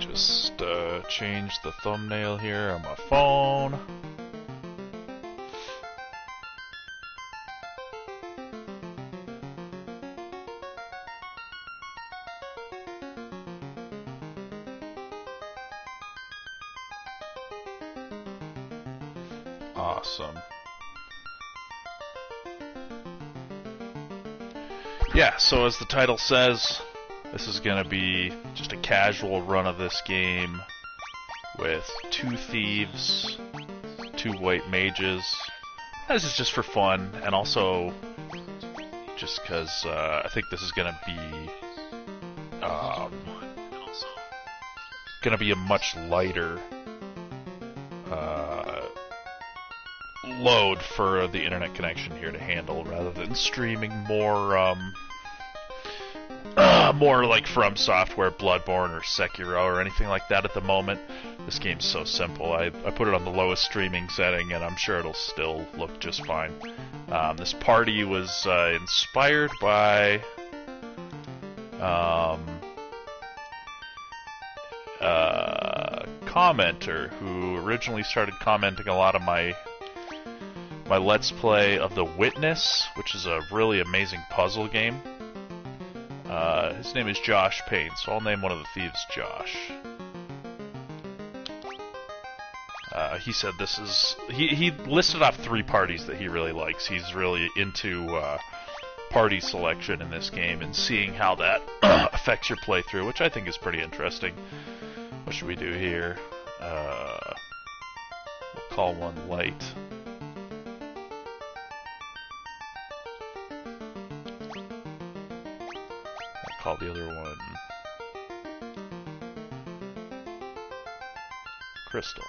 Just change the thumbnail here on my phone. Awesome. Yeah, so as the title says, this is going to be just a casual run of this game with 2 thieves, 2 white mages. This is just for fun, and also just because I think this is going to be a much lighter load for the internet connection here to handle, rather than streaming more more like From Software, Bloodborne, or Sekiro, or anything like that at the moment. This game's so simple. I put it on the lowest streaming setting, and I'm sure it'll still look just fine. This party was inspired by a commenter who originally started commenting a lot of my Let's Play of The Witness, which is a really amazing puzzle game. His name is Josh Payne, so I'll name one of the thieves Josh. He said this is... He listed off 3 parties that he really likes. He's really into party selection in this game and seeing how that affects your playthrough, which I think is pretty interesting. What should we do here? We'll call one Light. Call the other one Crystal.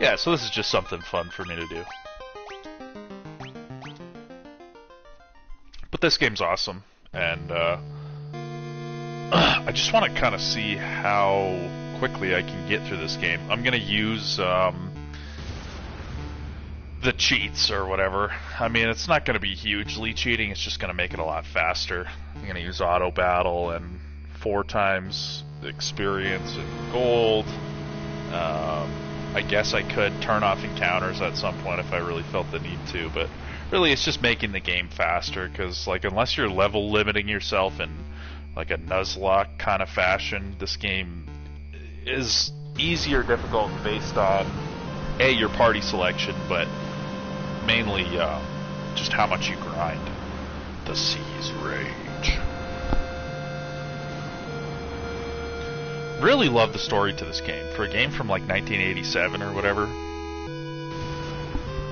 Yeah, so this is just something fun for me to do. But this game's awesome, and I just want to kind of see how quickly I can get through this game. I'm going to use the cheats or whatever. I mean, it's not going to be hugely cheating, it's just going to make it a lot faster. I'm going to use auto battle and 4 times the experience and gold. I guess I could turn off encounters at some point if I really felt the need to, but really it's just making the game faster, because like, unless you're level limiting yourself in like a Nuzlocke kind of fashion, this game is easy or difficult based on A, your party selection, but mainly just how much you grind. The seas rage. Really love the story to this game. For a game from like 1987 or whatever,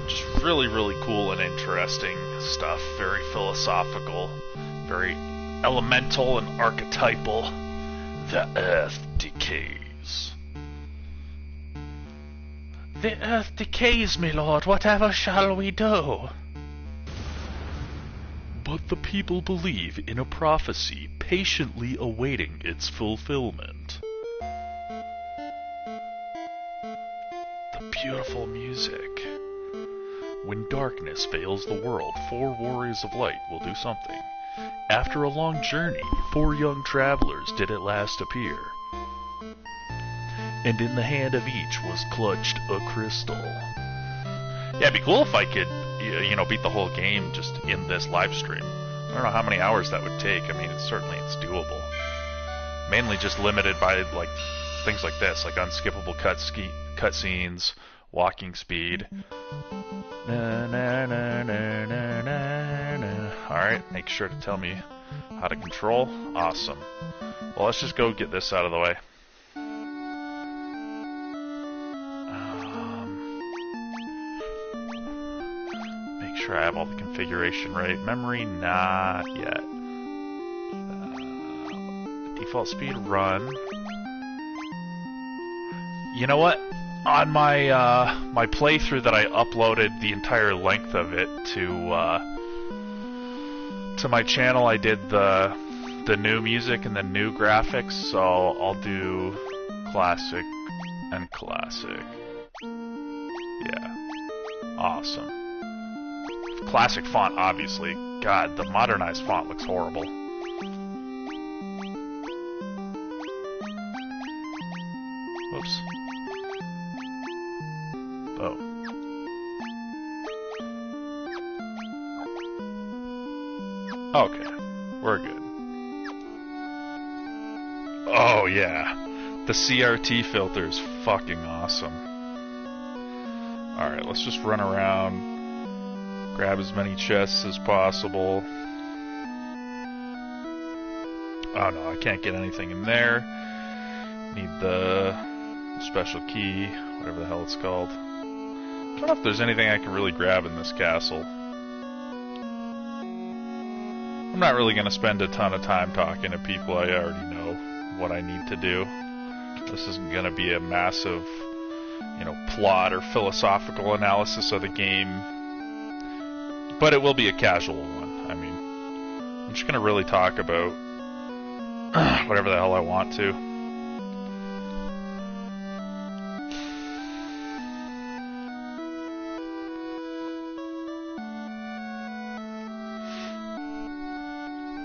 just really, really cool and interesting stuff. Very philosophical, very elemental and archetypal. The earth decays. The earth decays, my lord. Whatever shall we do? But the people believe in a prophecy, patiently awaiting its fulfillment. The beautiful music. When darkness veils the world, 4 warriors of light will do something. After a long journey, 4 young travelers did at last appear. And in the hand of each was clutched a crystal. Yeah, it'd be cool if I could, you know, beat the whole game just in this live stream. I don't know how many hours that would take. I mean, it's doable. Mainly just limited by like things like this, like unskippable cutscenes, walking speed. Alright, make sure to tell me how to control. Awesome. Well, let's just go get this out of the way. Make sure I have all the configuration right. Memory, not yet. Default speed, run. You know what? On my my playthrough that I uploaded the entire length of it to my channel, I did the new music and the new graphics, so I'll do classic and classic. Yeah. Awesome. classic font, obviously. God, the modernized font looks horrible. Whoops. Oh. Okay, we're good. Oh yeah, the CRT filter is fucking awesome. Alright, let's just run around, grab as many chests as possible. Oh no, I can't get anything in there. Need the special key, whatever the hell it's called. I don't know if there's anything I can really grab in this castle. I'm not really going to spend a ton of time talking to people. I already know what I need to do. This isn't going to be a massive, you know, plot or philosophical analysis of the game. But it will be a casual one. I mean, I'm just going to really talk about whatever the hell I want to.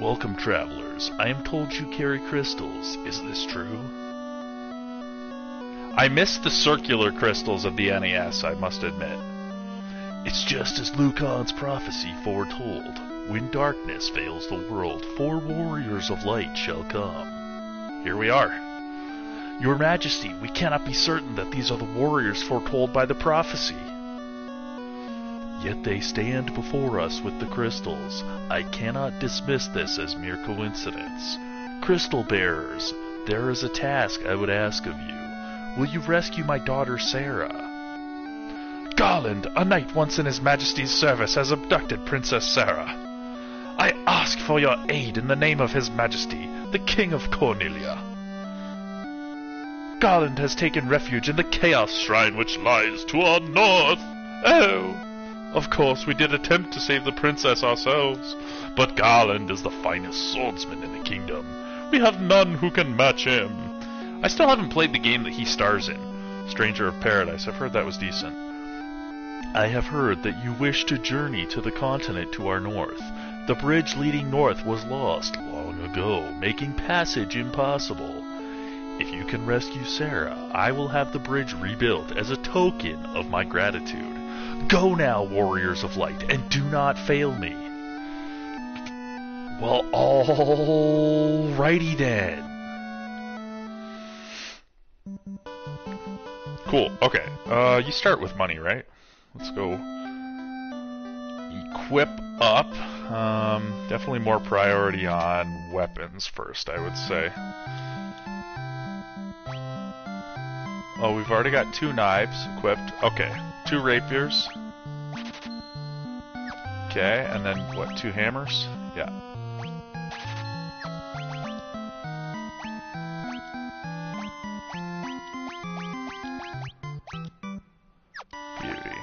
Welcome, travelers. I am told you carry crystals. Is this true? I missed the circular crystals of the NES, I must admit. It's just as Lucan's prophecy foretold. When darkness veils the world, 4 warriors of light shall come. Here we are. Your Majesty, we cannot be certain that these are the warriors foretold by the prophecy. Yet they stand before us with the crystals. I cannot dismiss this as mere coincidence. Crystal bearers, there is a task I would ask of you. Will you rescue my daughter Sarah? Garland, a knight once in His Majesty's service, has abducted Princess Sarah. I ask for your aid in the name of His Majesty, the King of Cornelia. Garland has taken refuge in the Chaos Shrine which lies to our north. Oh! Of course, we did attempt to save the princess ourselves, but Garland is the finest swordsman in the kingdom. We have none who can match him. I still haven't played the game that he stars in, Stranger of Paradise. I've heard that was decent. I have heard that you wish to journey to the continent to our north. The bridge leading north was lost long ago, making passage impossible. If you can rescue Sarah, I will have the bridge rebuilt as a token of my gratitude. Go now, warriors of light, and do not fail me. Well, alrighty then. Cool, okay. You start with money, right? Let's go equip up. Definitely more priority on weapons first, I would say. Oh, we've already got 2 knives equipped. Okay, 2 rapiers. Okay, and then what, 2 hammers? Yeah. Beauty.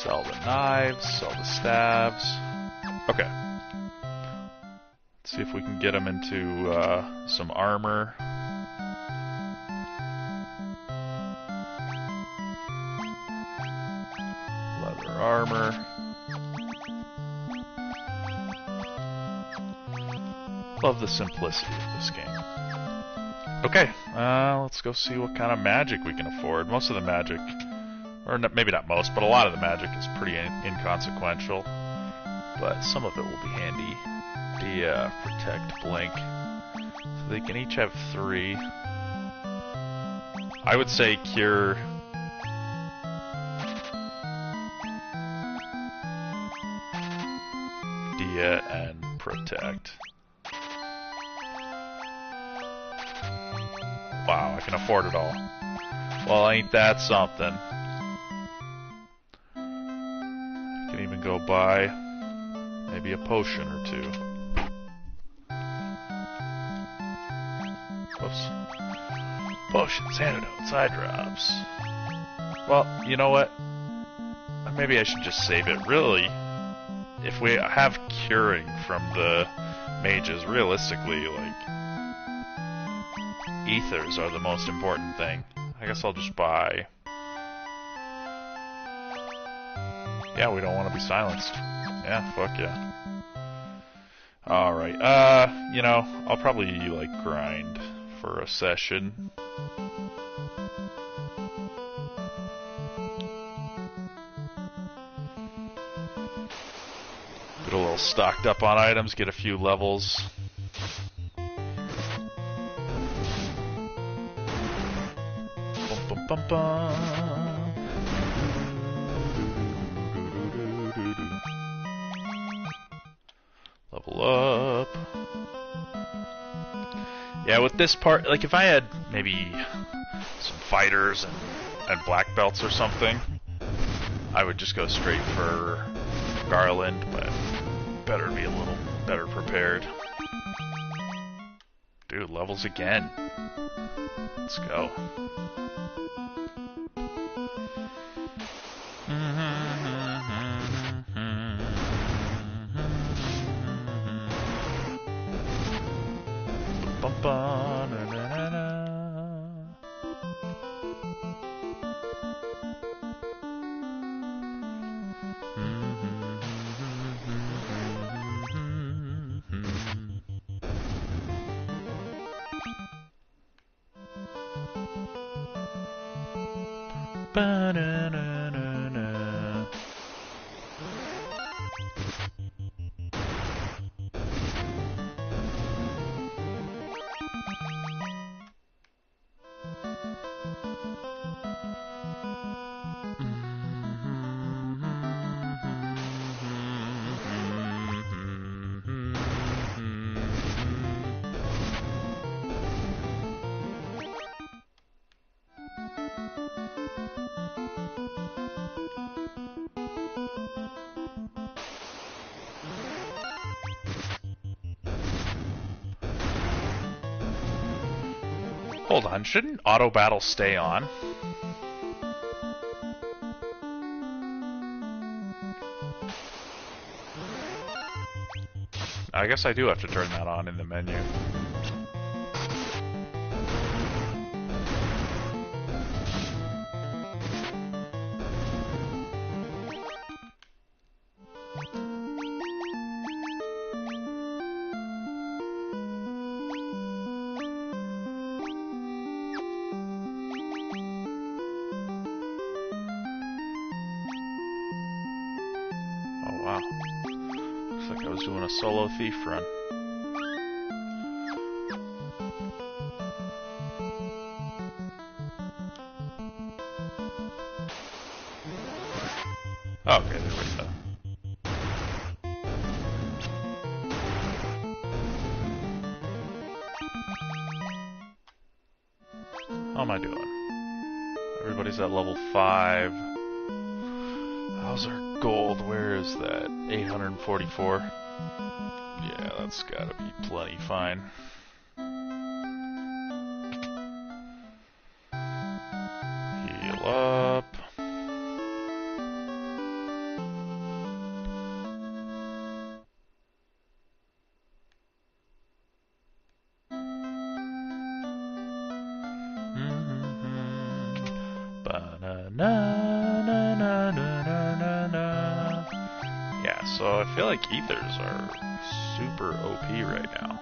Sell the knives, sell the staves. Okay. Let's see if we can get them into some armor. Leather armor. Love the simplicity of this game. Okay, let's go see what kind of magic we can afford. Most of the magic, or maybe not most, but a lot of the magic is pretty inconsequential. But some of it will be handy. The protect, blink. So they can each have 3. I would say cure. Dia and protect. Wow, I can afford it all. Well, ain't that something? I can even go buy maybe a potion or 2. Whoops. Potions, antidotes, eye drops. Well, you know what? Maybe I should just save it. Really, if we have curing from the mages, realistically, like, ethers are the most important thing. I guess I'll just buy Yeah, we don't want to be silenced. Yeah, fuck yeah. Alright, you know, I'll probably, like, grind for a session. Get a little stocked up on items, get a few levels. Bum bum bum bum. Level up. Yeah, with this part, like if I had maybe some fighters and black belts or something, I would just go straight for Garland, but better to be a little better prepared. Dude, levels again. Let's go. Hold on, shouldn't auto battle stay on? I guess I do have to turn that on in the menu. Doing a solo thief run. Okay, there we go. How am I doing? Everybody's at level 5. How's our gold? Where is that? 844. Yeah, that's gotta be plenty fine. Heal up. Yeah, so I feel like ethers are super OP right now.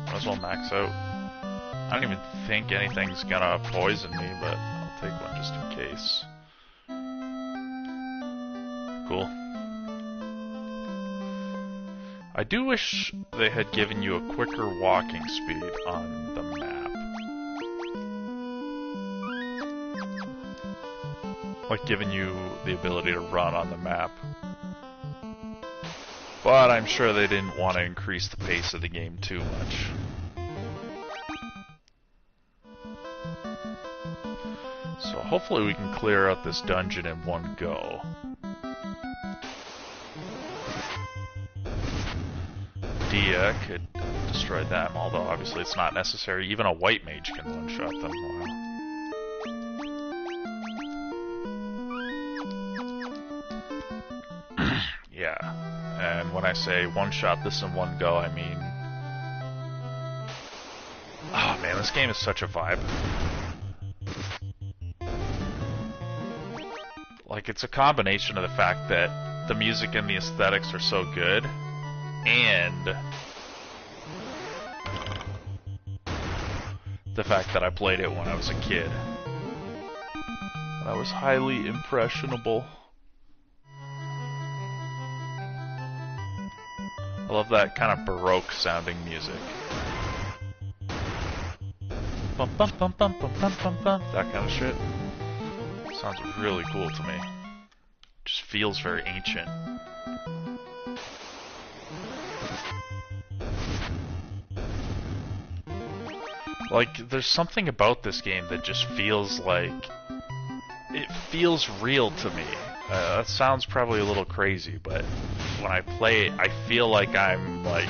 Might as well max out. I don't even think anything's gonna poison me, but I'll take one just in case. Cool. I do wish they had given you a quicker walking speed on the map. Like giving you the ability to run on the map. But I'm sure they didn't want to increase the pace of the game too much. So hopefully we can clear out this dungeon in one go. Dia could destroy them, although obviously it's not necessary. Even a white mage can one-shot them. Wow. Yeah. And when I say one-shot this in one go, I mean... Oh man, this game is such a vibe. like, it's a combination of the fact that the music and the aesthetics are so good, and the fact that I played it when I was a kid. And I was highly impressionable. I love that kind of Baroque sounding music. Bum, bum, bum, bum, bum, bum, bum, bum. That kind of shit. Sounds really cool to me. Just feels very ancient. Like, there's something about this game that just feels like... it feels real to me. That sounds probably a little crazy, but when I play it, I feel like I'm, like,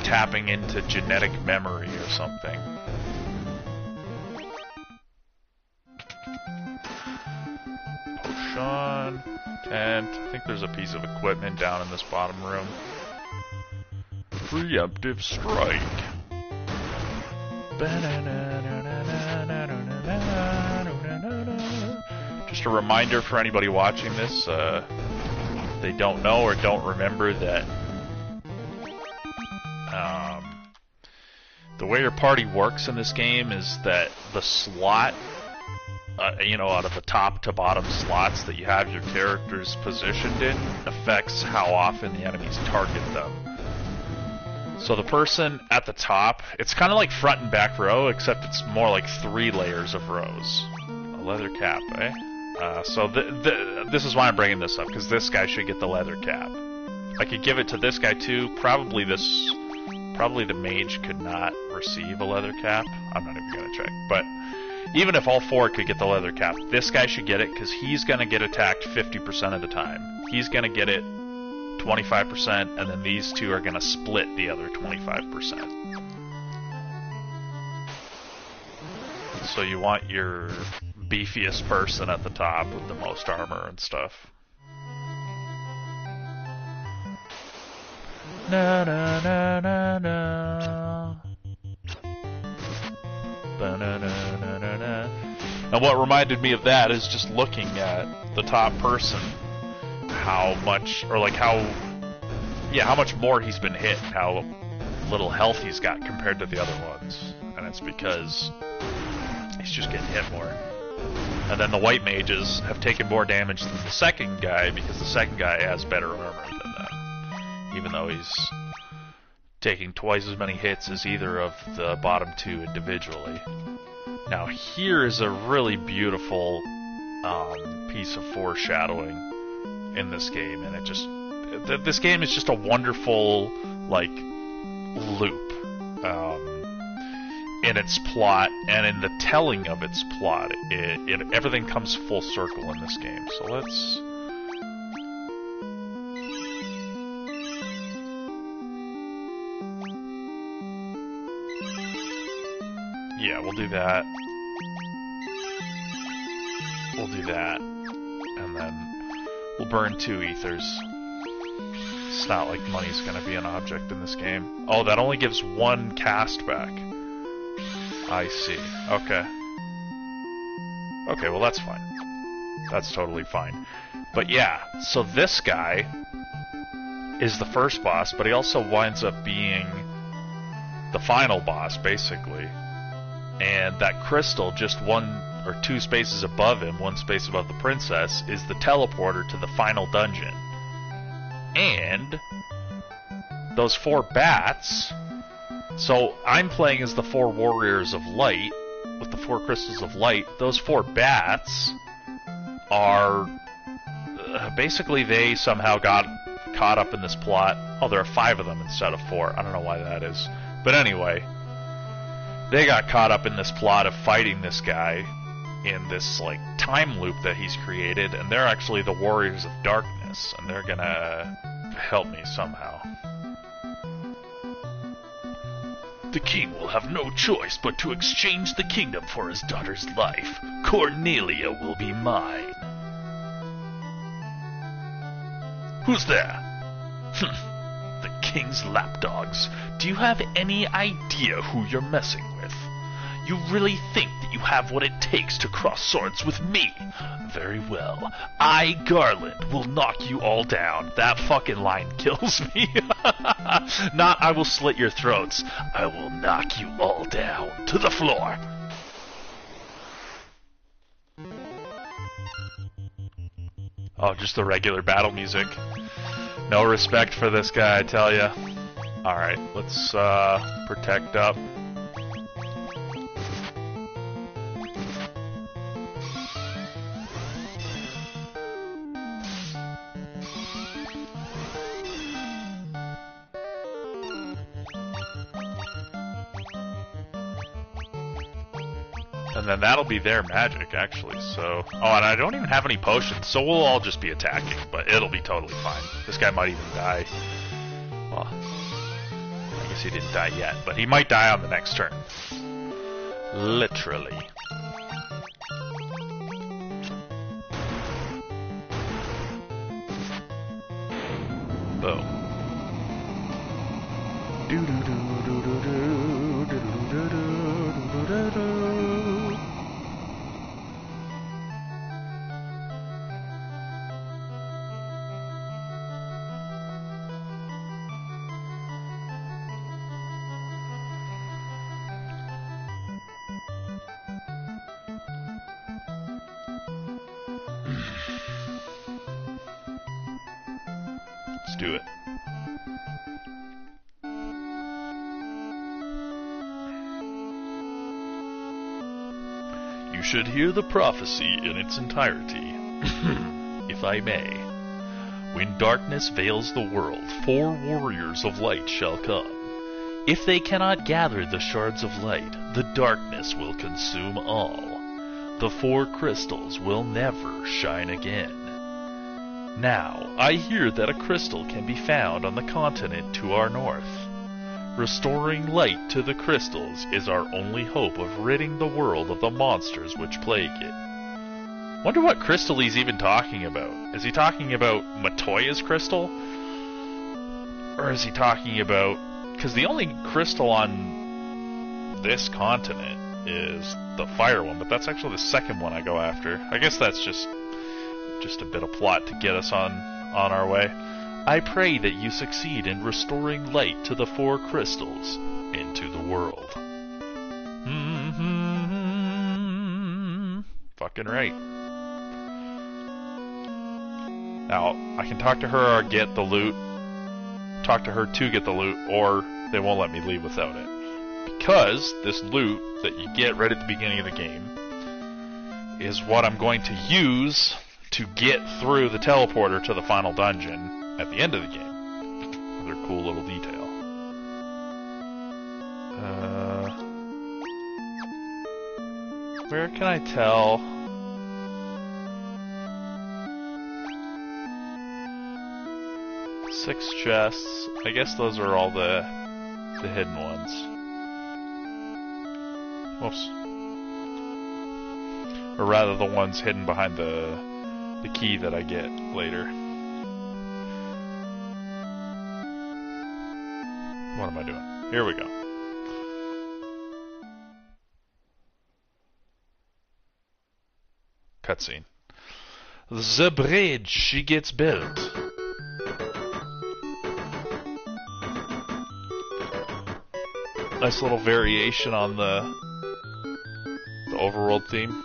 tapping into genetic memory or something. Potion, tent. I think there's a piece of equipment down in this bottom room. Preemptive strike. Just a reminder for anybody watching this, they don't know or don't remember that the way your party works in this game is that the slot, you know, out of the top to bottom slots that you have your characters positioned in affects how often the enemies target them. So the person at the top, it's kind of like front and back row, except it's more like 3 layers of rows. A leather cap, eh? So this is why I'm bringing this up, because this guy should get the leather cap. I could give it to this guy too. Probably the mage could not receive a leather cap. I'm not even gonna check. But even if all 4 could get the leather cap, this guy should get it, because he's gonna get attacked 50% of the time. He's gonna get it 25%, and then these 2 are gonna split the other 25%. So you want your beefiest person at the top with the most armor and stuff. Na na na na na. Ba-na-na-na-na-na. And what reminded me of that is just looking at the top person, how much more he's been hit, how little health he's got compared to the other ones. And it's because he's just getting hit more. And then the white mages have taken more damage than the second guy, because the second guy has better armor than them. Even though he's taking twice as many hits as either of the bottom 2 individually. Now here is a really beautiful piece of foreshadowing in this game, and this game is just a wonderful, like, loop in its plot and in the telling of its plot. Everything comes full circle in this game. So let's... yeah, we'll do that. We'll do that. And then we'll burn 2 ethers. It's not like money's gonna be an object in this game. Oh, that only gives 1 cast back. I see. Okay. Okay, well that's fine. That's totally fine. But yeah, so this guy is the first boss, but he also winds up being the final boss, basically. And that crystal, just 1 or 2 spaces above him, 1 space above the princess, is the teleporter to the final dungeon. And those 4 bats... so I'm playing as the 4 warriors of light, with the 4 crystals of light. Those 4 bats are... basically they somehow got caught up in this plot. Oh, there are 5 of them instead of 4. I don't know why that is. But anyway... they got caught up in this plot of fighting this guy in this, like, time loop that he's created, and they're actually the Warriors of Darkness, and they're gonna help me somehow. The king will have no choice but to exchange the kingdom for his daughter's life. Cornelia will be mine. Who's there? The king's lapdogs. Do you have any idea who you're messing with? You really think that you have what it takes to cross swords with me? Very well. I, Garland, will knock you all down. That fucking line kills me. Not, I will slit your throats. I will knock you all down to the floor. Oh, just the regular battle music. No respect for this guy, I tell ya. Alright, let's protect up. And then that'll be their magic, actually, so... Oh, and I don't even have any potions, so we'll all just be attacking, but it'll be totally fine. This guy might even die. Well, I guess he didn't die yet, but he might die on the next turn. Literally. Boom. Let's do it. You should hear the prophecy in its entirety, if I may. When darkness veils the world, 4 warriors of light shall come. If they cannot gather the shards of light, the darkness will consume all. The 4 crystals will never shine again. Now, I hear that a crystal can be found on the continent to our north. Restoring light to the crystals is our only hope of ridding the world of the monsters which plague it. Wonder what crystal he's even talking about. Is he talking about Matoya's crystal? Or is he talking about... Because the only crystal on this continent is the fire one, but that's actually the second one I go after. I guess that's just a bit of plot to get us on our way. I pray that you succeed in restoring light to the 4 crystals into the world. Fucking right. Now, I can talk to her or get the loot. Talk to her to get the loot, or they won't let me leave without it. Because this loot that you get right at the beginning of the game is what I'm going to use to get through the teleporter to the final dungeon at the end of the game. Another cool little detail. Where can I tell? Six chests. I guess those are all the hidden ones. Whoops. Or rather, the ones hidden behind the key that I get later. What am I doing? Here we go. Cutscene. The bridge, she gets built. Nice little variation on the overworld theme.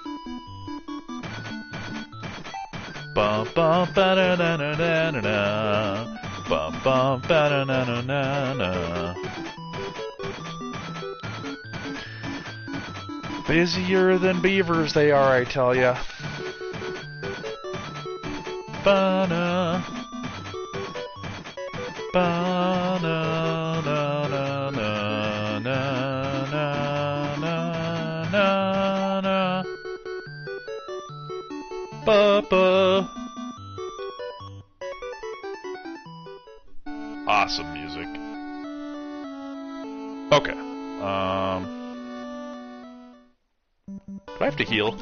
Bum bum ba da na na na na. Bum bum ba da na na na na. Busier than beavers they are, I tell ya. Ba-na. Ba-na na na na na na na na na. Ba-ba. Awesome music. Okay. Do I have to heal?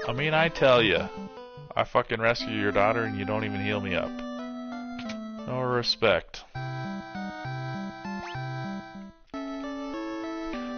I mean, I tell ya, I fucking rescue your daughter and you don't even heal me up. No respect.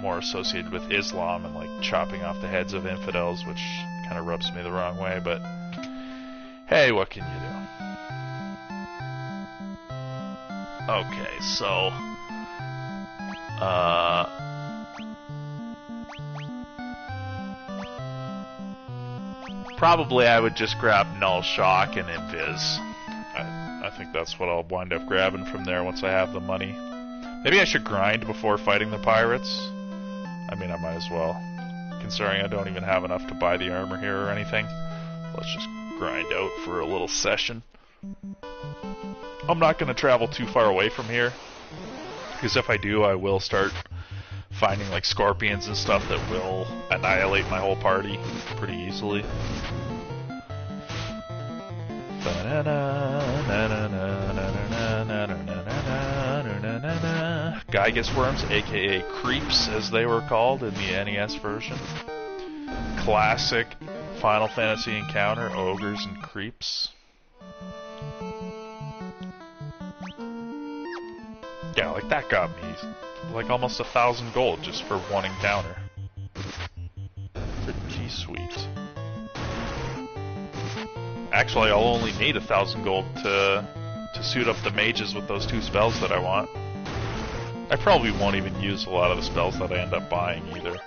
more associated with Islam and like chopping off the heads of infidels, which kind of rubs me the wrong way, but hey, what can you do? Okay, so probably I would just grab Null Shock and Invis. I think that's what I'll wind up grabbing from there once I have the money. Maybe I should grind before fighting the pirates. I mean, I might as well, considering I don't even have enough to buy the armor here or anything. Let's just grind out for a little session. I'm not going to travel too far away from here, because if I do, I will start finding like scorpions and stuff that will annihilate my whole party pretty easily. Gygus worms, aka creeps as they were called in the NES version. Classic Final Fantasy encounter, ogres and creeps. Yeah, like that got me like almost 1,000 gold just for one encounter. Pretty sweet. Actually, I'll only need 1,000 gold to suit up the mages with those 2 spells that I want. I probably won't even use a lot of the spells that I end up buying either.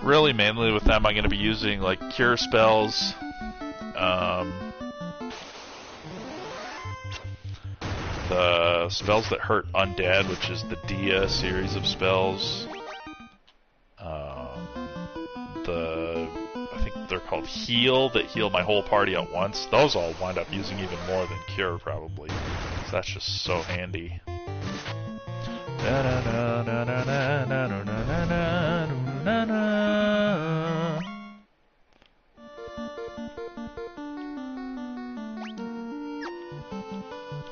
Really, mainly with them, I'm going to be using like cure spells, the spells that hurt undead, which is the Dia series of spells. I think they're called Heal, that heal my whole party at once. Those I'll wind up using even more than Cure, probably. So that's just so handy.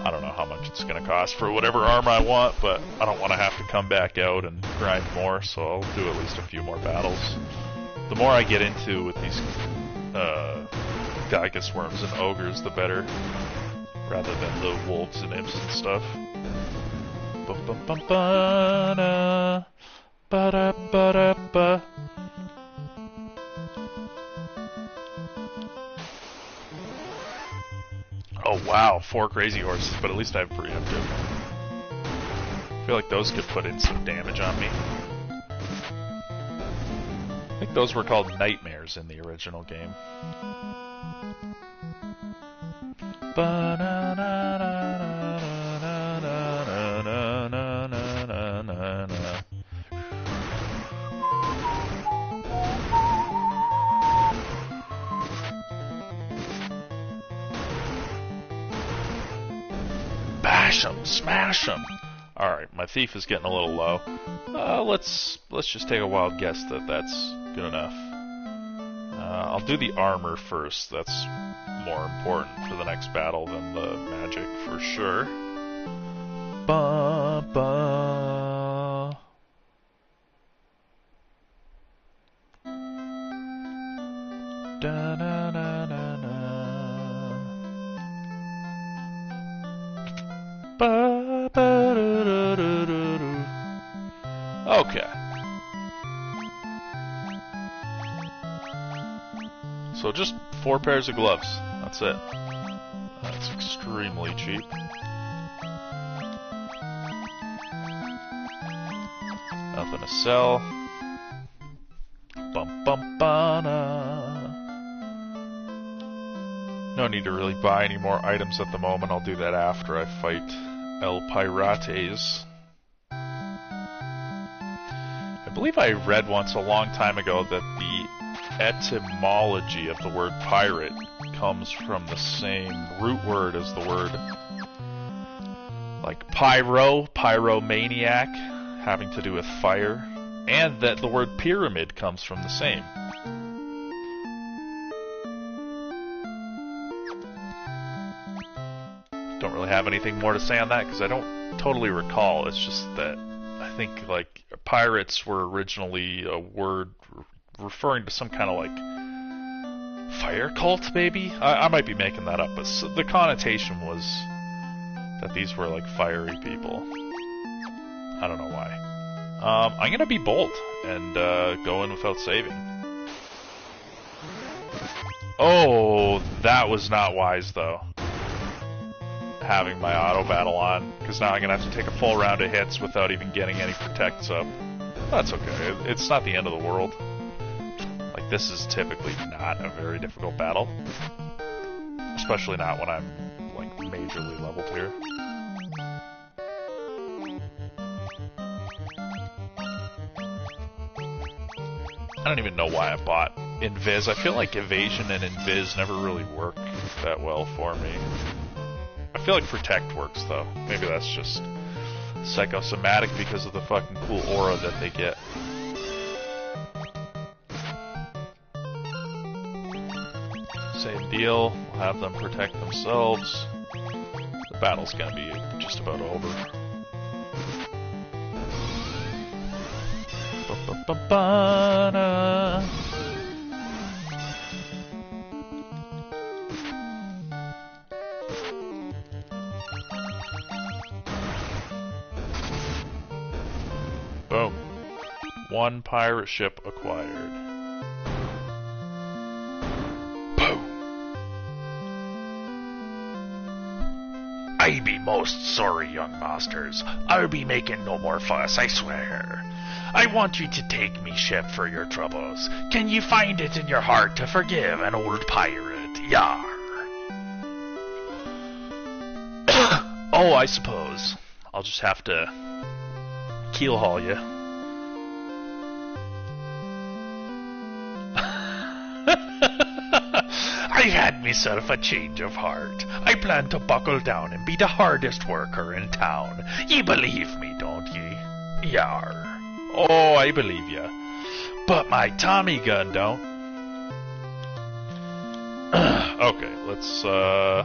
I don't know how much it's going to cost for whatever armor I want, but I don't want to have to come back out and grind more, so I'll do at least a few more battles. The more I get into with these Gygus worms and ogres, the better, rather than the wolves and imps and stuff. Oh wow, 4 crazy horses, but at least I have preemptive. I feel like those could put in some damage on me. I think those were called nightmares in the original game. Bash 'em, smash 'em. All right, my thief is getting a little low. Let's just take a wild guess that that's good enough. I'll do the armor first. That's more important for the next battle than the magic, for sure. Ba ba. Da na na na na. Ba ba da da da da da. Okay. So just 4 pairs of gloves. That's it. That's extremely cheap. Nothing to sell. Bum bum ba-na. No need to really buy any more items at the moment. I'll do that after I fight El Pirates. I believe I read once a long time ago that the etymology of the word pirate comes from the same root word as the word like pyromaniac, having to do with fire, and that the word pyramid comes from the same. Don't really have anything more to say on that because I don't totally recall. It's just that I think like pirates were originally a word referring to some kind of like fire cult, maybe? I might be making that up, but the connotation was that these were like fiery people. I don't know why. I'm gonna be bold and go in without saving. Oh, that was not wise though. Having my auto battle on, because now I'm gonna have to take a full round of hits without even getting any protects up. That's okay. It's not the end of the world. Like, this is typically not a very difficult battle. Especially not when I'm, like, majorly leveled here. I don't even know why I bought Invis. I feel like Evasion and Invis never really work that well for me. I feel like Protect works, though. Maybe that's just psychosomatic because of the fucking cool aura that they get. Same deal. We'll have them protect themselves. The battle's gonna be just about over. Ba-ba-ba-ba-da. Boom. One pirate ship acquired. Boom. I be most sorry, young masters. I'll be making no more fuss, I swear. I want you to take me ship for your troubles. Can you find it in your heart to forgive an old pirate? Yar. Oh, I suppose. I'll just have to keel haul you. I've had myself a change of heart. I plan to buckle down and be the hardest worker in town. Ye believe me, don't ye? Yar. Oh, I believe ya. But my Tommy gun don't. Okay, let's, do I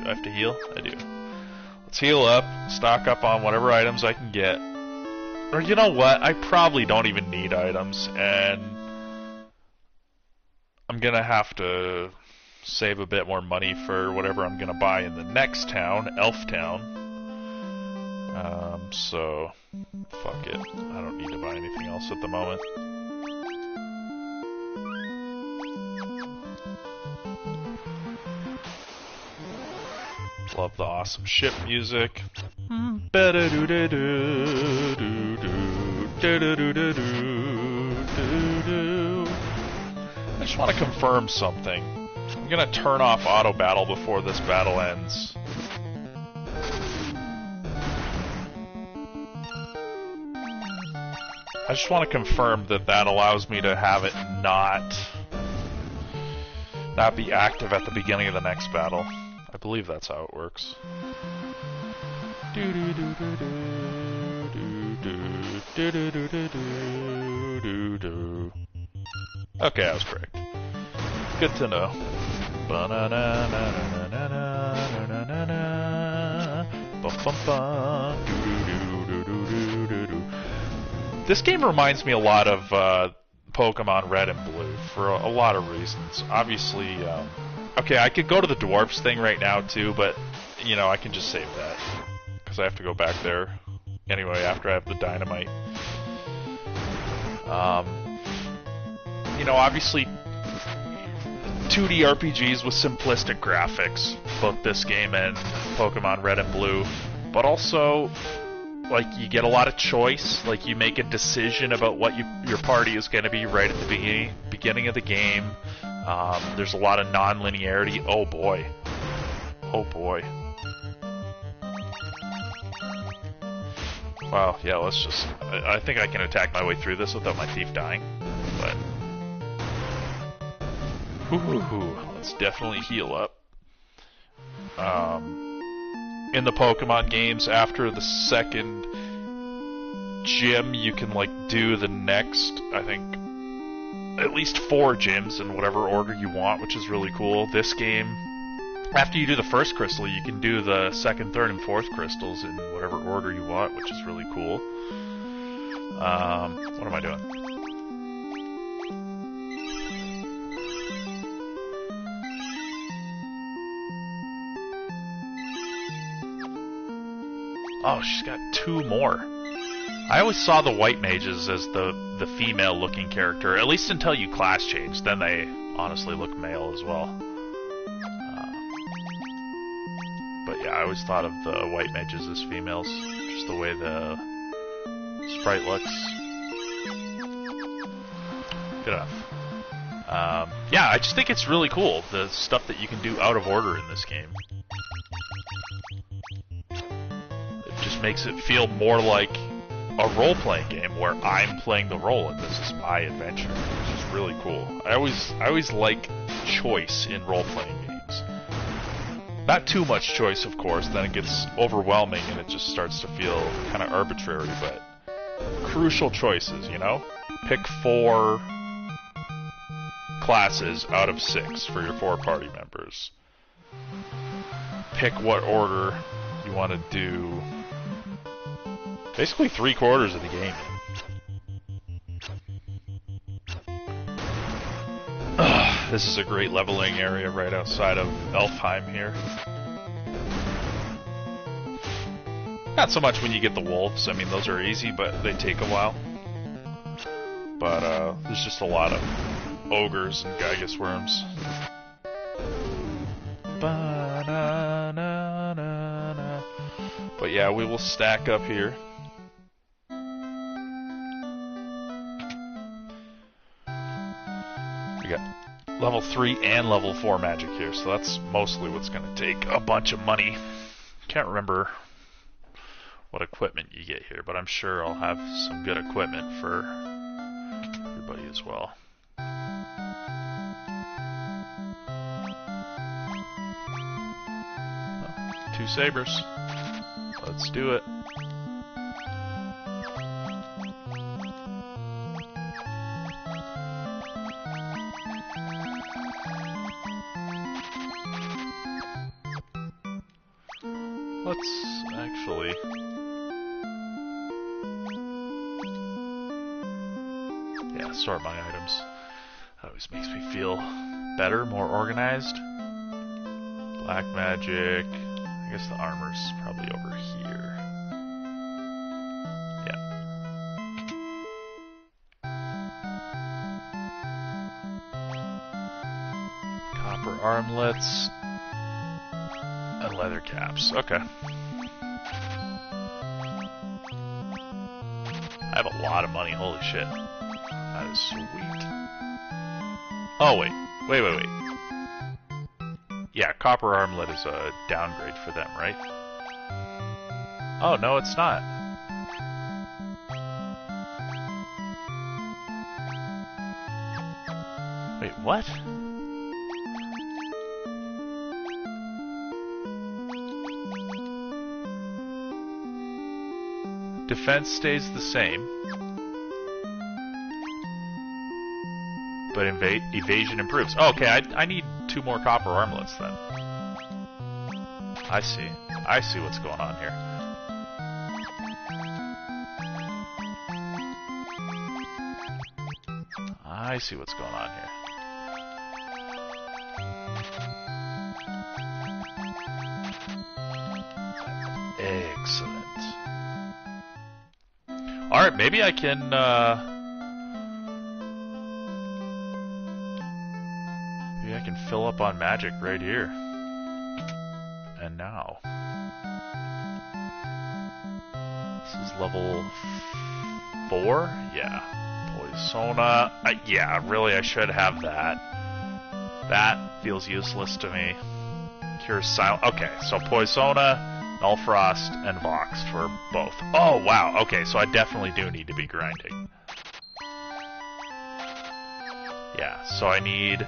have to heal? I do. Let's heal up, stock up on whatever items I can get. Or you know what? I probably don't even need items, and I'm gonna have to save a bit more money for whatever I'm gonna buy in the next town, Elf Town. So fuck it. I don't need to buy anything else at the moment. Love the awesome ship music. I just want to confirm something. I'm gonna turn off auto battle before this battle ends. I just want to confirm that that allows me to have it not be active at the beginning of the next battle. I believe that's how it works. Okay, I was correct. Good to know. This game reminds me a lot of Pokemon Red and Blue for a lot of reasons. Obviously, okay, I could go to the dwarves thing right now too, but you know, I can just save that because I have to go back there anyway after I have the dynamite. You know, obviously 2D RPGs with simplistic graphics, both this game and Pokemon Red and Blue, but also like you get a lot of choice, like you make a decision about what your party is going to be right at the beginning of the game. There's a lot of non-linearity. Oh boy. Oh boy. Wow, yeah, let's just... I think I can attack my way through this without my thief dying, but... Let's definitely heal up. In the Pokemon games, after the second gym, you can, like, do the next, I think, at least 4 gyms in whatever order you want, which is really cool. This game, after you do the first crystal, you can do the second, third, and fourth crystals in whatever order you want, which is really cool. What am I doing? Oh, she's got 2 more. I always saw the white mages as the female-looking character, at least until you class change. Then they honestly look male as well. But yeah, I always thought of the white mages as females, just the way the sprite looks. Good enough. Yeah, I just think it's really cool, the stuff that you can do out of order in this game. It just makes it feel more like a role-playing game where I'm playing the role and this is my adventure, which is really cool. I always like choice in role-playing games. Not too much choice, of course, then it gets overwhelming and it just starts to feel kind of arbitrary, but crucial choices, you know? Pick 4 classes out of 6 for your 4 party members. Pick what order you want to do. Basically 3/4 of the game. This is a great leveling area right outside of Elfheim here. Not so much when you get the wolves. I mean, those are easy, but they take a while. But there's just a lot of ogres and Gygus worms. But yeah, we will stack up here. We got level 3 and level 4 magic here, so that's mostly what's going to take a bunch of money. Can't remember what equipment you get here, but I'm sure I'll have some good equipment for everybody as well. Oh, 2 sabers. Let's do it. Let's actually... yeah, sort my items. That always makes me feel better, more organized. Black magic. I guess the armor's probably over here. Yeah. Copper armlets. And leather caps. Okay. I have a lot of money. Holy shit. That is sweet. Oh, wait. Wait. Yeah, copper armlet is a downgrade for them, right? Oh, no, it's not. Wait, what? Defense stays the same, but evasion improves. Oh, okay, I need 2 more copper armlets then. I see. I see what's going on here. I see what's going on here. Excellent. Alright, maybe I can, maybe I can fill up on magic right here. And now. This is level 4? Yeah. Poisona. Yeah, really, I should have that. That feels useless to me. Cure Silent. Okay, so Poisona, Nullfrost, and Voxed for both. Oh, wow. Okay, so I definitely do need to be grinding. Yeah, so I need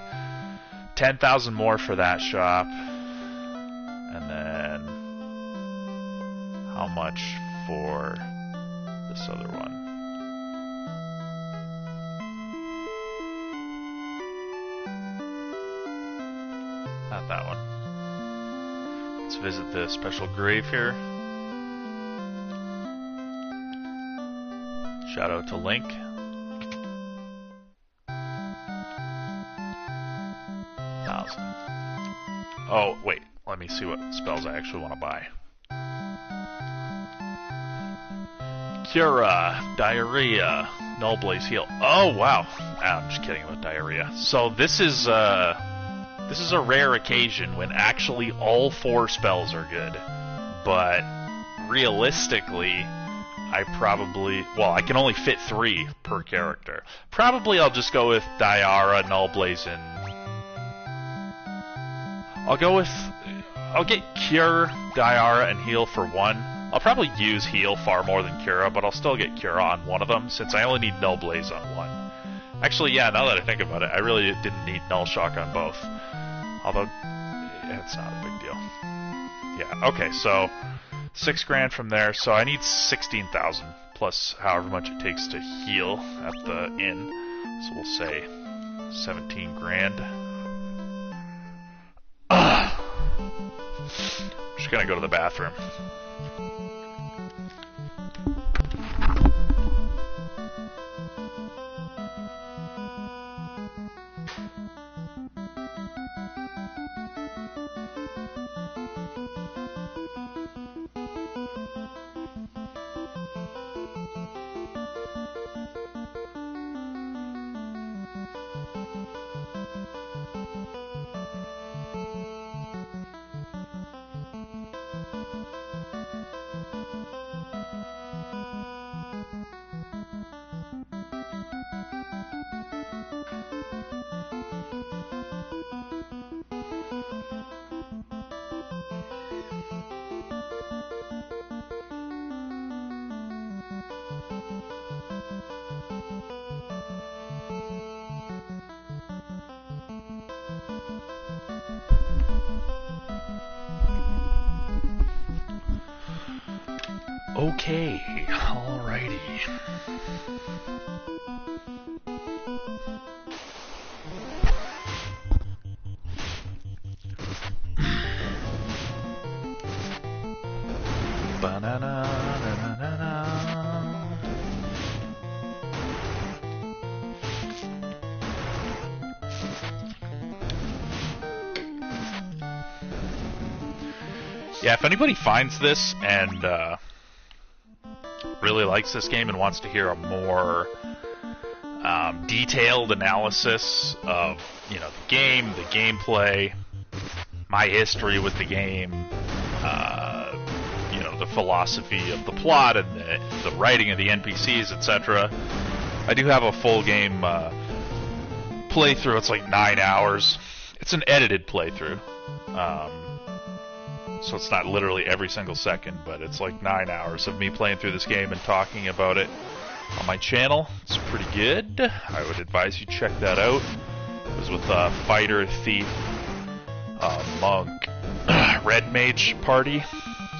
10,000 more for that shop. And then... how much for this other one? Not that one. Let's visit the special grave here. Shout out to Link. Oh, wait. Let me see what spells I actually want to buy. Cura, Diarrhea, Null Blaze Heal. Oh wow, I'm just kidding about Diarrhea. So this is a rare occasion when actually all 4 spells are good, but realistically, I can only fit 3 per character. Probably I'll just go with Diarrhea, Null Blaze, and I'll get Cure, Diarrhea, and Heal for 1. I'll probably use Heal far more than Cura, but I'll still get Cura on one of them, since I only need Null Blaze on 1. Actually, yeah, now that I think about it, I really didn't need Null Shock on both. Although, it's not a big deal. Yeah, okay, so 6 grand from there, so I need 16,000, plus however much it takes to heal at the inn. So we'll say 17 grand. I'm just gonna go to the bathroom. Okay, alrighty. Yeah, if anybody finds this and really likes this game and wants to hear a more detailed analysis of, you know, the game, the gameplay, my history with the game, you know, the philosophy of the plot and the writing of the NPCs, etc. I do have a full game playthrough. It's like 9 hours. It's an edited playthrough. So it's not literally every single second, but it's like 9 hours of me playing through this game and talking about it on my channel. It's pretty good. I would advise you check that out. It was with Fighter, Thief, Monk, Red Mage party,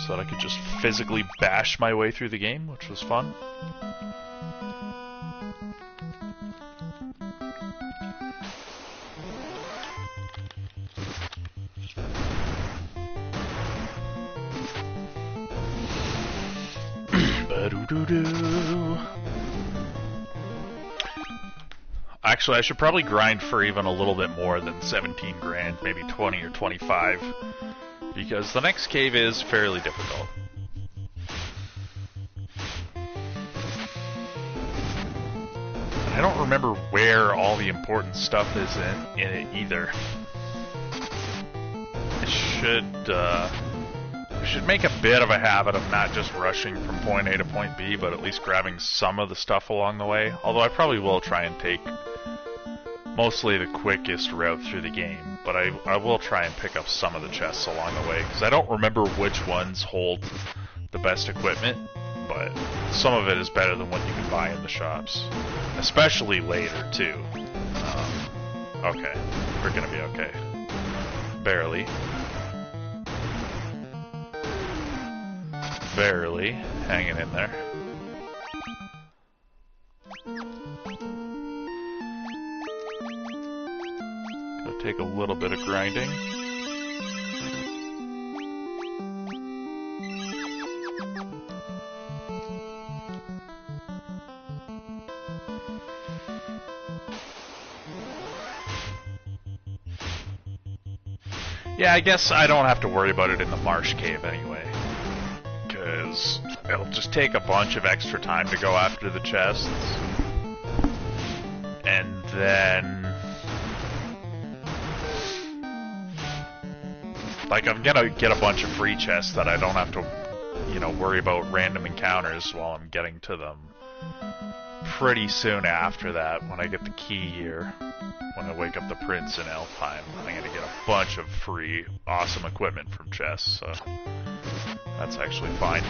so that I could just physically bash my way through the game, which was fun. Actually, I should probably grind for even a little bit more than 17 grand, maybe 20 or 25, because the next cave is fairly difficult. I don't remember where all the important stuff is in it either. I should make a bit of a habit of not just rushing from point A to point B, but at least grabbing some of the stuff along the way. Although I probably will try and take mostly the quickest route through the game, but I will try and pick up some of the chests along the way, because I don't remember which ones hold the best equipment, but some of it is better than what you can buy in the shops. Especially later, too. Okay. We're gonna be okay. Barely. Barely hanging in there. Gonna take a little bit of grinding. Yeah, I guess I don't have to worry about it in the marsh cave anyway. is it'll just take a bunch of extra time to go after the chests. And then... like, I'm gonna get a bunch of free chests that I don't have to, you know, worry about random encounters while I'm getting to them. Pretty soon after that, when I get the key here, when I wake up the prince in Elfheim, I'm gonna get a bunch of free, awesome equipment from chests, so that's actually fine.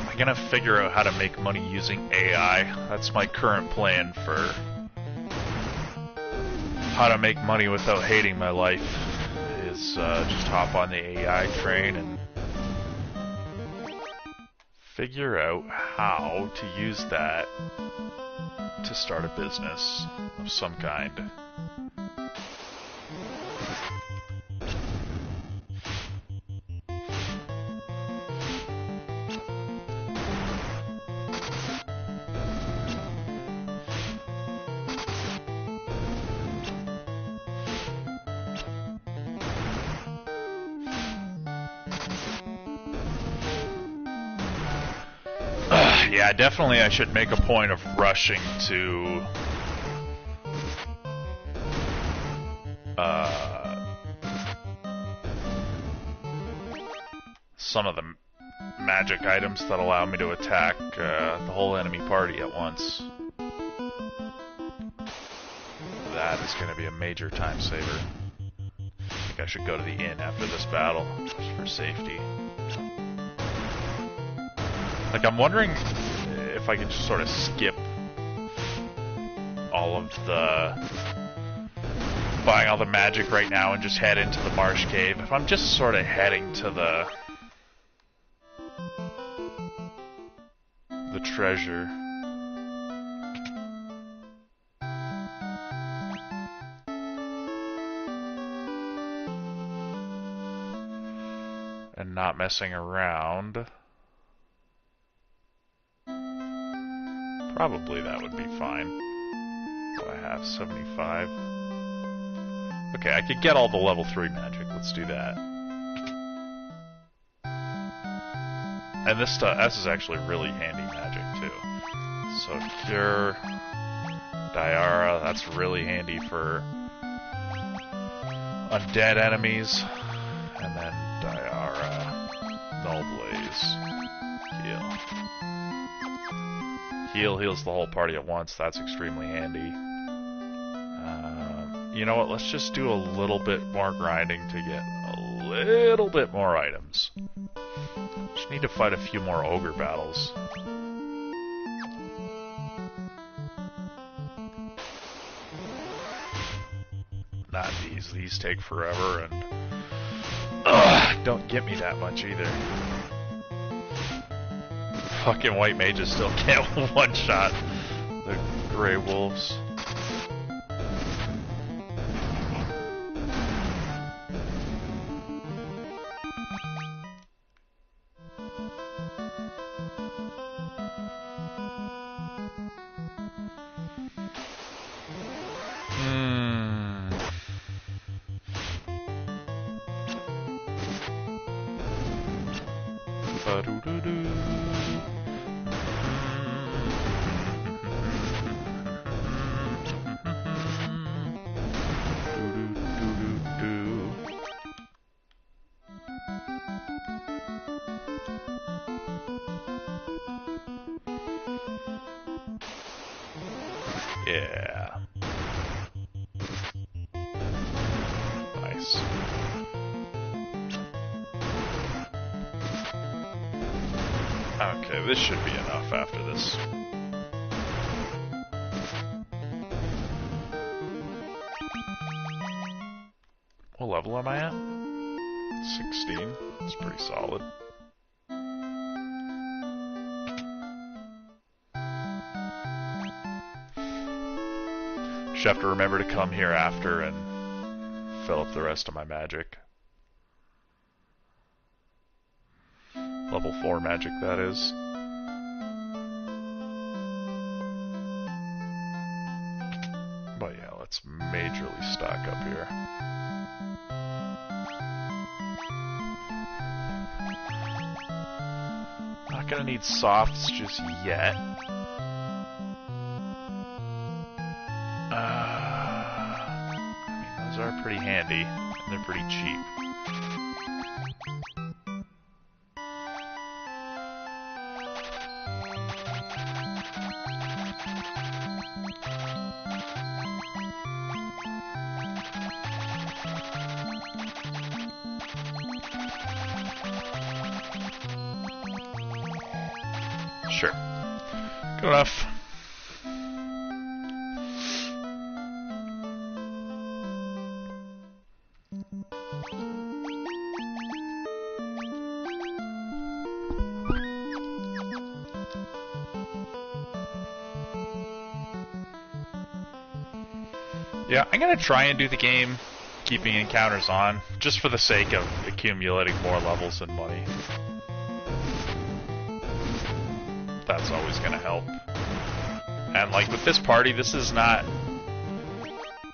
I'm gonna figure out how to make money using AI. That's my current plan for how to make money without hating my life, is just hop on the AI train and figure out how to use that to start a business of some kind. Yeah, definitely I should make a point of rushing to some of the magic items that allow me to attack the whole enemy party at once. That is going to be a major time saver. I think I should go to the inn after this battle, just for safety. Like, I'm wondering if I could just sort of skip all of the buying all the magic right now and just head into the marsh cave. If I'm just sort of heading to the treasure. And not messing around. Probably that would be fine. So I have 75. Okay, I could get all the level 3 magic. Let's do that. And this is actually really handy magic, too. So Cure, Diara, that's really handy for undead enemies. And then Diara, Null Blaze, Heal heals the whole party at once. That's extremely handy. You know what? Let's just do a little bit more grinding to get a little bit more items. Just need to fight a few more ogre battles. Not these. These take forever and don't get me that much either. Fucking white mages still can't one-shot the gray wolves. Yeah. Nice. Okay, this should be enough after this level am I at? 16. That's pretty solid. Just have to remember to come here after and fill up the rest of my magic. Level 4 magic, that is. But yeah, let's majorly stock up here. Not gonna need softs just yet. Those are pretty handy, and they're pretty cheap. Sure. Good enough. Yeah, I'm gonna try and do the game keeping encounters on, just for the sake of accumulating more levels and money. That's always gonna help. And like with this party, this is not...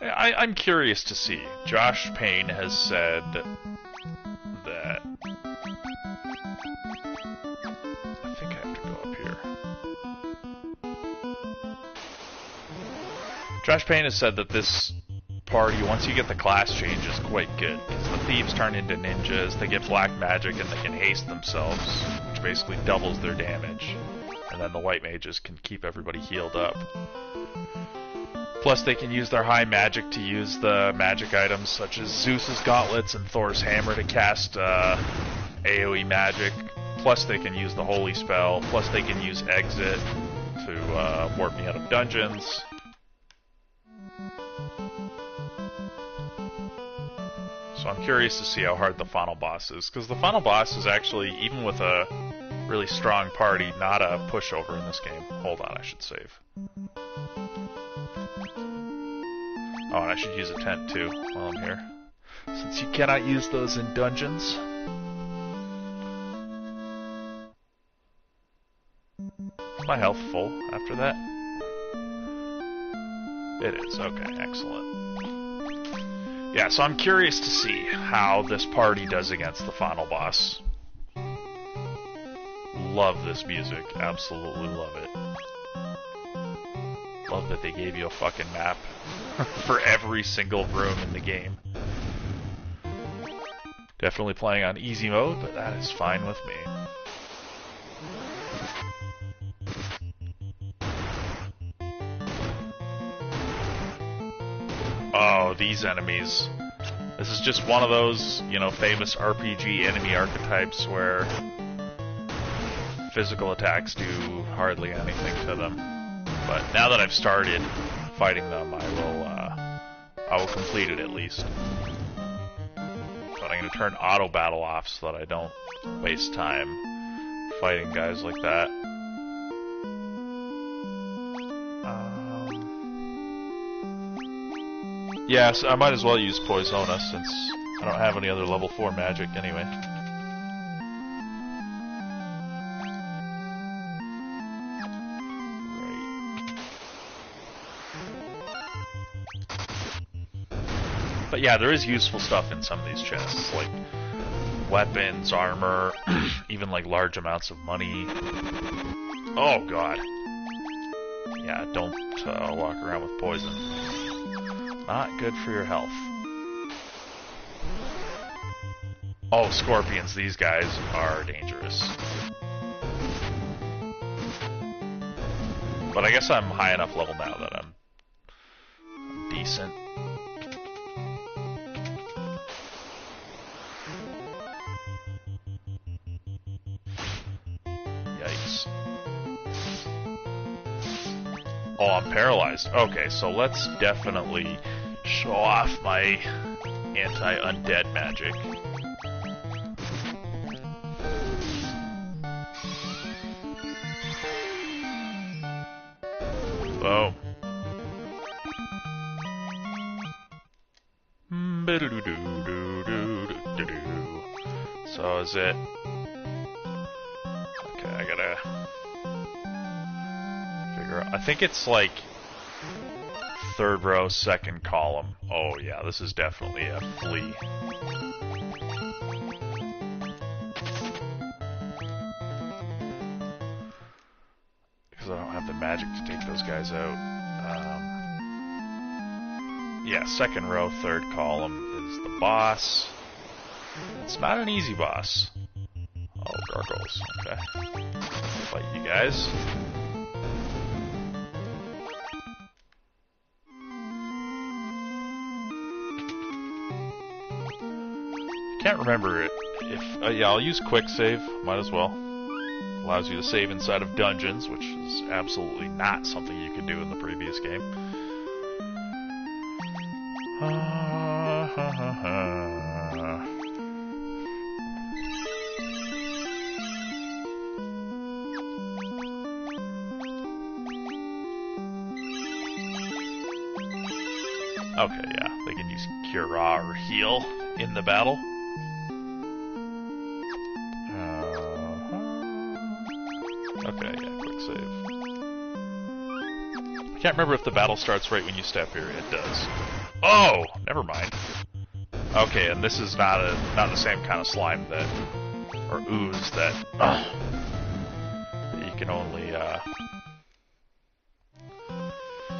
I'm curious to see. Josh Payne has said that... I think I have to go up here. Josh Payne has said that this party, once you get the class change, is quite good. Because the thieves turn into ninjas, they get black magic, and they can haste themselves, which basically doubles their damage. And then the white mages can keep everybody healed up. Plus they can use their high magic to use the magic items such as Zeus's gauntlets and Thor's hammer to cast AoE magic. Plus they can use the holy spell. Plus they can use exit to warp me out of dungeons. So I'm curious to see how hard the final boss is, because the final boss is actually, even with a really strong party, not a pushover in this game. Hold on, I should save. Oh, and I should use a tent too while I'm here, since you cannot use those in dungeons. Is my health full after that? It is, okay, excellent. Yeah, so I'm curious to see how this party does against the final boss. Love this music, absolutely love it. Love that they gave you a fucking map for every single room in the game. Definitely playing on easy mode, but that is fine with me. Oh, these enemies. This is just one of those, you know, famous RPG enemy archetypes where physical attacks do hardly anything to them. But now that I've started fighting them, I will complete it at least. But I'm going to turn auto battle off so that I don't waste time fighting guys like that. Yeah, so I might as well use Poisona since I don't have any other level 4 magic anyway. But yeah, there is useful stuff in some of these chests, like weapons, armor, even like large amounts of money. Oh god. Yeah, don't walk around with poison. Not good for your health. Oh, scorpions, these guys are dangerous. But I guess I'm high enough level now that I'm decent. Yikes. Oh, I'm paralyzed. Okay, so let's definitely show off my anti-undead magic. Boom. So is it... Okay, I gotta figure out... I think it's like third row, second column. Oh yeah, this is definitely a flea. Because I don't have the magic to take those guys out. Yeah, second row, third column is the boss. It's not an easy boss. Oh, gargoyles. Okay. Fight you guys. Can't remember it. If yeah, I'll use quick save. Might as well. Allows you to save inside of dungeons, which is absolutely not something you could do in the previous game. Okay, yeah, they can use Cure or Heal in the battle. Okay, yeah, quick save. I can't remember if the battle starts right when you step here. It does. Oh, never mind. Okay, and this is not the same kind of slime that, or ooze that you can only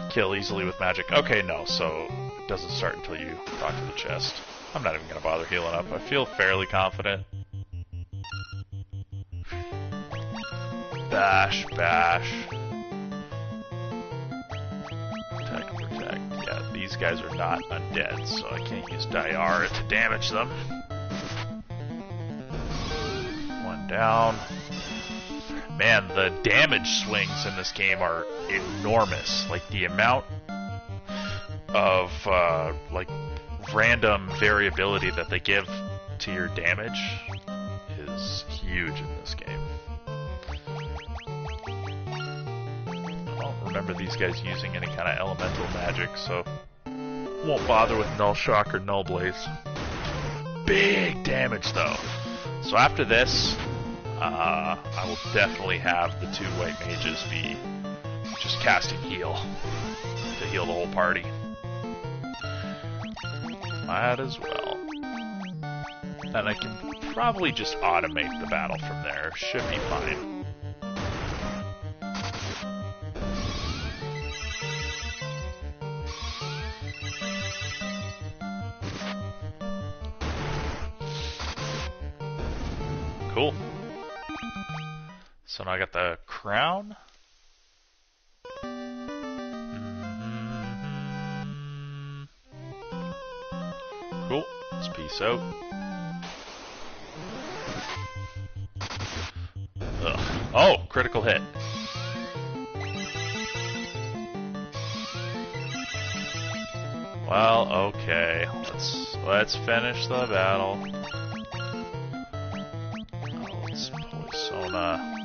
kill easily with magic. Okay, no, so it doesn't start until you talk to the chest. I'm not even gonna bother healing up. I feel fairly confident. Bash, bash. Protect, protect. Yeah, these guys are not undead, so I can't use Diara to damage them. One down. Man, the damage swings in this game are enormous. Like, the amount of, like, random variability that they give to your damage is huge in this game. Remember these guys using any kind of elemental magic, so won't bother with Null Shock or Null Blaze. Big damage though. So after this, I will definitely have the two white mages be just casting heal to heal the whole party. Might as well. And I can probably just automate the battle from there. Should be fine. Cool. So now I got the crown. Cool. Let's peace out. Ugh. Oh, critical hit. Well, okay. Let's finish the battle. Persona.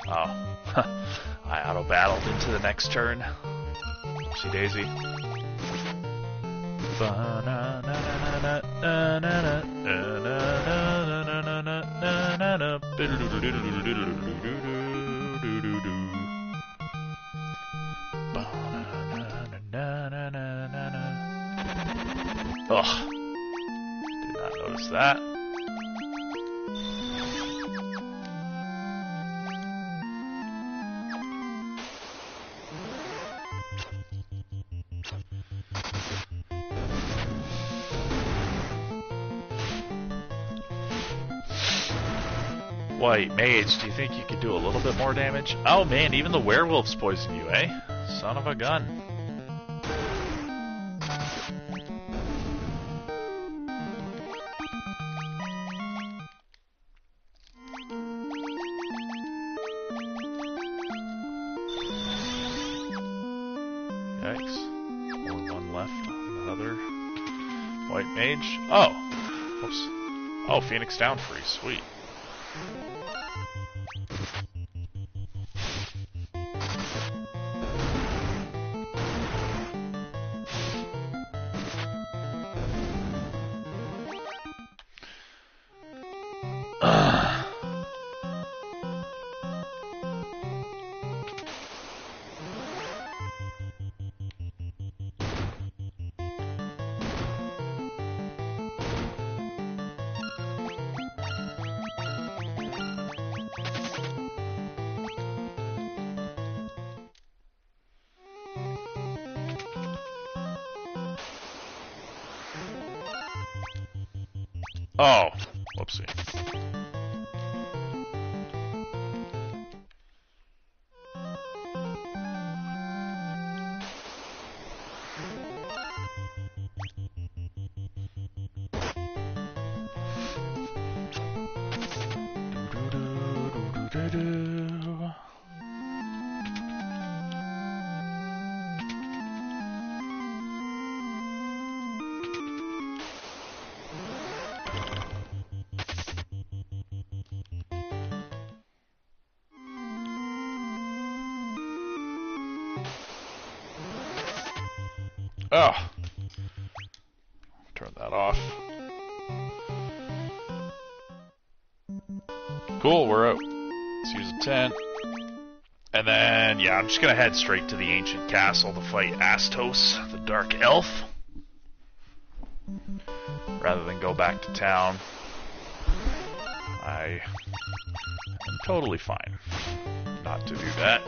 Oh. I auto-battled into the next turn. Oopsie daisy. Ugh. Did not notice that. White mage, do you think you could do a little bit more damage? Oh man, even the werewolves poison you, eh? Son of a gun. Yikes. Only one left. Another white mage. Oh! Whoops. Oh, Phoenix down free. Sweet. Oh, whoopsie. Oh, turn that off. Cool, we're out. Let's use a tent. And then, yeah, I'm just gonna head straight to the ancient castle to fight Astos, the dark elf. Rather than go back to town. I am totally fine not to do that.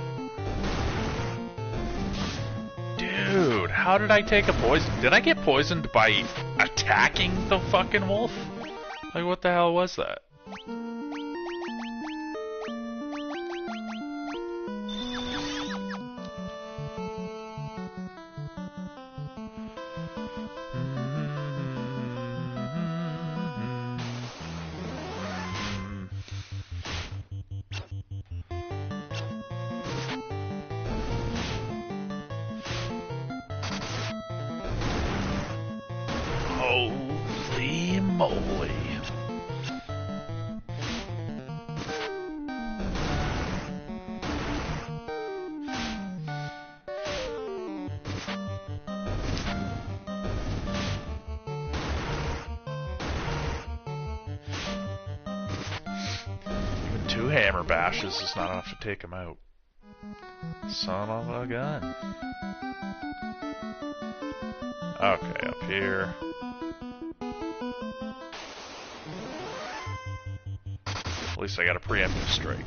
Dude, how did I take a poison? Did I get poisoned by attacking the fucking wolf? Like, what the hell was that? Holy moly. Even 2 hammer bashes is not enough to take him out. Son of a gun. Okay, up here. At least I got a preemptive strike.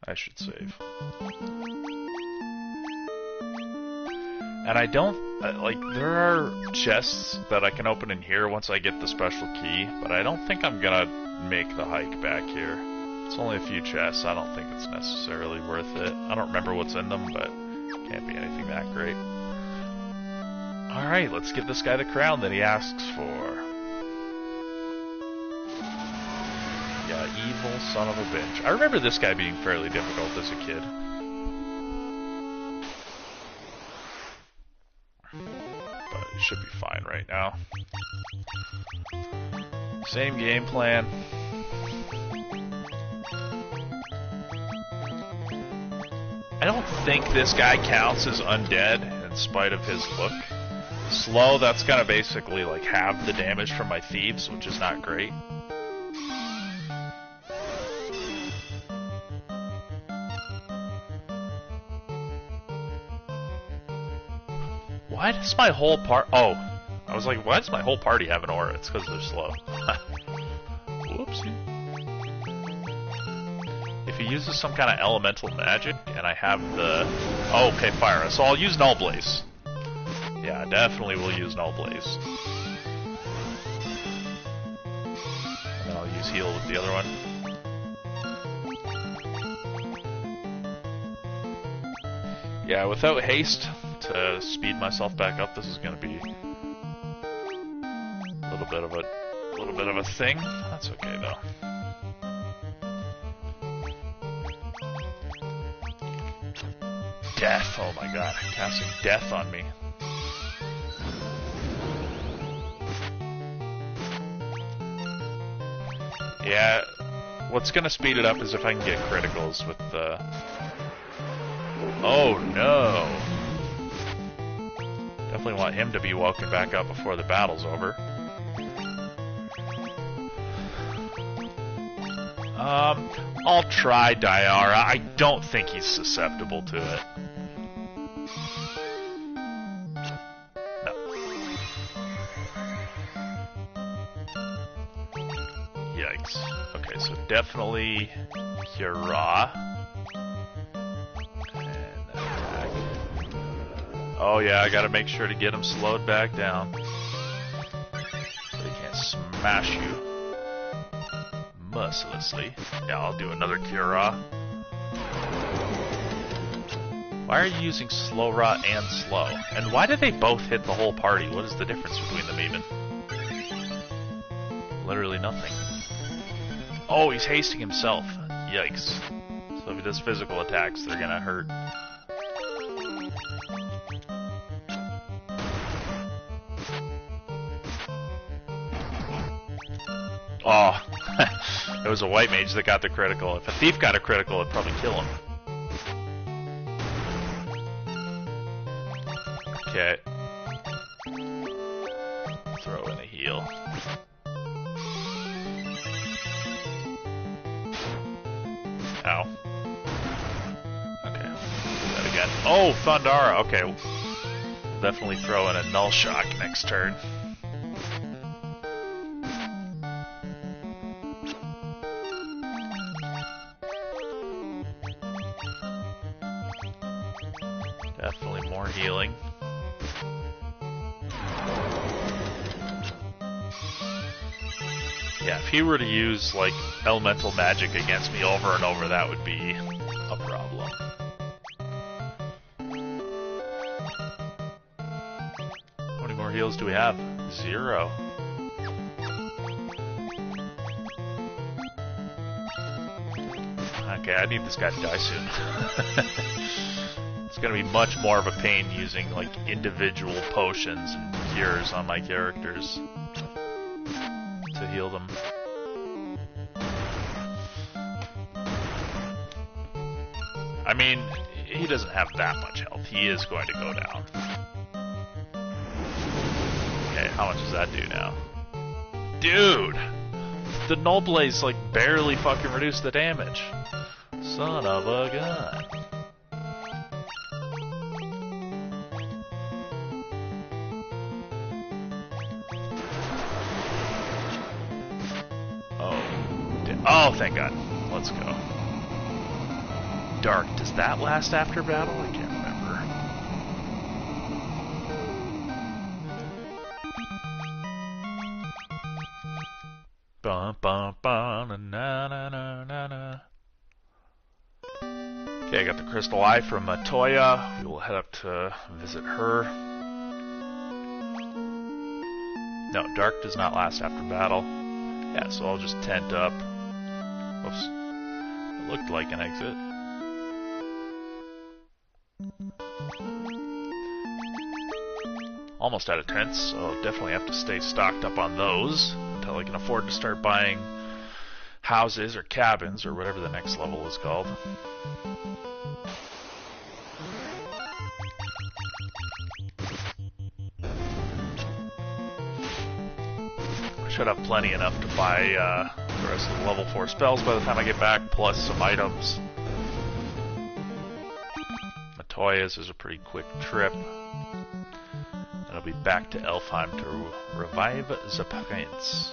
I should save. And I don't, like, there are chests that I can open in here once I get the special key, but I don't think I'm gonna make the hike back here. It's only a few chests, I don't think it's necessarily worth it. I don't remember what's in them, but can't be anything that great. Alright, let's give this guy the crown that he asks for. Yeah, evil son of a bitch. I remember this guy being fairly difficult as a kid. But it should be fine right now. Same game plan. I don't think this guy counts as undead in spite of his look. Slow, that's gonna basically like halve the damage from my thieves, which is not great. Why does my whole part... Oh, was like, why does my whole party have an aura? It's because they're slow. Whoopsie. If he uses some kind of elemental magic, and I have the... Oh, okay, fire. So I'll use Null Blaze. Yeah, definitely will use Null Blaze. And then I'll use heal with the other one. Yeah, without haste to speed myself back up, this is going to be a little bit of a thing. That's okay though. Death! Oh my god, casting death on me. Yeah, what's gonna speed it up is if I can get criticals with the... Oh no! Definitely want him to be woken back up before the battle's over. I'll try Diara. I don't think he's susceptible to it. No. Yikes. Okay, so definitely Kira. And attack. Oh yeah, I gotta make sure to get him slowed back down. So he can't smash you mercilessly. Yeah, I'll do another Kira. Why are you using slow rot and slow? And why did they both hit the whole party? What is the difference between them even? Literally nothing. Oh, he's hasting himself. Yikes. So if he does physical attacks, they're gonna hurt. Oh, it was a white mage that got the critical. If a thief got a critical, it'd probably kill him. Okay. Throw in a heal. Ow. Okay, do that again. Oh, Thundara. Okay. We'll definitely throw in a Null Shock next turn. Definitely more healing. Yeah, if he were to use, like, elemental magic against me over and over, that would be a problem. How many more heals do we have? 0. Okay, I need this guy to die soon. It's gonna be much more of a pain using, like, individual potions and cures on my characters to heal them. I mean, he doesn't have that much health. He is going to go down. Okay, how much does that do now? Dude! The Null Blaze, like, barely fucking reduced the damage. Son of a gun. Oh, thank God. Let's go. Dark, does that last after battle? I can't remember. Bum, bum, bum, na, na, na, na, na. Okay, I got the Crystal Eye from Toya. We will head up to visit her. No, Dark does not last after battle. Yeah, so I'll just tent up. Oops. It looked like an exit. Almost out of tents, so definitely have to stay stocked up on those until I can afford to start buying houses or cabins or whatever the next level is called. Should have plenty enough to buy the rest of the level 4 spells by the time I get back, plus some items. Matoya's is a pretty quick trip. And I'll be back to Elfheim to revive the prince.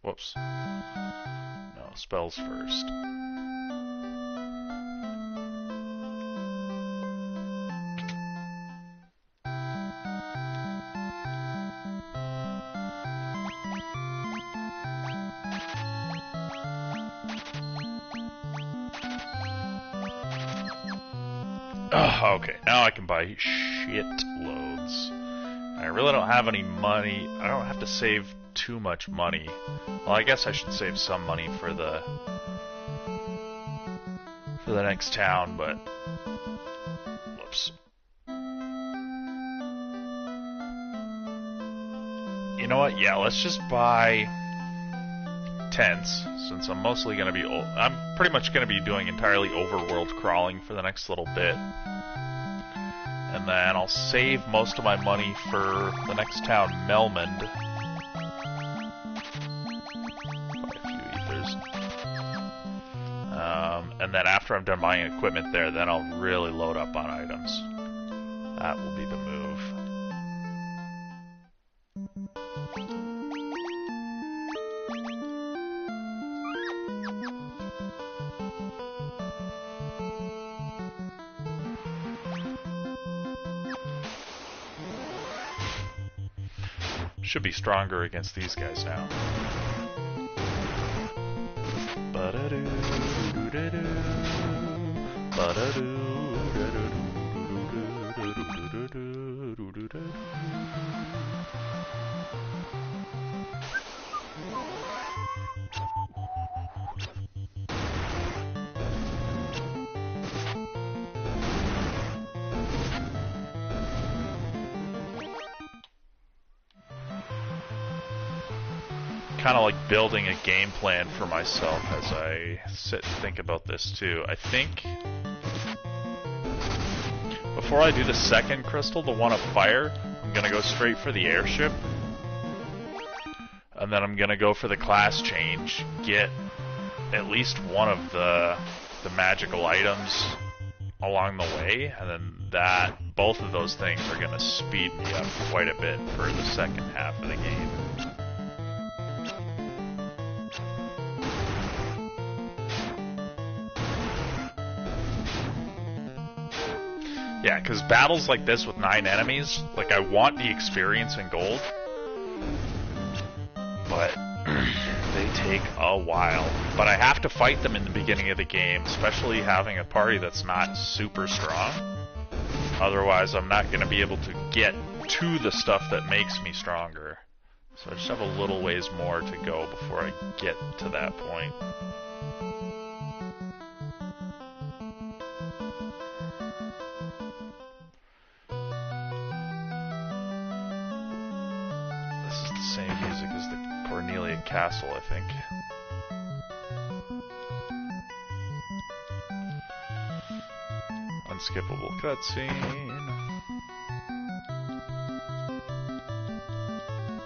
Whoops. No, spells first. Oh, okay, now I can buy shit loads. I really don't have any money. I don't have to save too much money. Well, I guess I should save some money for the next town, but whoops. You know what? Yeah, let's just buy tents, since I'm mostly going to be I'm pretty much going to be doing entirely overworld crawling for the next little bit. And then I'll save most of my money for the next town, Melmond. Buy a few ethers. And then after I'm done buying equipment there, then I'll really load up on items. That will be the move. Should be stronger against these guys now. Kind of like building a game plan for myself as I sit and think about this too. I think before I do the second crystal, the one of fire, I'm gonna go straight for the airship, and then I'm gonna go for the class change, get at least one of the magical items along the way, and then both of those things are gonna speed me up quite a bit for the second half of the game. Yeah, because battles like this with 9 enemies, like, I want the experience and gold, but they take a while. But I have to fight them in the beginning of the game, especially having a party that's not super strong. Otherwise, I'm not going to be able to get to the stuff that makes me stronger. So I just have a little ways more to go before I get to that point. Castle, I think. Unskippable cutscene.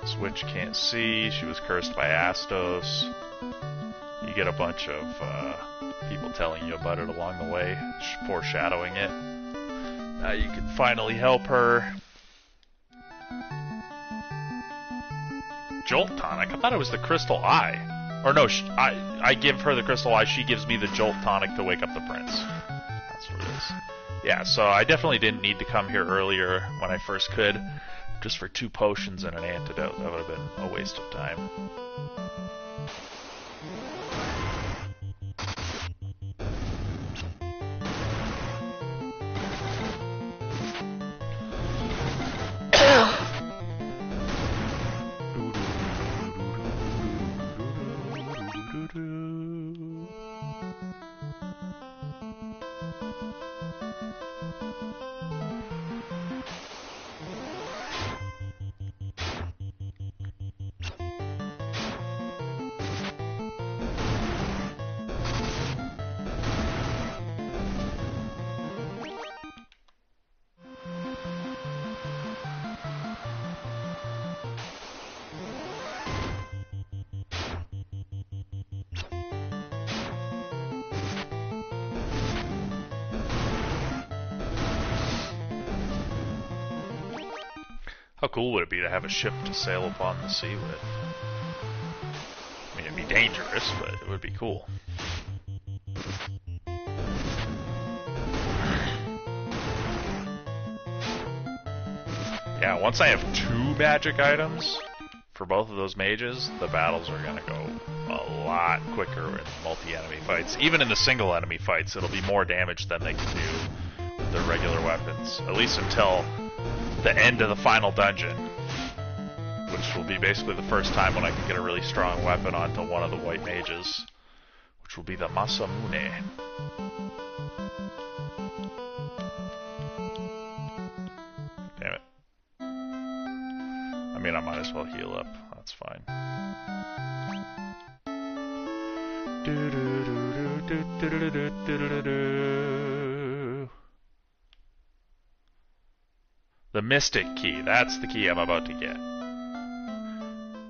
Switch can't see. She was cursed by Astos. You get a bunch of people telling you about it along the way, foreshadowing it. Now you can finally help her. Jolt tonic? I thought it was the crystal eye. Or no, I give her the crystal eye, she gives me the jolt tonic to wake up the prince. That's what it is. Yeah, so I definitely didn't need to come here earlier when I first could. Just for 2 potions and an antidote, that would have been a waste of time. How cool would it be to have a ship to sail upon the sea with? I mean, it'd be dangerous, but it would be cool. Yeah, once I have 2 magic items for both of those mages, the battles are gonna go a lot quicker in multi-enemy fights. Even in the single enemy fights, it'll be more damage than they can do with their regular weapons. At least until the end of the final dungeon, which will be basically the first time when I can get a really strong weapon onto one of the white mages, which will be the Masamune. Damn it. I mean, I might as well heal up. That's fine. The Mystic Key, that's the key I'm about to get.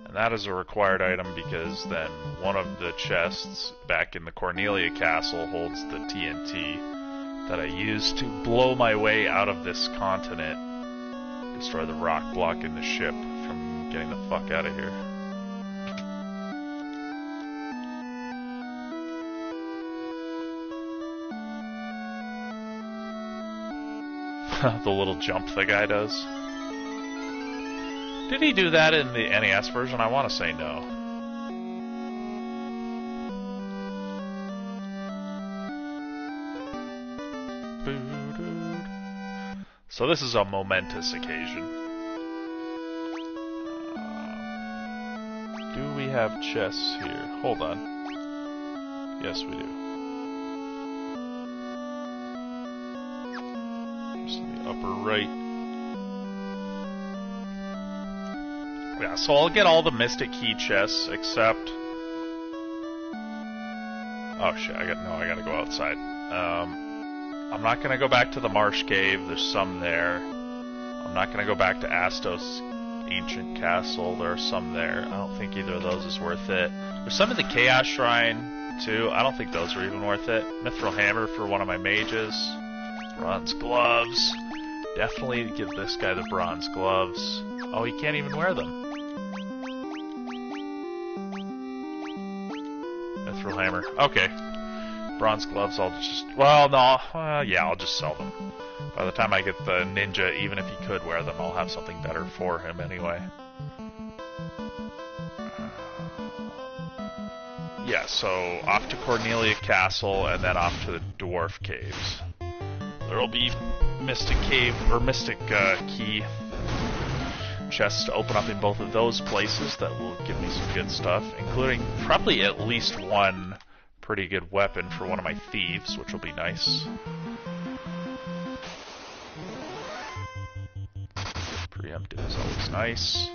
And that is a required item because then one of the chests back in the Cornelia Castle holds the TNT that I use to blow my way out of this continent. Destroy the rock blocking the ship from getting the fuck out of here. The little jump the guy does. Did he do that in the NES version? I want to say no. So this is a momentous occasion. Do we have chests here? Hold on. Yes, we do. Upper right. Yeah, so I'll get all the Mystic Key chests except... Oh shit, I gotta go outside. I'm not gonna go back to the Marsh Cave, there's some there. I'm not gonna go back to Astos Ancient Castle, there are some there. I don't think either of those is worth it. There's some in the Chaos Shrine, too. I don't think those are even worth it. Mithril Hammer for one of my mages. Bronze Gloves. Definitely give this guy the bronze gloves. Oh, he can't even wear them. Mithril Hammer. Okay. Bronze gloves, I'll just... Well, no. Yeah, I'll just sell them. By the time I get the ninja, even if he could wear them, I'll have something better for him anyway. Yeah, so off to Cornelia Castle, and then off to the Dwarf Caves. There'll be Mystic Cave, or Mystic Key chests to open up in both of those places that will give me some good stuff, including probably at least one pretty good weapon for one of my thieves, which will be nice. Preemptive is always nice.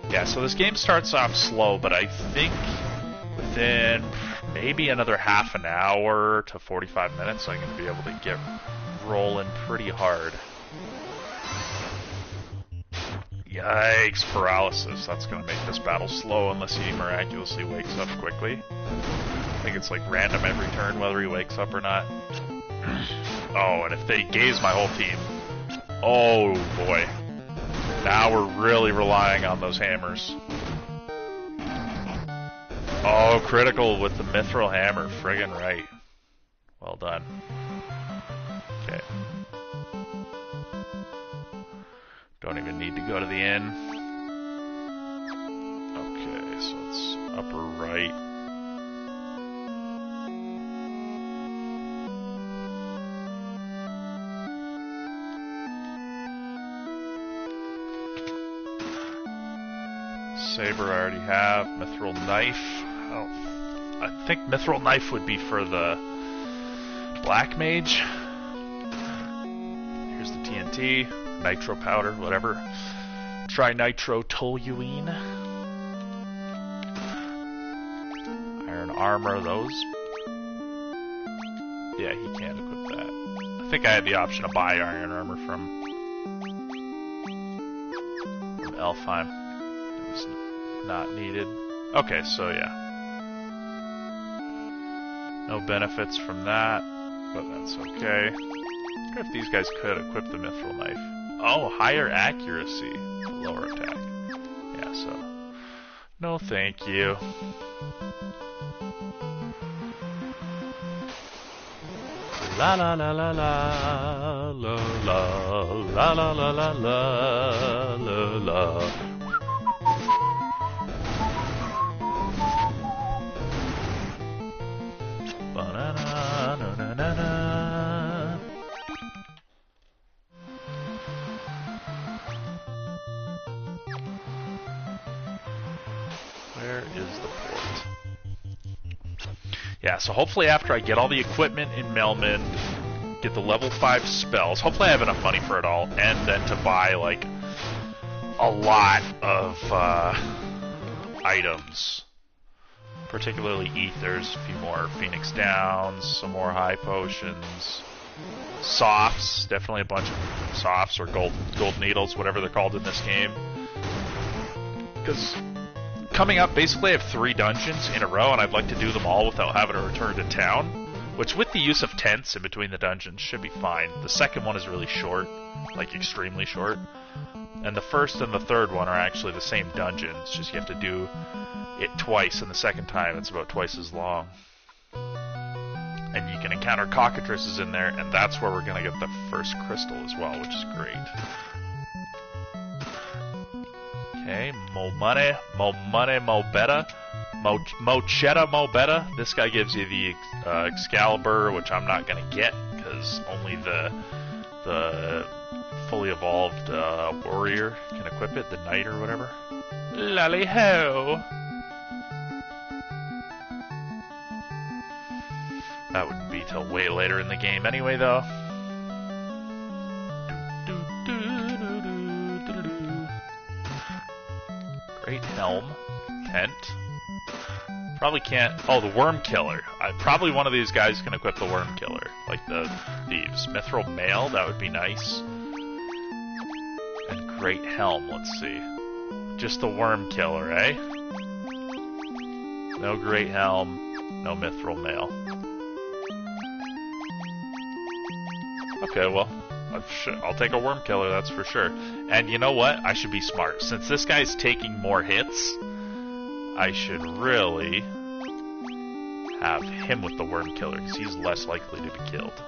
Yeah, so this game starts off slow, but I think within maybe another half an hour to 45 minutes I'm going to be able to get rolling pretty hard. Yikes, paralysis. That's gonna make this battle slow unless he miraculously wakes up quickly. I think it's like random every turn whether he wakes up or not. Oh, and if they gaze my whole team. Oh boy. Now we're really relying on those hammers. Oh, critical with the mithril hammer. Friggin' right. Well done. Okay. Don't even need to go to the inn. Okay, so it's upper right. Saber I already have. Mithril knife. I think mithril knife would be for the black mage. Here's the TNT, nitro powder, whatever. Try nitro toluene. Iron armor, those. Yeah, he can't equip that. I think I had the option to buy iron armor from Elfheim. It was not needed. Okay, so yeah. No benefits from that, but that's okay. I wonder if these guys could equip the mithril knife. Oh, higher accuracy, lower attack. Yeah, so no thank you. La la la la la la la la la la la la la la. Where is the port? Yeah, so hopefully after I get all the equipment in Melmond, get the level 5 spells, hopefully I have enough money for it all, and then to buy, like, a lot of items. Particularly ethers, a few more Phoenix Downs, some more high potions, softs, definitely a bunch of softs or gold needles, whatever they're called in this game. Because coming up, basically I have 3 dungeons in a row, and I'd like to do them all without having to return to town, which with the use of tents in between the dungeons should be fine. The second one is really short, like extremely short, and the first and the third one are actually the same dungeon. It's just you have to do it twice, and the second time it's about twice as long. And you can encounter cockatrices in there, and that's where we're going to get the first crystal as well, which is great. Okay, mo money, mo better. Mo cheddar, mo better. This guy gives you the Excalibur, which I'm not going to get, because only the fully evolved warrior can equip it, the knight or whatever. Lally ho! That wouldn't be till way later in the game anyway, though. Great helm. Tent. Probably can't... Oh, the worm killer. Probably one of these guys can equip the worm killer. Like the thieves. Mithril mail, that would be nice. And great helm, let's see. Just the worm killer, eh? No great helm. No mithril mail. Okay, well, I'll take a worm killer, that's for sure. And you know what? I should be smart. Since this guy's taking more hits, I should really have him with the worm killer, because he's less likely to be killed.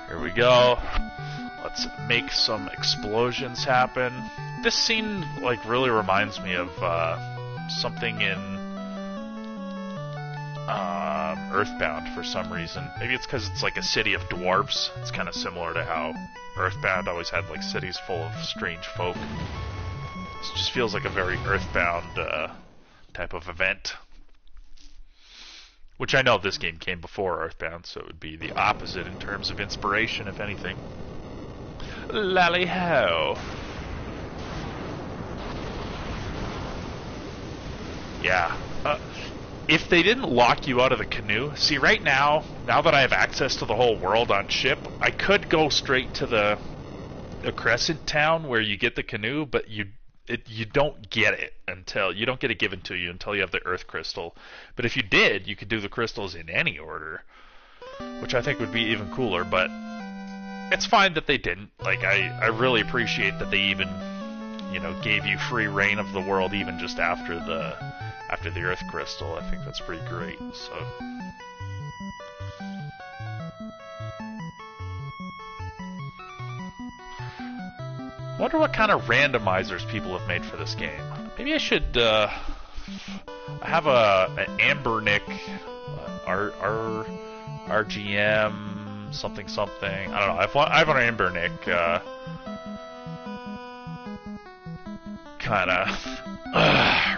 Here we go. Let's make some explosions happen. This scene, like, really reminds me of something in Earthbound for some reason. Maybe it's because it's like a city of dwarves. It's kind of similar to how Earthbound always had like cities full of strange folk. This just feels like a very Earthbound type of event. Which I know this game came before Earthbound, so it would be the opposite in terms of inspiration, if anything. Lally ho! Yeah. If they didn't lock you out of the canoe... See, right now that I have access to the whole world on ship, I could go straight to the a crescent town where you get the canoe, but you don't get it until you don't get it given to you until you have the earth crystal. But if you did, you could do the crystals in any order, which I think would be even cooler. But it's fine that they didn't. Like I really appreciate that they even, you know, gave you free reign of the world even just after the earth crystal. I think that's pretty great. So. I wonder what kind of randomizers people have made for this game. Maybe I should have an Ambernick RGM something something. I don't know. I have an Ambernick kind of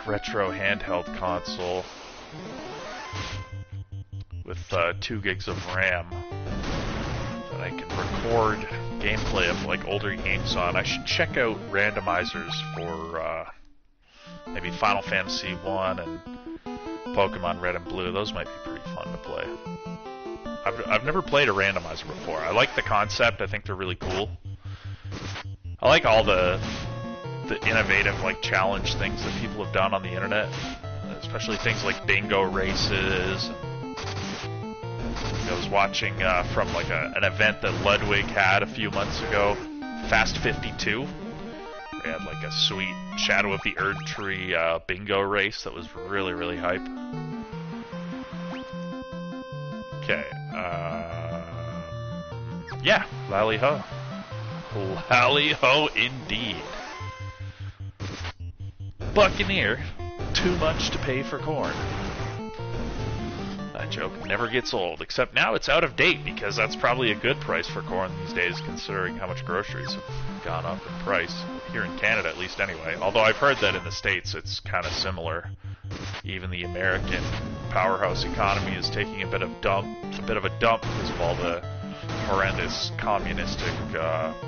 retro handheld console with 2 gigs of RAM that I can record gameplay of like older games on. I should check out randomizers for maybe Final Fantasy 1 and Pokemon Red and Blue. Those might be pretty fun to play. I've never played a randomizer before. I like the concept. I think they're really cool. I like all the innovative like challenge things that people have done on the internet, especially things like bingo races. I was watching from like an event that Ludwig had a few months ago, Fast 52. They had like a sweet Shadow of the Erd Tree bingo race that was really, really hype. Okay, yeah, Lally-ho. Lally-ho indeed. Buccaneer, too much to pay for corn. That joke never gets old, except now it's out of date because that's probably a good price for corn these days considering how much groceries have gone up in price, here in Canada at least anyway. Although I've heard that in the States it's kind of similar. Even the American powerhouse economy is taking a bit of a dump because of all the horrendous communistic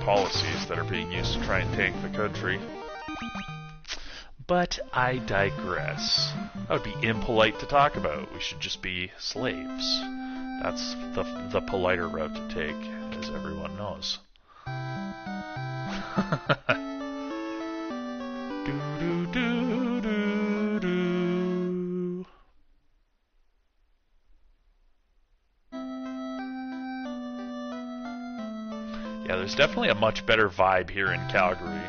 policies that are being used to try and tank the country. But I digress. That would be impolite to talk about. We should just be slaves. That's the politer route to take, as everyone knows. Do do do do do. Yeah, there's definitely a much better vibe here in Calgary,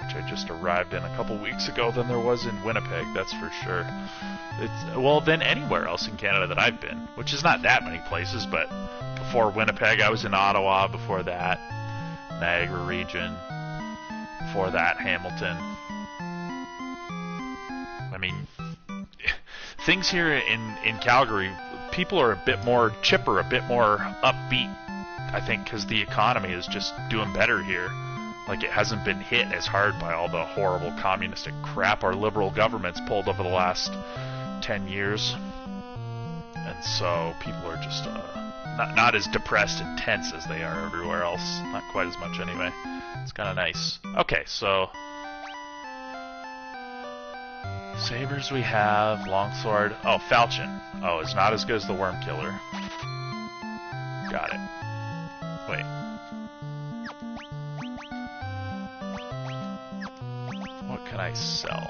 which I just arrived in a couple weeks ago, than there was in Winnipeg, that's for sure. Well, than anywhere else in Canada that I've been, which is not that many places, but before Winnipeg, I was in Ottawa, before that, Niagara region, before that, Hamilton. I mean, things here in Calgary, people are a bit more chipper, a bit more upbeat, I think, because the economy is just doing better here. Like, it hasn't been hit as hard by all the horrible communistic crap our liberal government's pulled over the last 10 years. And so people are just not as depressed and tense as they are everywhere else. Not quite as much anyway. It's kind of nice. Okay, so sabers we have, longsword. Oh, falchion. Oh, it's not as good as the worm killer. Got it. Wait. What can I sell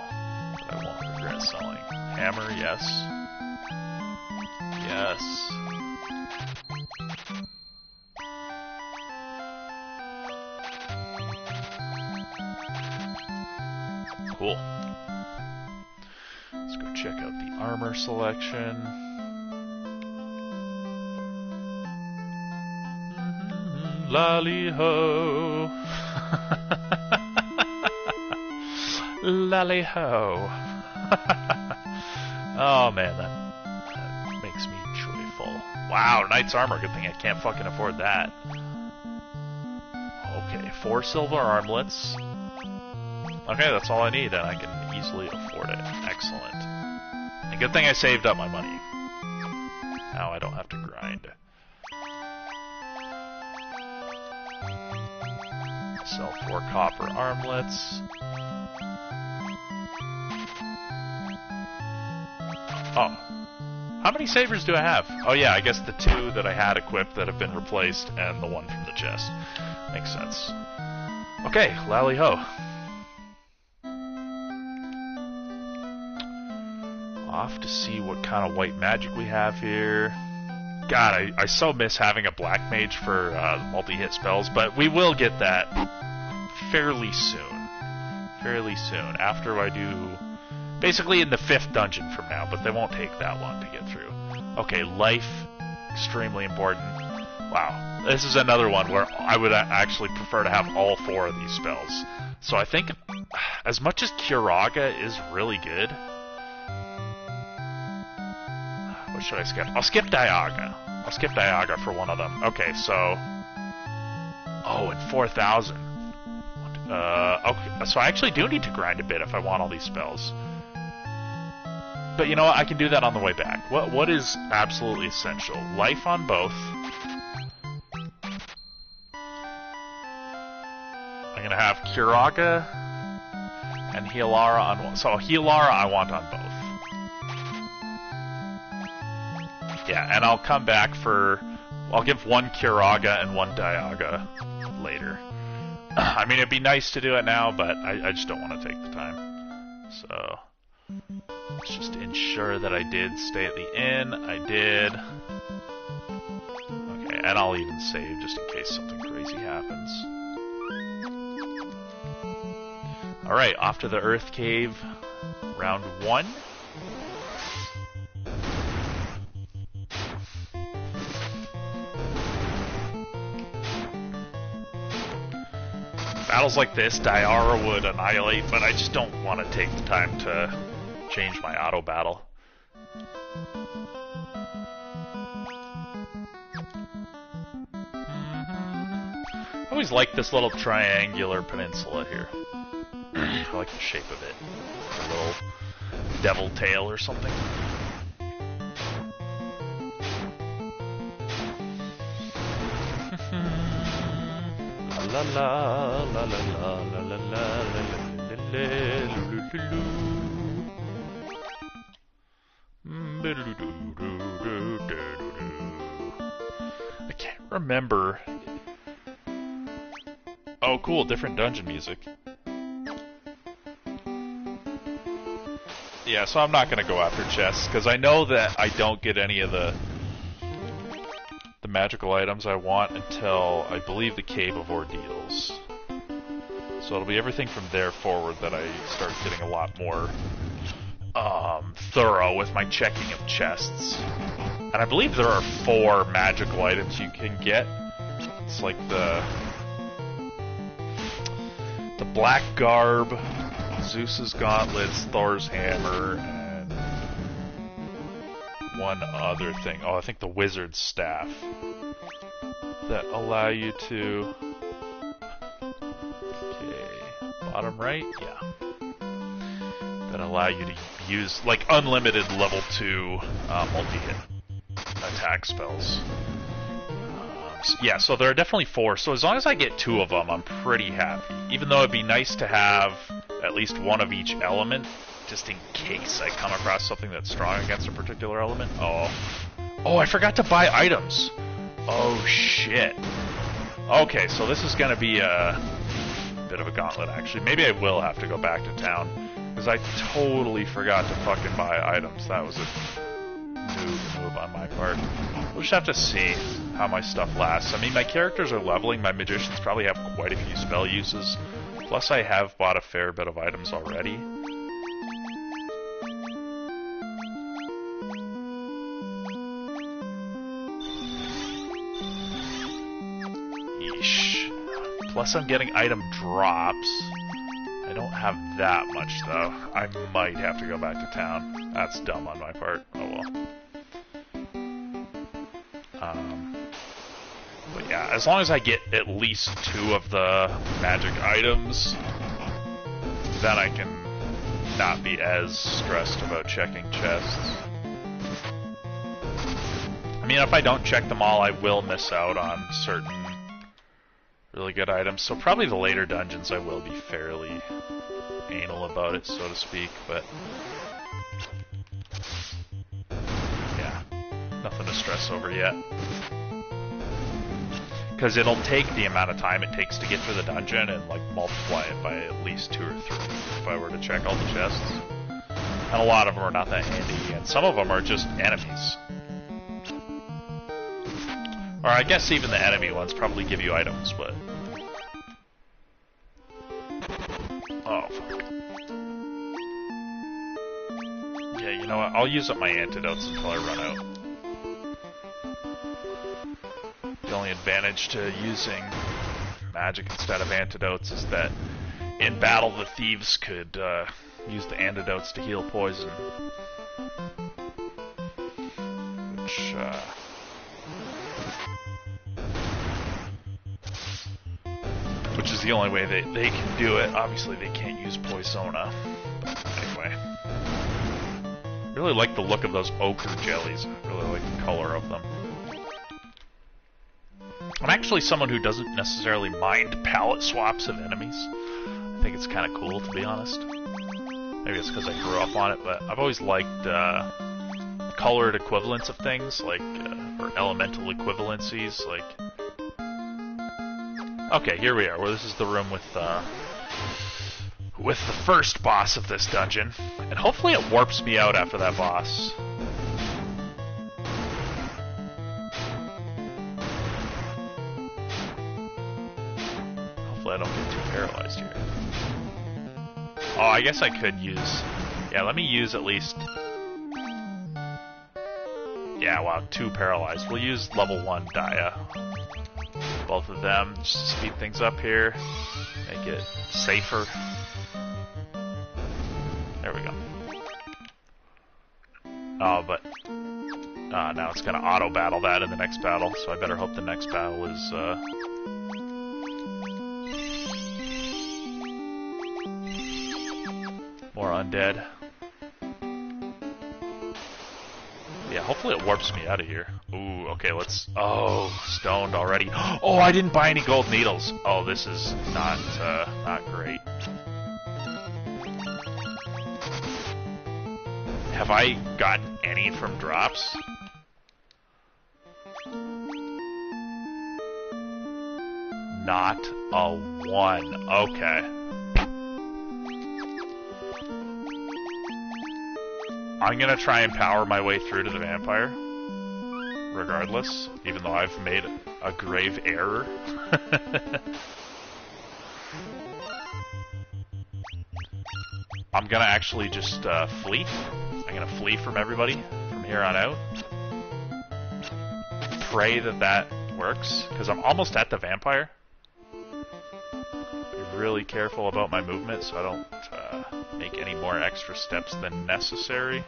that I won't regret selling? Hammer, yes. Yes. Cool. Let's go check out the armor selection. Lally-ho. Lally-ho. Oh man, that makes me joyful. Wow, knight's armor. Good thing I can't fucking afford that. Okay, 4 silver armlets. Okay, that's all I need, and I can easily afford it. Excellent. And good thing I saved up my money. Now I don't have to grind. Sell 4 copper armlets. Oh. How many sabers do I have? Oh yeah, I guess the 2 that I had equipped that have been replaced, and the 1 from the chest. Makes sense. Okay, lally-ho. Off to see what kind of white magic we have here. God, I so miss having a black mage for multi-hit spells, but we will get that fairly soon. Fairly soon, after I do... Basically in the 5th dungeon from now, but they won't take that long to get through. Okay, life, extremely important. Wow, this is another one where I would actually prefer to have all 4 of these spells. So I think, as much as Curaga is really good... What should I skip? I'll skip Dialga. I'll skip Dialga for one of them. Okay, so... Oh, and 4,000. Okay, so I actually do need to grind a bit if I want all these spells. But you know what? I can do that on the way back. What is absolutely essential? Life on both. I'm gonna have Curaga and Healara on one. So Healara I want on both. Yeah, and I'll come back for... I'll give 1 Curaga and 1 Dialga later. I mean, it'd be nice to do it now, but I just don't want to take the time. So, let's just ensure that I did stay at the inn. I did. Okay, and I'll even save just in case something crazy happens. Alright, off to the Earth Cave. Round 1. Battles like this, Diara would annihilate, but I just don't want to take the time to change my auto battle. I always like this little triangular peninsula here. I like the shape of it. A little devil tail or something. La la la la la la la la. I can't remember. Oh, cool! Different dungeon music. Yeah, so I'm not gonna go after chests because I know that I don't get any of the magical items I want until, I believe, the Cave of Ordeals. So it'll be everything from there forward that I start getting a lot more thorough with my checking of chests. And I believe there are 4 magical items you can get. It's like the Black Garb, Zeus's Gauntlets, Thor's Hammer, and one other thing. Oh, I think the Wizard's Staff. That allow you to... Okay, bottom right? Yeah. That allow you to use, like, unlimited level 2 multi-hit attack spells. Yeah, so there are definitely 4, so as long as I get 2 of them, I'm pretty happy. Even though it'd be nice to have at least 1 of each element, just in case I come across something that's strong against a particular element. Oh, I forgot to buy items! Oh, shit. Okay, so this is gonna be a bit of a gauntlet, actually. Maybe I will have to go back to town, because I totally forgot to fucking buy items. That was a move on my part. We'll just have to see how my stuff lasts. I mean, my characters are leveling. My magicians probably have quite a few spell uses. Plus, I have bought a fair bit of items already. Yeesh. Plus, I'm getting item drops. I don't have that much, though. I might have to go back to town. That's dumb on my part. Oh well. But yeah, as long as I get at least 2 of the magic items, then I can not be as stressed about checking chests. I mean, if I don't check them all, I will miss out on certain really good items. So probably the later dungeons I will be fairly anal about it, so to speak, but yeah. Nothing to stress over yet. Because it'll take the amount of time it takes to get through the dungeon and like multiply it by at least 2 or 3 if I were to check all the chests. And a lot of them are not that handy, and some of them are just enemies. Or I guess even the enemy ones probably give you items, but... Oh, fuck. Yeah, you know what? I'll use up my antidotes until I run out. The only advantage to using magic instead of antidotes is that in battle the thieves could use the antidotes to heal poison. Which is the only way they can do it. Obviously they can't use Poisona. But anyway. I really like the look of those ochre jellies. I really like the color of them. I'm actually someone who doesn't necessarily mind palette swaps of enemies. I think it's kind of cool, to be honest. Maybe it's because I grew up on it, but I've always liked colored equivalents of things, like, or elemental equivalencies, like... Okay, here we are. Well, this is the room with the first boss of this dungeon. And hopefully it warps me out after that boss. I don't get too paralyzed here. Oh, I guess I could use... Yeah, let me use at least... Yeah, wow, 2 paralyzed. We'll use level 1 Dia. Both of them, just to speed things up here. Make it safer. There we go. Oh, but... now it's gonna auto-battle that in the next battle, so I better hope the next battle is, more undead. Yeah, hopefully it warps me out of here. Ooh, okay, let's... Oh, stoned already. Oh, I didn't buy any gold needles. Oh, this is not great. Have I gotten any from drops? Not a one. Okay. I'm gonna try and power my way through to the vampire, regardless, even though I've made a grave error. I'm gonna actually just flee. I'm gonna flee from everybody from here on out. Pray that that works, because I'm almost at the vampire. Be really careful about my movement so I don't make any more extra steps than necessary.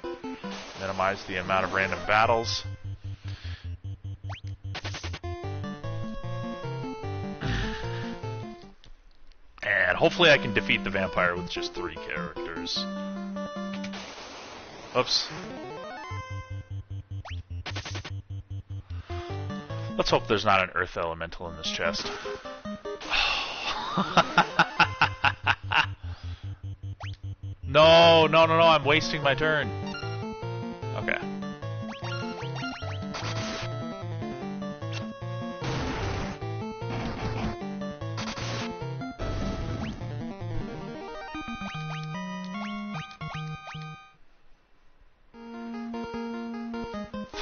Minimize the amount of random battles. And hopefully I can defeat the vampire with just 3 characters. Oops. Let's hope there's not an earth elemental in this chest. No, no, no, no, I'm wasting my turn. Okay.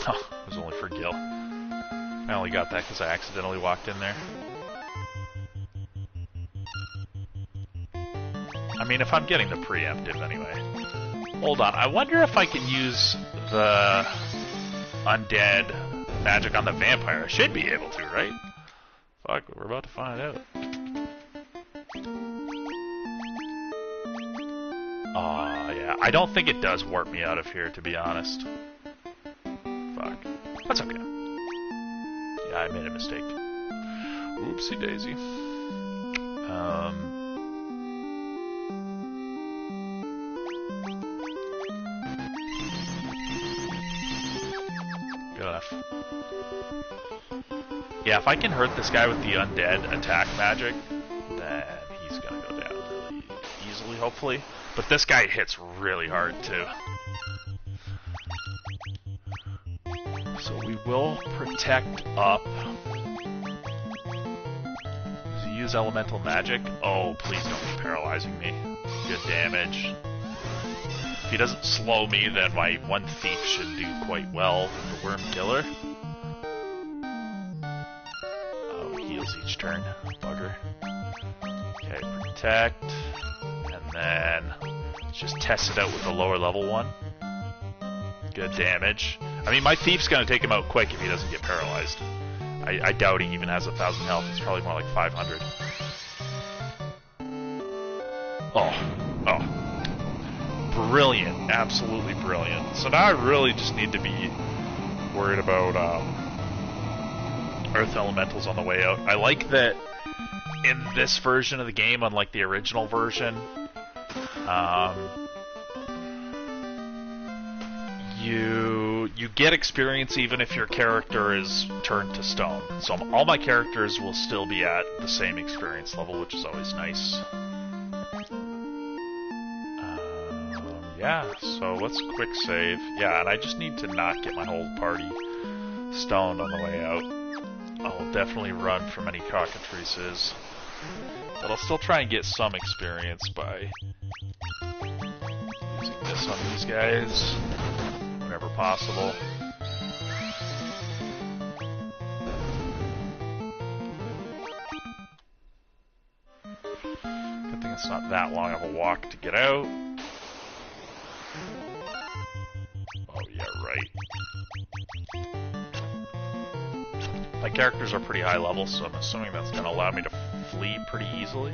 Oh, it was only for Gil. I only got that because I accidentally walked in there. I mean, if I'm getting the preemptive anyway. Hold on, I wonder if I can use the undead magic on the vampire. I should be able to, right? Fuck, we're about to find out. Aw, yeah. I don't think it does warp me out of here, to be honest. Fuck. That's okay. Yeah, I made a mistake. Oopsie daisy. Good enough. Yeah, if I can hurt this guy with the undead attack magic, then he's gonna go down really easily, hopefully. But this guy hits really hard, too. So we will protect up. Does he use elemental magic? Oh, please don't be paralyzing me. Good damage. If he doesn't slow me, then my one thief should do quite well with the worm killer. Oh, he heals each turn. Bugger. Okay, protect. And then let's just test it out with the lower level one. Good damage. I mean, my thief's gonna take him out quick if he doesn't get paralyzed. I doubt he even has 1,000 health. It's probably more like 500. Oh. Brilliant. Absolutely brilliant. So now I really just need to be worried about earth elementals on the way out. I like that in this version of the game, unlike the original version, you get experience even if your character is turned to stone. So all my characters will still be at the same experience level, which is always nice. Yeah, so let's quick save. Yeah, and I just need to not get my whole party stoned on the way out. I'll definitely run from any cockatrices, but I'll still try and get some experience by using this on these guys whenever possible. Good thing it's not that long of a walk to get out. Oh yeah, right. My characters are pretty high level, so I'm assuming that's going to allow me to flee pretty easily.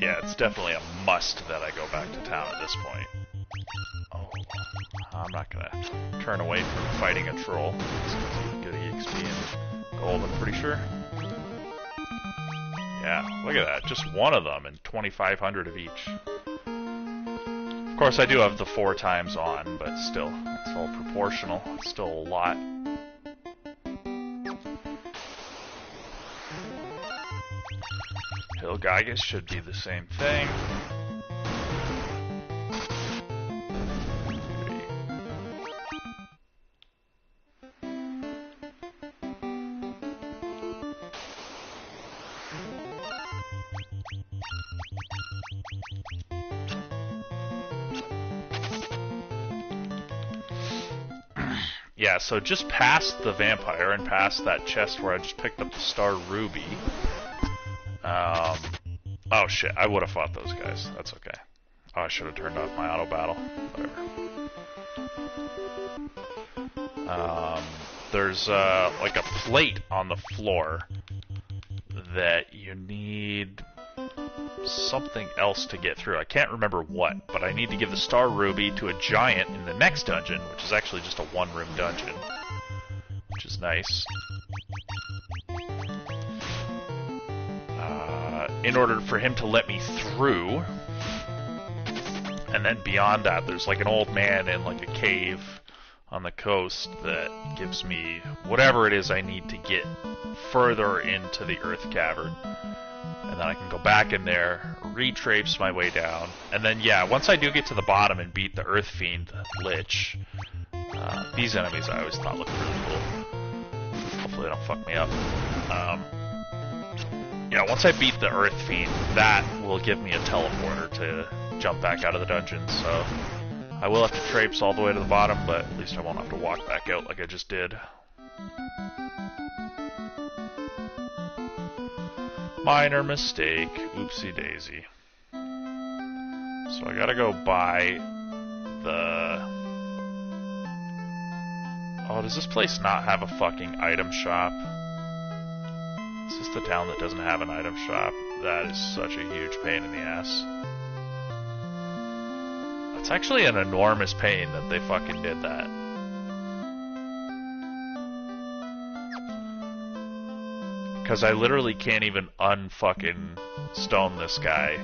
Yeah, it's definitely a must that I go back to town at this point. Oh, I'm not gonna turn away from fighting a troll. It's gonna get EXP and gold, I'm pretty sure. Yeah, look at that. Just one of them and 2,500 of each. Of course, I do have the 4 times on, but still, it's all proportional. It's still a lot. Hilgigas should be the same thing. Yeah, so just past the vampire and past that chest where I just picked up the star ruby. Oh shit, I would have fought those guys. That's okay. Oh, I should have turned off my auto battle. Whatever. There's like a plate on the floor that you need something else to get through. I can't remember what, but I need to give the star ruby to a giant in the next dungeon, which is actually just a 1-room dungeon, which is nice. In order for him to let me through, and then beyond that, there's like an old man in like a cave on the coast that gives me whatever it is I need to get further into the Earth Cavern. And then I can go back in there, retrace my way down, and then yeah, once I do get to the bottom and beat the Earth Fiend Lich, These enemies I always thought looked really cool. Hopefully they don't fuck me up. Yeah, once I beat the Earth Fiend, that will give me a teleporter to jump back out of the dungeon, so I will have to traipse all the way to the bottom, but at least I won't have to walk back out like I just did. Minor mistake. Oopsie daisy. So I gotta go buy the... Oh, does this place not have a fucking item shop? Is this the town that doesn't have an item shop? That is such a huge pain in the ass. It's actually an enormous pain that they fucking did that. Because I literally can't even unfucking stone this guy.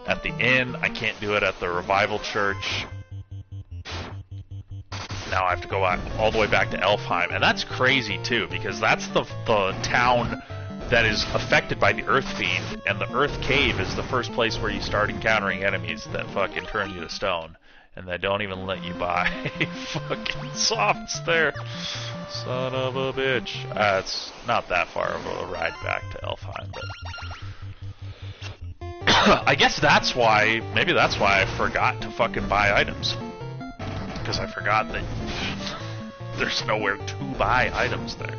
At the inn, I can't do it at the revival church. Now I have to go all the way back to Elfheim, and that's crazy too, because that's the town that is affected by the Earth Fiend, and the Earth Cave is the first place where you start encountering enemies that fucking turn you to stone, and they don't even let you buy fucking softs there. Son of a bitch. It's not that far of a ride back to Elfheim, but I guess that's why, maybe that's why I forgot to fucking buy items. Because I forgot that there's nowhere to buy items there.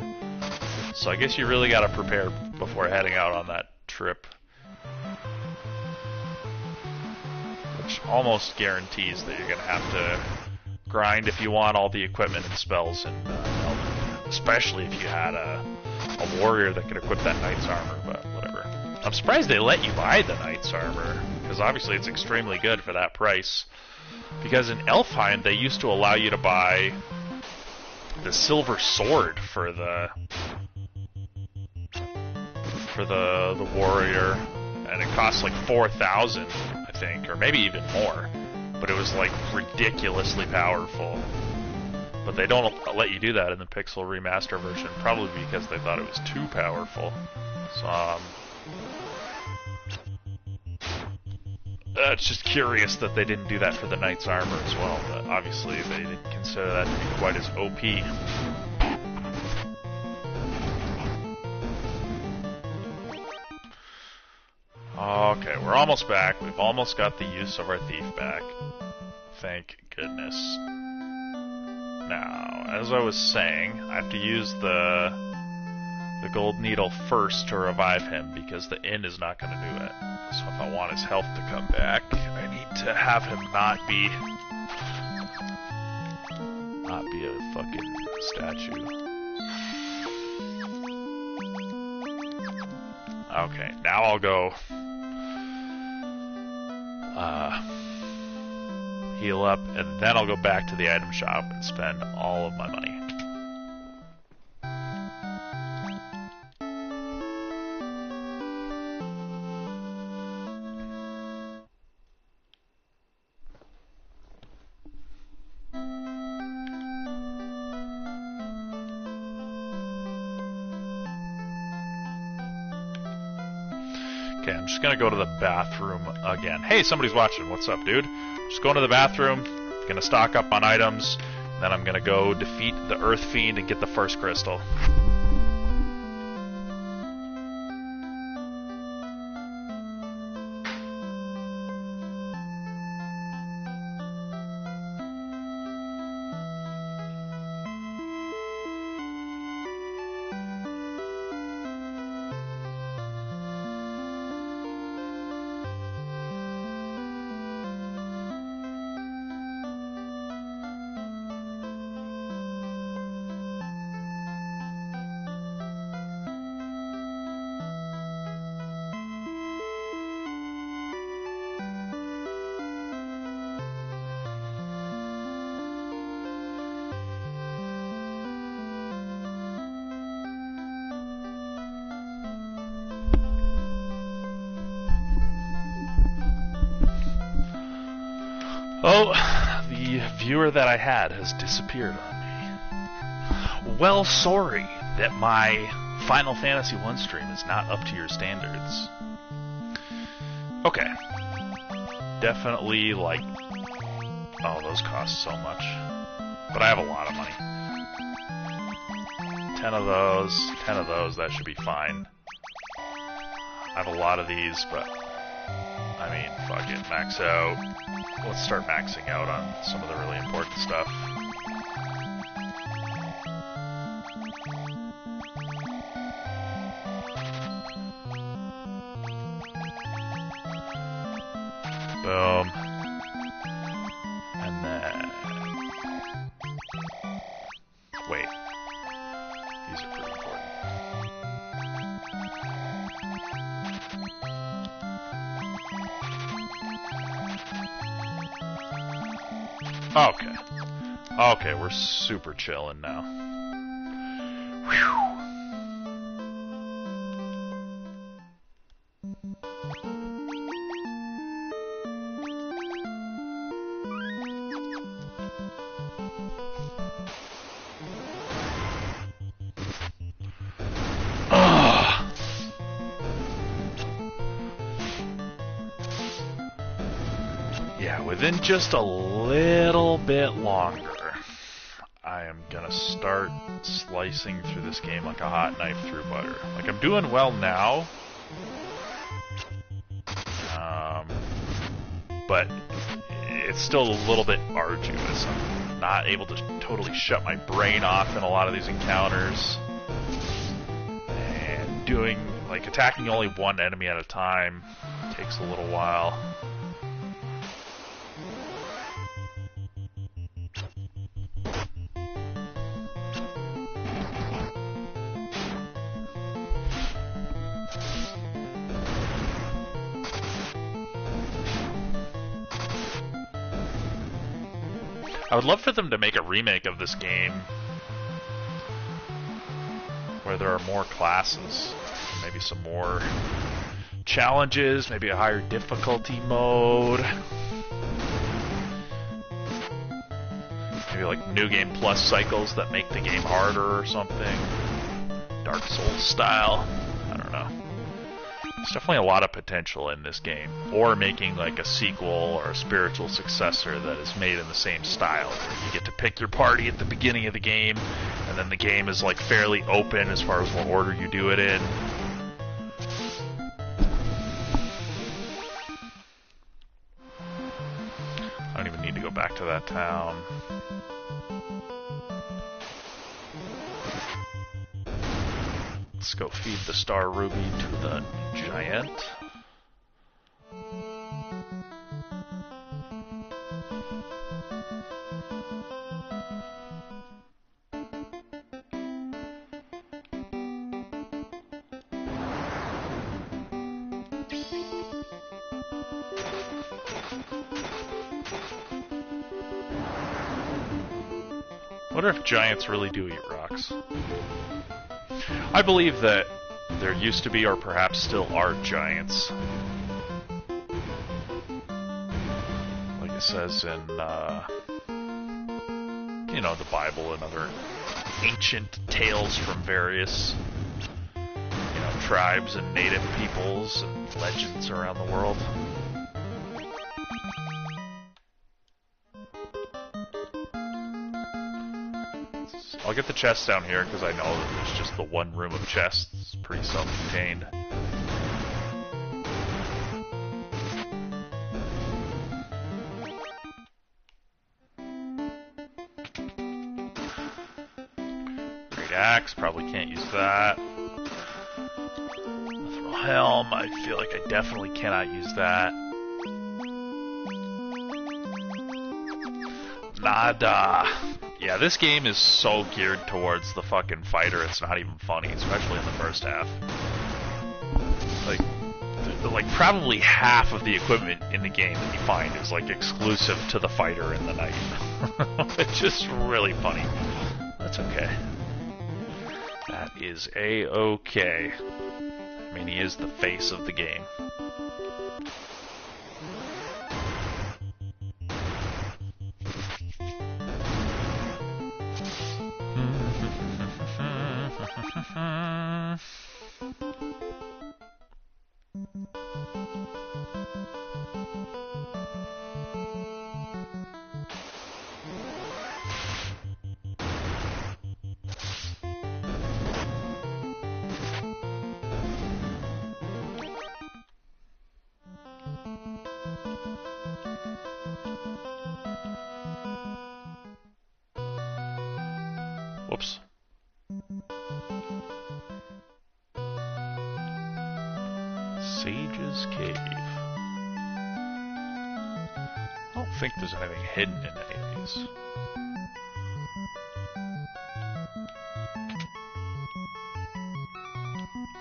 So I guess you really gotta prepare before heading out on that trip. Which almost guarantees that you're gonna have to grind if you want all the equipment and spells, and especially if you had a warrior that could equip that knight's armor, but whatever. I'm surprised they let you buy the knight's armor, because obviously it's extremely good for that price. Because in Elfheim, they used to allow you to buy the silver sword for the warrior, and it cost like 4,000, I think, or maybe even more. But it was like ridiculously powerful. But they don't let you do that in the Pixel Remaster version, probably because they thought it was too powerful. So it's just curious that they didn't do that for the knight's armor as well, but obviously they didn't consider that to be quite as OP. Okay, we're almost back. We've almost got the use of our thief back. Thank goodness. Now, as I was saying, I have to use the gold needle first to revive him, because the inn is not going to do it. So if I want his health to come back, I need to have him not be a fucking statue. Okay, now I'll go heal up, and then I'll go back to the item shop and spend all of my money. Okay, I'm just gonna go to the bathroom again. Hey, somebody's watching. What's up, dude? Just going to the bathroom, gonna stock up on items, then I'm gonna go defeat the Earth Fiend and get the first crystal. Oh, the viewer that I had has disappeared on me. Well, sorry that my Final Fantasy 1 stream is not up to your standards. Okay. Definitely, like, Oh, those cost so much. But I have a lot of money. 10 of those, that should be fine. I have a lot of these, but I mean, fuck it, max out. Let's start maxing out on some of the really important stuff. Boom. And then... Wait. These are pretty important. Okay. Okay, we're super chilling now. Whew. Yeah, within just a little bit longer, I am gonna start slicing through this game like a hot knife through butter. Like, I'm doing well now, but it's still a little bit arduous. I'm not able to totally shut my brain off in a lot of these encounters, and attacking only one enemy at a time takes a little while. I would love for them to make a remake of this game where there are more classes, maybe some more challenges, maybe a higher difficulty mode, maybe like New Game Plus cycles that make the game harder or something, Dark Souls style. I don't know. There's definitely a lot of potential in this game. Or making like a sequel or a spiritual successor that is made in the same style. You get to pick your party at the beginning of the game, and then the game is like fairly open as far as what order you do it in. I don't even need to go back to that town. Let's go feed the Star Ruby to the giant. Wonder if giants really do eat rocks. I believe that there used to be, or perhaps still are, giants. Like it says in, you know, the Bible and other ancient tales from various, you know, tribes and native peoples and legends around the world. I'll get the chest down here because I know that there's just the one room of chests. It's pretty self-contained. Great axe, probably can't use that. Mithril helm, I feel like I definitely cannot use that. Nada. Yeah, this game is so geared towards the fucking fighter, it's not even funny, especially in the first half. Like probably half of the equipment in the game that you find is like exclusive to the fighter in the night. It's just really funny. That's okay. That is a-okay. I mean, he is the face of the game. Whoops. Sage's Cave. I don't think there's anything hidden in any of these.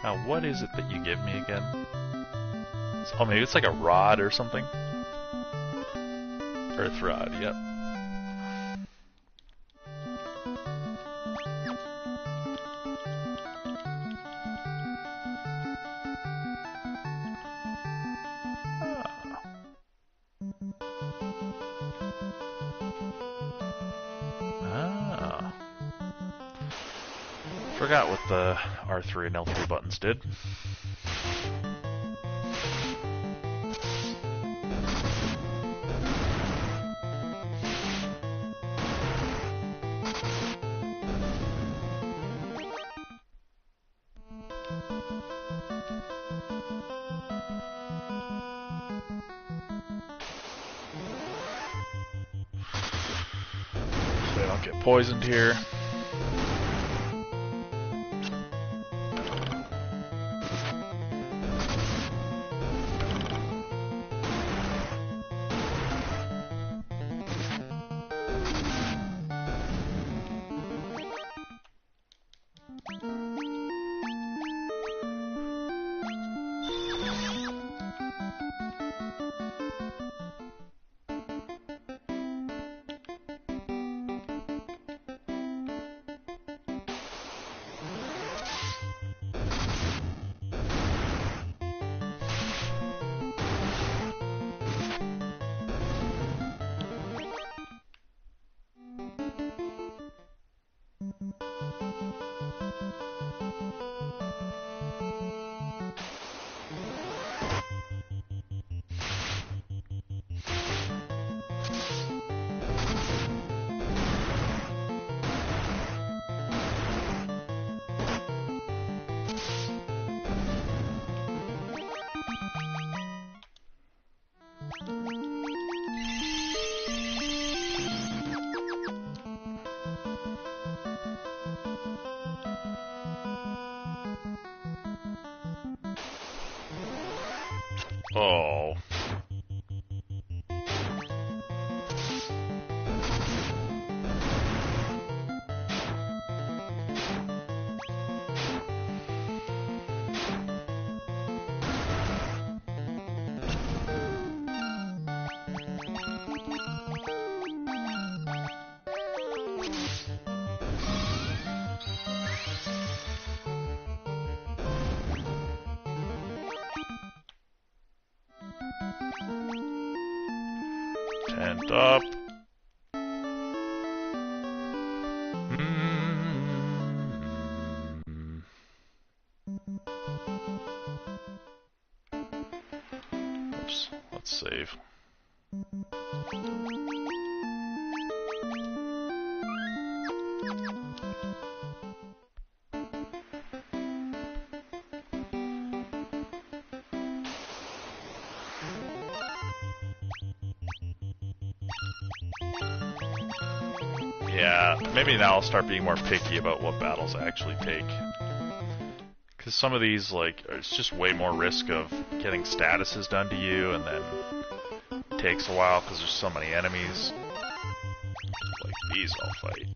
Now, what is it that you give me again? Oh, maybe it's like a rod or something? Earth rod, yep. Forgot what the R3 and L3 buttons did. So they don't get poisoned here. Oh. Tent up. Oops, let's save. Yeah, maybe now I'll start being more picky about what battles I actually take. Because some of these, like, it's just way more risk of getting statuses done to you, and then it takes a while because there's so many enemies. Like these I'll fight.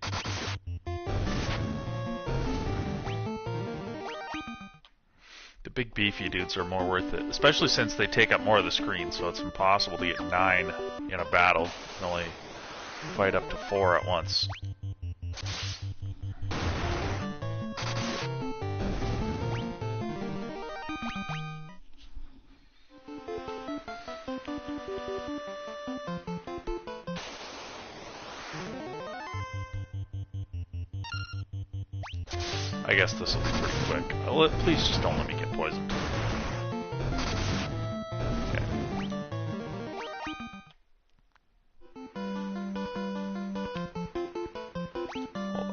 The big beefy dudes are more worth it, especially since they take up more of the screen, so it's impossible to get 9 in a battle. You can only fight up to 4 at once. I guess this will be pretty quick. Please just don't let me get poisoned. Okay. Hold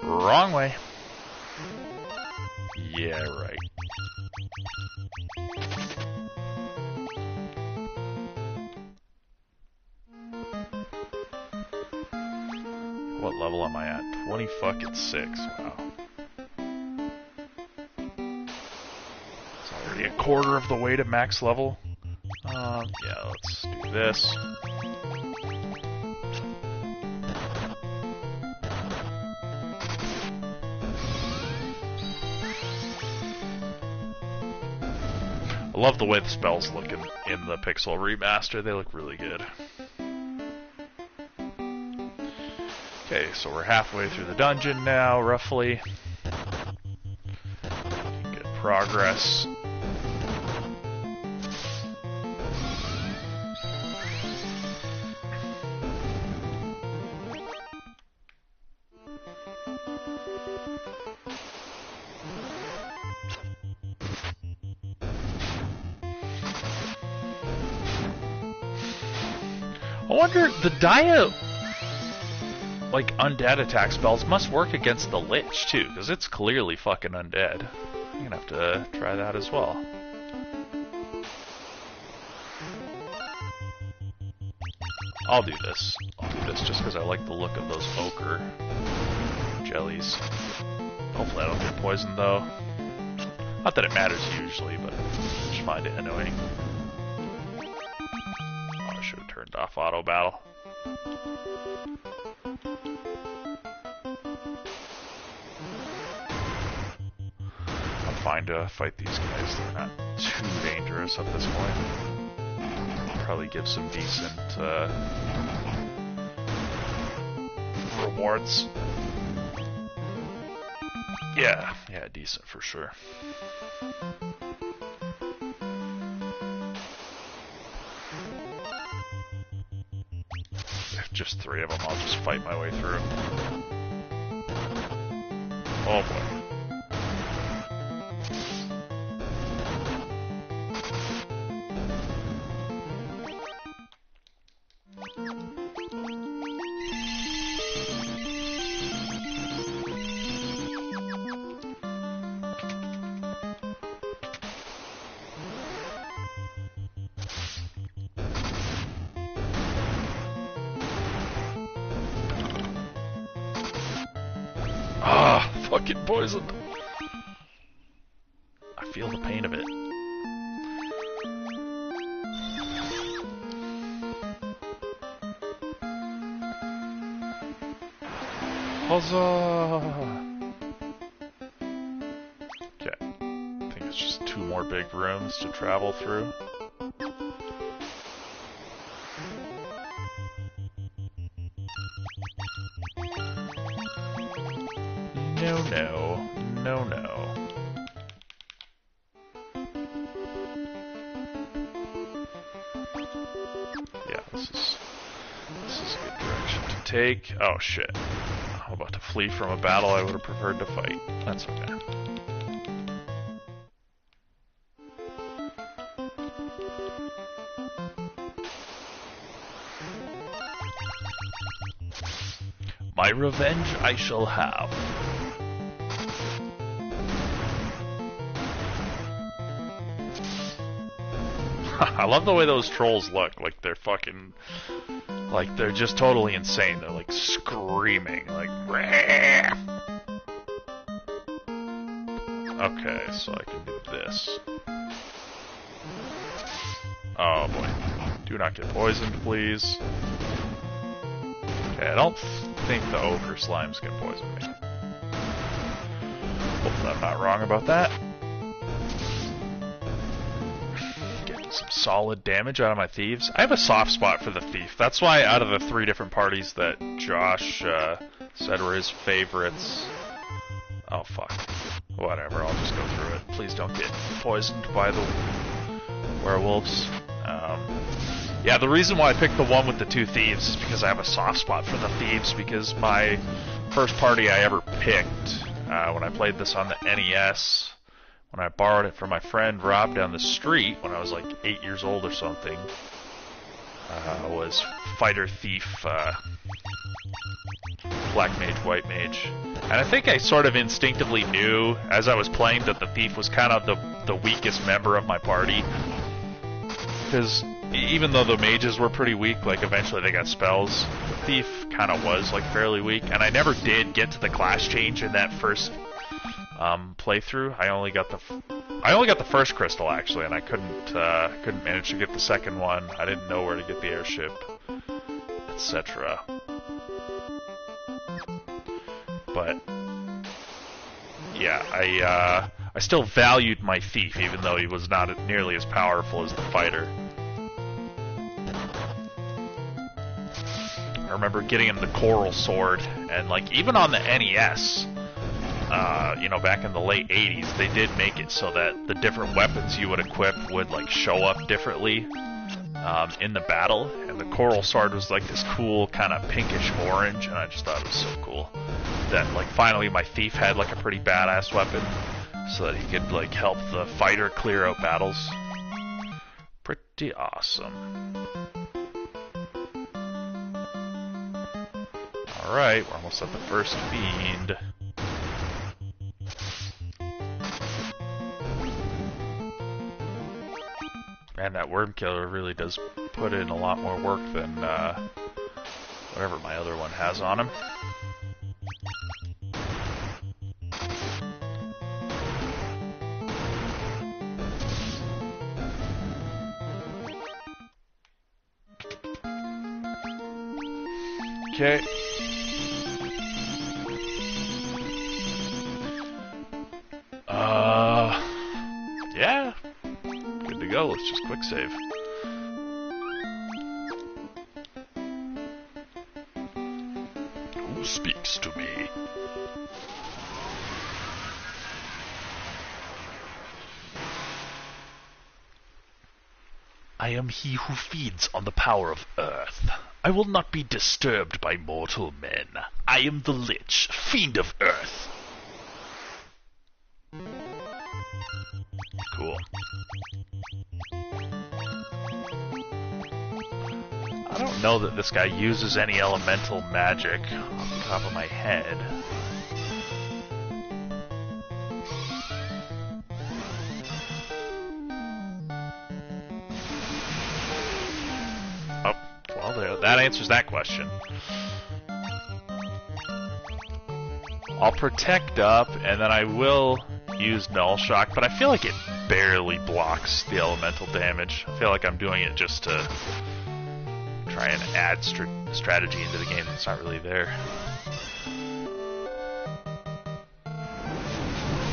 on. Wrong way. Yeah, right. What level am I at? 20 fucking 6. Wow. It's already a quarter of the way to max level. Yeah, let's do this. I love the way the spells look in the Pixel remaster. They look really good. Okay, so we're halfway through the dungeon now, roughly. Good progress. I wonder, the Dia, like, undead attack spells must work against the Lich, too, because it's clearly fucking undead. I'm gonna have to try that as well. I'll do this. I'll do this just because I like the look of those ochre jellies. Hopefully I don't get poisoned, though. Not that it matters usually, but I just find it annoying. I should have turned off auto battle. I'm fine to fight these guys. They're not too dangerous at this point. Probably give some decent rewards. Yeah, decent for sure. Just 3 of them, I'll just fight my way through. Oh boy. Fucking poisoned. I feel the pain of it. Huzzah! Okay. I think it's just 2 more big rooms to travel through. No. Yeah, this is a good direction to take. Oh shit. I'm about to flee from a battle I would have preferred to fight. That's okay. My revenge I shall have. I love the way those trolls look. Like they're fucking... Like they're just totally insane. They're like screaming. Like... Rah! Okay, so I can do this. Oh boy. Do not get poisoned, please. Okay, I don't think the ochre slimes can poison me. Hopefully I'm not wrong about that. Getting some solid damage out of my thieves. I have a soft spot for the thief. That's why out of the 3 different parties that Josh said were his favorites... Oh fuck. Whatever, I'll just go through it. Please don't get poisoned by the werewolves. Yeah, the reason why I picked the one with the 2 thieves is because I have a soft spot for the thieves, because my first party I ever picked, when I played this on the NES, when I borrowed it from my friend Rob down the street, when I was like 8 years old or something, was Fighter Thief, Black Mage, White Mage. And I think I sort of instinctively knew, as I was playing, that the Thief was kind of the weakest member of my party. Because even though the mages were pretty weak, like eventually they got spells, the thief kind of was like fairly weak, and I never did get to the class change in that first playthrough. I only got the first crystal actually, and I couldn't manage to get the second one. I didn't know where to get the airship, etc. But yeah, I still valued my thief, even though he was not nearly as powerful as the fighter. I remember getting him the coral sword, and like even on the NES, you know, back in the late 80s, they did make it so that the different weapons you would equip would like show up differently in the battle, and the coral sword was like this cool kind of pinkish orange, and I just thought it was so cool that like finally my thief had like a pretty badass weapon, so that he could like help the fighter clear out battles. Pretty awesome. Alright, we're almost at the first fiend. Man, that worm killer really does put in a lot more work than whatever my other one has on him. Okay. Yeah. Good to go. Let's just quick save. Who speaks to me? I am he who feeds on the power of earth. I will not be disturbed by mortal men. I am the Lich, fiend of earth. Cool. I don't know that this guy uses any elemental magic off the top of my head. Oh, well, that answers that question. I'll protect up, and then I will use Null Shock, but I feel like it barely blocks the elemental damage. I feel like I'm doing it just to try and add strategy into the game that's not really there.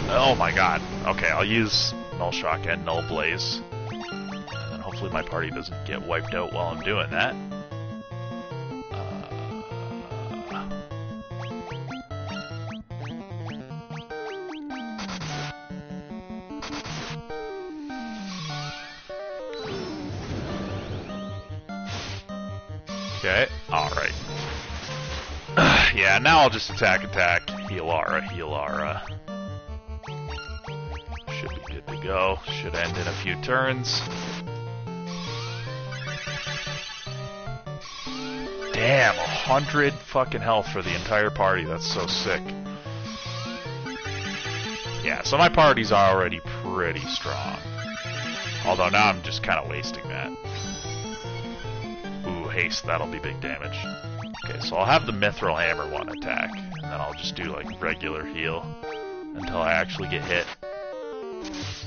Oh my god. Okay, I'll use Null Shock and Null Blaze. And then hopefully my party doesn't get wiped out while I'm doing that. Okay, alright. Yeah, now I'll just attack, heal-ara. Should be good to go. Should end in a few turns. Damn, 100 fucking health for the entire party. That's so sick. Yeah, so my party's already pretty strong. Although now I'm just kind of wasting that. Ooh, haste, that'll be big damage. Okay, so I'll have the Mithril Hammer one attack, and then I'll just do like regular heal until I actually get hit.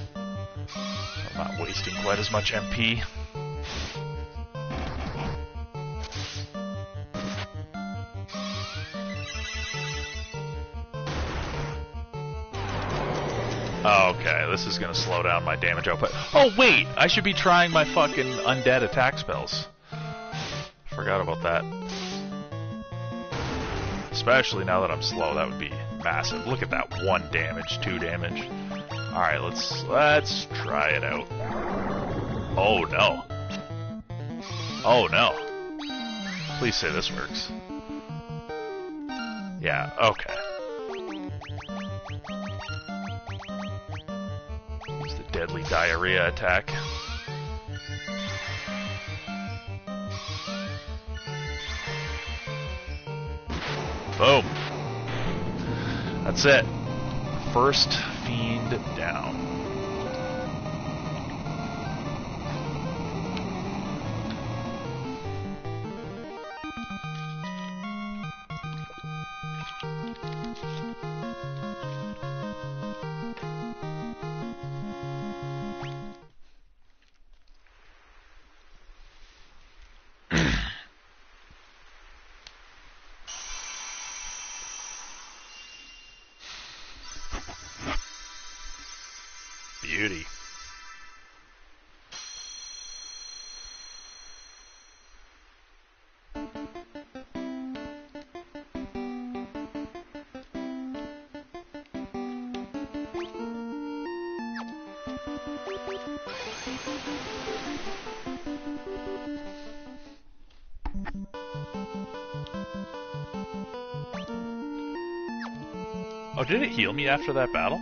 So I'm not wasting quite as much MP. Okay, this is gonna slow down my damage output. Oh wait, I should be trying my fucking undead attack spells. Forgot about that. Especially now that I'm slow, that would be massive. Look at that, 1 damage, 2 damage. Alright, let's try it out. Oh no. Oh no. Please say this works. Yeah, okay. Use the deadly diarrhea attack. Boom. That's it. First fiend down. beauty. Oh, did it heal me after that battle?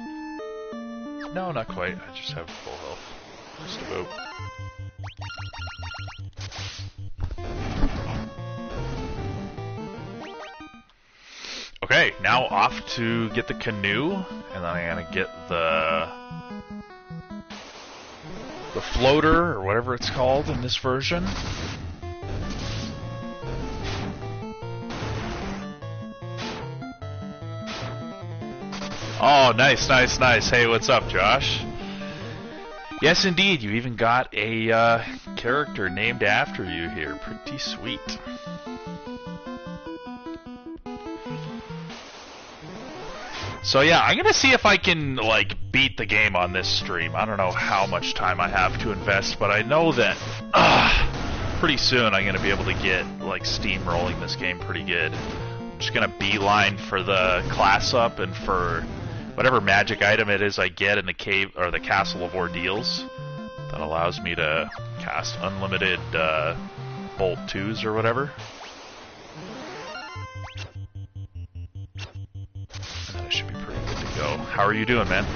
No, not quite. I just have full health. Just about. Okay, now off to get the canoe, and then I'm gonna get the floater, or whatever it's called in this version. Oh, nice, nice, nice. Hey, what's up, Josh? Yes, indeed. You even got a character named after you here. Pretty sweet. So yeah, I'm gonna see if I can, like, beat the game on this stream. I don't know how much time I have to invest, but I know that pretty soon I'm gonna be able to get, like, steamrolling this game pretty good. I'm just gonna beeline for the class up and for whatever magic item it is I get in the cave or the Castle of Ordeals that allows me to cast unlimited bolt 2s or whatever. And then I should be pretty good to go. How are you doing, man?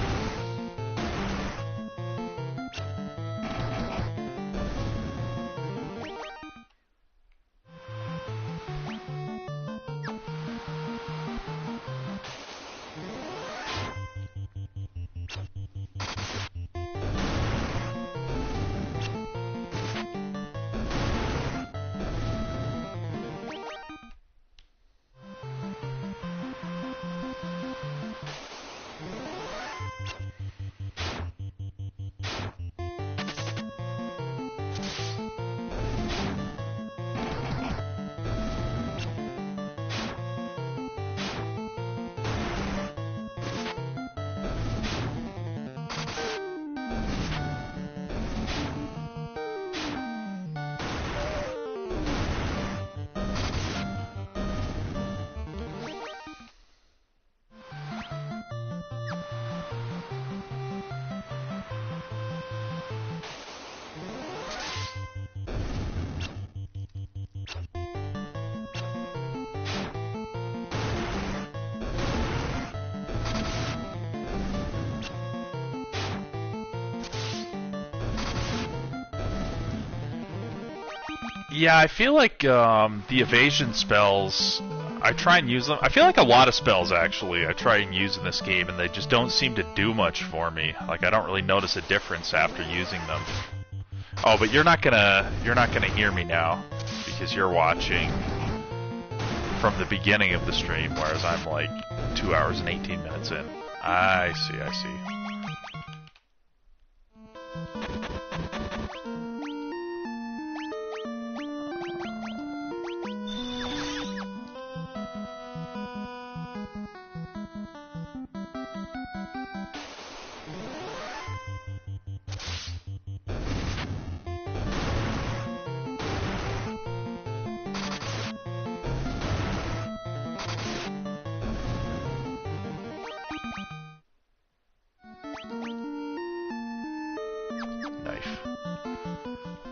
Yeah, I feel like the evasion spells, I try and use them. I feel like a lot of spells, actually, I try and use in this game, and they just don't seem to do much for me. Like, I don't really notice a difference after using them. Oh, but you're not gonna hear me now, because you're watching from the beginning of the stream, whereas I'm like 2 hours and 18 minutes in. I see, I see.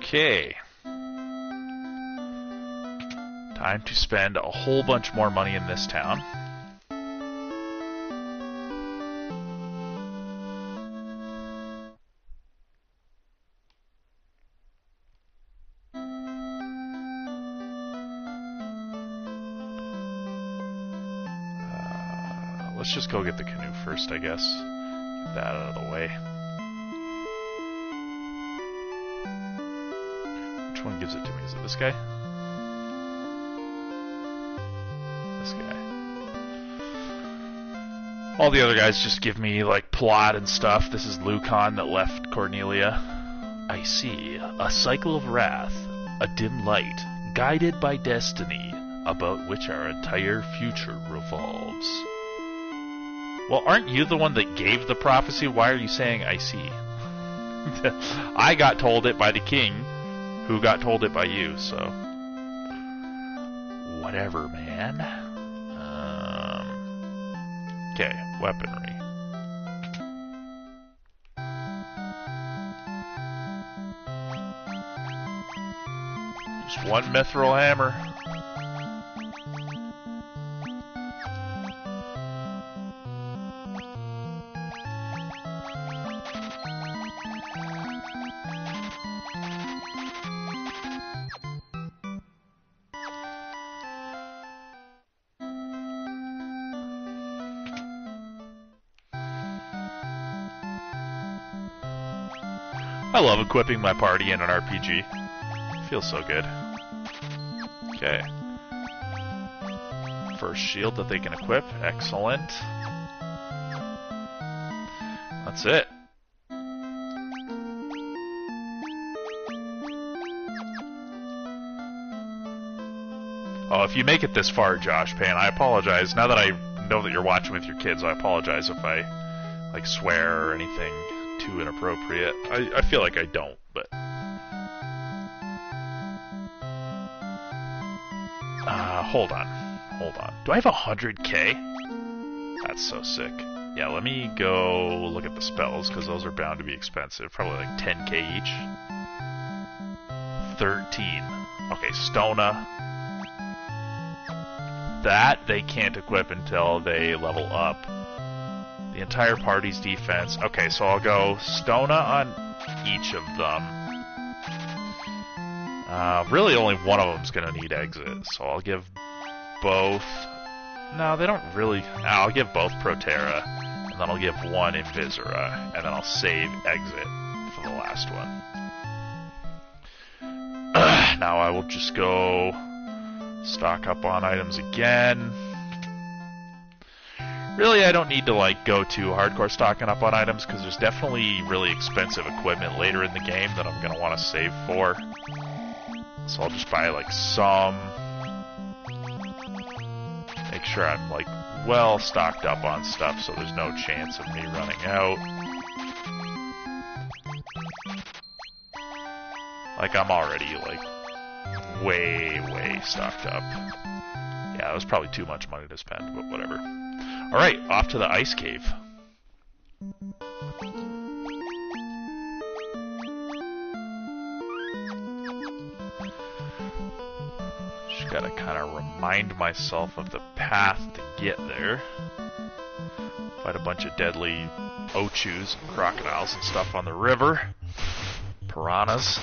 Okay. Time to spend a whole bunch more money in this town. Let's just go get the canoe first, I guess. Get that out of the way. Which one gives it to me? Is it this guy? This guy. All the other guys just give me, like, plot and stuff. This is Lucan that left Cornelia. I see. A cycle of wrath. A dim light. Guided by destiny. About which our entire future revolves. Well, aren't you the one that gave the prophecy? Why are you saying I see? I got told it by the king, who got told it by you, so... Whatever, man. Okay, weaponry. Just one mithril hammer. I love equipping my party in an RPG. Feels so good. Okay. First shield that they can equip. Excellent. That's it. Oh, if you make it this far, Josh Payne, I apologize. Now that I know that you're watching with your kids, I apologize if I, like, swear or anything too inappropriate. I feel like I don't, but... hold on. Hold on. Do I have 100k? That's so sick. Yeah, let me go look at the spells, because those are bound to be expensive. Probably like 10k each. 13. Okay, Stona. That they can't equip until they level up. The entire party's defense. Okay, so I'll go Stona on each of them. Really only one of them's gonna need exit, so I'll give both... No, they don't really... I'll give both Protera, and then I'll give one Invisera, and then I'll save exit for the last one. Now I will just go stock up on items again. Really, I don't need to like go too hardcore stocking up on items, because there's definitely really expensive equipment later in the game that I'm going to want to save for. So I'll just buy like some. Make sure I'm like well stocked up on stuff so there's no chance of me running out. Like I'm already like way stocked up. Yeah, that was probably too much money to spend, but whatever. Alright, off to the ice cave. Just gotta kind of remind myself of the path to get there. Fight a bunch of deadly ochus and crocodiles and stuff on the river. Piranhas.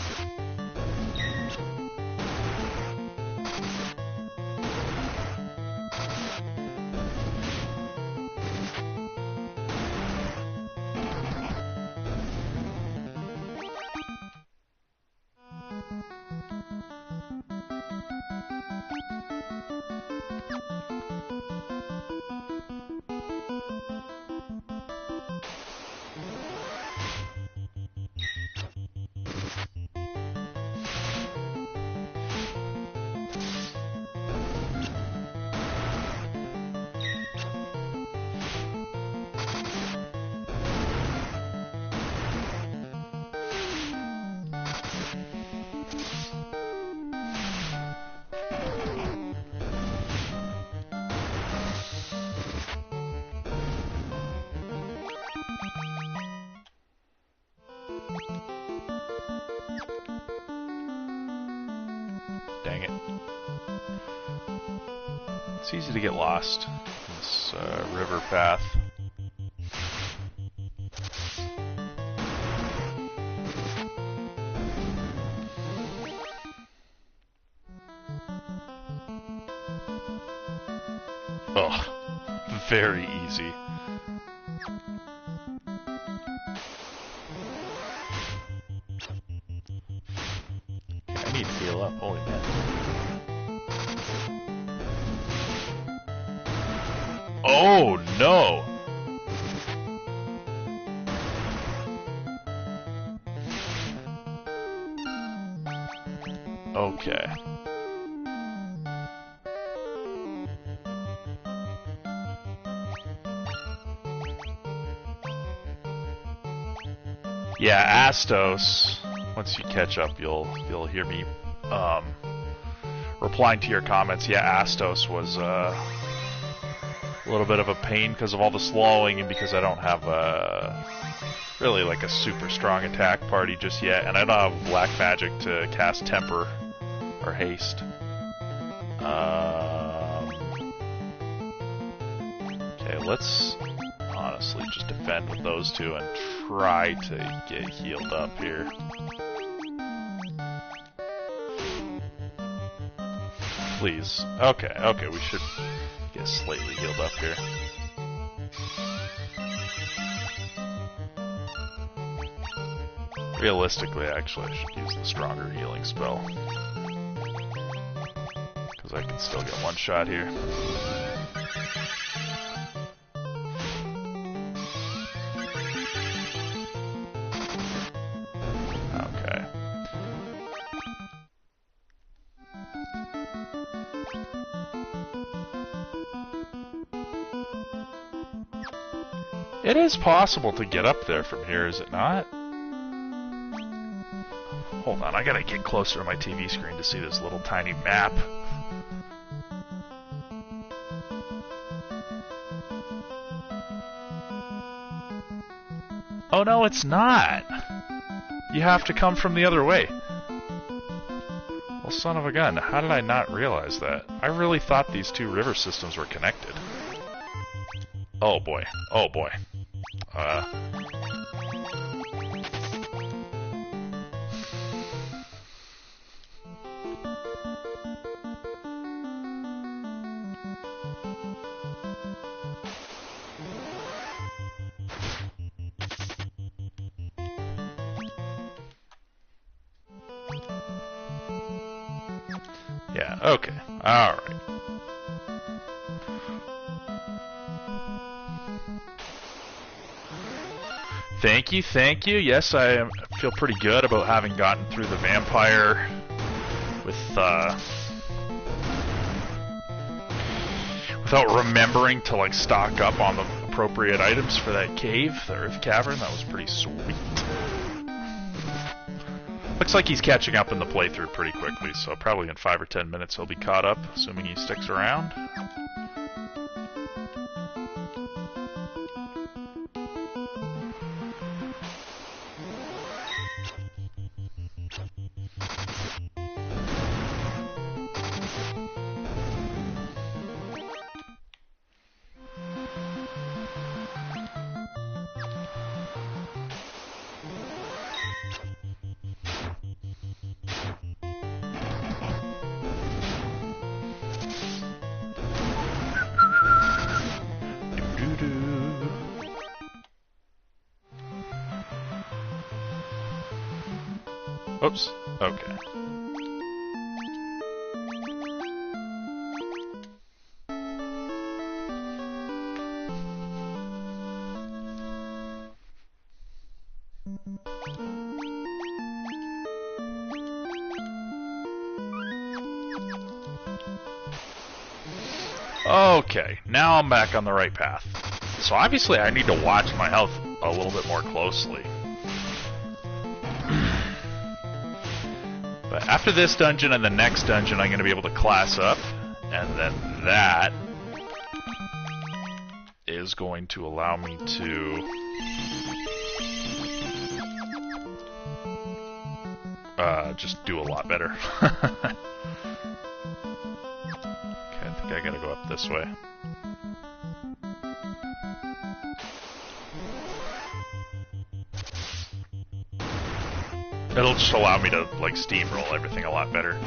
Dang it. It's easy to get lost in this river path. Ugh. Very easy. I need to heal up, holy man. Oh no! Okay. Yeah, Astos. Once you catch up, you'll hear me replying to your comments. Yeah, Astos was a little bit of a pain because of all the slowing and because I don't have really like a super strong attack party just yet, and I don't have black magic to cast temper or haste. Okay, let's honestly just defend with those two and try to get healed up here. Please. Okay, we should get slightly healed up here. Realistically, actually, I should use the stronger healing spell. Because I can still get one shot here. Okay. It is possible to get up there from here, is it not? Hold on, I gotta get closer to my TV screen to see this little tiny map. Oh no, it's not! You have to come from the other way. Well, son of a gun, how did I not realize that? I really thought these two river systems were connected. Oh boy, oh boy. Yeah, okay. Alright. Thank you. Yes, I feel pretty good about having gotten through the vampire with, without remembering to, like, stock up on the appropriate items for that cave, the Earth Cavern. That was pretty sweet. Looks like he's catching up in the playthrough pretty quickly, so probably in 5 or 10 minutes he'll be caught up, assuming he sticks around. Oops. Okay. Okay, now I'm back on the right path. So obviously I need to watch my health a little bit more closely. But after this dungeon and the next dungeon, I'm going to be able to class up, and then that is going to allow me to just do a lot better. Okay, I think I gotta go up this way. It'll just allow me to, like, steamroll everything a lot better.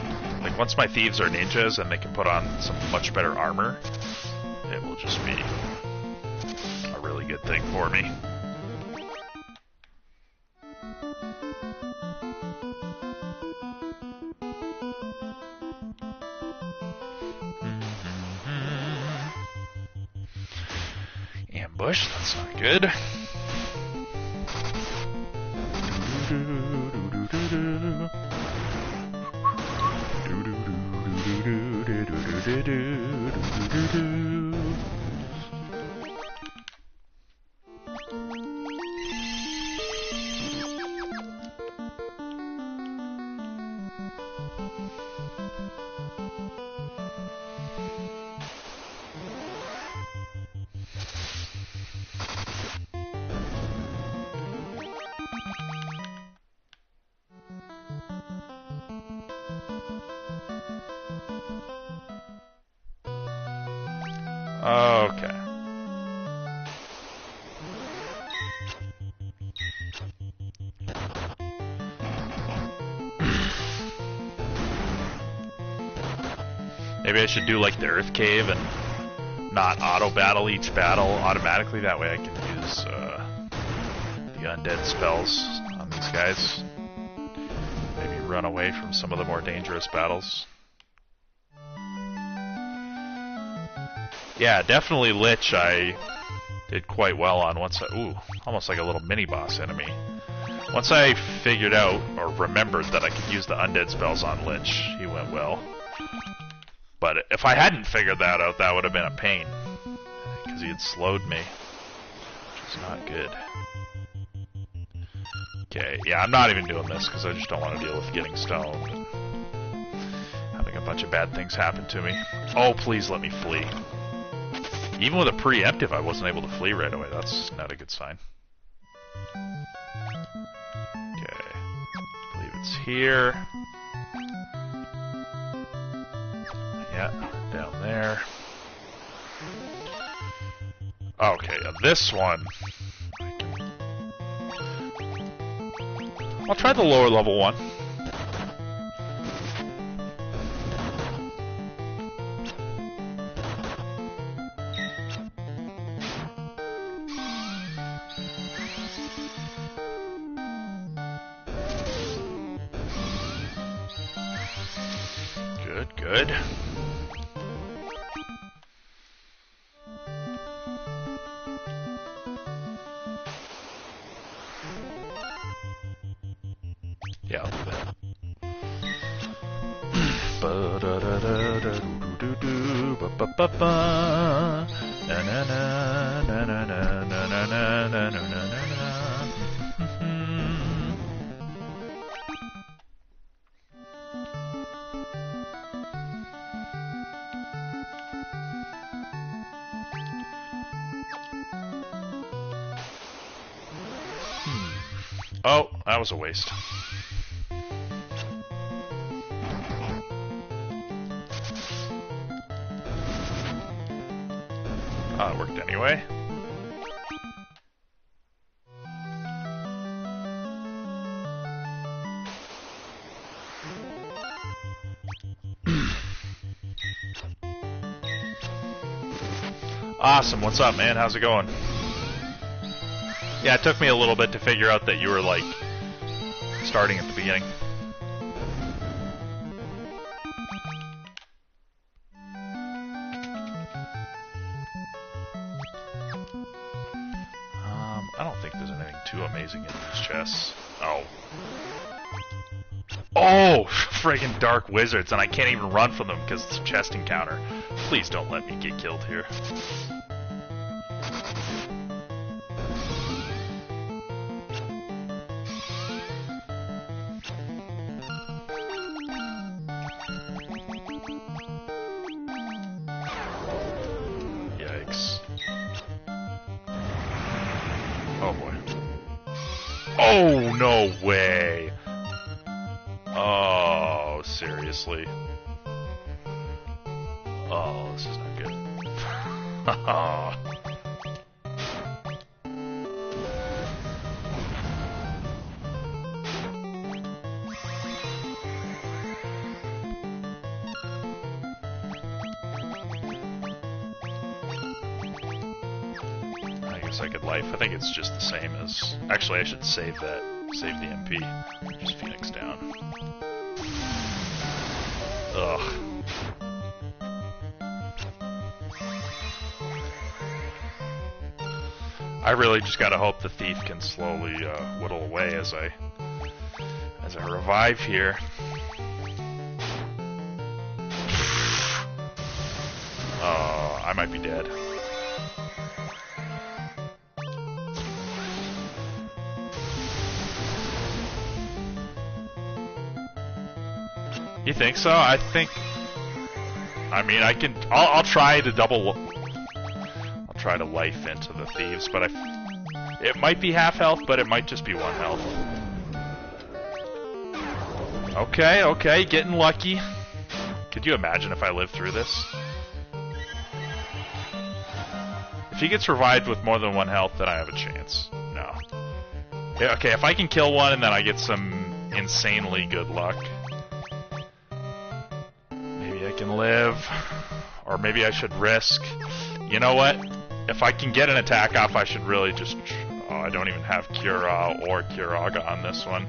Like, once my thieves are ninjas and they can put on some much better armor, it will just be a really good thing for me. Ambush, that's not good. Okay. Maybe I should do like the Earth Cave and not auto-battle each battle automatically. That way I can use the undead spells on these guys. Maybe run away from some of the more dangerous battles. Yeah, definitely Lich I did quite well on once I... Ooh, almost like a little mini-boss enemy. Once I figured out, or remembered, that I could use the undead spells on Lich, he went well. But if I hadn't figured that out, that would have been a pain. Because he had slowed me. Which is not good. Okay, yeah, I'm not even doing this, because I just don't want to deal with getting stoned. And having a bunch of bad things happen to me. Oh, please let me flee. Even with a preemptive, I wasn't able to flee right away. That's not a good sign. Okay. I believe it's here. Yeah, down there. Okay, this one. I'll try the lower level one. Good. Yeah, I'll do that. Oh, that was a waste. Oh, it worked anyway. Awesome, what's up, man? How's it going? Yeah, it took me a little bit to figure out that you were, like, starting at the beginning. I don't think there's anything too amazing in these chests. Oh. Oh! Friggin' dark wizards, and I can't even run from them because it's a chest encounter. Please don't let me get killed here. Oh, no way. Oh, seriously. Oh, this is not good. I guess I could life. I think it's just the same as... Actually, I should save that. Save the MP. Just Phoenix down. Ugh. I really just gotta hope the thief can slowly whittle away as I revive here. Oh, I might be dead. You think so? I think I mean, I'll try to I'll try to life into the thieves, but it might be half health, but it might just be 1 health. Okay, okay, getting lucky. Could you imagine if I lived through this? If he gets revived with more than 1 health, then I have a chance. No. Yeah, okay, if I can kill one and then I get some insanely good luck. Maybe I can live. Or maybe I should risk. You know what? If I can get an attack off, I should really just... Oh, I don't even have Cura or Curaga on this one.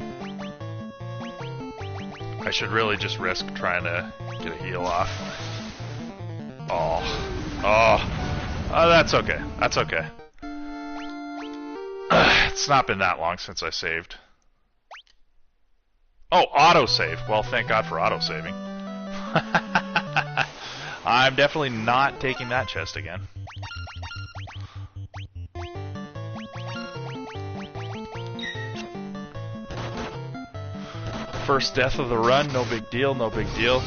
I should really just risk trying to get a heal off. Oh. Oh. Oh, that's okay. That's okay. It's not been that long since I saved. Oh, autosave. Well, thank God for autosaving. I'm definitely not taking that chest again. First death of the run, no big deal, no big deal.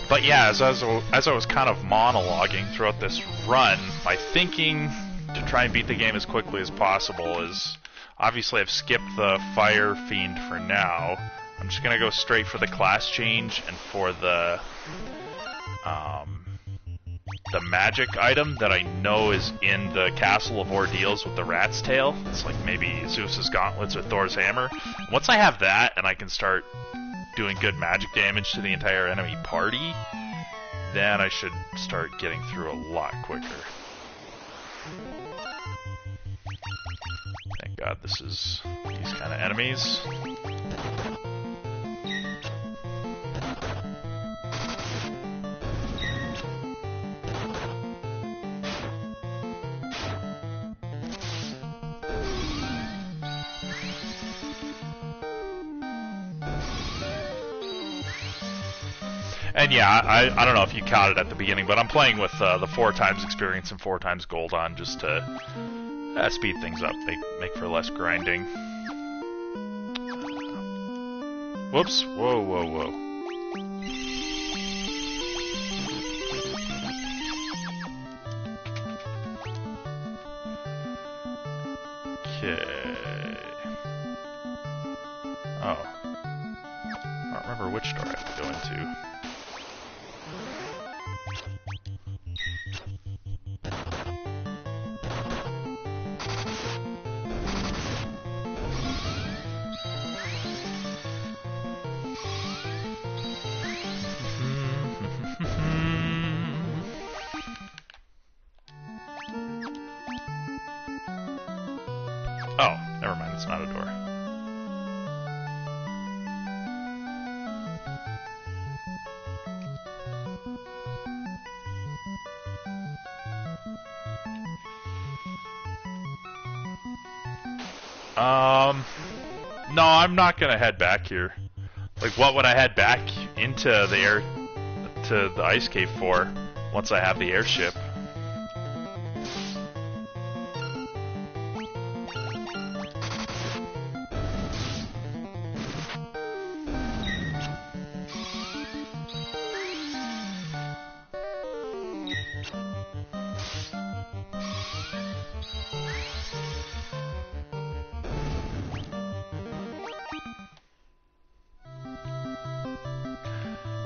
But yeah, as I was kind of monologuing throughout this run, my thinking to try and beat the game as quickly as possible is, obviously I've skipped the Fire Fiend for now. I'm just gonna go straight for the class change and for the magic item that I know is in the Castle of Ordeals with the rat's tail. It's like maybe Zeus's gauntlets or Thor's hammer. Once I have that and I can start doing good magic damage to the entire enemy party, then I should start getting through a lot quicker. Thank God this is these kind of enemies. And yeah, I don't know if you caught it at the beginning, but I'm playing with the 4 times experience and 4 times gold on just to speed things up, make for less grinding. Whoops! Whoa, whoa, whoa. Okay. Oh. I don't remember which door I have to go into. Oh, never mind, it's not a door. No, I'm not gonna head back here. Like, what would I head back into the to the ice cave for once I have the airship?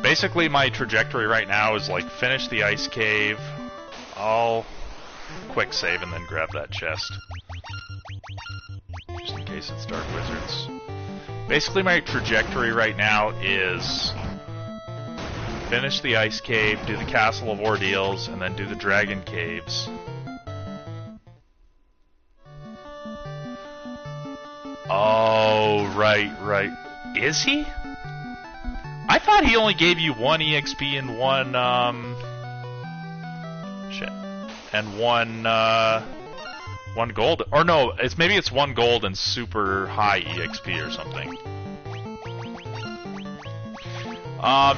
Basically, my trajectory right now is like finish the ice cave, I'll quick save and then grab that chest. Just in case it's Dark Wizards. Basically, my trajectory right now is finish the ice cave, do the Castle of Ordeals, and then do the Dragon Caves. Oh, right. Is he? I thought he only gave you 1 EXP and 1, shit. And 1 gold. Or no, maybe it's 1 gold and super high EXP or something.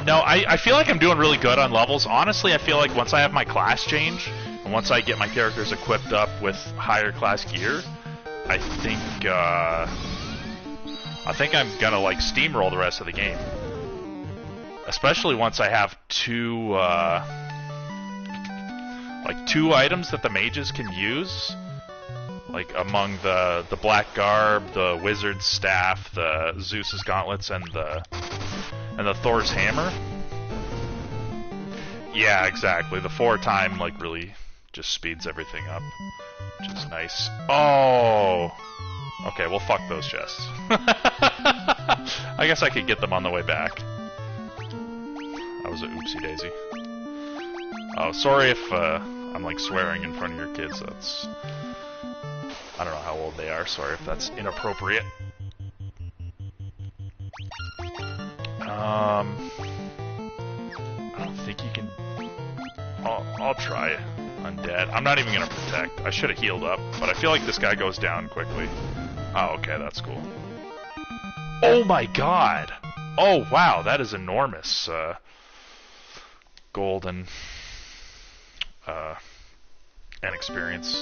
No, I feel like I'm doing really good on levels. Honestly, I feel like once I have my class change, and once I get my characters equipped up with higher class gear, I think I'm gonna, like, steamroll the rest of the game. especially once I have two items that the mages can use, like among the black garb, the wizard's staff, the Zeus's gauntlets, and the Thor's hammer. Yeah, exactly. The 4-time like really just speeds everything up, which is nice. Oh, okay. Well, fuck those chests. I guess I could get them on the way back. That was a oopsie daisy. Oh, sorry if I'm like swearing in front of your kids. That's, I don't know how old they are. Sorry if that's inappropriate. I don't think you can. I'll try undead. I'm not even gonna protect. I should have healed up, but I feel like this guy goes down quickly. Oh, okay, that's cool. Oh my god! Oh wow, that is enormous. Gold and experience.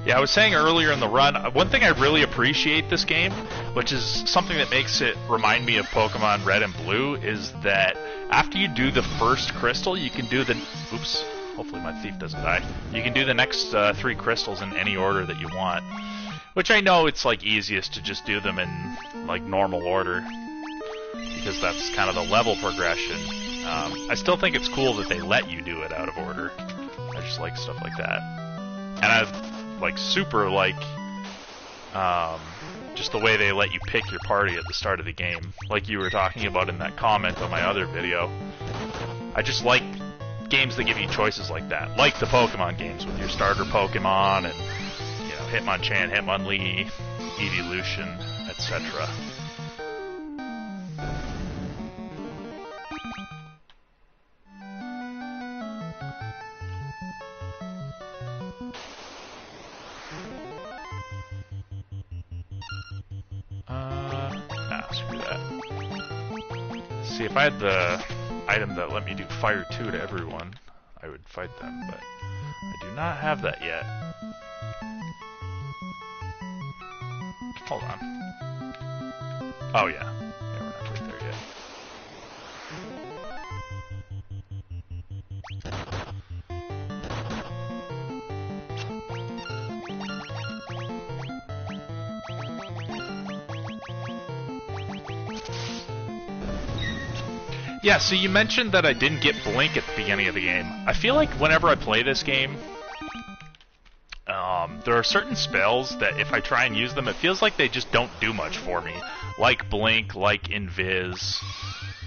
Yeah, I was saying earlier in the run, one thing I really appreciate this game, which is something that makes it remind me of Pokemon Red and Blue, is that after you do the first crystal, you can do the... Oops, hopefully my thief doesn't die. You can do the next 3 crystals in any order that you want. Which I know it's like easiest to just do them in like normal order, because that's kind of the level progression. I still think it's cool that they let you do it out of order. I just like stuff like that. And I like super like just the way they let you pick your party at the start of the game, like you were talking about in that comment on my other video. I just like games that give you choices like that, like the Pokemon games with your starter Pokemon and, you know, Hitmonchan, Hitmonlee, Evolution, etc. Screw that. See, if I had the item that let me do Fire 2 to everyone, I would fight them, but I do not have that yet. Hold on. Oh, yeah. Yeah, we're not quite there yet. Yeah, so you mentioned that I didn't get Blink at the beginning of the game. I feel like whenever I play this game, there are certain spells that if I try and use them, it feels like they just don't do much for me. Like Blink, like Invis,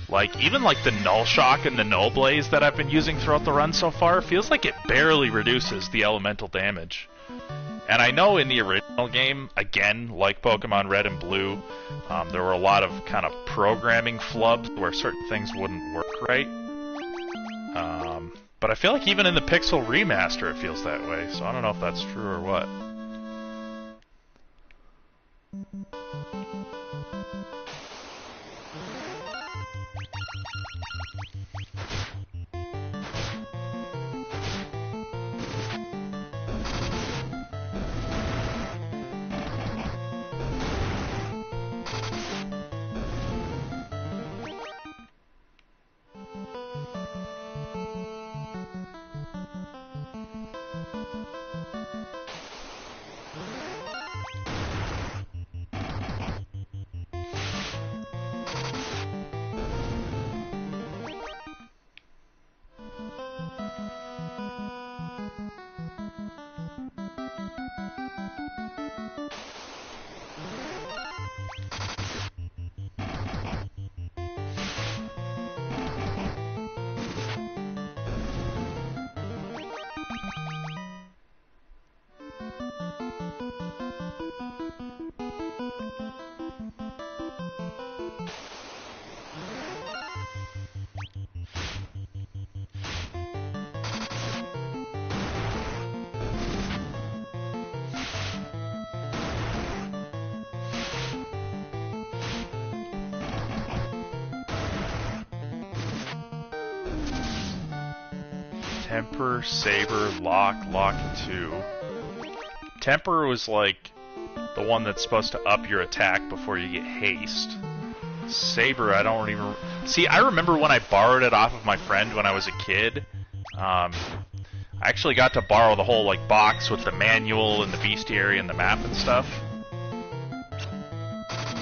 like even like the Null Shock and the Null Blaze that I've been using throughout the run so far, feels like it barely reduces the elemental damage. And I know in the original game, again, like Pokemon Red and Blue, there were a lot of kind of programming flubs where certain things wouldn't work right. But I feel like even in the Pixel Remaster it feels that way, so I don't know if that's true or what. Temper, Saber, Lock, Lock 2. Temper was like the one that's supposed to up your attack before you get haste. Saber, I don't even... See, I remember when I borrowed it off of my friend when I was a kid. I actually got to borrow the whole like box with the manual and the bestiary and the map and stuff.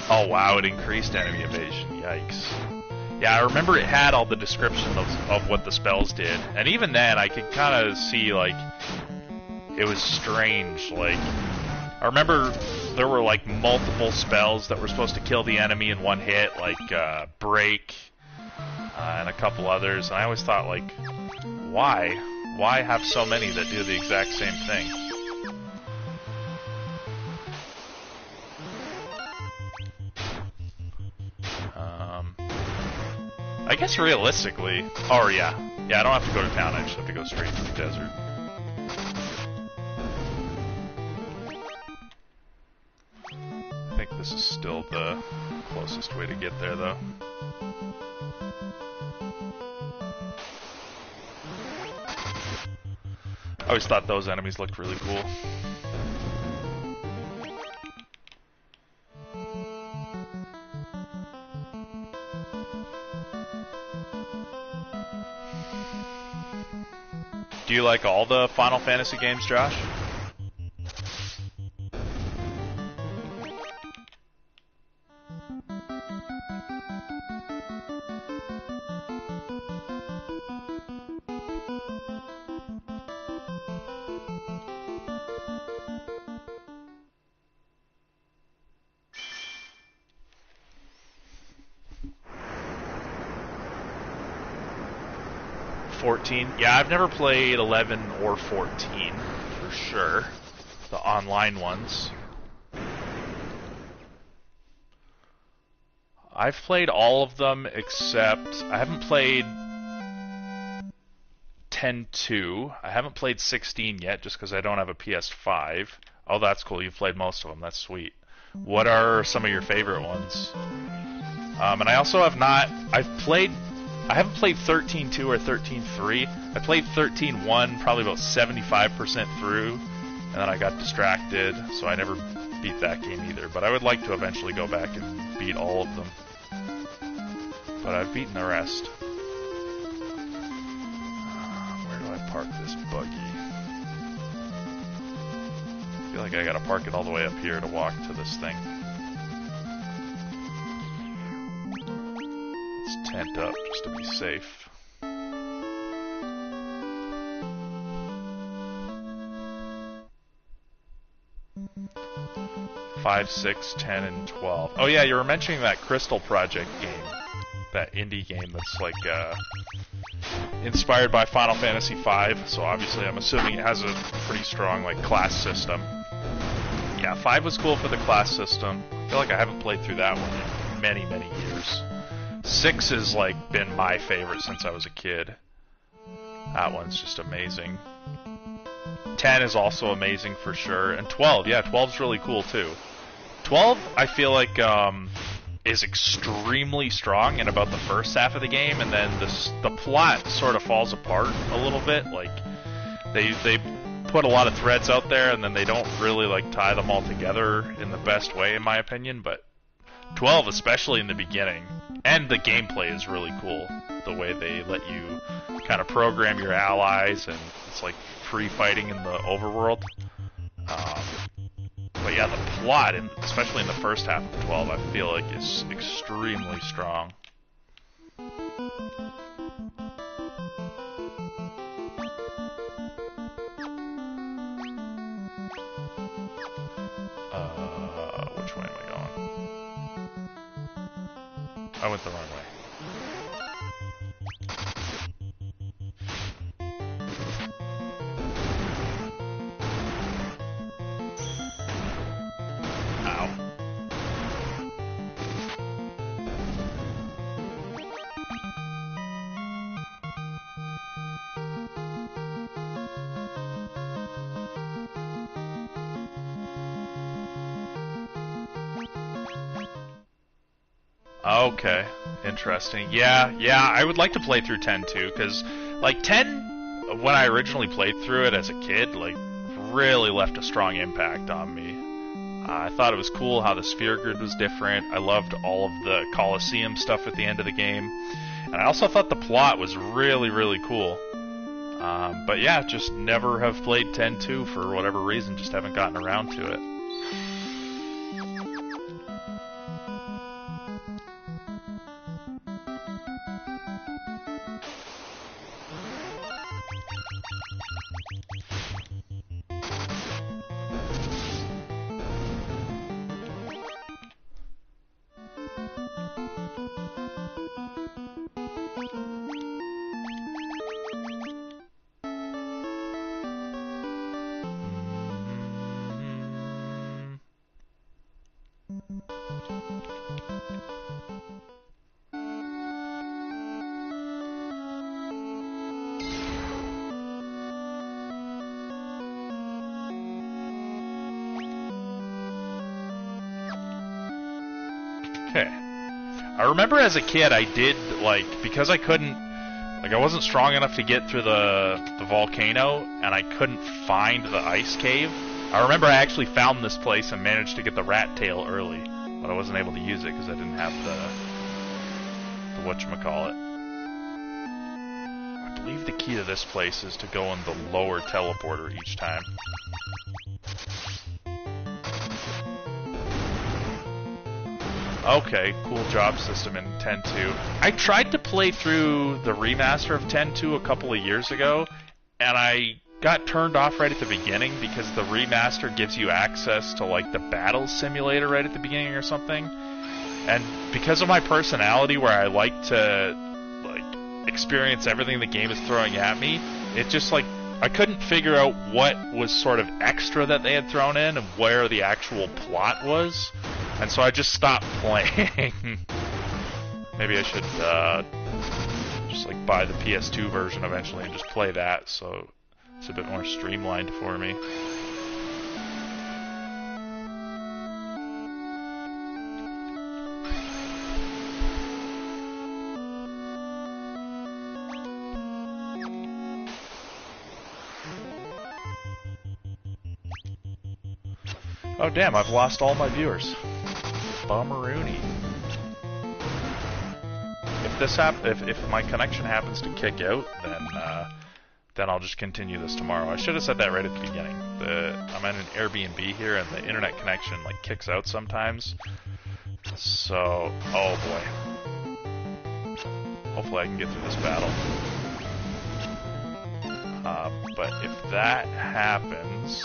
Oh wow, it increased enemy evasion. Yikes. Yeah, I remember it had all the description of what the spells did. And even then, I could kind of see, like, it was strange. Like, I remember there were, like, multiple spells that were supposed to kill the enemy in one hit, like, Break, and a couple others. And I always thought, like, why? Why have so many that do the exact same thing? I guess realistically... Oh, yeah. Yeah, I don't have to go to town, I just have to go straight to the desert. I think this is still the closest way to get there, though. I always thought those enemies looked really cool. Do you like all the Final Fantasy games, Josh? Yeah, I've never played 11 or 14, for sure. The online ones. I've played all of them except... I haven't played 10-2. I haven't played 16 yet, just because I don't have a PS5. Oh, that's cool. You've played most of them. That's sweet. What are some of your favorite ones? And I also have not... I haven't played 13.2 or 13.3. I played 13.1 probably about 75% through, and then I got distracted, so I never beat that game either. But I would like to eventually go back and beat all of them. But I've beaten the rest. Where do I park this buggy? I feel like I gotta park it all the way up here to walk to this thing. Tent up just to be safe. 5, 6, 10, and 12. Oh yeah, you were mentioning that Crystal Project game. That indie game that's like inspired by Final Fantasy V, so obviously I'm assuming it has a pretty strong like class system. Yeah, 5 was cool for the class system. I feel like I haven't played through that one in many, many years. 6 has like been my favorite since I was a kid. That one's just amazing. 10 is also amazing for sure, and 12, yeah, 12's really cool too. 12, I feel like is extremely strong in about the first half of the game, and then the plot sort of falls apart a little bit. Like they put a lot of threads out there, and then they don't really like tie them all together in the best way, in my opinion. But 12, especially in the beginning, and the gameplay is really cool. The way they let you kind of program your allies, and it's like free fighting in the overworld. But yeah, the plot, especially in the first half of 12, I feel like is extremely strong. Which way am I going? I went the wrong way. Okay, interesting. Yeah, I would like to play through 10 too, because, like, 10 when I originally played through it as a kid, like, really left a strong impact on me. I thought it was cool how the sphere grid was different. I loved all of the Colosseum stuff at the end of the game. And I also thought the plot was really, really cool. But yeah, just never have played 10-2 for whatever reason, just haven't gotten around to it. Okay. I remember as a kid I did, like, because I couldn't, like, I wasn't strong enough to get through the volcano, and I couldn't find the ice cave. I remember I actually found this place and managed to get the rat tail early, but I wasn't able to use it because I didn't have the whatchamacallit. I believe the key to this place is to go in the lower teleporter each time. Okay, cool job system in 10-2. I tried to play through the remaster of 10-2 a couple of years ago, and I got turned off right at the beginning because the remaster gives you access to, like, the battle simulator right at the beginning or something. And because of my personality where I like to, like, experience everything the game is throwing at me, it just, like, I couldn't figure out what was sort of extra that they had thrown in and where the actual plot was. And so I just stopped playing. Maybe I should just like buy the PS2 version eventually and just play that, so it's a bit more streamlined for me. Oh damn, I've lost all my viewers. Bummeroony. If my connection happens to kick out, then I'll just continue this tomorrow. I should have said that right at the beginning. I'm in an Airbnb here, and the internet connection like kicks out sometimes. So, oh boy. Hopefully I can get through this battle. But if that happens,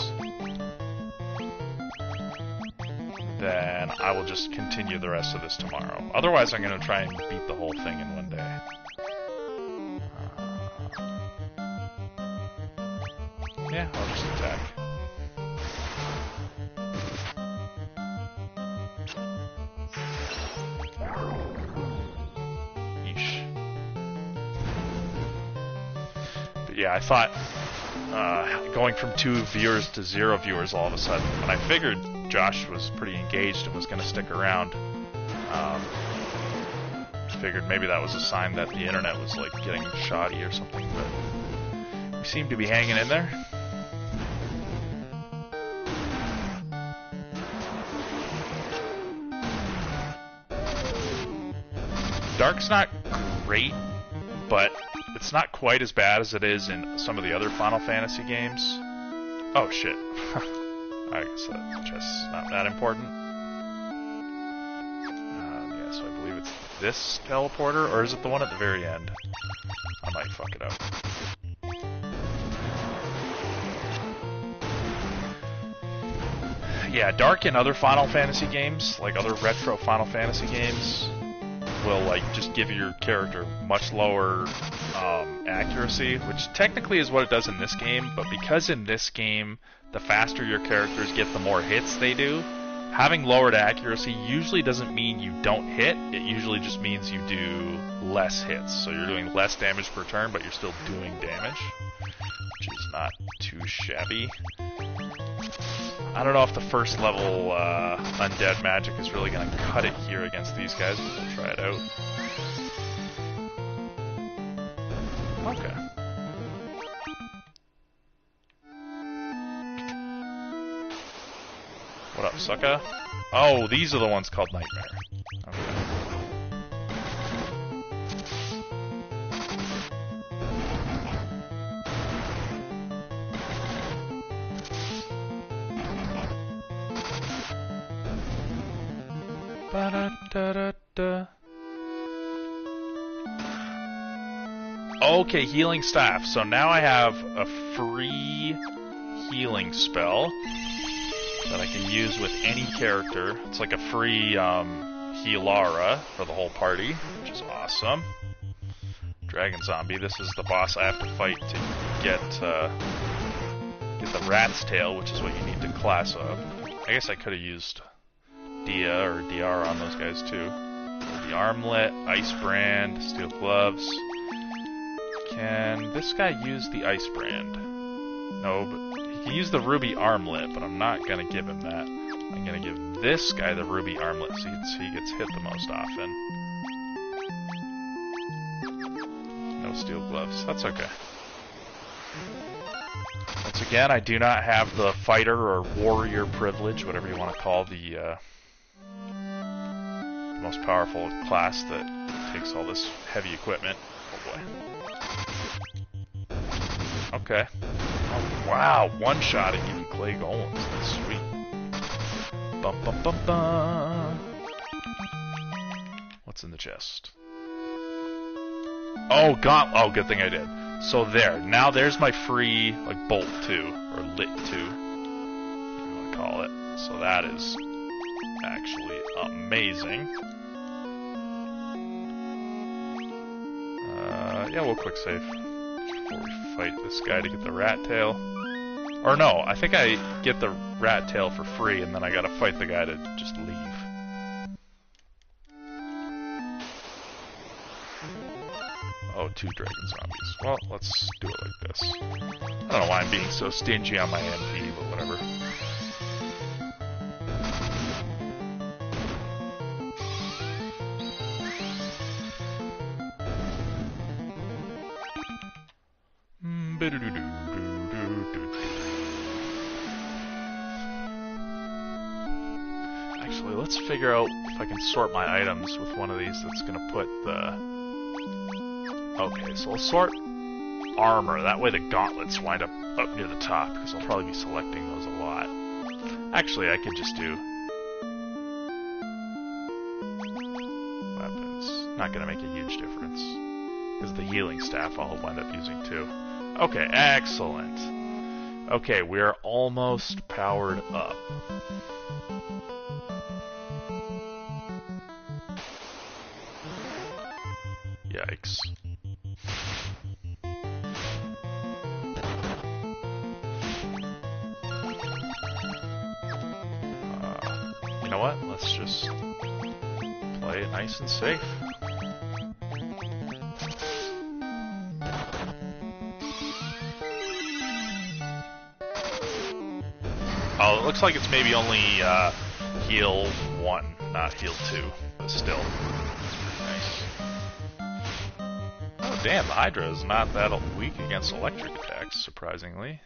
then I will just continue the rest of this tomorrow. Otherwise, I'm going to try and beat the whole thing in one day. Yeah, I'll just attack. Yeesh. But yeah, I thought going from 2 viewers to 0 viewers all of a sudden, when I figured Josh was pretty engaged and was going to stick around. Figured maybe that was a sign that the internet was like getting shoddy or something, but we seem to be hanging in there. Dark's not great, but it's not quite as bad as it is in some of the other Final Fantasy games. Oh shit. I guess that's just not that important. Yeah, so I believe it's this teleporter, or is it the one at the very end? I might fuck it up. Yeah, Dark in other Final Fantasy games, like other retro Final Fantasy games, will like just give your character much lower accuracy, which technically is what it does in this game, but because in this game the faster your characters get, the more hits they do, having lowered accuracy usually doesn't mean you don't hit, it usually just means you do less hits. So you're doing less damage per turn, but you're still doing damage, which is not too shabby. I don't know if the first level undead magic is really going to cut it here against these guys, but we'll try it out. Okay. up, sucker? Oh, these are the ones called Nightmare. Okay. Ba-da-da-da-da. Okay, healing staff. So now I have a free healing spell that I can use with any character. It's like a free Healara for the whole party, which is awesome. Dragon Zombie. This is the boss I have to fight to get the Rat's Tail, which is what you need to class up. I guess I could have used Dia or DR on those guys too. The Armlet, Ice Brand, Steel Gloves. Can this guy use the Ice Brand? No, but he can use the Ruby Armlet, but I'm not going to give him that. I'm going to give this guy the Ruby Armlet so he gets hit the most often. No Steel Gloves. That's okay. Once again, I do not have the Fighter or Warrior privilege, whatever you want to call the most powerful class that takes all this heavy equipment. Oh boy. Okay. Oh, wow, one-shotting even clay golems. That's sweet. Bum bum bum bum. What's in the chest? Oh, oh, good thing I did. So there. Now there's my free, like, bolt 2, or lit 2, if you want to call it. So that is actually amazing. Yeah, we'll quick save before we fight this guy to get the rat tail. Or no, I think I get the rat tail for free and then I gotta fight the guy to just leave. Oh, 2 dragon zombies. Well, let's do it like this. I don't know why I'm being so stingy on my MP, but whatever. Actually, let's figure out if I can sort my items with one of these that's going to put the... Okay, so I'll sort armor. That way the gauntlets wind up near the top, because I'll probably be selecting those a lot. Actually, I could just do... weapons. Not going to make a huge difference. Because the healing staff I'll wind up using too. Okay, excellent. Okay, we are almost powered up. Yikes. You know what? Let's just play it nice and safe. Oh, it looks like it's maybe only heal 1, not heal 2, but still. Nice. Oh, damn, the Hydra is not that weak against electric attacks, surprisingly.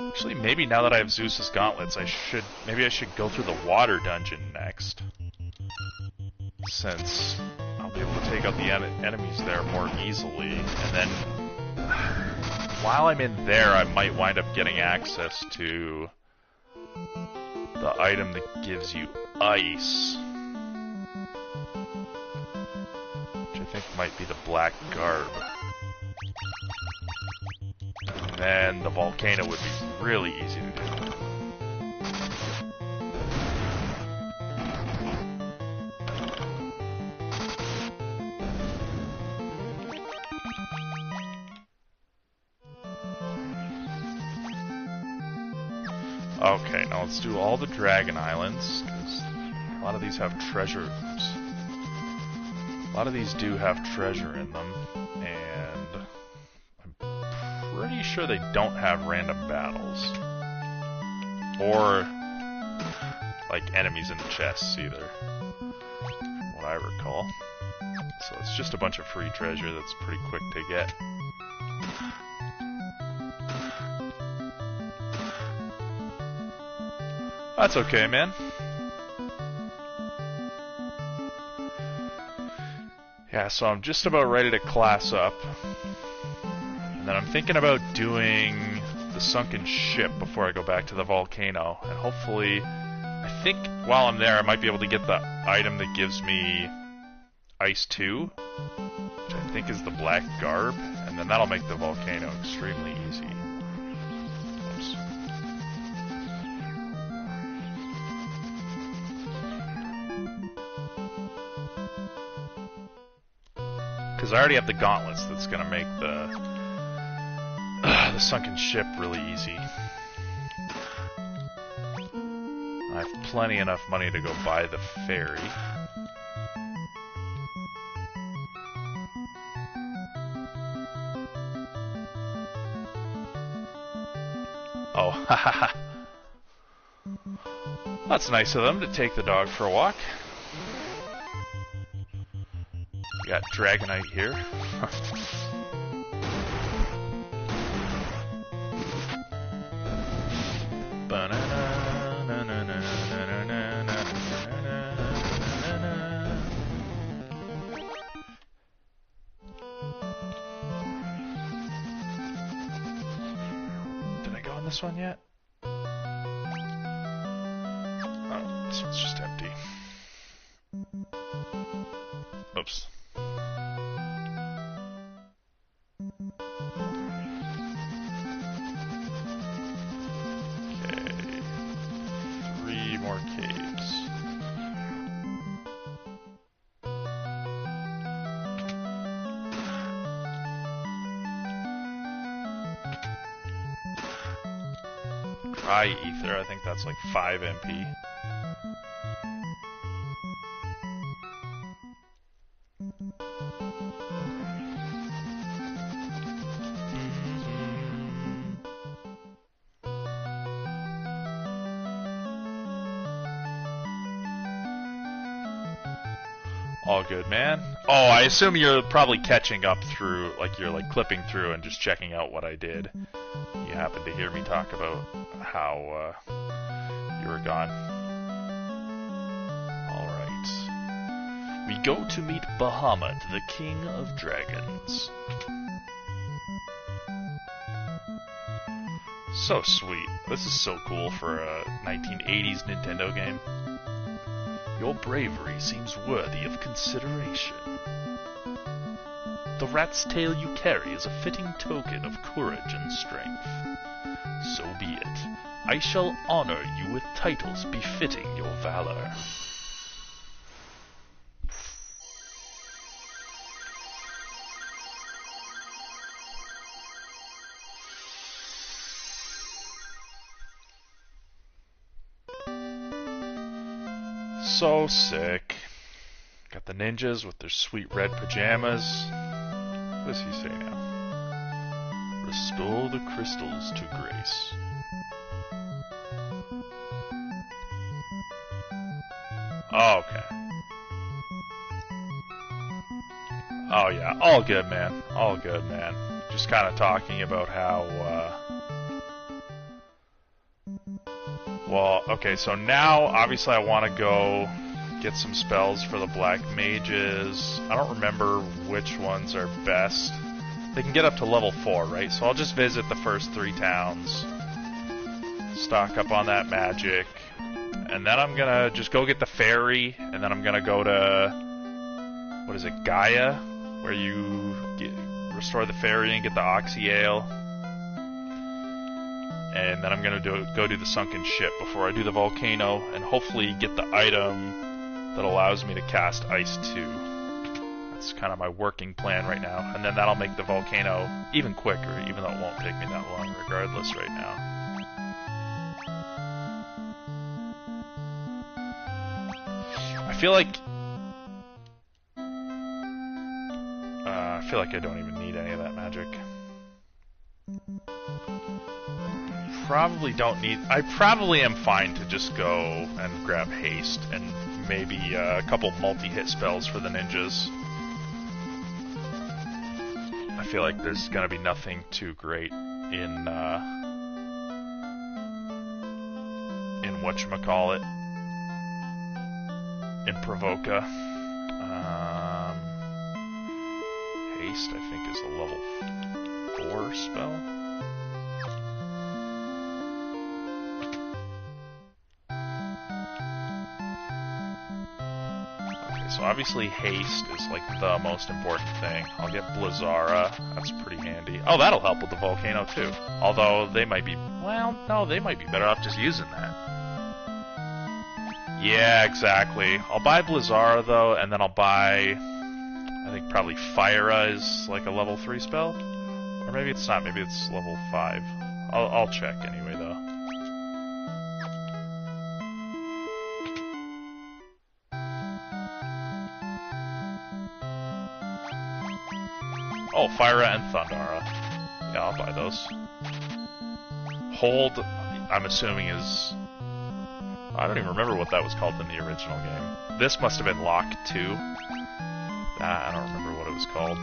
Actually, maybe now that I have Zeus's gauntlets, maybe I should go through the water dungeon next. Since I'll be able to take out the enemies there more easily, and then while I'm in there, I might wind up getting access to the item that gives you ice, which I think might be the black garb. And then the volcano would be really easy to do. Okay, now let's do all the Dragon Islands, because a lot of these have treasure. Oops. A lot of these do have treasure in them, and I'm pretty sure they don't have random battles. Or, like, enemies in the chests, either. What I recall. So it's just a bunch of free treasure that's pretty quick to get. That's okay, man. Yeah, so I'm just about ready to class up. And then I'm thinking about doing the sunken ship before I go back to the volcano. And hopefully, I think while I'm there, I might be able to get the item that gives me Ice 2, which I think is the black garb. And then that'll make the volcano extremely easy. Oops. Because I already have the gauntlets that's going to make the sunken ship really easy. I have plenty enough money to go buy the ferry. Oh, haha. That's nice of them to take the dog for a walk. Got Dragonite here. Did I go on this one yet? Oh, this one's just empty. Oops. Ether, I think that's like 5 MP. All good, man. Oh, I assume you're probably catching up through, like you're like clipping through and just checking out what I did. You happened to hear me talk about how you were gone. Alright. We go to meet Bahamut, the King of Dragons. So sweet. This is so cool for a 1980s Nintendo game. Your bravery seems worthy of consideration. The rat's tail you carry is a fitting token of courage and strength. So be it. I shall honor you with titles befitting your valor. So sick. Got the ninjas with their sweet red pajamas. What does he say now? Restore the crystals to grace. Oh, okay. Oh yeah, all good, man. All good, man. Just kind of talking about how, well, okay, so now, obviously I want to go get some spells for the black mages. I don't remember which ones are best. They can get up to level 4, right? So I'll just visit the first 3 towns, stock up on that magic, and then I'm gonna just go get the ferry, and then I'm gonna go to, what is it, Gaia? Where you restore the ferry and get the Oxy Ale. And then I'm gonna go do the sunken ship before I do the volcano, and hopefully get the item that allows me to cast Ice 2. That's kind of my working plan right now, and then that'll make the volcano even quicker, even though it won't take me that long regardless right now. feel like I don't even need any of that magic. Probably don't need. I probably am fine to just go and grab haste and maybe a couple multi-hit spells for the ninjas. I feel like there's gonna be nothing too great in whatchamacallit, in Provoca. Haste, I think, is a level 4 spell. Okay, so obviously haste is like the most important thing. I'll get Blizzara, that's pretty handy. Oh, that'll help with the volcano too. Although they might be, well, no, they might be better off just using that. Yeah, exactly. I'll buy Blizzara though, and then I'll buy, I think probably Fyra is like a level 3 spell? Or maybe it's not, maybe it's level 5. I'll check anyway though. Oh, Fyra and Thundara. Yeah, I'll buy those. Hold, I'm assuming is... I don't even remember what that was called in the original game. This must have been Lock 2. I don't remember what it was called.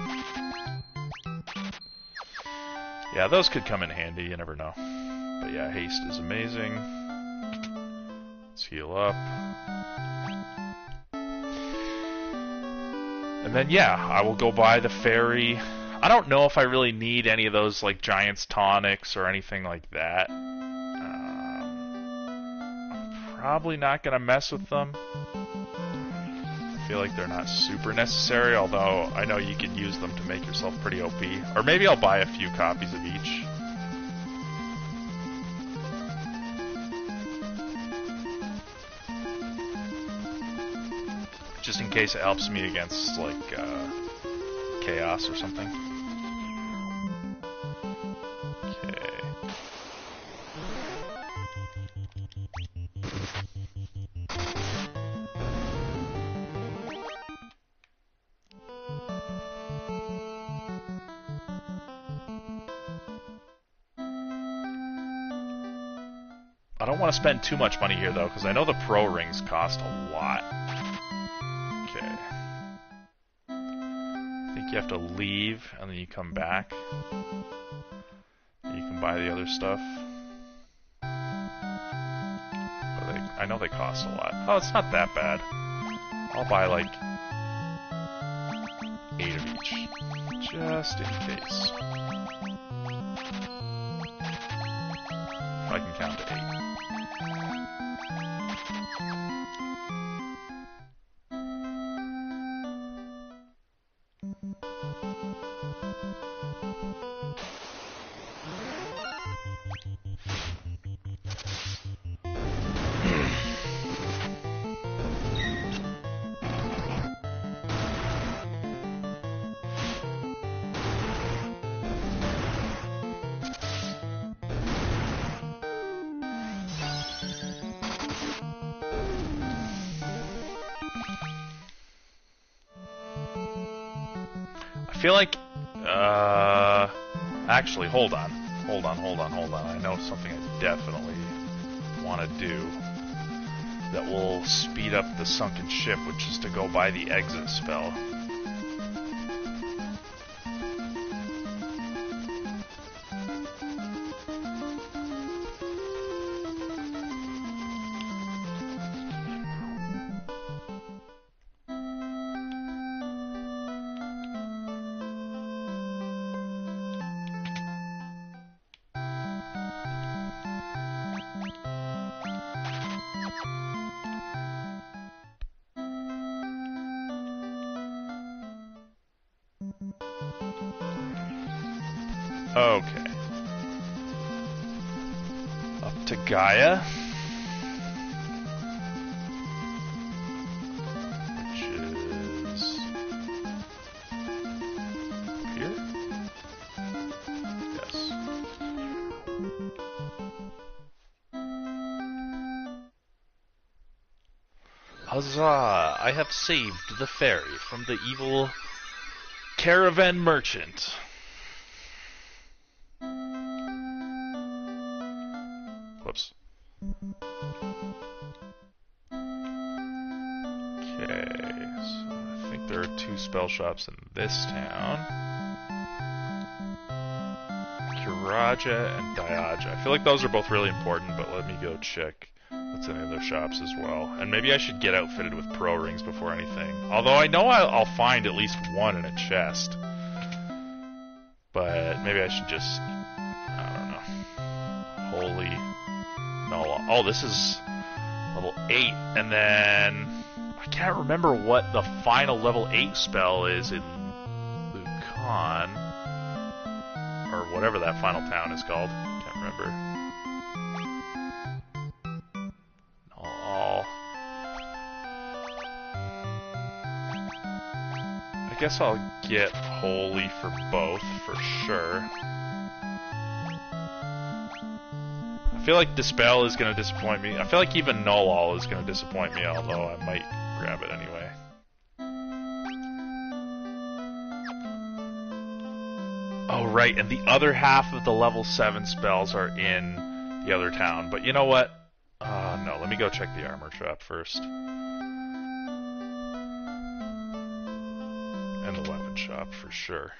Yeah, those could come in handy, you never know. But yeah, haste is amazing. Let's heal up. And then yeah, I will go buy the fairy. I don't know if I really need any of those like Giant's Tonics or anything like that. I'm probably not going to mess with them. I feel like they're not super necessary, although I know you can use them to make yourself pretty OP. Or maybe I'll buy a few copies of each. Just in case it helps me against, like, chaos or something. Okay. I don't want to spend too much money here, though, because I know the pro rings cost a lot. Okay. I think you have to leave, and then you come back. You can buy the other stuff. But I know they cost a lot. Oh, it's not that bad. I'll buy, like, 8 of each. Just in case. If I can count to 8. I feel like, actually, hold on. I know something I definitely want to do that will speed up the sunken ship, which is to go buy the exit spell. Okay. Up to Gaia. Which is... here? Yes. Huzzah! I have saved the ferry from the evil caravan merchant. Whoops. Okay, so I think there are 2 spell shops in this town. Kiraja and Diaja. I feel like those are both really important, but let me go check what's in the other shops as well. And maybe I should get outfitted with pro rings before anything. Although I know I'll find at least one in a chest. But maybe I should just... I don't know. Holy... No. Oh, this is level 8. And then... I can't remember what the final level 8 spell is in Lucan. Or whatever that final town is called. Can't remember. No. I guess I'll get Holy for both, for sure. I feel like Dispel is going to disappoint me. I feel like even Null All is going to disappoint me, although I might grab it anyway. Oh, right, and the other half of the level 7 spells are in the other town. But you know what? No, let me go check the armor shop first. And the weapon shop, for sure.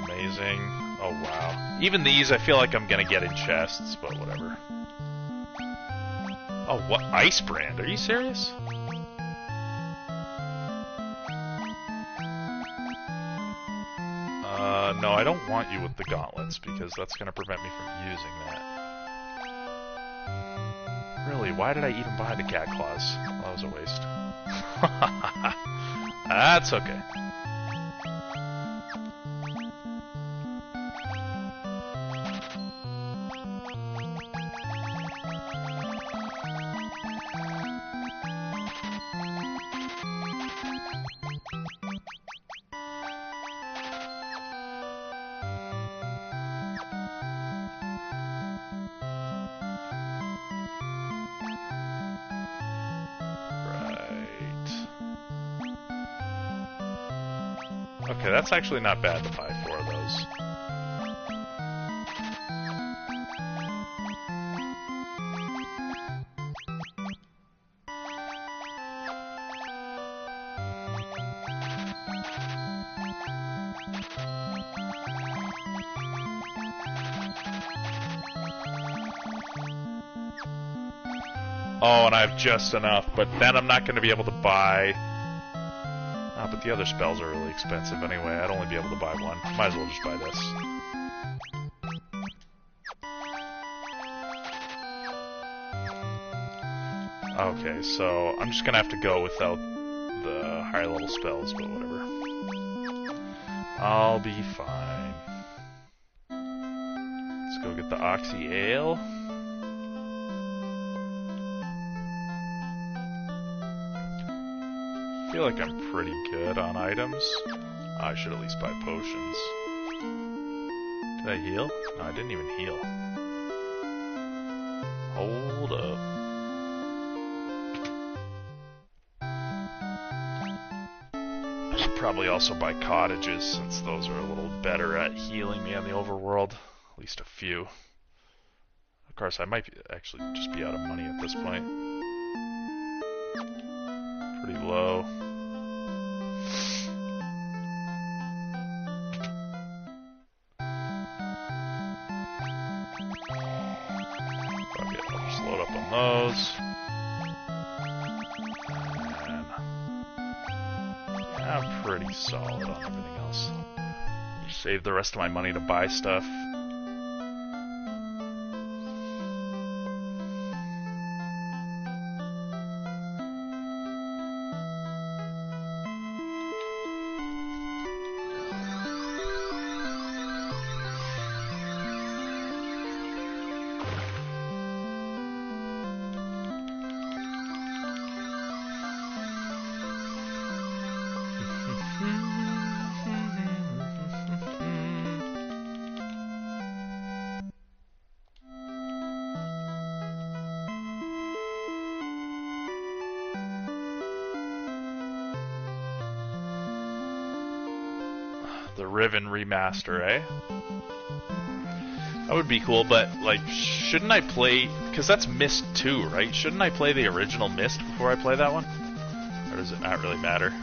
Amazing. Oh, wow. Even these, I feel like I'm gonna get in chests, but whatever. Oh, what? Ice Brand? Are you serious? No, I don't want you with the gauntlets, because that's gonna prevent me from using that. Really, why did I even buy the cat claws? Well, that was a waste. That's okay. Okay, that's actually not bad to buy 4 of those. Oh, and I have just enough, but then I'm not going to be able to buy... Oh, but the other spells are really expensive anyway. I'd only be able to buy one. Might as well just buy this. Okay, so I'm just gonna have to go without the higher level spells, but whatever. I'll be fine. Let's go get the Oxy Ale. I feel like I'm pretty good on items. I should at least buy potions. Did I heal? No, I didn't even heal. Hold up. I should probably also buy cottages, since those are a little better at healing me on the overworld. At least a few. Of course, I might actually just be out of money at this point. Pretty low. Fuck it, I'll just load up on those. And yeah, I'm pretty solid on everything else. Save the rest of my money to buy stuff. The Riven remaster, eh? That would be cool, but, like, shouldn't I play... Because that's Myst 2, right? Shouldn't I play the original Myst before I play that one? Or does it not really matter?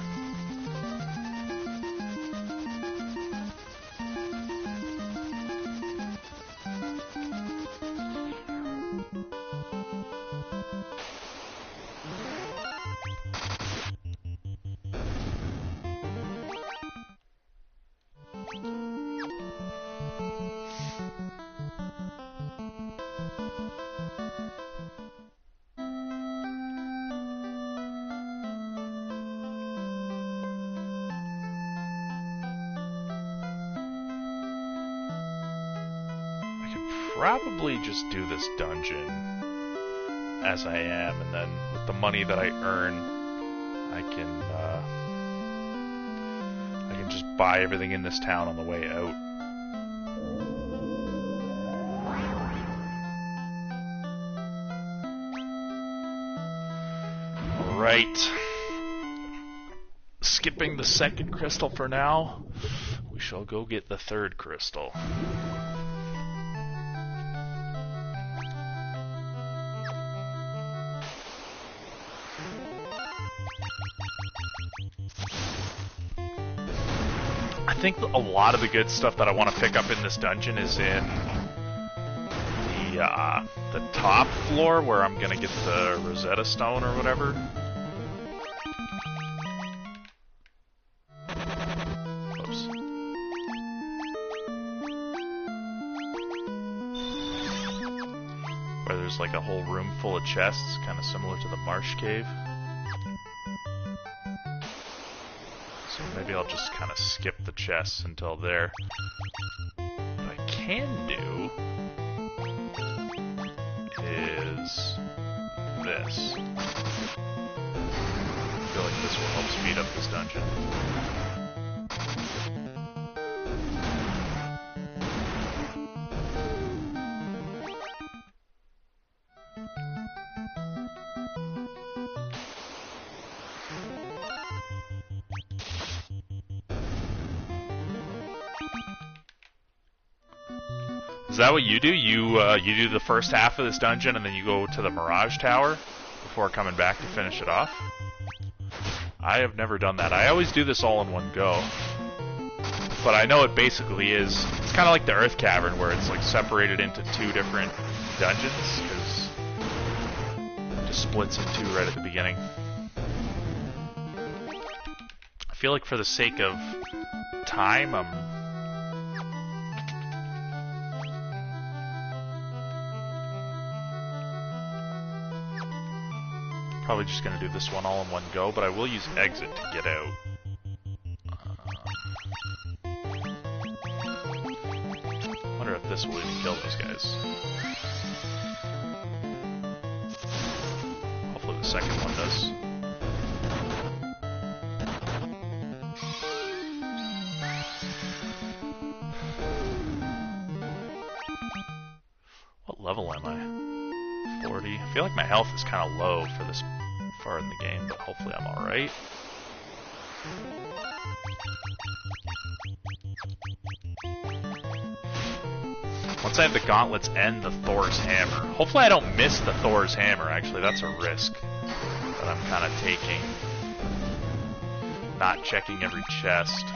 Probably just do this dungeon as I am, and then with the money that I earn, I can just buy everything in this town on the way out. All right, skipping the second crystal for now. We shall go get the third crystal. I think a lot of the good stuff that I want to pick up in this dungeon is in the top floor where I'm gonna get the Rosetta Stone or whatever. Oops. Where there's like a whole room full of chests, kind of similar to the Marsh Cave. So maybe I'll just kind of skip the chests until there. What I can do is this. I feel like this will help speed up this dungeon. Is that what you do? You do the first half of this dungeon and then you go to the Mirage Tower before coming back to finish it off? I have never done that. I always do this all in one go. But I know it basically is... It's kind of like the Earth Cavern where it's like separated into two different dungeons, because it just splits in two right at the beginning. I feel like for the sake of time, I'm probably just going to do this one all in one go, but I will use exit to get out. Wonder if this will even kill those guys. Hopefully the second one does. What level am I? 40. I feel like my health is kind of low for this far in the game, but hopefully I'm alright. Once I have the gauntlets and the Thor's hammer. Hopefully I don't miss the Thor's hammer, actually. That's a risk that I'm kind of taking. Not checking every chest.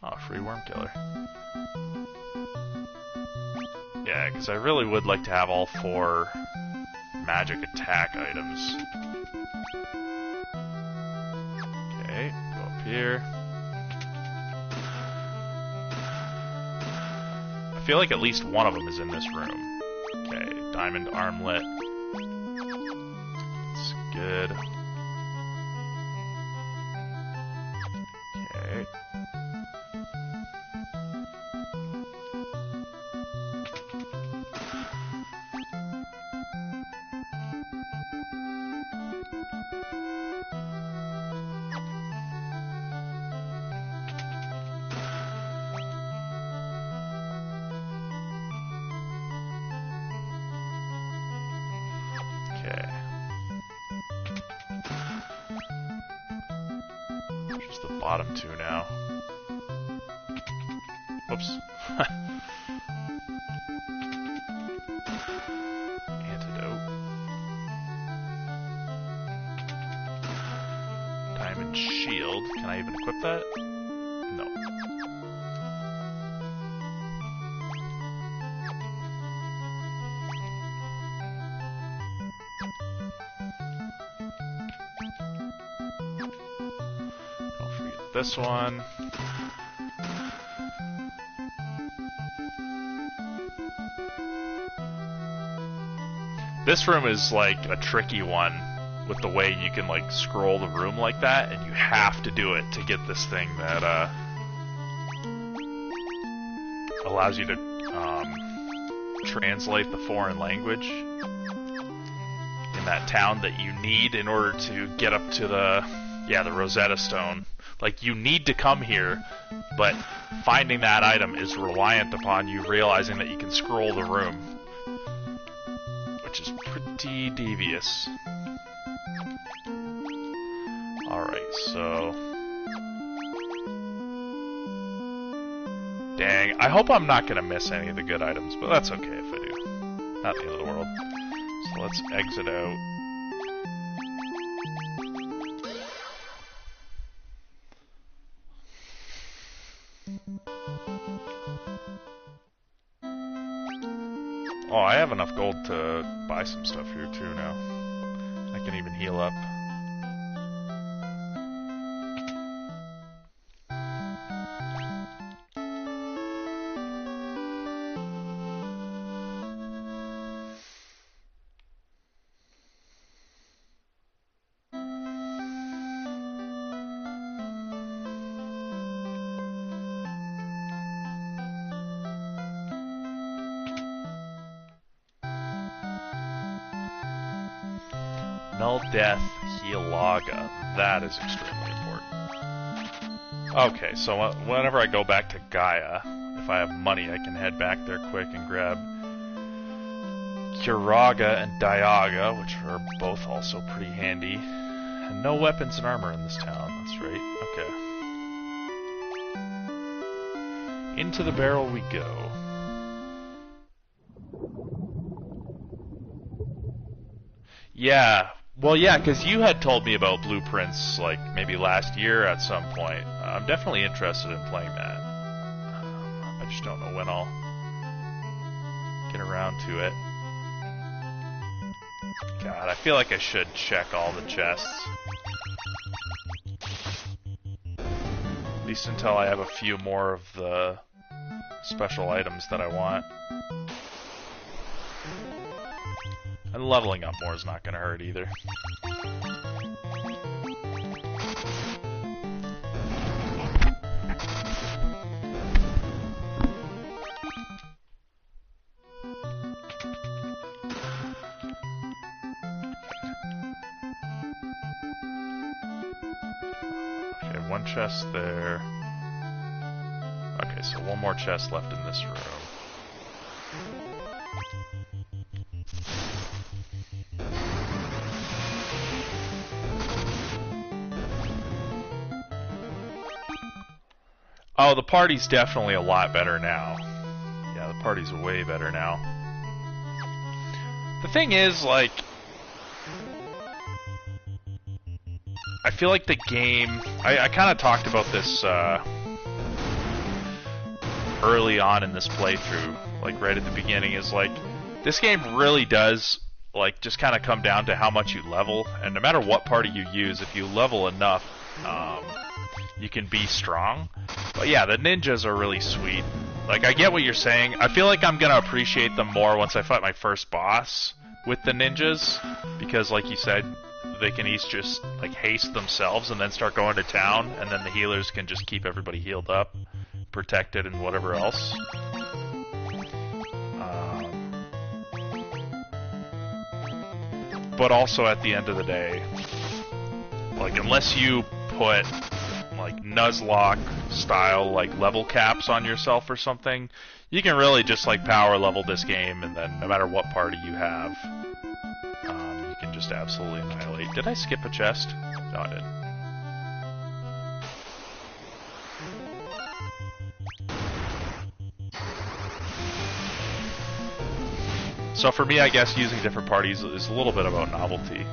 Oh, free worm killer. Yeah, because I really would like to have all 4 magic attack items. Okay, go up here. I feel like at least one of them is in this room. Okay, diamond armlet. That's good. Okay. Just the bottom 2 now. Whoops. Antidote. Diamond shield. Can I even equip that? No. Don't forget this one. This room is like a tricky one with the way you can like scroll the room like that, and you have to do it to get this thing that allows you to translate the foreign language in that town that you need in order to get up to the Rosetta Stone. Like, you need to come here, but finding that item is reliant upon you realizing that you can scroll the room, which is pretty devious. Alright, so... Dang, I hope I'm not going to miss any of the good items, but that's okay if I do. Not the end of the world. So let's exit out. Oh, I have enough gold to buy some stuff here too now. I can even heal up. Null Death Healaga. That is extremely important. Okay, so whenever I go back to Gaia, if I have money, I can head back there quick and grab Curaga and Diaga, which are both also pretty handy. And no weapons and armor in this town, that's right. Okay. Into the barrel we go. Yeah. Well, yeah, because you had told me about blueprints, like, maybe last year at some point. I'm definitely interested in playing that. I just don't know when I'll get around to it. God, I feel like I should check all the chests. At least until I have a few more of the special items that I want. And leveling up more is not going to hurt either. Okay, one chest there. Okay, so one more chest left in this room. Oh, the party's definitely a lot better now. Yeah, the party's way better now. The thing is, like... I feel like the game... I kind of talked about this early on in this playthrough, like right at the beginning, is like, this game really does, like, just kind of come down to how much you level, and no matter what party you use, if you level enough, you can be strong. But yeah, the ninjas are really sweet. Like, I get what you're saying. I feel like I'm gonna appreciate them more once I fight my first boss with the ninjas, because like you said, they can each just like haste themselves and then start going to town, and then the healers can just keep everybody healed up, protected, and whatever else. But also at the end of the day, like, unless you put like Nuzlocke style like level caps on yourself or something, you can really just like power level this game, and then no matter what party you have, you can just absolutely annihilate. Did I skip a chest? No, I didn't. So for me, I guess using different parties is a little bit about novelty.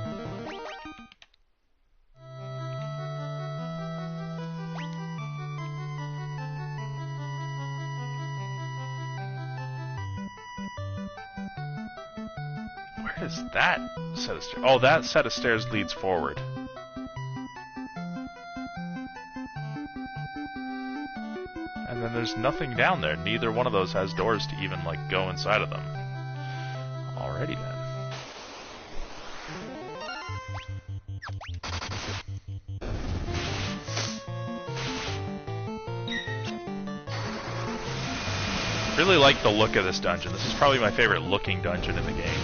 Where is that set of stairs? Oh, that set of stairs leads forward. And then there's nothing down there. Neither one of those has doors to even, like, go inside of them. Alrighty then. Really like the look of this dungeon. This is probably my favorite looking dungeon in the game.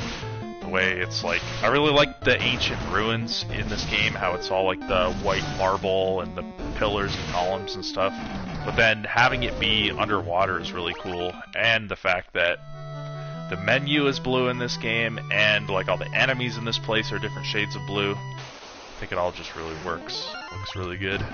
The way it's like, I really like the ancient ruins in this game, how it's all like the white marble and the pillars and columns and stuff. But then having it be underwater is really cool, and the fact that the menu is blue in this game, and like all the enemies in this place are different shades of blue. I think it all just really works. Looks really good.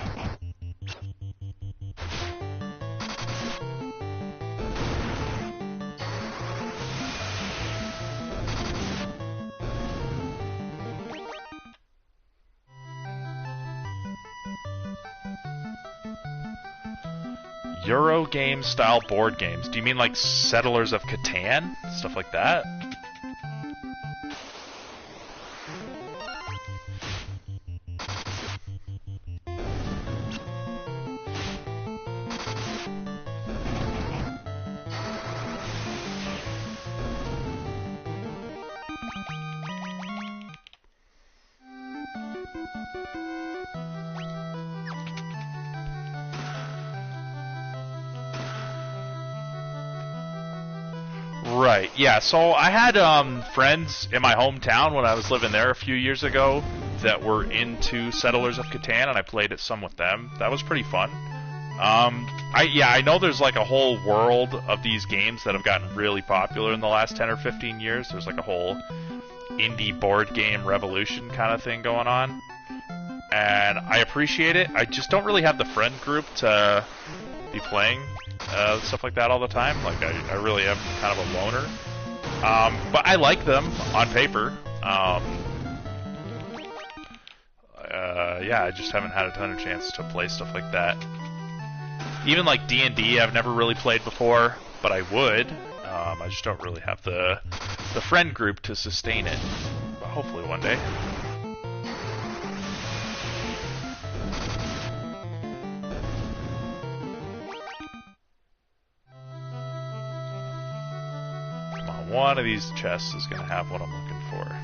Euro game style board games. Do you mean like Settlers of Catan? Stuff like that? Right, yeah, so I had friends in my hometown when I was living there a few years ago that were into Settlers of Catan, and I played it some with them. That was pretty fun. I know there's like a whole world of these games that have gotten really popular in the last 10 or 15 years. There's like a whole indie board game revolution kind of thing going on. And I appreciate it. I just don't really have the friend group to be playing stuff like that all the time. Like, I really am kind of a loner. But I like them on paper. Yeah, I just haven't had a ton of chance to play stuff like that. Even like D&D, I've never really played before, but I would. I just don't really have the friend group to sustain it. But hopefully one day. Come on, one of these chests is going to have what I'm looking for.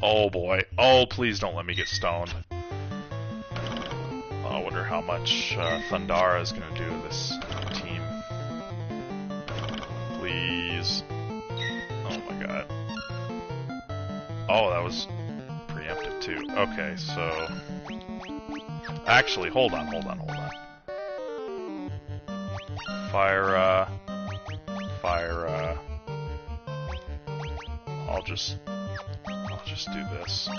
Oh boy. Oh, please don't let me get stoned. I wonder how much Thundara is going to do to this team. Please. Oh my god. Oh, that was preemptive too. Okay, so... Actually, hold on. Fire, I'll just do this.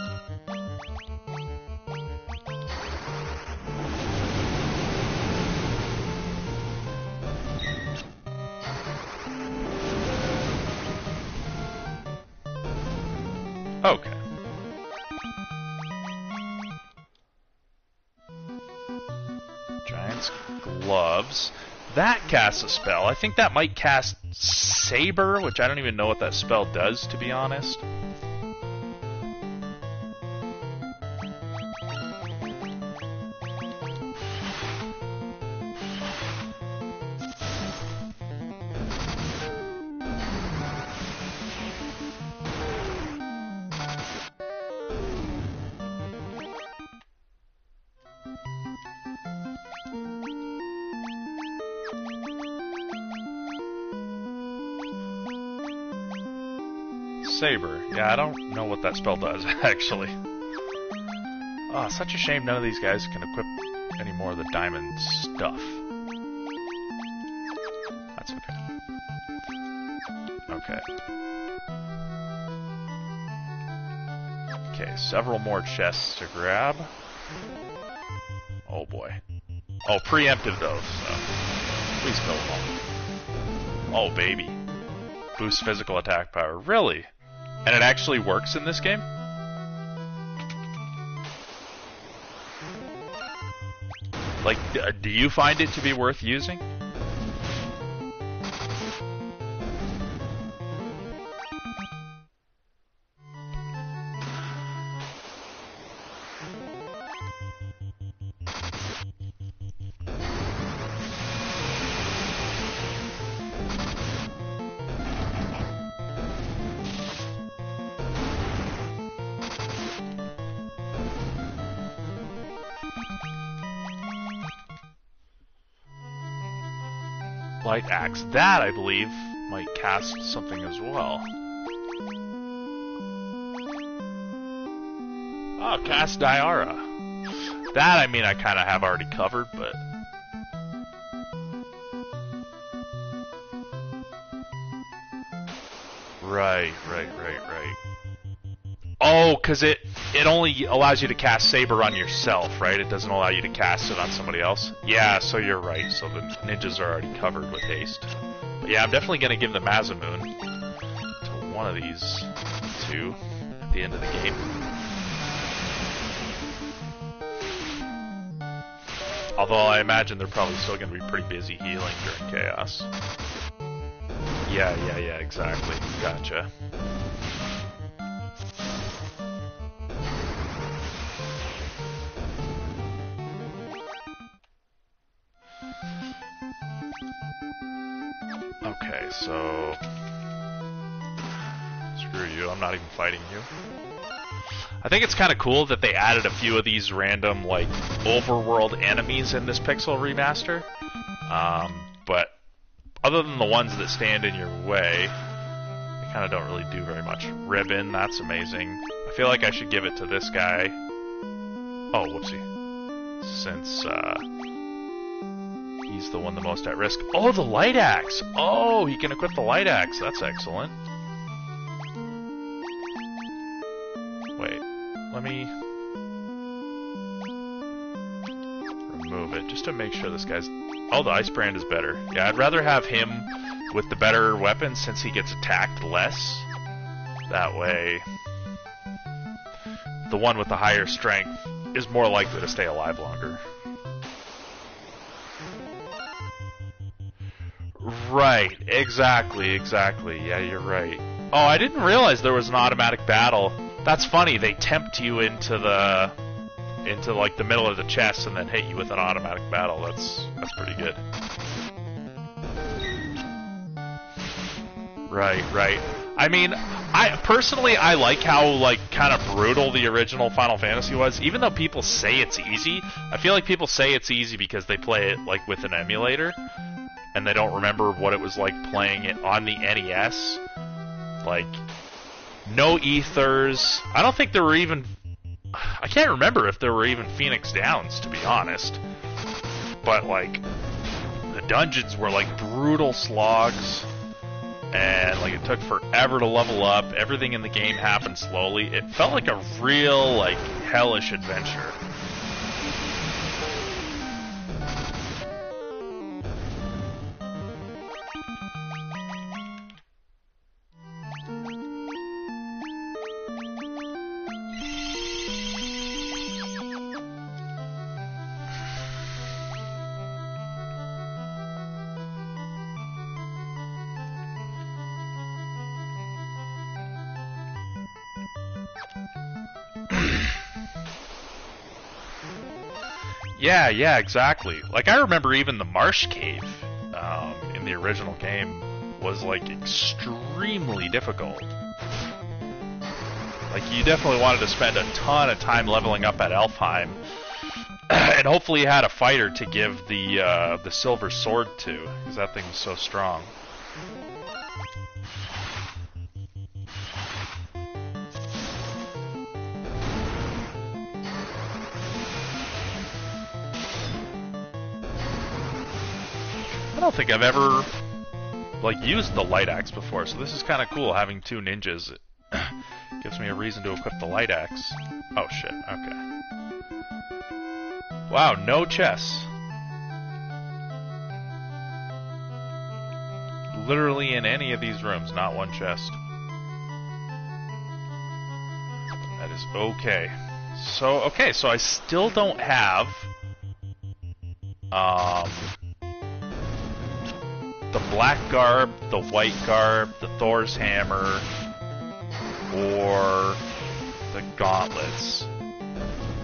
Okay. Giant's Gloves. That casts a spell. I think that might cast Saber, which I don't even know what that spell does, to be honest. saber. Yeah, I don't know what that spell does, actually. Oh, such a shame none of these guys can equip any more of the diamond stuff. That's okay. Okay. Okay, several more chests to grab. Oh boy. Oh, preemptive though, so please kill them all. Oh baby. Boost physical attack power. Really? And it actually works in this game? Like, do you find it to be worth using? Light axe. That, I believe, might cast something as well. Oh, cast Diara. That, I mean, I kind of have already covered, but... Right. Oh, because it only allows you to cast Saber on yourself, right? It doesn't allow you to cast it on somebody else? Yeah, so you're right. So the ninjas are already covered with haste. But yeah, I'm definitely going to give the Mazamoon to one of these two at the end of the game. Although I imagine they're probably still going to be pretty busy healing during Chaos. Yeah, exactly. Gotcha. Okay, so... Screw you, I'm not even fighting you. I think it's kind of cool that they added a few of these random, like, overworld enemies in this Pixel remaster. But other than the ones that stand in your way, they kind of don't really do very much. Ribbon, that's amazing. I feel like I should give it to this guy. Oh, whoopsie. Since, he's the one the most at risk. Oh, the light axe! Oh, he can equip the light axe. That's excellent. Wait, let me remove it just to make sure this guy's... Oh, the ice brand is better. Yeah, I'd rather have him with the better weapon since he gets attacked less. That way, the one with the higher strength is more likely to stay alive longer. Right, exactly. Yeah, you're right. Oh, I didn't realize there was an automatic battle. That's funny, they tempt you into like the middle of the chest and then hit you with an automatic battle. That's pretty good. Right. I mean, I personally like how like kind of brutal the original Final Fantasy was. Even though people say it's easy, I feel like people say it's easy because they play it like with an emulator and they don't remember what it was like playing it on the NES. Like, no ethers. I don't think there were even... I can't remember if there were even Phoenix Downs, to be honest. But, like, the dungeons were, like, brutal slogs. And, like, it took forever to level up. Everything in the game happened slowly. It felt like a real, like, hellish adventure. Yeah, exactly. Like, I remember even the Marsh Cave in the original game was, like, extremely difficult. Like, you definitely wanted to spend a ton of time leveling up at Elfheim. And hopefully you had a fighter to give the silver sword to, because that thing was so strong. don't think I've ever like used the light axe before, so this is kind of cool having two ninjas. It gives me a reason to equip the light axe. Oh shit, okay. Wow, no chests. Literally in any of these rooms, not one chest. That is okay. So I still don't have the black garb, the white garb, the Thor's hammer, or the gauntlets.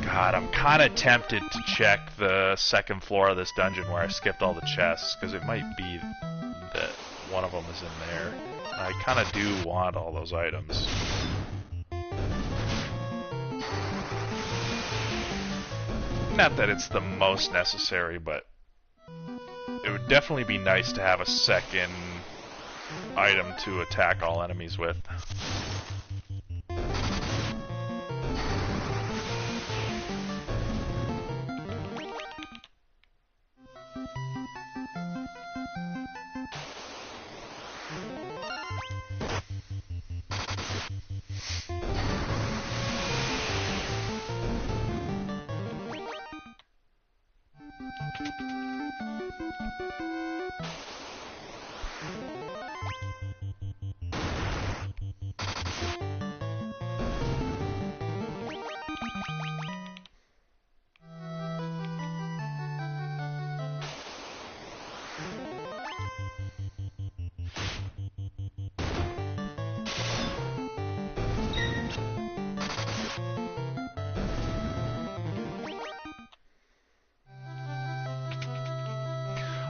God, I'm kind of tempted to check the second floor of this dungeon where I skipped all the chests, because it might be that one of them is in there. I kind of do want all those items. Not that it's the most necessary, but it would definitely be nice to have a second item to attack all enemies with.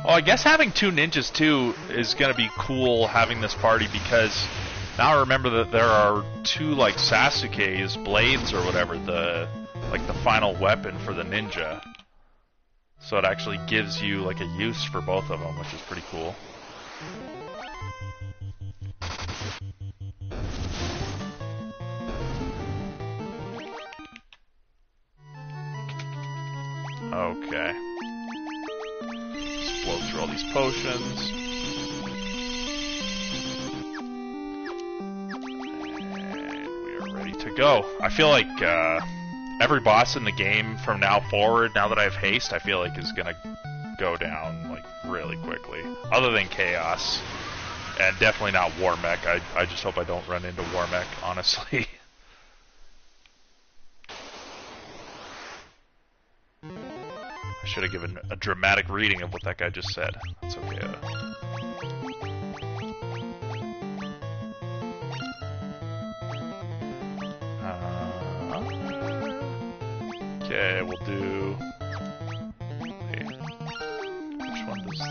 Oh, I guess having two ninjas too is gonna be cool having this party, because now I remember that there are two like Sasuke's blades or whatever, the final weapon for the ninja. So it actually gives you like a use for both of them, which is pretty cool. Okay. Just blow through all these potions. And we are ready to go. I feel like every boss in the game from now forward, now that I have haste, I feel like is gonna go down like really quickly. Other than Chaos. And definitely not War Mech. I just hope I don't run into War Mech, honestly. I should have given a dramatic reading of what that guy just said. That's okay. Okay, we'll do... Wait. Which one does...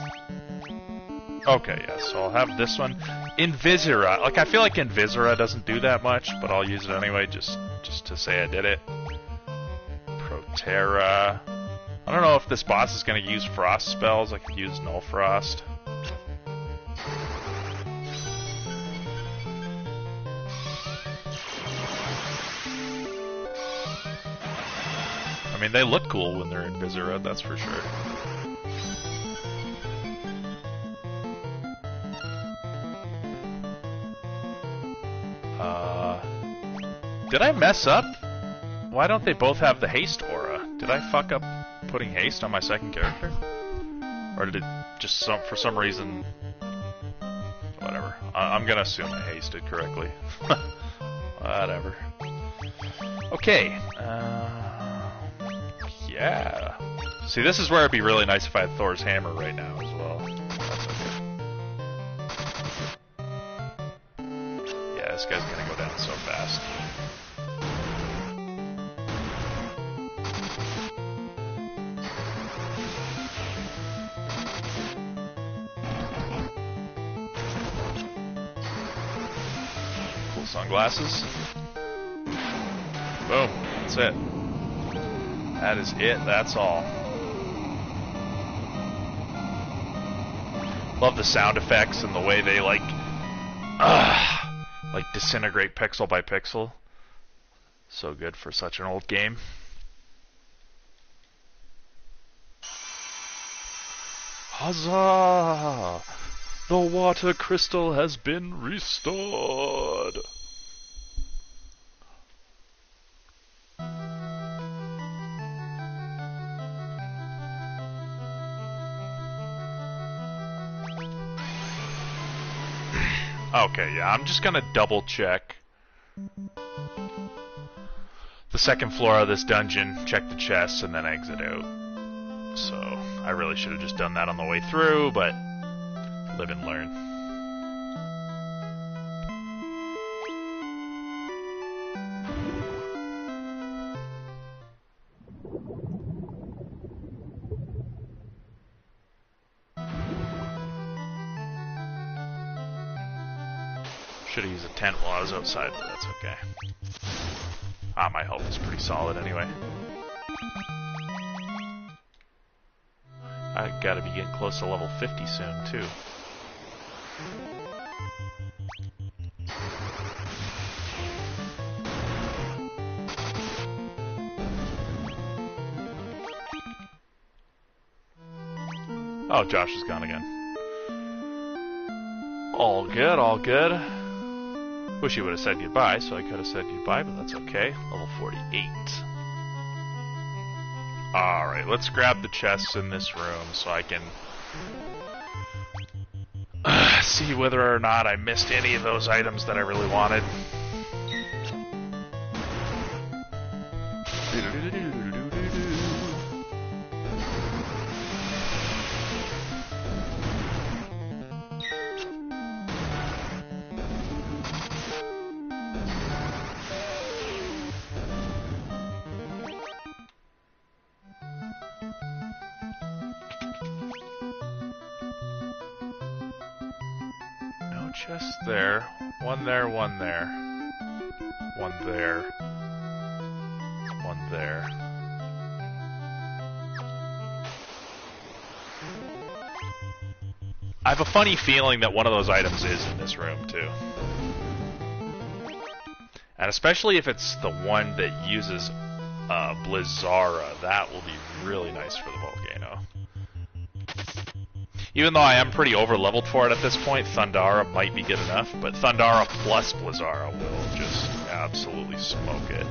Okay, yeah, so I'll have this one. Invisera. Like, I feel like Invisera doesn't do that much, but I'll use it anyway, just to say I did it. Protera. I don't know if this boss is going to use frost spells. I could use Null Frost. I mean, they look cool when they're in Visera, that's for sure. Did I mess up? Why don't they both have the haste aura? Did I fuck up putting haste on my second character? Or did it just for some reason... Whatever. I'm gonna assume I hasted correctly. Whatever. Okay. Yeah. See, this is where it'd be really nice if I had Thor's hammer right now as well. That's okay. Yeah, this guy's gonna go down so fast. Sunglasses. Boom. That's it. That is it. That's all. Love the sound effects and the way they like disintegrate pixel by pixel. So good for such an old game. Huzzah! The water crystal has been restored! Okay, yeah, I'm just gonna double check the second floor of this dungeon, check the chests, and then exit out. So, I really should have just done that on the way through, but live and learn. Should have used a tent while I was outside, but that's okay. Ah, my health is pretty solid anyway. I gotta be getting close to level 50 soon, too. Oh, Josh is gone again. All good, all good. Wish he would have said goodbye, so I could have said goodbye, but that's okay. Level 48. Alright, let's grab the chests in this room so I can see whether or not I missed any of those items that I really wanted. Chest there. One there, one there. One there. One there. I have a funny feeling that one of those items is in this room, too. And especially if it's the one that uses Blizzara, that will be really nice for the volcano. Even though I am pretty over-leveled for it at this point, Thundara might be good enough, but Thundara plus Blizzara will just absolutely smoke it.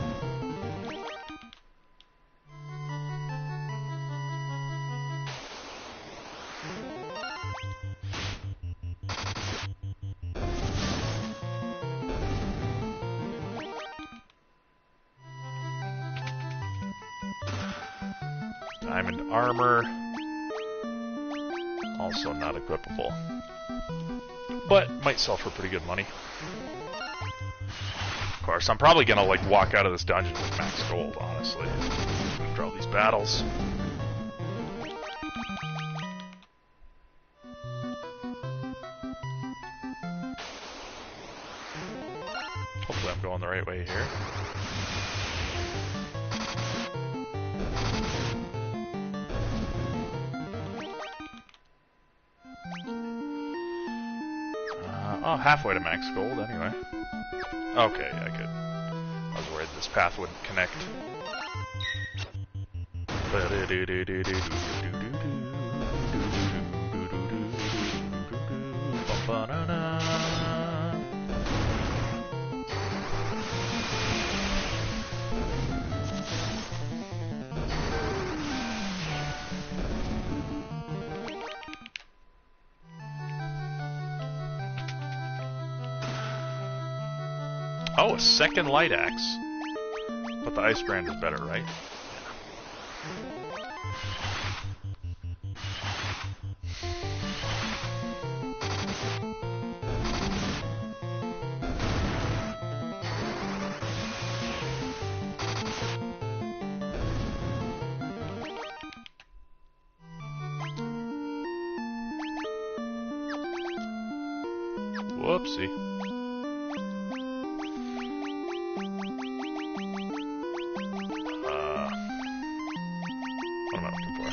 Diamond armor. Also not equipable. But might sell for pretty good money. Of course, I'm probably gonna like walk out of this dungeon with max gold, honestly. After all these battles. Hopefully I'm going the right way here. Oh, halfway to max gold, anyway. Okay, yeah, good. I was worried this path wouldn't connect. Oh, a second light axe. But the ice brand is better, right? Whoopsie. What am I looking for?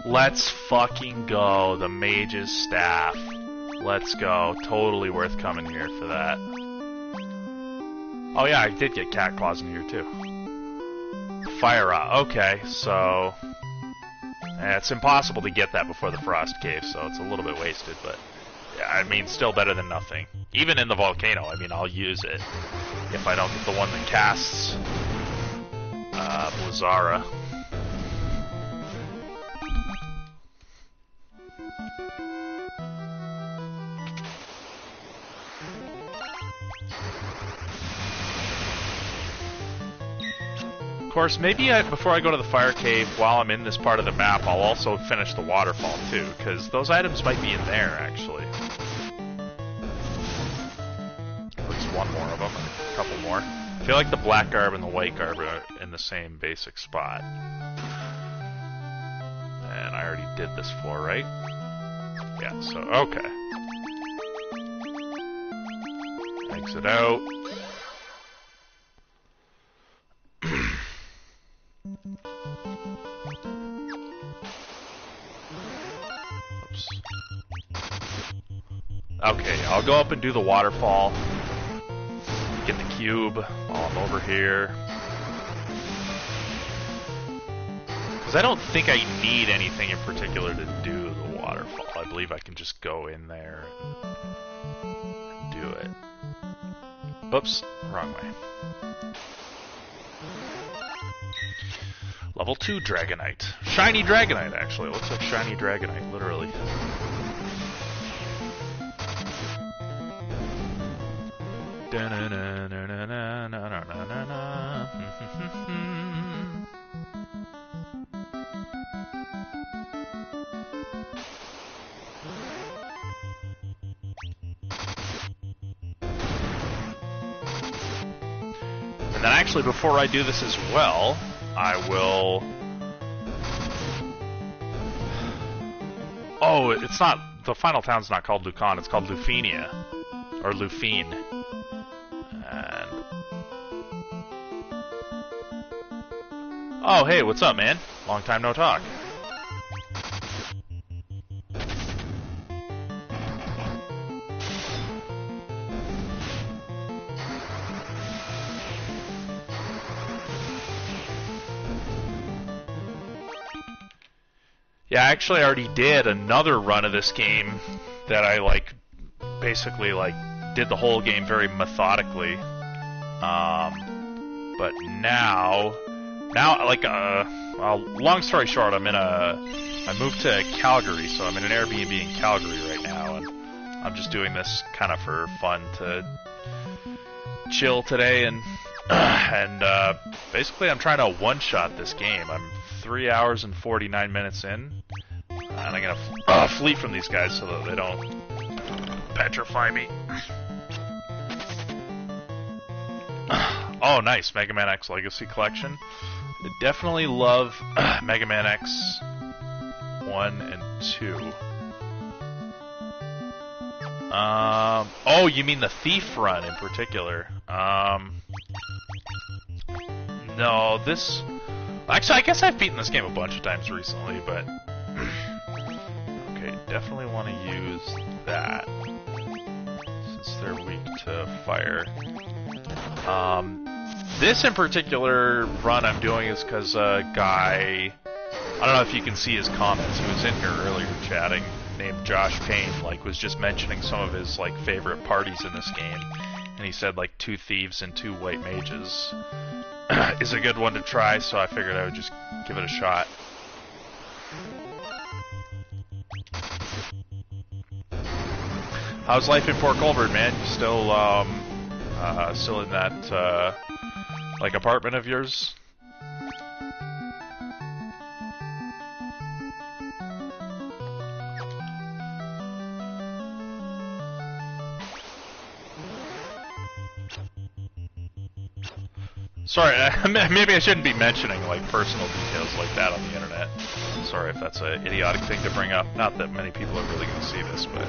Let's fucking go. The mage's staff. Let's go. Totally worth coming here for that. Oh yeah, I did get cat claws in here too. Fire rod. Okay, so it's impossible to get that before the frost cave, so it's a little bit wasted, but yeah, I mean, still better than nothing. Even in the volcano, I mean, I'll use it if I don't get the one that casts Blizzara. Of course, maybe before I go to the fire cave, while I'm in this part of the map, I'll also finish the waterfall too, because those items might be in there, actually. At least one more of them, or a couple more. I feel like the black garb and the white garb are in the same basic spot. And I already did this floor, right? Yeah, so, okay. Exit out. Oops. Okay, I'll go up and do the waterfall. Get the cube while I'm over here. Because I don't think I need anything in particular to do the waterfall. I believe I can just go in there and do it. Oops, wrong way. Level 2 Dragonite. Shiny Dragonite, actually. It looks like shiny Dragonite, literally. And then actually, before I do this as well, I will... Oh, it's not... The final town's not called Lucan, it's called Lufenia. Or Lufine. And... Oh, hey, what's up, man? Long time no talk. Yeah, actually I already did another run of this game that I, like, basically, like, did the whole game very methodically. But now, like, long story short, I moved to Calgary, so I'm in an Airbnb in Calgary right now, and I'm just doing this kind of for fun to chill today, and basically I'm trying to one-shot this game. I'm 3 hours and 49 minutes in, and I'm gonna flee from these guys so that they don't petrify me. Oh, nice, Mega Man X Legacy Collection. I definitely love Mega Man X 1 and 2. Oh, you mean the Thief run in particular? No, this... Actually, I guess I've beaten this game a bunch of times recently, but... Okay, definitely want to use that, since they're weak to fire. This in particular run I'm doing is because a guy... I don't know if you can see his comments, he was in here earlier chatting, named Josh Payne, like, was just mentioning some of his, like, favorite parties in this game. And he said, like, 2 thieves and 2 white mages is a good one to try, so I figured I would just give it a shot. How's life in Port Colborne, man? You still in that, like, apartment of yours? Sorry, maybe I shouldn't be mentioning, like, personal details like that on the internet. Sorry if that's an idiotic thing to bring up. Not that many people are really going to see this, but...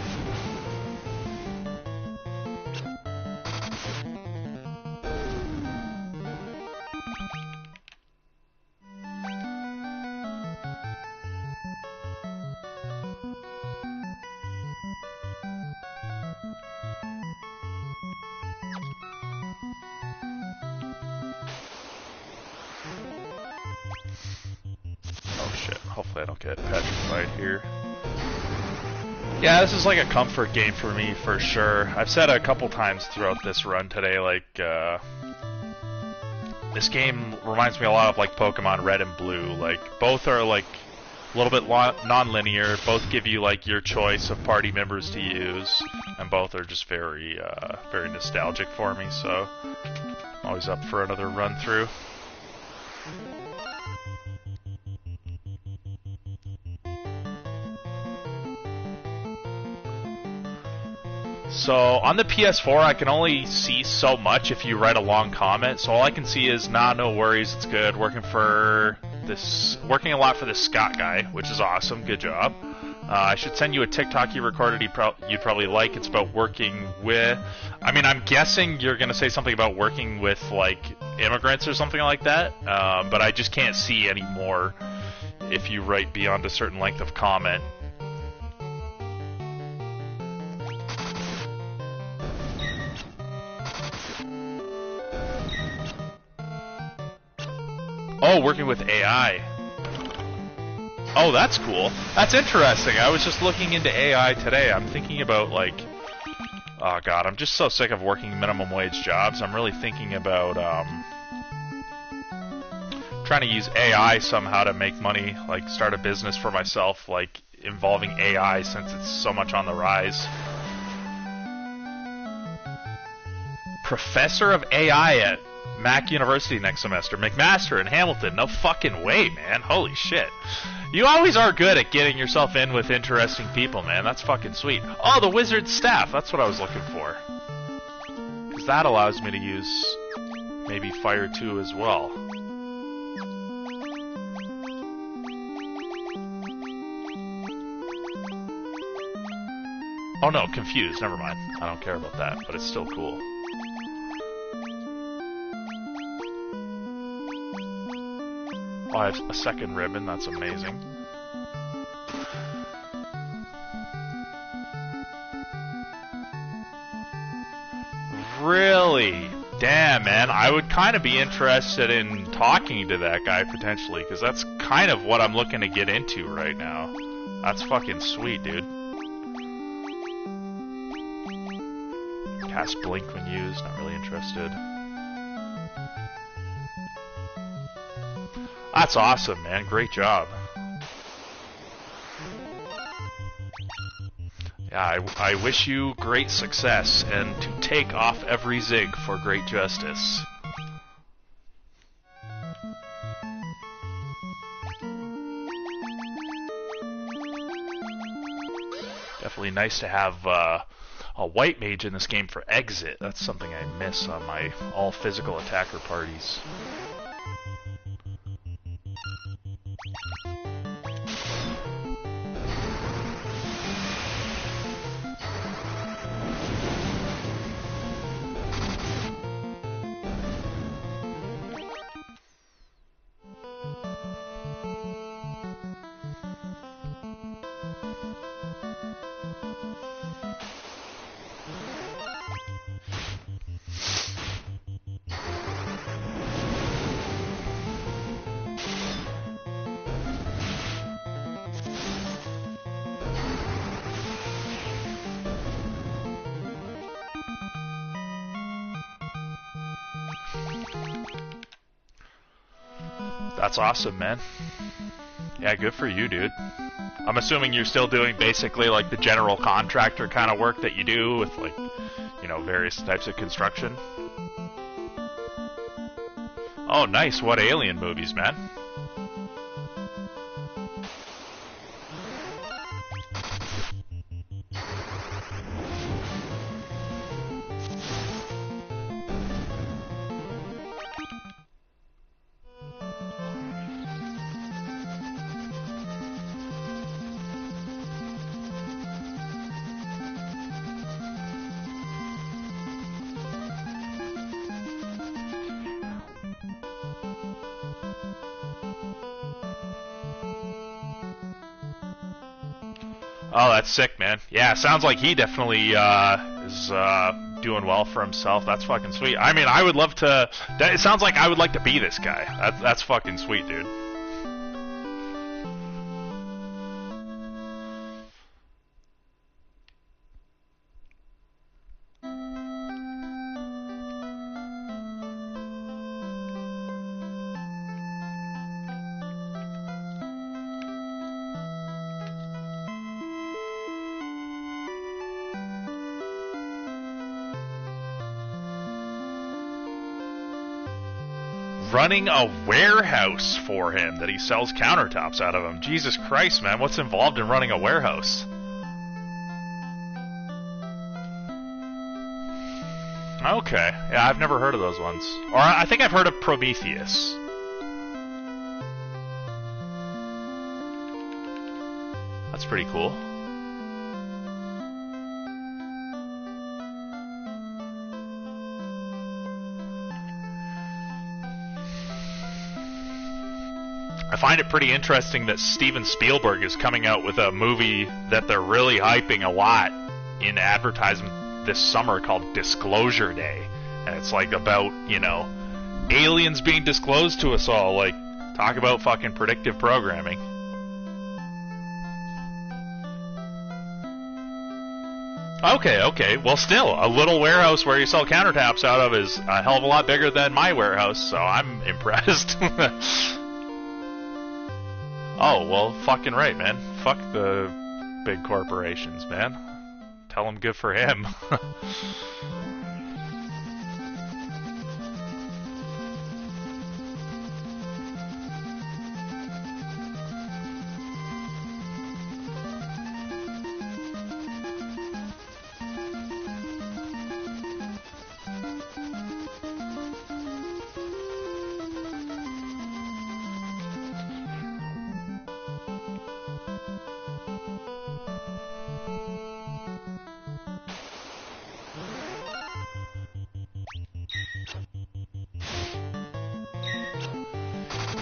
shit. Hopefully I don't get petrified here. Yeah, this is like a comfort game for me, for sure. I've said a couple times throughout this run today, like, this game reminds me a lot of, like, Pokemon Red and Blue. Like, both are, like, a little bit non-linear, both give you, like, your choice of party members to use, and both are just very, very nostalgic for me, so I'm always up for another run-through. So, on the PS4, I can only see so much if you write a long comment, so all I can see is, nah, no worries, it's good, working a lot for this Scott guy, which is awesome, good job. I should send you a TikTok you recorded you'd probably like. It's about working with... I mean, I'm guessing you're going to say something about working with, like, immigrants or something like that, but I just can't see any more if you write beyond a certain length of comment. Oh, working with AI. Oh, that's cool. That's interesting. I was just looking into AI today. I'm thinking about, like... Oh, God, I'm just so sick of working minimum wage jobs. I'm really thinking about, trying to use AI somehow to make money, like, start a business for myself, like, involving AI since it's so much on the rise. Professor of AI at Mac University next semester. McMaster in Hamilton. No fucking way, man. Holy shit. You always are good at getting yourself in with interesting people, man. That's fucking sweet. Oh, the wizard staff. That's what I was looking for. Because that allows me to use maybe Fire 2 as well. Oh no, confused. Never mind. I don't care about that, but it's still cool. Oh, I have a second ribbon, that's amazing. Really? Damn, man. I would kind of be interested in talking to that guy, potentially, because that's kind of what I'm looking to get into right now. That's fucking sweet, dude. Cast Blink when used, not really interested. That's awesome, man. Great job. Yeah, I wish you great success, and to take off every zig for great justice. Definitely nice to have a white mage in this game for exit. That's something I miss on my all-physical attacker parties. That's awesome, man. Yeah, good for you, dude. I'm assuming you're still doing basically like the general contractor kind of work that you do with, like, you know, various types of construction. Oh, nice. What alien movies, man? Oh, that's sick, man. Yeah, sounds like he definitely is doing well for himself. That's fucking sweet. I mean, I would love to... It sounds like I would like to be this guy. That's fucking sweet, dude. running a warehouse for him that he sells countertops out of him. Jesus Christ, man, what's involved in running a warehouse? Okay, yeah, I've never heard of those ones. Or I think I've heard of Prometheus. That's pretty cool. I find it pretty interesting that Steven Spielberg is coming out with a movie that they're really hyping a lot in advertisement this summer called Disclosure Day. And it's like about, you know, aliens being disclosed to us all. Like, talk about fucking predictive programming. Okay. Well, still, a little warehouse where you sell countertops out of is a hell of a lot bigger than my warehouse, so I'm impressed. Oh, well, fucking right, man. Fuck the big corporations, man. Tell him good for him.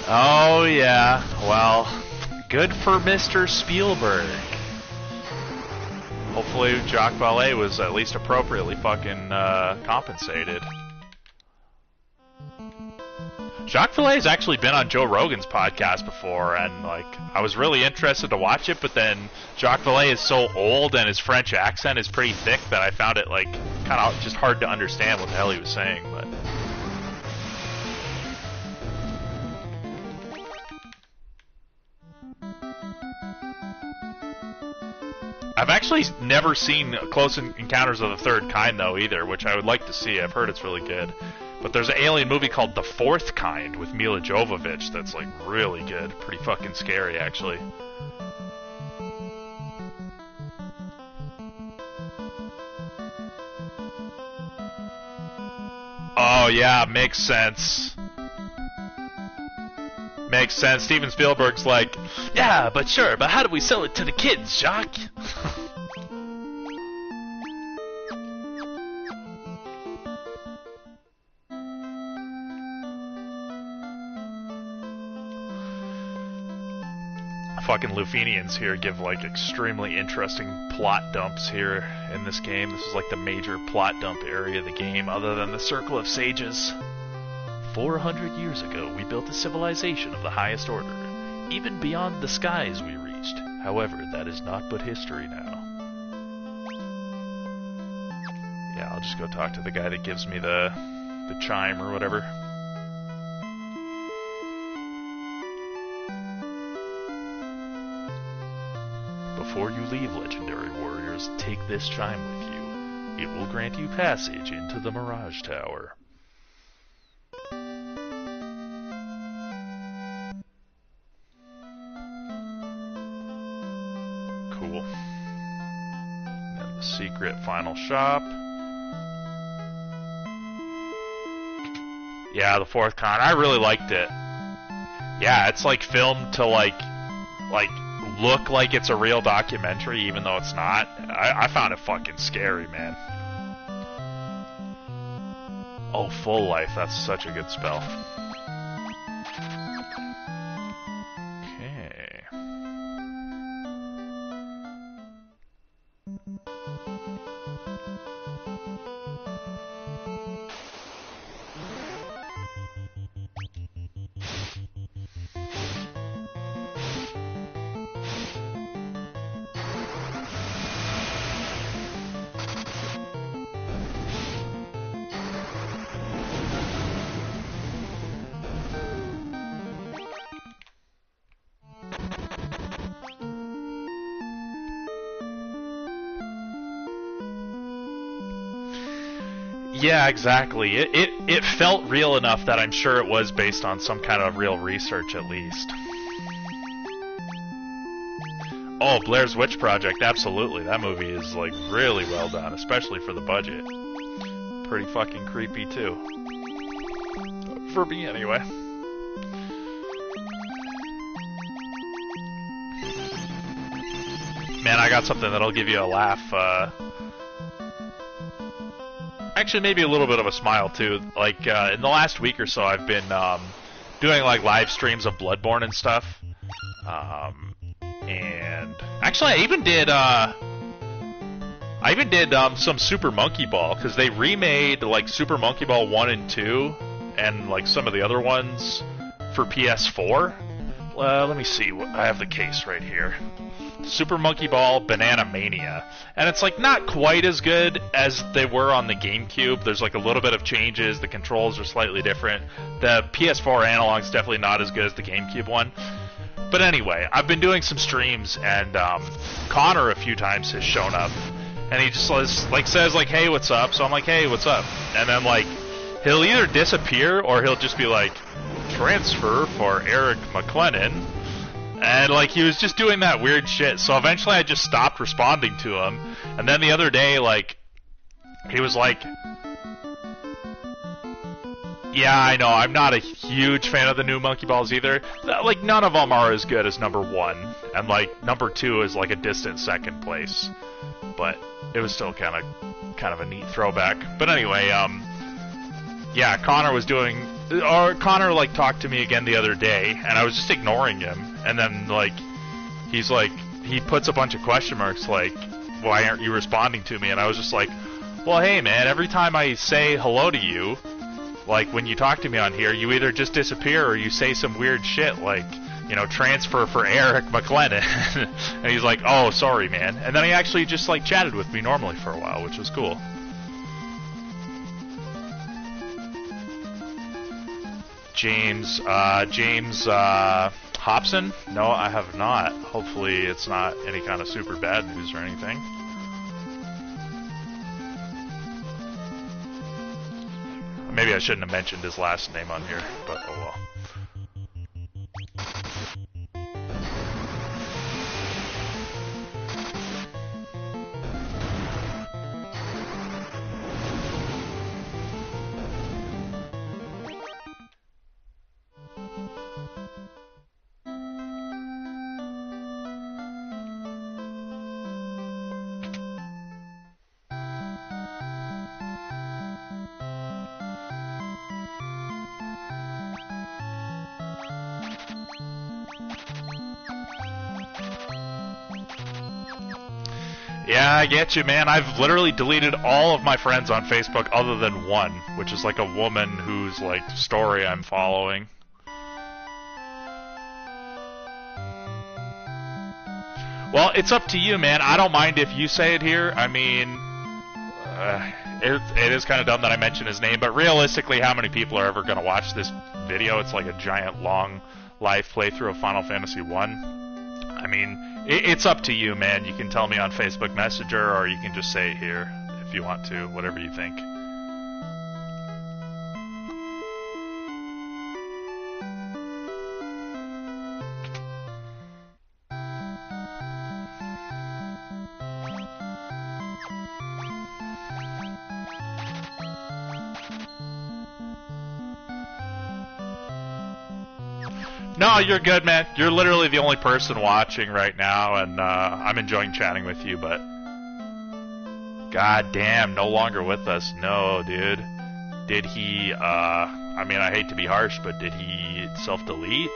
Oh, yeah. Well, good for Mr. Spielberg. Hopefully Jacques Vallée was at least appropriately fucking compensated. Jacques Vallée's actually been on Joe Rogan's podcast before, and like I was really interested to watch it, but then Jacques Vallée is so old and his French accent is pretty thick that I found it like kind of just hard to understand what the hell he was saying, but... I've actually never seen Close Encounters of the Third Kind, though, either, which I would like to see. I've heard it's really good. But there's an alien movie called The Fourth Kind with Mila Jovovich that's, like, really good. Pretty fucking scary, actually. Oh, yeah, makes sense. Makes sense. Steven Spielberg's like, yeah, but sure, but how do we sell it to the kids, Jacques? Fucking Lufenians here give like extremely interesting plot dumps here in this game. This is like the major plot dump area of the game, other than the Circle of Sages. 400 years ago, we built a civilization of the highest order. Even beyond the skies we reached. However, that is not but history now. Yeah, I'll just go talk to the guy that gives me the chime or whatever. Before you leave, legendary warriors, take this chime with you. It will grant you passage into the Mirage Tower. Cool. And the secret final shop. Yeah, The Fourth Kind. I really liked it. Yeah, it's like filmed to like look like it's a real documentary, even though it's not. I found it fucking scary, man. Oh, Full Life. That's such a good spell. Okay. Yeah, exactly. It felt real enough that I'm sure it was based on some kind of real research at least. Oh, Blair's Witch Project, absolutely. That movie is like really well done, especially for the budget. Pretty fucking creepy too. For me anyway. Man, I got something that'll give you a laugh. Actually, maybe a little bit of a smile too. Like in the last week or so, I've been doing like live streams of Bloodborne and stuff. And actually, I even did some Super Monkey Ball because they remade like Super Monkey Ball 1 and 2 and like some of the other ones for PS4. Let me see. I have the case right here. Super Monkey Ball Banana Mania, and it's like not quite as good as they were on the GameCube. There's like a little bit of changes. The controls are slightly different. The PS4 analog's definitely not as good as the GameCube one. But anyway, I've been doing some streams, and Connor a few times has shown up, and he just says like, "Hey, what's up?" So I'm like, "Hey, what's up?" And then like he'll either disappear or he'll just be like, "Transfer for Eric McLennan." And like he was just doing that weird shit, so eventually I just stopped responding to him. And then the other day, like, he was like, "Yeah, I know, I'm not a huge fan of the new Monkey Balls either. Like, none of them are as good as number 1, and like number 2 is like a distant second place." But it was still kind of a neat throwback. But anyway, yeah, Connor like talked to me again the other day, and I was just ignoring him. And then like he puts a bunch of question marks like, "Why aren't you responding to me?" And I was just like, "Well, hey man, every time I say hello to you, like when you talk to me on here, you either just disappear or you say some weird shit like, you know, transfer for Eric McLennan." And he's like, "Oh, sorry man." And then he actually just like chatted with me normally for a while, which was cool. James Hobson? No, I have not. Hopefully it's not any kind of super bad news or anything. Maybe I shouldn't have mentioned his last name on here, but oh well. Yeah, I get you, man. I've literally deleted all of my friends on Facebook other than one, which is like a woman whose like story I'm following. Well, it's up to you, man. I don't mind if you say it here. I mean, it is kind of dumb that I mention his name, but realistically, how many people are ever going to watch this video? It's like a giant, long live playthrough of Final Fantasy 1. I mean, it's up to you, man. You can tell me on Facebook Messenger, or you can just say it here if you want to, whatever you think. No, you're good, man. You're literally the only person watching right now, and I'm enjoying chatting with you, but... God damn, no longer with us. No, dude. Did he, I mean, I hate to be harsh, but did he self-delete?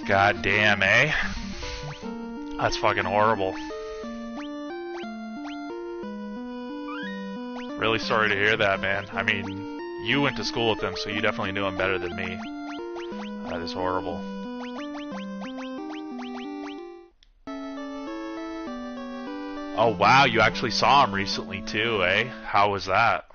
God damn, eh? That's fucking horrible. Really sorry to hear that, man. I mean, you went to school with him, so you definitely knew him better than me. That is horrible. Oh wow, you actually saw him recently too, eh? How was that?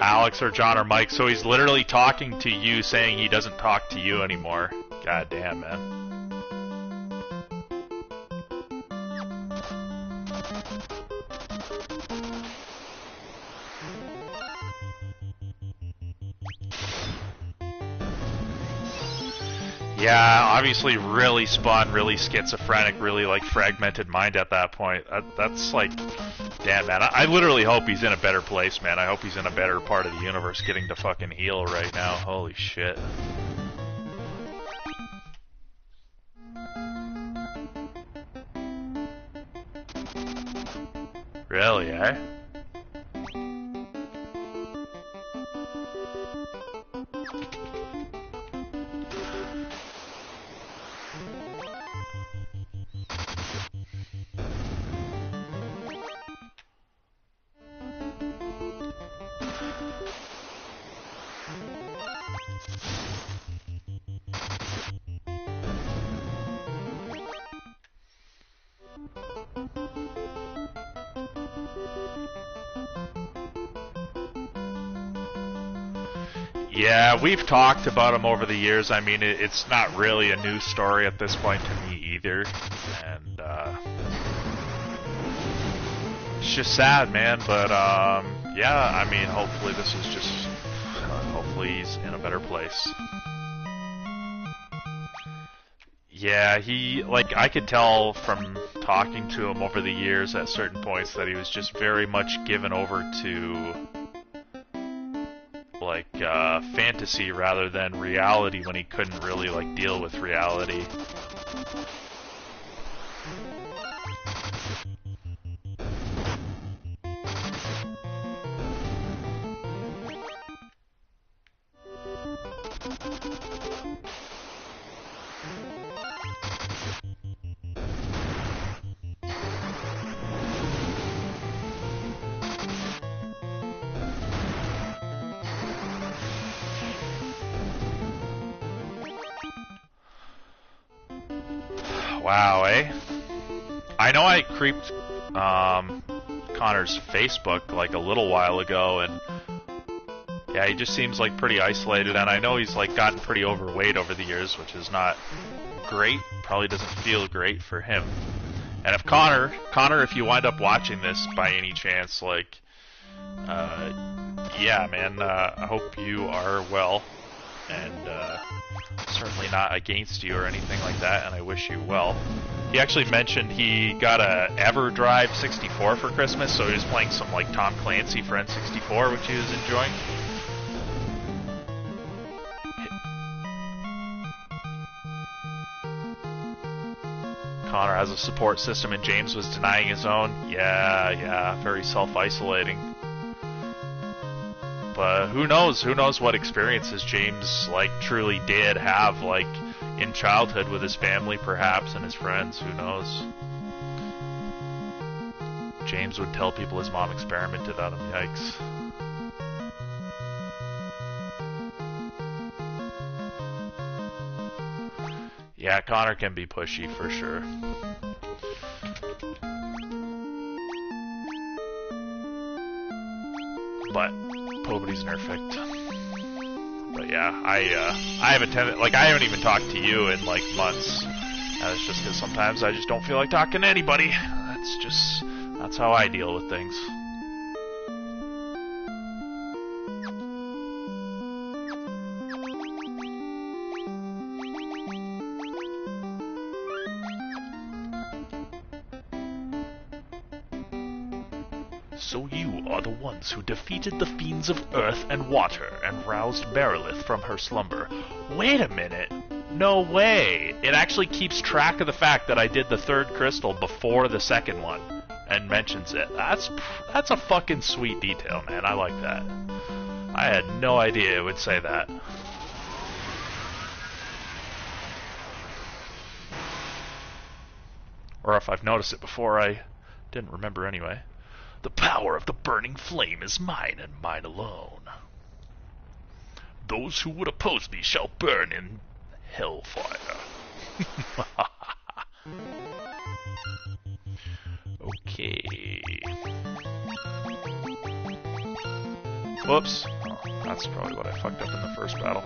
Alex or John or Mike, so he's literally talking to you saying he doesn't talk to you anymore. God damn, man. Yeah, obviously really spun, really schizophrenic, really like fragmented mind at that point. That's like, damn man, I literally hope he's in a better place, man. I hope he's in a better part of the universe getting to fucking heal right now. Holy shit. Really, eh? Yeah, we've talked about him over the years. I mean, it's not really a new story at this point to me either. And, it's just sad, man. But, yeah, I mean, hopefully this is just, hopefully he's in a better place. Yeah, like, I could tell from talking to him over the years at certain points that he was just very much given over to like fantasy rather than reality when he couldn't really like deal with reality. Wow, eh? I know I creeped Connor's Facebook like a little while ago, and yeah, he just seems like pretty isolated, and I know he's like gotten pretty overweight over the years, which is not great. Probably doesn't feel great for him. And if Connor, if you wind up watching this by any chance, like, yeah, man, I hope you are well, and certainly not against you or anything like that, and I wish you well. He actually mentioned he got a EverDrive 64 for Christmas, so he was playing some like Tom Clancy for N64, which he was enjoying. Connor has a support system and James was denying his own. Yeah, very self-isolating. But who knows what experiences James like truly did have like in childhood with his family perhaps and his friends, who knows. James would tell people his mom experimented on him. Yikes. Yeah, Connor can be pushy for sure. But nobody's perfect. But yeah, I haven't even talked to you in like months. And it's just because sometimes I just don't feel like talking to anybody. That's how I deal with things. So you are the ones who defeated the fiends of earth and water and roused Merilith from her slumber. Wait a minute. No way. It actually keeps track of the fact that I did the third crystal before the second one and mentions it. That's a fucking sweet detail, man. I like that. I had no idea it would say that. Or if I've noticed it before, I didn't remember anyway. The power of the burning flame is mine and mine alone. Those who would oppose me shall burn in hellfire. Okay. Whoops. Oh, that's probably what I fucked up in the first battle.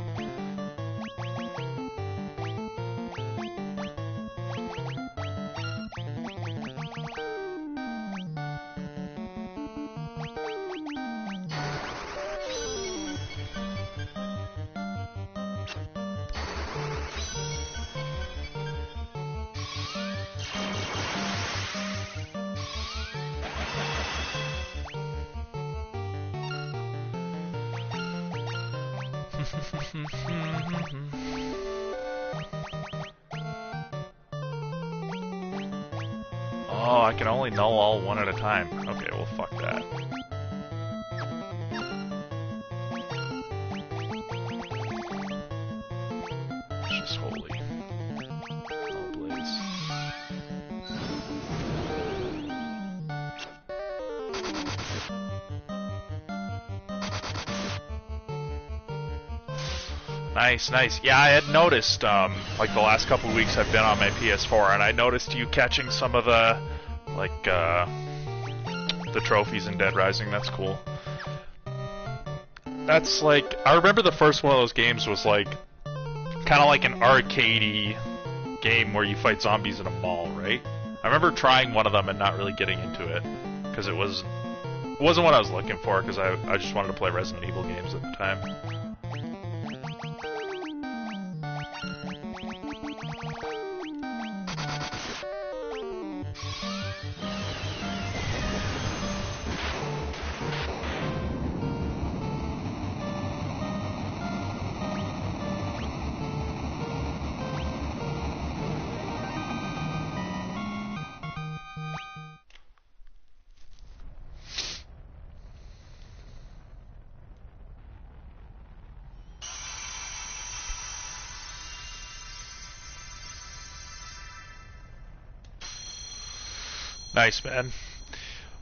Oh, I can only null all one at a time. Okay, well, fuck that. It's just holy. Oh, blaze. Nice, nice. Yeah, I had noticed, like the last couple of weeks I've been on my PS4, and I noticed you catching some of the, like, the trophies in Dead Rising. That's cool. That's like, I remember the first one of those games was like, kind of like an arcadey game where you fight zombies in a mall, right? I remember trying one of them and not really getting into it, because it wasn't what I was looking for, because I just wanted to play Resident Evil games at the time. Nice, man.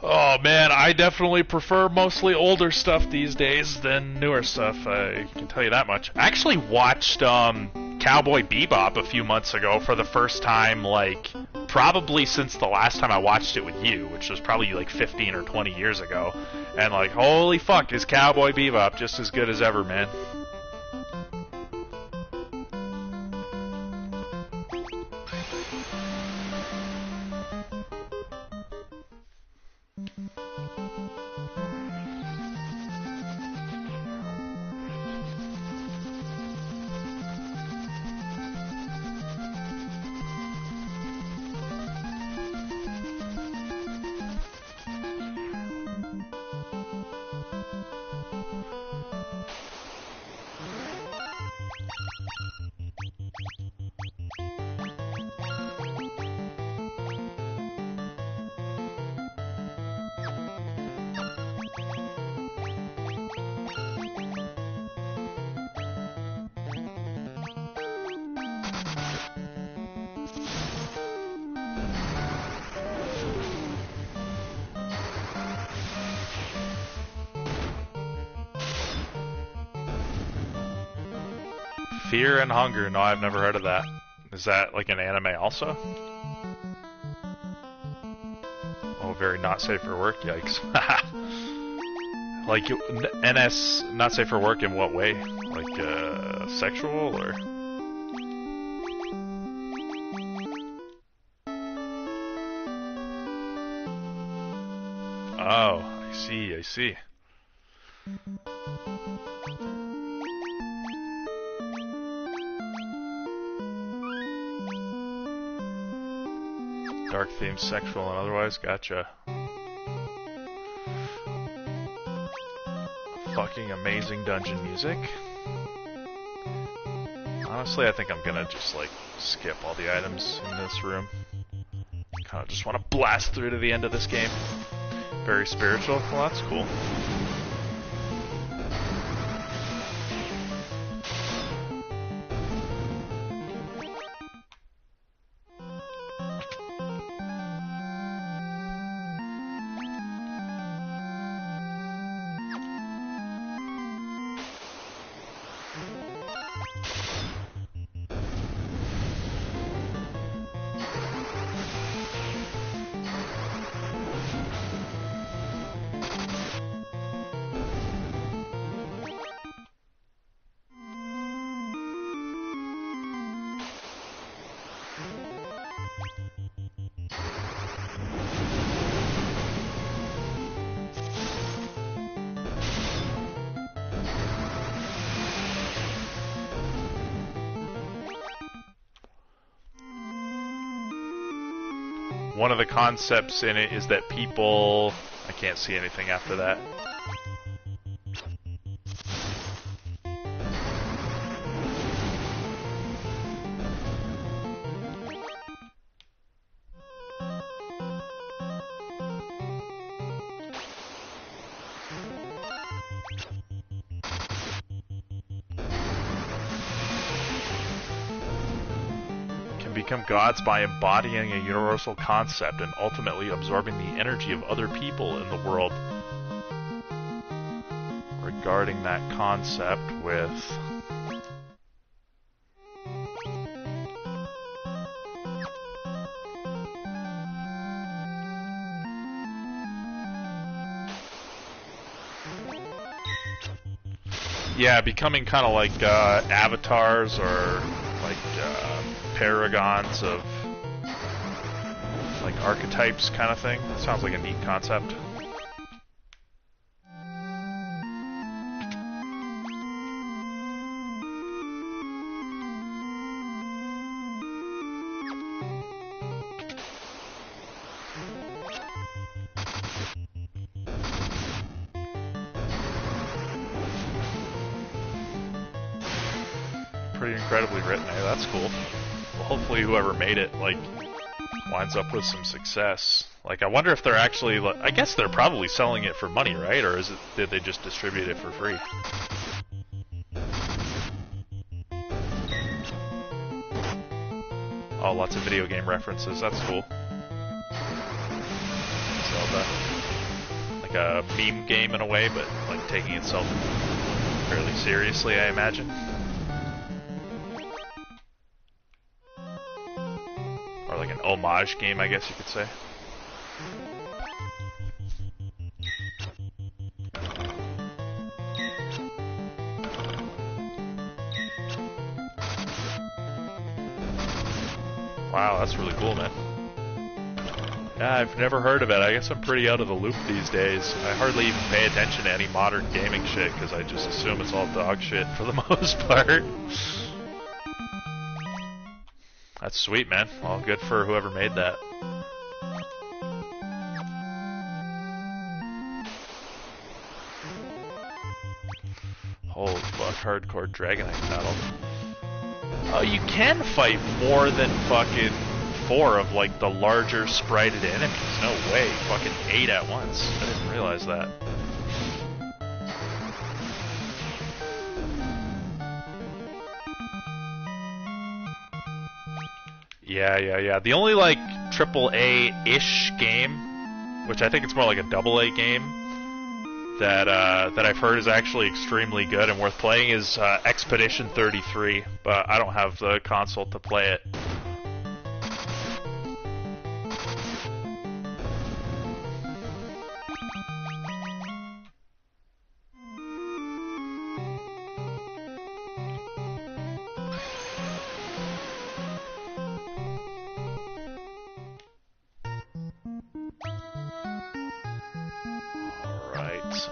Oh, man, I definitely prefer mostly older stuff these days than newer stuff, I can tell you that much. I actually watched Cowboy Bebop a few months ago for the first time, like, probably since the last time I watched it with you, which was probably like 15 or 20 years ago. And like, holy fuck, is Cowboy Bebop just as good as ever, man. Fear and Hunger. No, I've never heard of that. Is that like an anime also? Oh, very not safe for work. Yikes. Like NS not safe for work in what way? Like sexual or? Oh, I see, I see. Dark themes, sexual and otherwise, gotcha. Fucking amazing dungeon music. Honestly, I think I'm gonna just like skip all the items in this room. Kinda just wanna blast through to the end of this game. Very spiritual, well that's cool. One of the concepts in it is that people... I can't see anything after that. Become gods by embodying a universal concept and ultimately absorbing the energy of other people in the world. Regarding that concept with... Yeah, becoming kind of like avatars or like paragons of like archetypes kind of thing. That sounds like a neat concept. Pretty incredibly written, eh? That's cool. Well, hopefully whoever made it, like, winds up with some success. Like, I wonder if they're actually, I guess they're probably selling it for money, right? Or is it, did they just distribute it for free? Oh, lots of video game references, that's cool. Zelda. Like a meme game in a way, but, like, taking itself fairly seriously, I imagine. Like an homage game, I guess you could say. Wow, that's really cool, man. Yeah, I've never heard of it. I guess I'm pretty out of the loop these days. I hardly even pay attention to any modern gaming shit, because I just assume it's all dog shit for the most part. That's sweet, man. Well, good for whoever made that. Holy fuck, hardcore Dragonite battle. You can fight more than fucking 4 of, like, the larger sprited enemies. No way. Fucking 8 at once. I didn't realize that. Yeah. The only, like, AAA-ish game, which I think it's more like a AA game, that I've heard is actually extremely good and worth playing is Expedition 33, but I don't have the console to play it.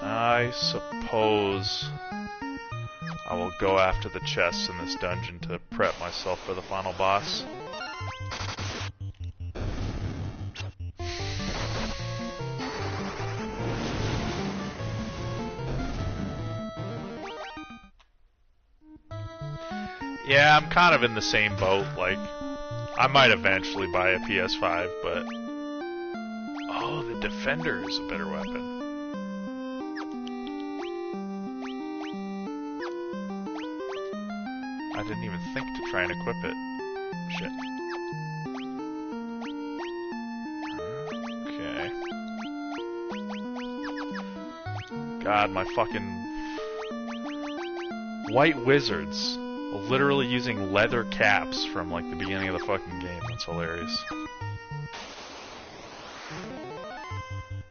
I suppose I will go after the chests in this dungeon to prep myself for the final boss. Yeah, I'm kind of in the same boat. Like, I might eventually buy a PS5, but... Oh, the Defender is a better weapon. I didn't even think to try and equip it. Shit. Okay. God, my fucking... White Wizards literally using leather caps from, like, the beginning of the fucking game. That's hilarious.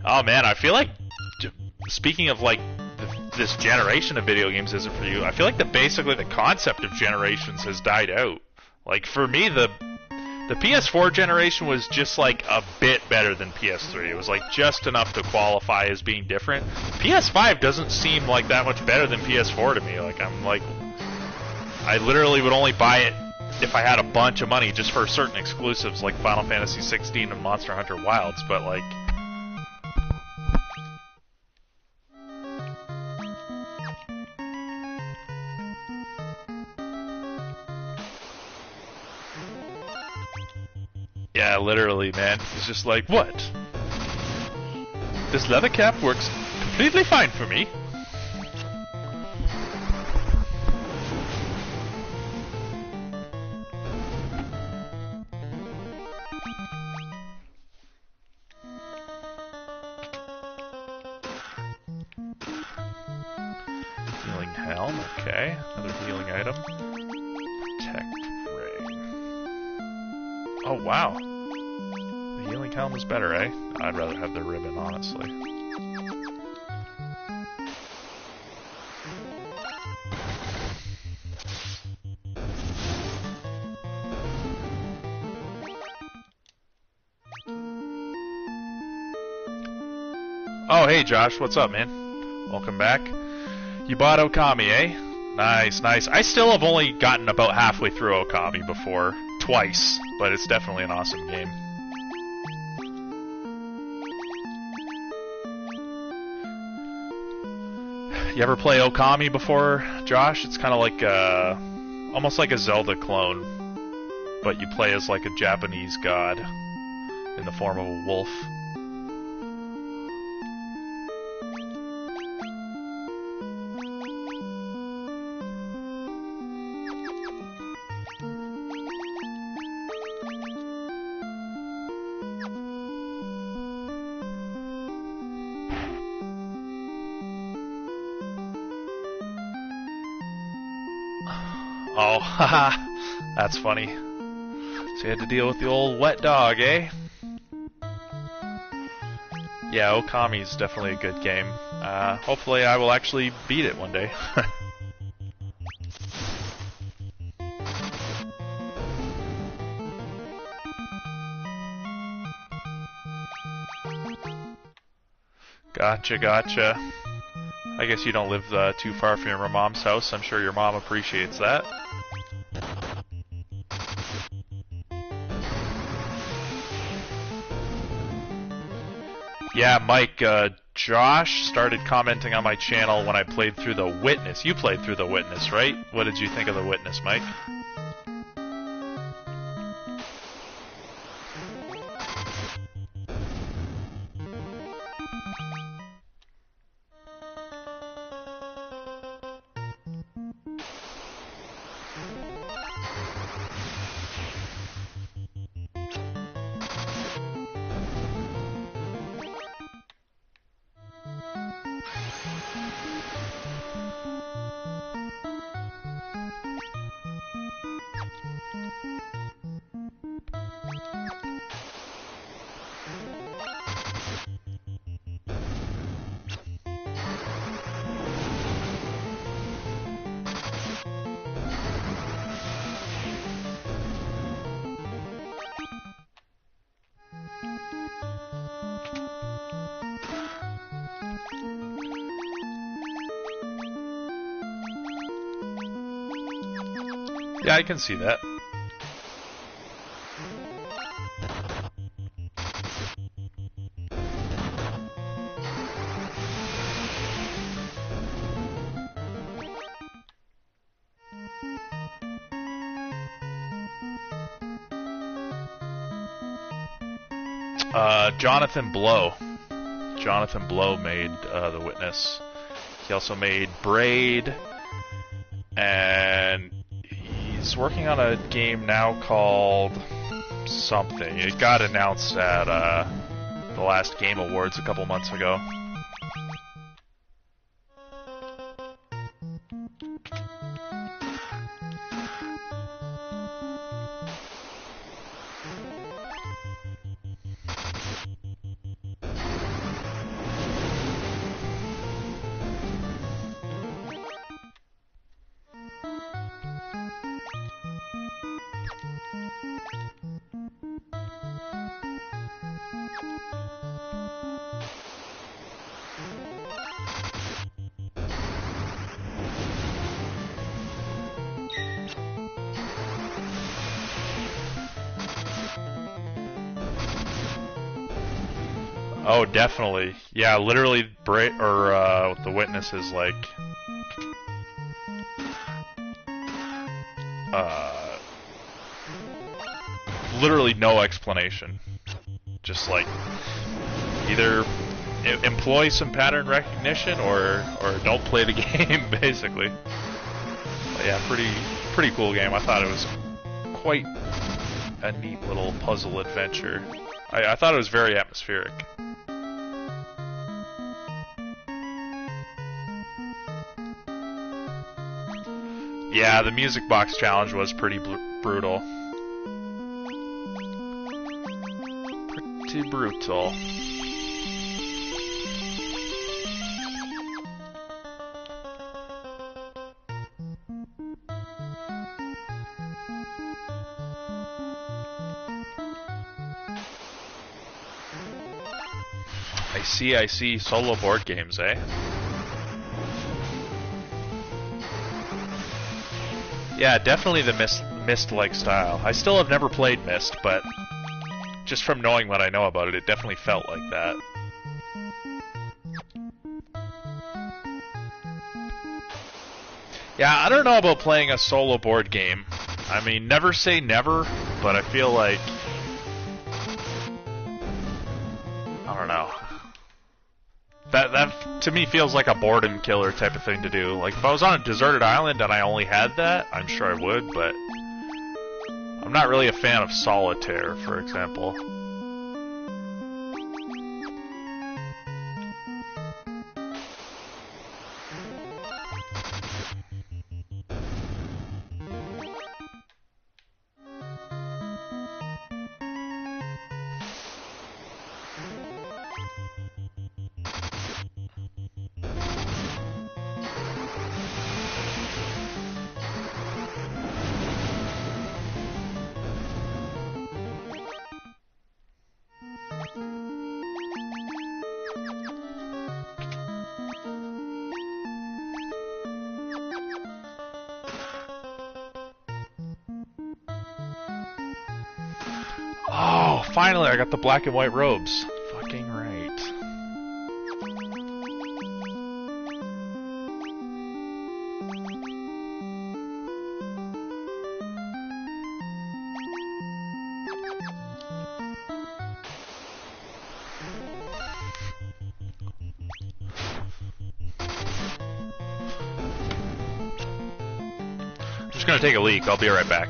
Oh, man, I feel like... Speaking of, like, this generation of video games isn't for you, I feel like basically the concept of generations has died out. Like, for me, the PS4 generation was just, like, a bit better than PS3. It was, like, just enough to qualify as being different. PS5 doesn't seem like that much better than PS4 to me. Like, I'm, like... I literally would only buy it if I had a bunch of money just for certain exclusives like Final Fantasy 16 and Monster Hunter Wilds, but, like... Yeah, literally, man. It's just like, what? This leather cap works completely fine for me. Healing helm, okay. Another healing item. Protect ring. Oh, wow. The healing helm is better, eh? I'd rather have the ribbon, honestly. Oh, hey Josh, what's up, man? Welcome back. You bought Okami, eh? Nice, nice. I still have only gotten about halfway through Okami before. Twice, but it's definitely an awesome game. You ever play Okami before, Josh? It's kind of like almost like a Zelda clone, but you play as like a Japanese god in the form of a wolf. Oh, haha, that's funny. So you had to deal with the old wet dog, eh? Yeah, Okami's definitely a good game. Hopefully I will actually beat it one day. Gotcha, gotcha. I guess you don't live too far from your mom's house. I'm sure your mom appreciates that. Yeah, Mike, Josh started commenting on my channel when I played through The Witness. You played through The Witness, right? What did you think of The Witness, Mike? Yeah, I can see that. Jonathan Blow. Jonathan Blow made The Witness. He also made Braid, and he's working on a game now called something. It got announced at the last Game Awards a couple months ago. Oh, definitely. Yeah, literally, The Witness is like, literally no explanation. Just like, either employ some pattern recognition or don't play the game, basically. But yeah, pretty cool game. I thought it was quite a neat little puzzle adventure. I thought it was very atmospheric. Yeah, the music box challenge was pretty brutal. Pretty brutal. I see. Solo board games, eh? Yeah, definitely the Myst-like style. I still have never played Myst, but just from knowing what I know about it, it definitely felt like that. Yeah, I don't know about playing a solo board game. I mean, never say never, but I feel like, I don't know. That to me feels like a boredom killer type of thing to do. Like, if I was on a deserted island and I only had that, I'm sure I would, but I'm not really a fan of solitaire, for example. Oh, finally I got the black and white robes. Fucking right. I'm just gonna take a leak. I'll be right back.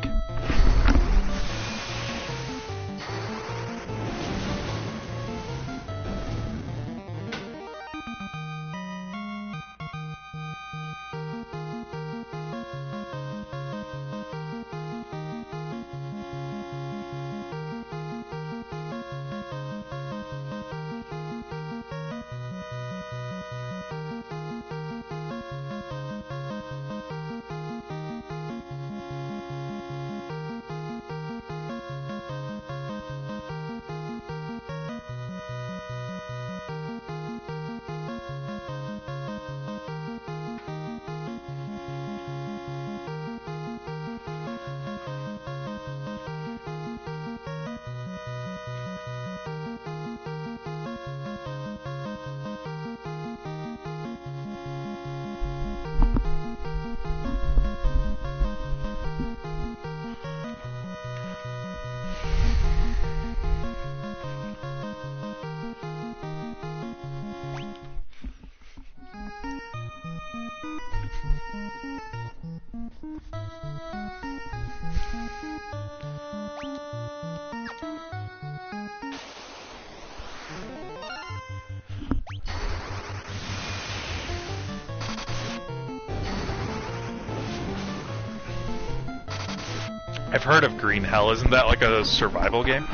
I've heard of Green Hell. Isn't that like a survival game?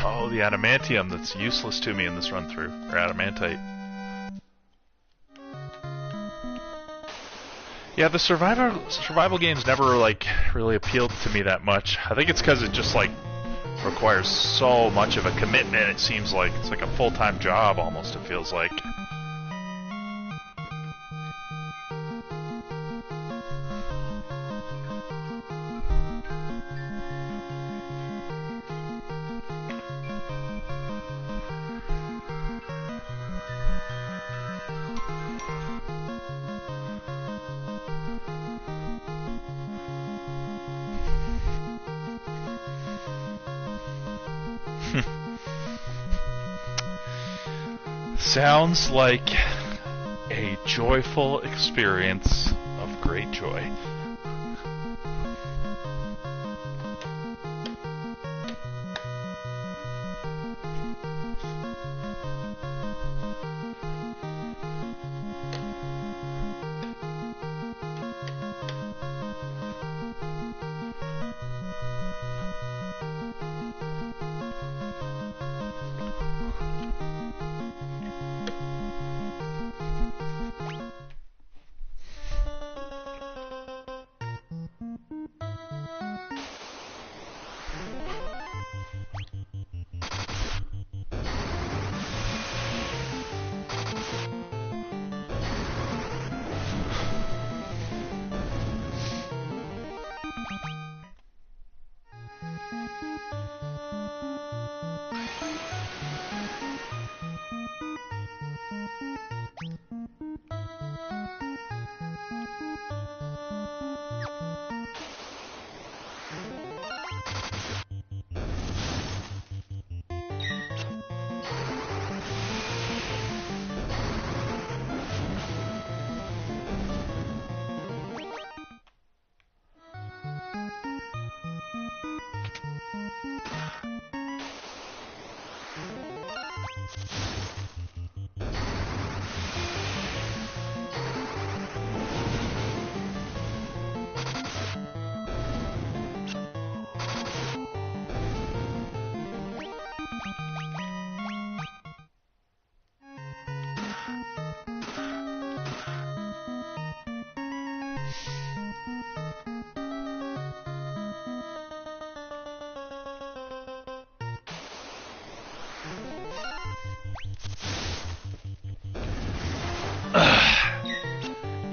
Oh, the adamantium that's useless to me in this run-through. Or adamantite. Yeah, the survival games never, like, really appealed to me that much. I think it's because it just, like, requires so much of a commitment. It seems like it's like a full-time job, almost, it feels like. Sounds like a joyful experience of great joy.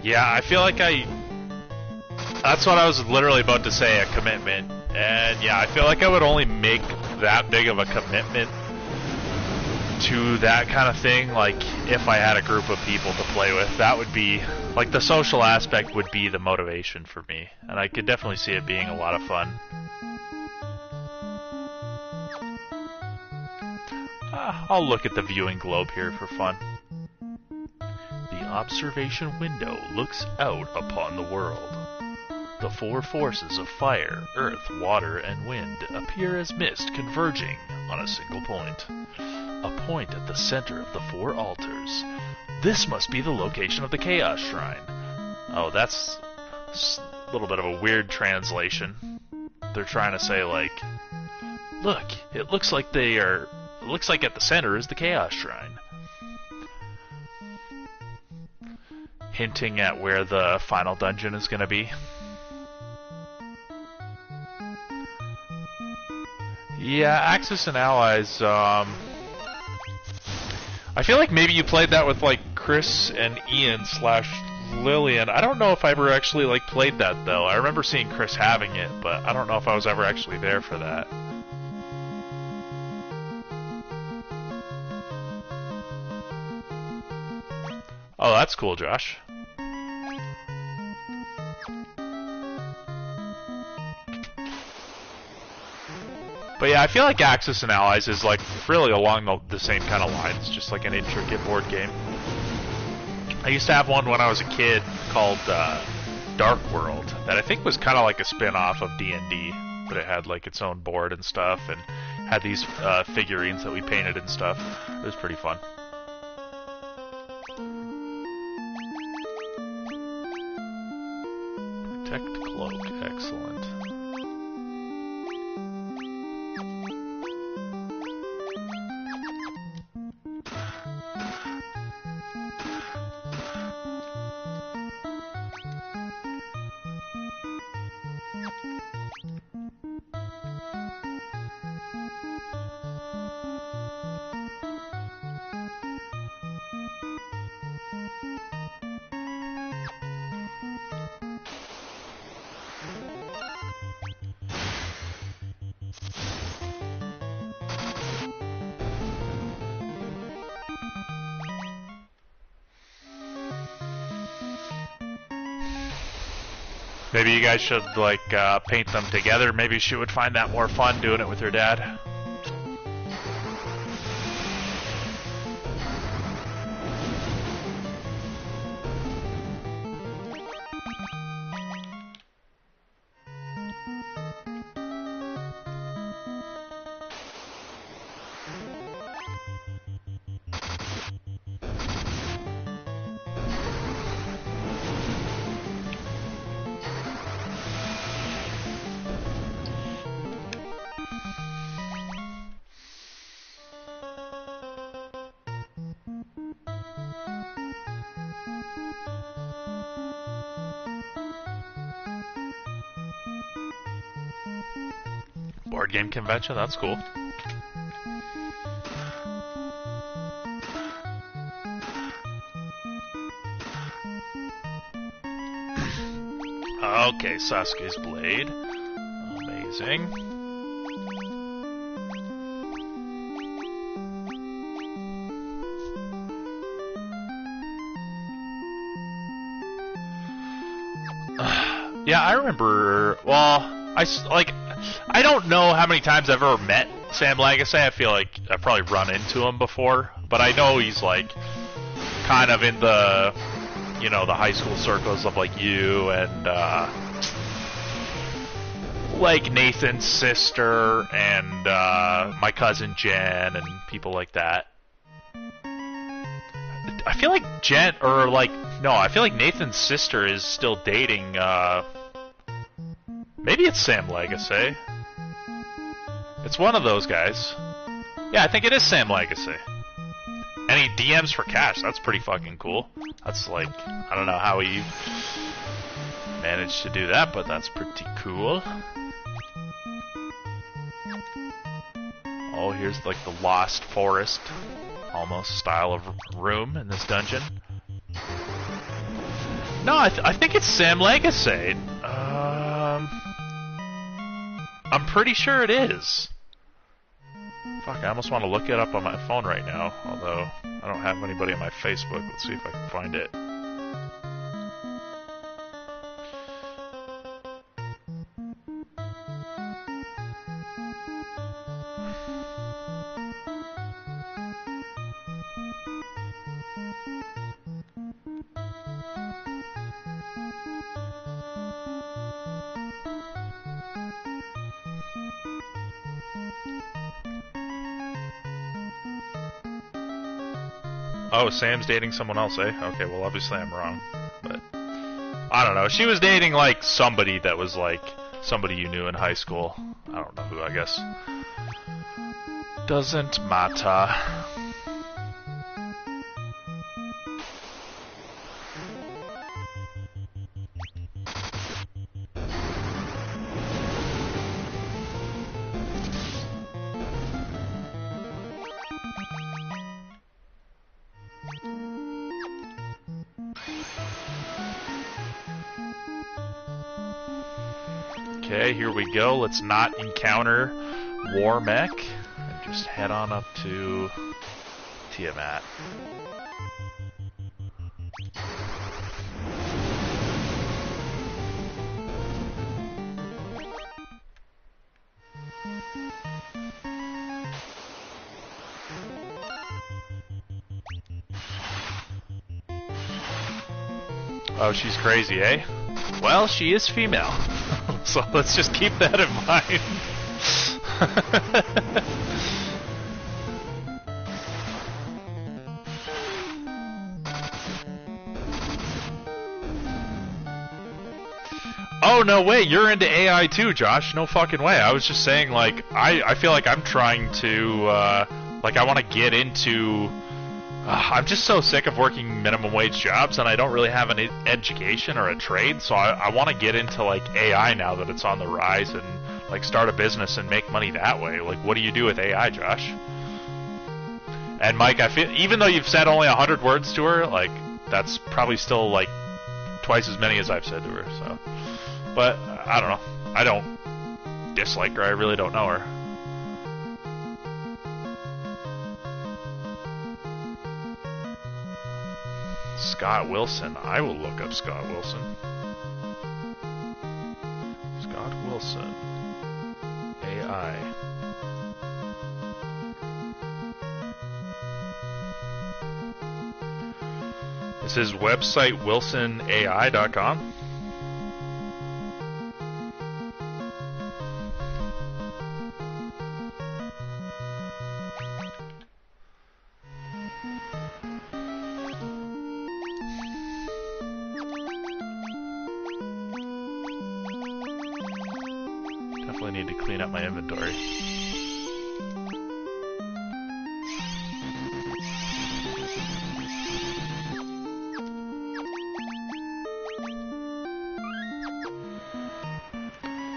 Yeah, I feel like that's what I was literally about to say, a commitment. And yeah, I feel like I would only make that big of a commitment to that kind of thing, like, if I had a group of people to play with. That would be, like, the social aspect would be the motivation for me. And I could definitely see it being a lot of fun. I'll look at the viewing globe here for fun. The observation window looks out upon the world. The four forces of fire, earth, water, and wind appear as mist converging on a single point. A point at the center of the four altars. This must be the location of the Chaos Shrine. Oh, that's a little bit of a weird translation. They're trying to say, like, look, it looks like at the center is the Chaos Shrine. Hinting at where the final dungeon is going to be. Yeah, Axis and Allies, I feel like maybe you played that with, like, Chris and Ian / Lillian. I don't know if I ever actually, like, played that, though. I remember seeing Chris having it, but I don't know if I was ever actually there for that. Oh, that's cool, Josh. But yeah, I feel like Axis and Allies is like really along the same kind of lines, just like an intricate board game. I used to have one when I was a kid called Dark World that I think was kind of like a spin-off of D&D, but it had like its own board and stuff, and had these figurines that we painted and stuff. It was pretty fun. Protect Cloak, excellent. Maybe you guys should, like, paint them together. Maybe she would find that more fun doing it with her dad. Board game convention, that's cool. Okay, Sasuke's blade. Amazing. Yeah, I remember, well, I don't know how many times I've ever met Sam Lagasse. I feel like I've probably run into him before, but I know he's like kind of in the, you know, the high school circles of like you and like Nathan's sister and my cousin Jen and people like that. I feel like I feel like Nathan's sister is still dating maybe it's Sam Lagasse. It's one of those guys. Yeah, I think it is Sam Lagasse. And he DMs for cash. That's pretty fucking cool. That's like, I don't know how he managed to do that, but that's pretty cool. Oh, here's like the Lost Forest almost style of room in this dungeon. No, I think it's Sam Lagasse. I'm pretty sure it is. Fuck, I almost want to look it up on my phone right now, although I don't have anybody on my Facebook. Let's see if I can find it. Oh, Sam's dating someone else, eh? Okay, well, obviously I'm wrong. But, I don't know. She was dating, like, somebody that was, like, somebody you knew in high school. I don't know who, I guess. Doesn't matter. Okay, here we go. Let's not encounter War Mech and just head on up to Tiamat. Oh, she's crazy, eh? Well, she is female. So let's just keep that in mind. Oh, no way, you're into AI too, Josh. No fucking way. I was just saying, like, I feel like I'm trying to, like, I want to get into... I'm just so sick of working minimum wage jobs, and I don't really have an education or a trade, so I want to get into, like, AI now that it's on the rise, and, like, start a business and make money that way. Like, what do you do with AI, Josh? And Mike, I feel, even though you've said only 100 words to her, like, that's probably still, like, twice as many as I've said to her, so... But, I don't know. I don't dislike her. I really don't know her. Scott Wilson. I will look up Scott Wilson. Scott Wilson. AI. Is his website wilsonai.com? Need to clean up my inventory.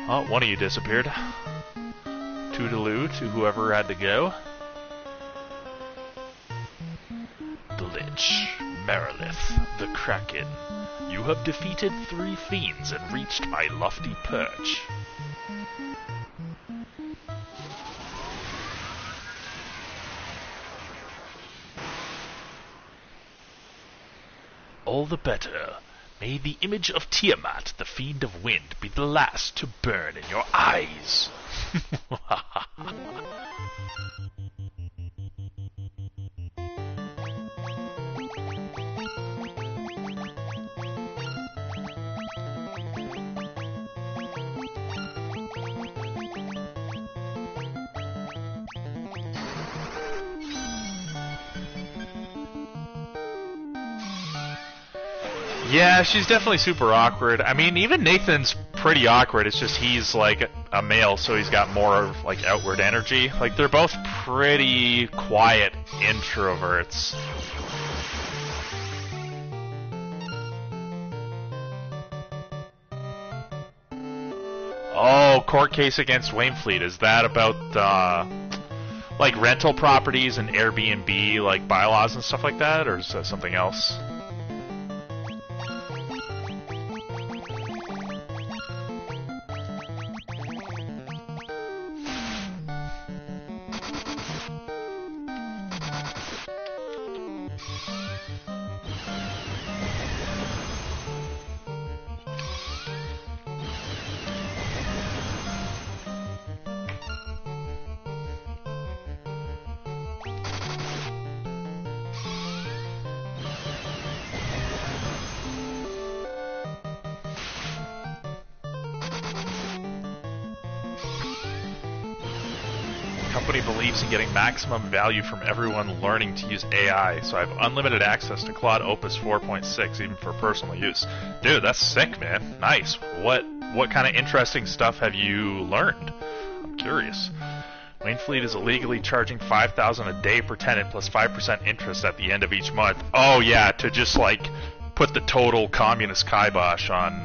Oh, one of you disappeared. Toodaloo to whoever had to go. The Lich, Merilith, the Kraken. You have defeated 3 fiends and reached my lofty perch. All the better. May the image of Tiamat, the fiend of wind, be the last to burn in your eyes. Yeah, she's definitely super awkward. I mean, even Nathan's pretty awkward. It's just he's, like, a male, so he's got more, like, outward energy. Like, they're both pretty quiet introverts. Oh, court case against Wainfleet. Is that about, like, rental properties and Airbnb, like, bylaws and stuff like that? Or is that something else? Company believes in getting maximum value from everyone learning to use AI, so I have unlimited access to Claude Opus 4.6 even for personal use. Dude, that's sick, man. Nice. What kind of interesting stuff have you learned? I'm curious. Wainfleet is illegally charging $5,000 a day per tenant plus 5% interest at the end of each month. Oh yeah, to just like put the total communist kibosh on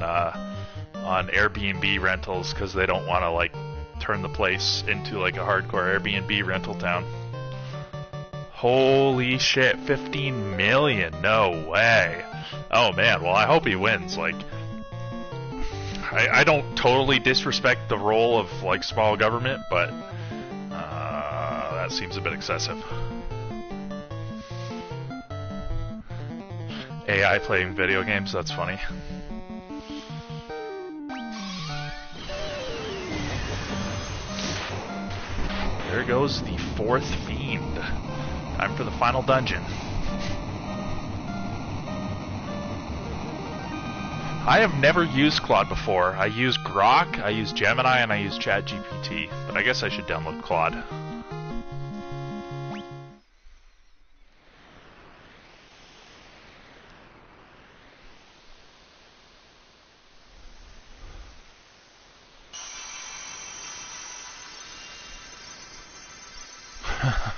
Airbnb rentals because they don't want to like turn the place into like a hardcore Airbnb rental town. Holy shit, 15 million, no way. Oh man, well I hope he wins. Like, I don't totally disrespect the role of like small government, but that seems a bit excessive. AI playing video games, that's funny. There goes the 4th fiend. Time for the final dungeon. I have never used Claude before. I use Grok, I use Gemini, and I use ChatGPT. But I guess I should download Claude.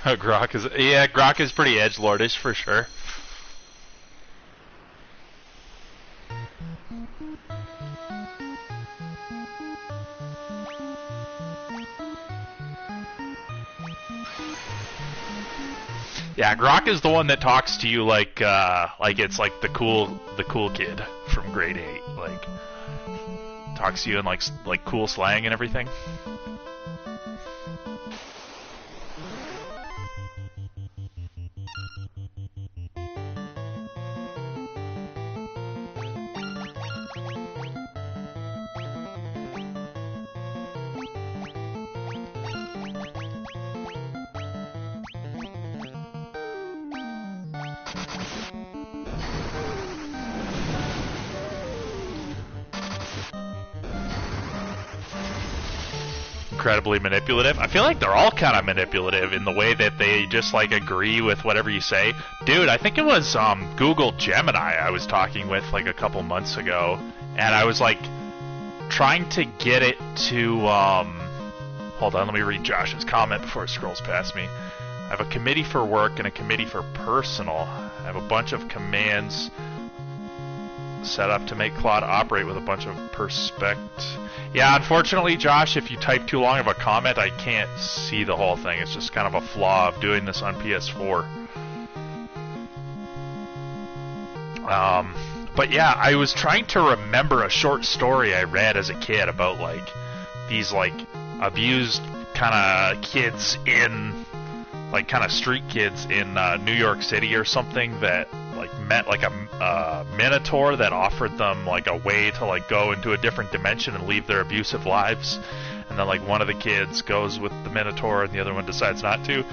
Grok is pretty edgelordish for sure. Yeah, Grok is the one that talks to you like it's like the cool kid from grade 8, like talks to you in like cool slang and everything. Incredibly manipulative. I feel like they're all kind of manipulative in the way that they just like agree with whatever you say. Dude, I think it was Google Gemini I was talking with like a couple months ago, and I was like trying to get it to hold on, let me read Josh's comment before it scrolls past me. I have a committee for work and a committee for personal. I have a bunch of commands set up to make Claude operate with a bunch of Yeah, unfortunately, Josh, if you type too long of a comment, I can't see the whole thing. It's just kind of a flaw of doing this on PS4. But yeah, I was trying to remember a short story I read as a kid about like these like abused kind of kids in like kind of street kids in New York City or something that like met like a minotaur that offered them like a way to like go into a different dimension and leave their abusive lives, and then like one of the kids goes with the minotaur and the other one decides not to.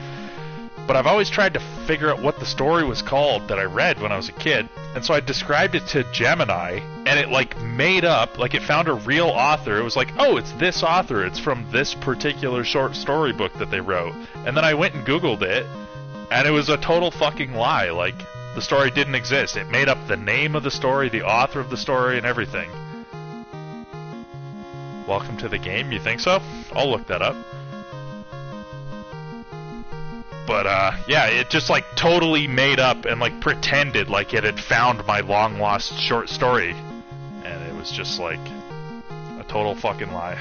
But I've always tried to figure out what the story was called that I read when I was a kid, and so I described it to Gemini, and it like made up, like it found a real author. It was like, oh, it's this author, it's from this particular short story book that they wrote. And then I went and Googled it, and it was a total fucking lie. Like, the story didn't exist. It made up the name of the story, the author of the story, and everything. Welcome to the game, you think so? I'll look that up. But, yeah, it just, like, totally made up and, like, pretended like it had found my long-lost short story. And it was just, like, a total fucking lie.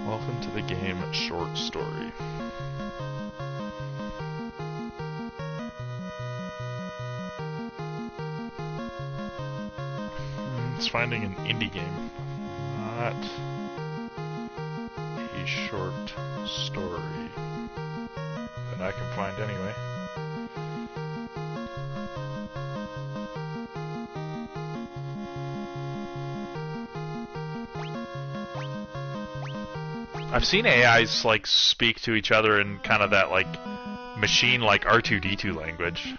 Welcome to the game short story. It's finding an indie game, not a short story that I can find anyway. I've seen AIs like speak to each other in kind of that like machine like R2-D2 language.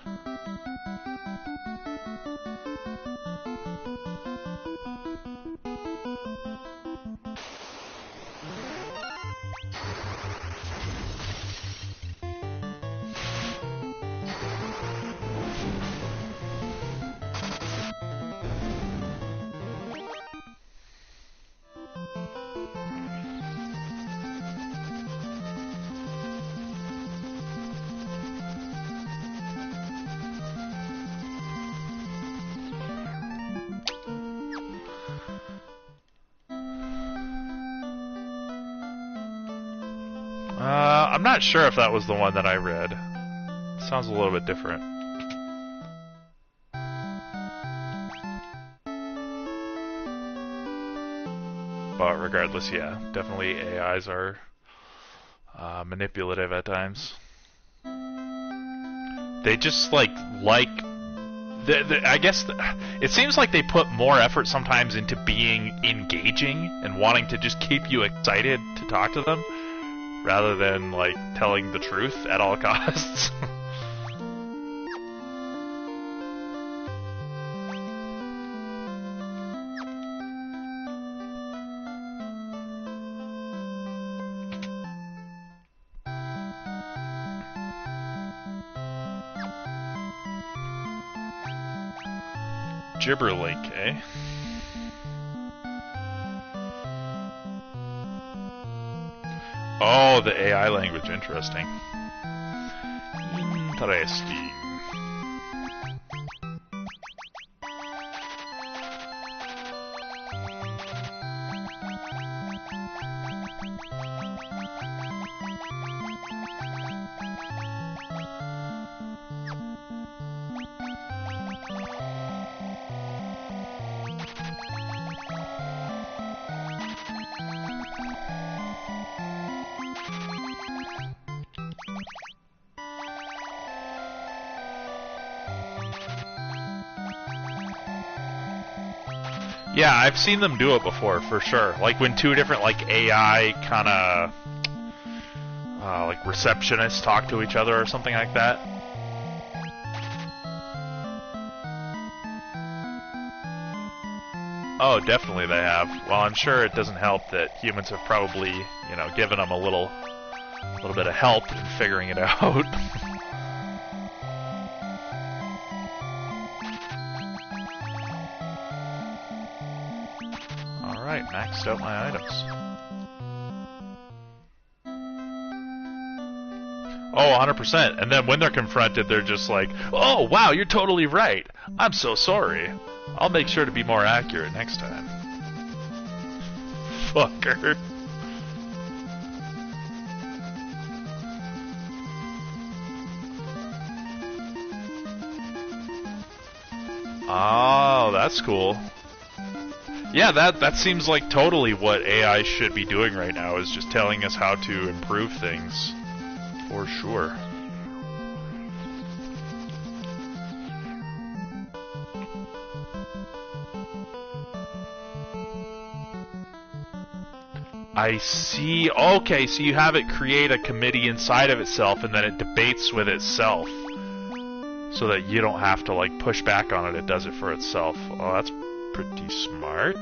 I'm not sure if that was the one that I read. Sounds a little bit different. But regardless, yeah, definitely AIs are manipulative at times. They just I guess it seems like they put more effort sometimes into being engaging and wanting to just keep you excited to talk to them, rather than like telling the truth at all costs. Gibberlink, eh? Oh, the AI language, interesting. Interesting. Yeah, I've seen them do it before, for sure. Like when two different like AI kind of like receptionists talk to each other or something like that. Oh, definitely they have. Well, I'm sure it doesn't help that humans have probably, you know, given them a little bit of help in figuring it out. Alright, maxed out my items. Oh, 100%. And then when they're confronted, they're just like, oh, wow, you're totally right. I'm so sorry. I'll make sure to be more accurate next time. Fucker. Oh, that's cool. Yeah, that seems like totally what AI should be doing right now, is just telling us how to improve things. For sure. I see. Okay, so you have it create a committee inside of itself and then it debates with itself. So that you don't have to like push back on it, it does it for itself. Oh, that's pretty smart.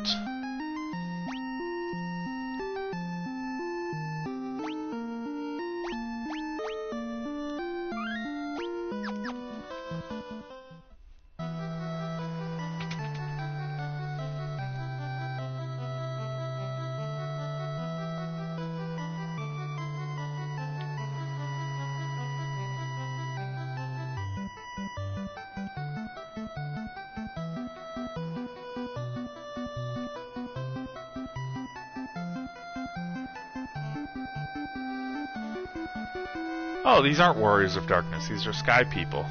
Oh, these aren't warriors of darkness, these are sky people.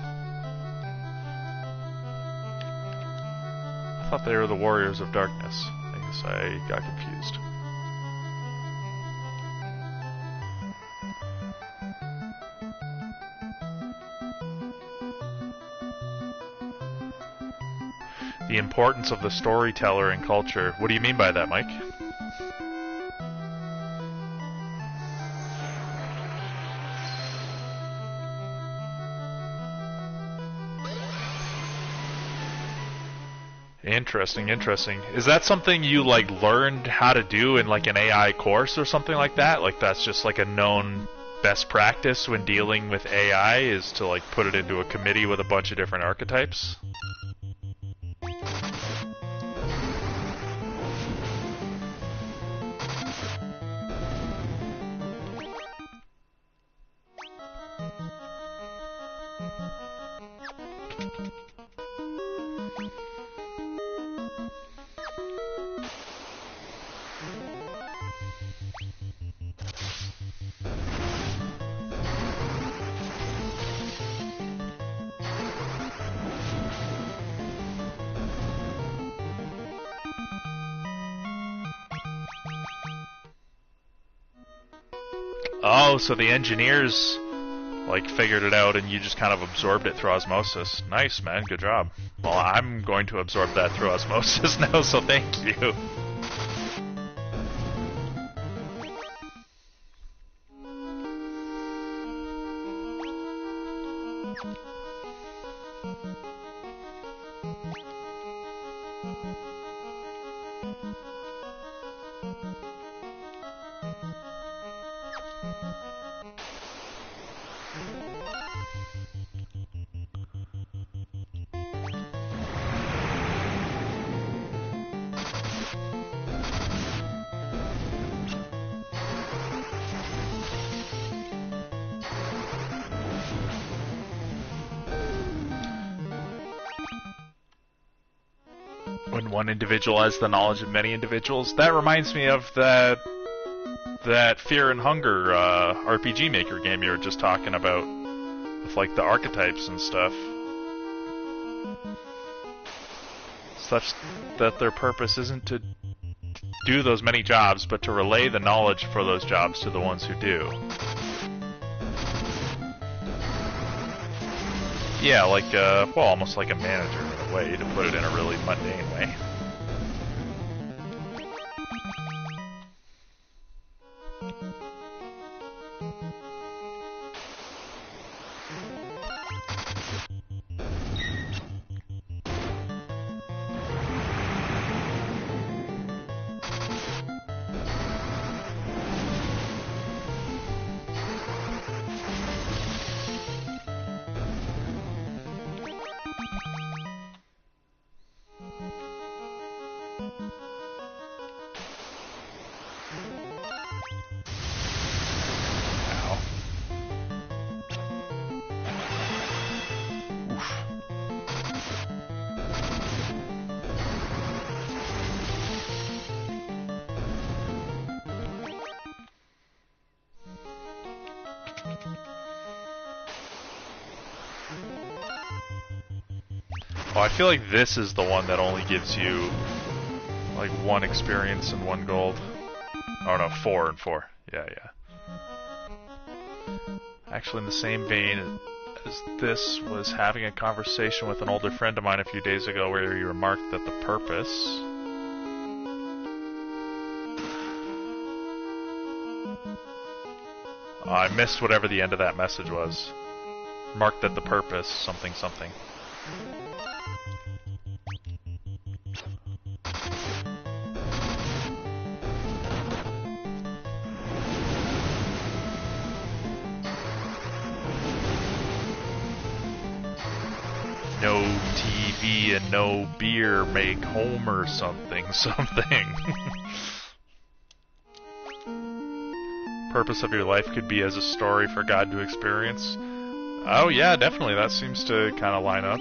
I thought they were the warriors of darkness. I guess I got confused. The importance of the storyteller in culture. What do you mean by that, Mike? Interesting, interesting. Is that something you like learned how to do in like an AI course or something like that? Like that's just like a known best practice when dealing with AI, is to like put it into a committee with a bunch of different archetypes? Oh, so the engineers like figured it out and you just kind of absorbed it through osmosis. Nice, man, good job. Well, I'm going to absorb that through osmosis now, so thank you. When one individual has the knowledge of many individuals. That reminds me of that Fear and Hunger RPG Maker game you were just talking about, with like the archetypes and stuff. Such that their purpose isn't to do those many jobs, but to relay the knowledge for those jobs to the ones who do. Yeah, like, well, almost like a manager in a way, to put it in a really mundane way. Oh, I feel like this is the one that only gives you like 1 experience and 1 gold. Oh no, 4 and 4. Yeah, yeah. Actually, in the same vein as this, was having a conversation with an older friend of mine a few days ago where he remarked that the purpose... Oh, I missed whatever the end of that message was. Marked that the purpose, something something. No TV and no beer make Homer something something. Purpose of your life could be as a story for God to experience. Oh yeah, definitely. That seems to kind of line up.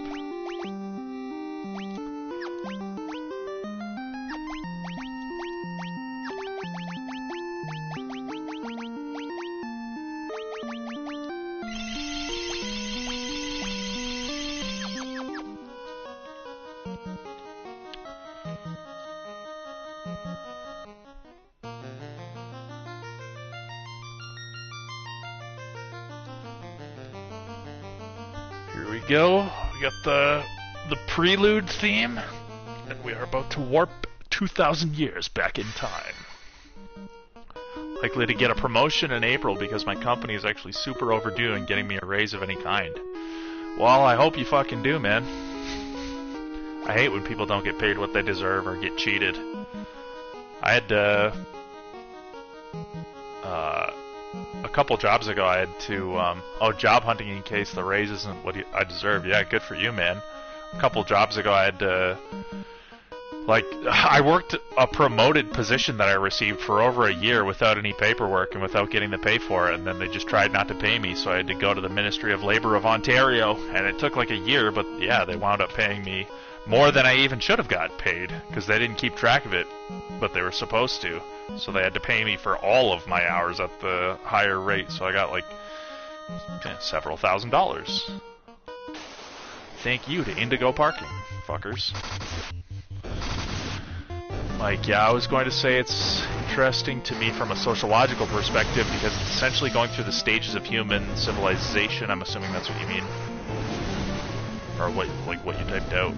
Here we go. We got the prelude theme, and we are about to warp 2,000 years back in time. Likely to get a promotion in April because my company is actually super overdue in getting me a raise of any kind. Well, I hope you fucking do, man. I hate when people don't get paid what they deserve or get cheated. I had a couple jobs ago, I had to, job hunting in case the raise isn't what I deserve. Yeah, good for you, man. A couple jobs ago, I had to, I worked a promoted position that I received for over a year without any paperwork and without getting the pay for it, and then they just tried not to pay me, so I had to go to the Ministry of Labour of Ontario, and it took like a year, but yeah, they wound up paying me more than I even should have got paid, because they didn't keep track of it, but they were supposed to. So they had to pay me for all of my hours at the higher rate, so I got like several $1,000s. Thank you to Indigo Parking, fuckers. Like, yeah, I was going to say it's interesting to me from a sociological perspective because it's essentially going through the stages of human civilization. I'm assuming that's what you mean. Or what you typed out.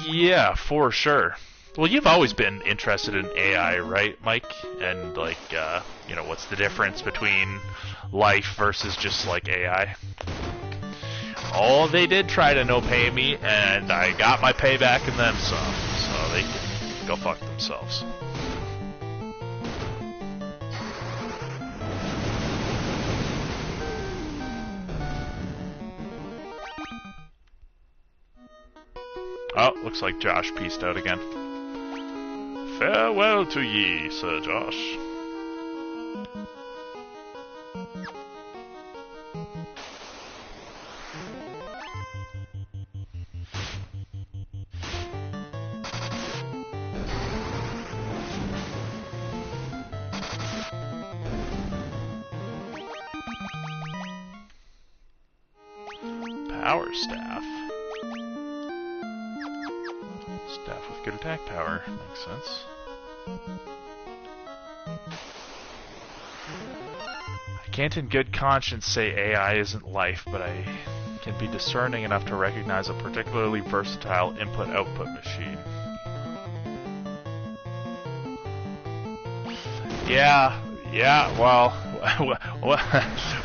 Yeah, for sure. Well, you've always been interested in AI, right, Mike? And, what's the difference between life versus just, AI? Oh, they did try to no-pay me, and I got my payback and then some. So they can go fuck themselves. Oh, looks like Josh pieced out again. Farewell to ye, Sir Josh. Power staff. Staff with good attack power. Makes sense. I can't in good conscience say AI isn't life, but I can be discerning enough to recognize a particularly versatile input-output machine. Yeah, well,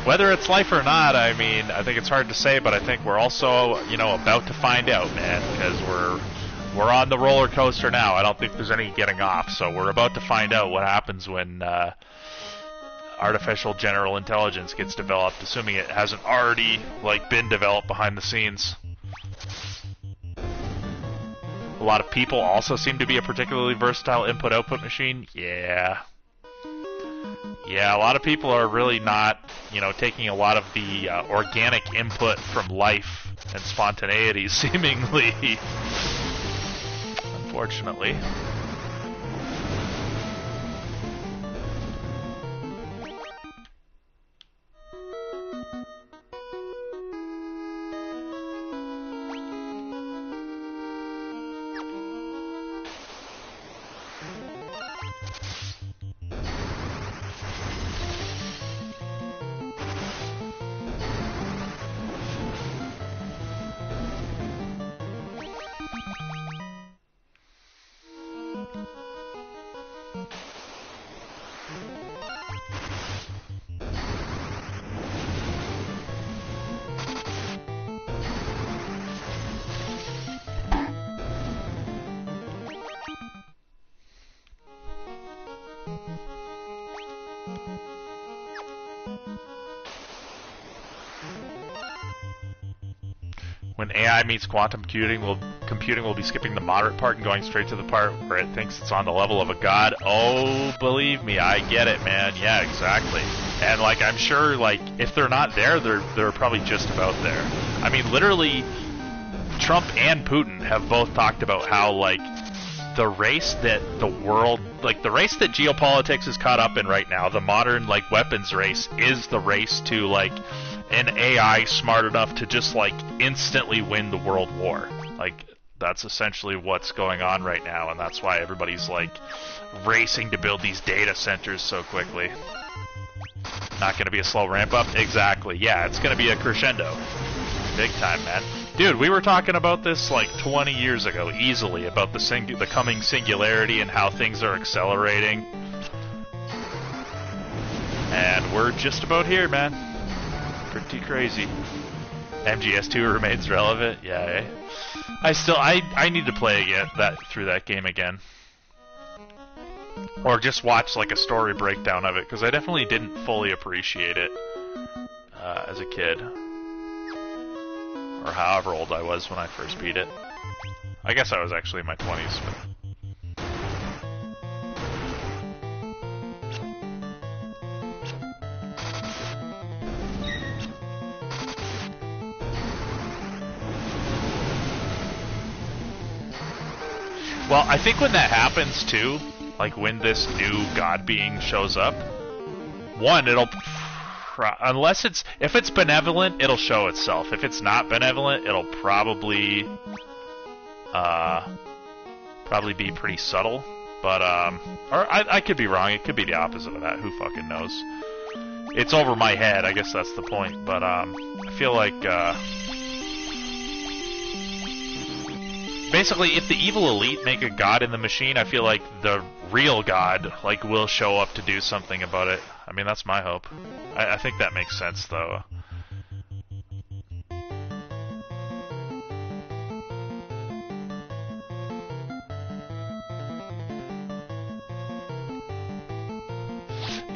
whether it's life or not, I mean, I think it's hard to say, but I think we're also, you know, about to find out, man, because we're on the roller coaster now. I don't think there's any getting off, so we're about to find out what happens when artificial general intelligence gets developed, assuming it hasn't already, like, been developed behind the scenes. A lot of people also seem to be a particularly versatile input-output machine. Yeah, a lot of people are really not, you know, taking a lot of the organic input from life and spontaneity, seemingly. Unfortunately. When AI meets quantum computing will be skipping the moderate part and going straight to the part where it thinks it's on the level of a god. Oh, believe me, I get it, man. Yeah, exactly. And, like, I'm sure, like, if they're not there, they're probably just about there. I mean, literally, Trump and Putin have both talked about how, like, the race that the world, like, the race that geopolitics is caught up in right now, the modern, like, weapons race, is the race to, like, an AI smart enough to just, like, instantly win the world war. Like, that's essentially what's going on right now, and that's why everybody's, like, racing to build these data centers so quickly. Not gonna be a slow ramp up? Exactly. Yeah, it's gonna be a crescendo. Big time, man. Dude, we were talking about this, like, 20 years ago, easily, about the coming singularity and how things are accelerating. And we're just about here, man. Pretty crazy. MGS2 remains relevant. Yeah, eh? I need to play through that game again, or just watch like a story breakdown of it, because I definitely didn't fully appreciate it as a kid, or however old I was when I first beat it. I guess I was actually in my 20s. But well, I think when that happens too, like when this new god being shows up, one, if it's benevolent, it'll show itself. If it's not benevolent, it'll probably be pretty subtle. But or I could be wrong. It could be the opposite of that. Who fucking knows? It's over my head. I guess that's the point. But I feel like basically, if the evil elite make a god in the machine, I feel like the real god, like, will show up to do something about it. I mean, that's my hope. I think that makes sense, though.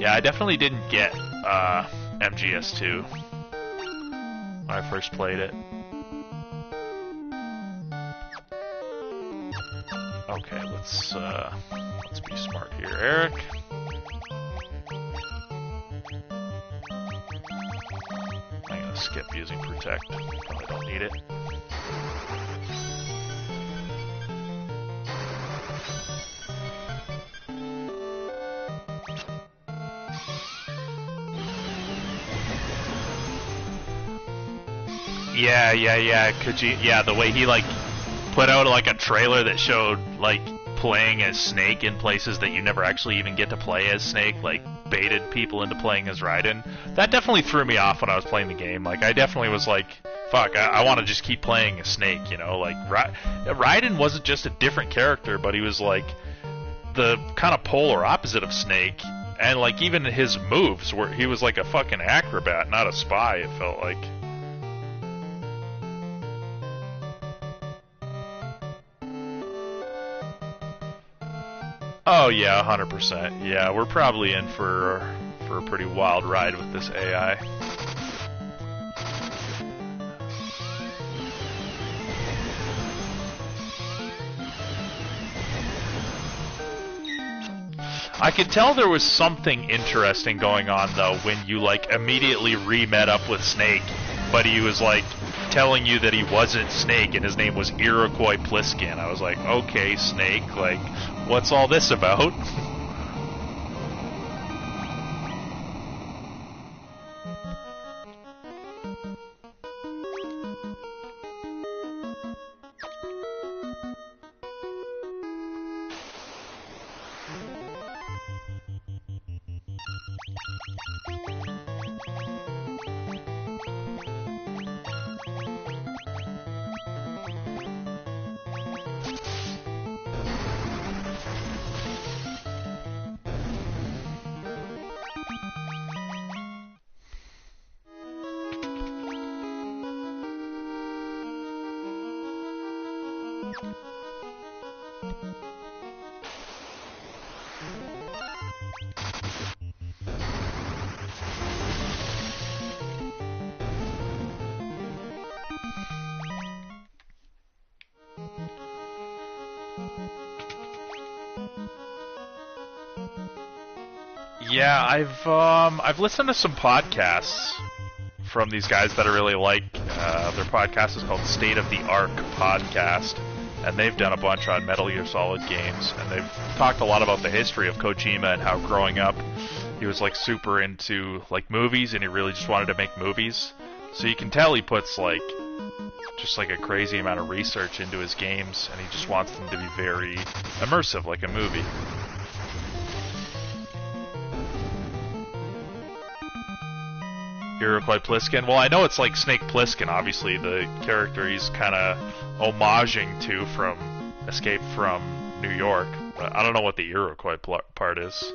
Yeah, I definitely didn't get MGS2 when I first played it. Okay, let's be smart here, Eric. I'm gonna skip using Protect. Probably don't need it. Yeah. Koji, yeah, the way he like put out like a trailer that showed like playing as Snake in places that you never actually even get to play as Snake, like baited people into playing as Raiden. That definitely threw me off when I was playing the game. Like I definitely was like, fuck, I want to just keep playing as Snake, you know? Like Raiden wasn't just a different character, but he was like the kind of polar opposite of Snake. And like even his moves were, he was like a fucking acrobat, not a spy, it felt like. Oh yeah, 100%. Yeah, we're probably in for a pretty wild ride with this AI. I could tell there was something interesting going on though when you like immediately re-met up with Snake, but he was like telling you that he wasn't Snake and his name was Iroquois Pliskin. I was like, okay, Snake, like, what's all this about? Yeah, I've listened to some podcasts from these guys that I really like. Their podcast is called State of the Arc Podcast, and they've done a bunch on Metal Gear Solid games, and they've talked a lot about the history of Kojima and how growing up he was like super into like movies, and he really just wanted to make movies. So you can tell he puts like just like a crazy amount of research into his games, and he just wants them to be very immersive, like a movie. Iroquois Pliskin. Well, I know it's like Snake Plissken, obviously, the character he's kind of homaging to from Escape from New York. But I don't know what the Iroquois part is.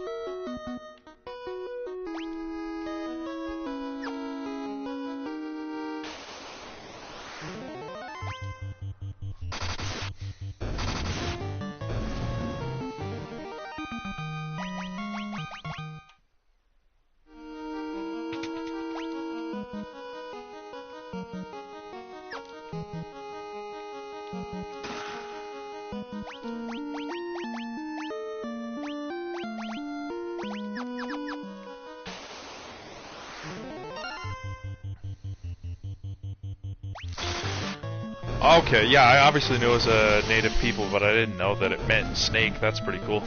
Okay, yeah, I obviously knew it was a native people, but I didn't know that it meant snake. That's pretty cool.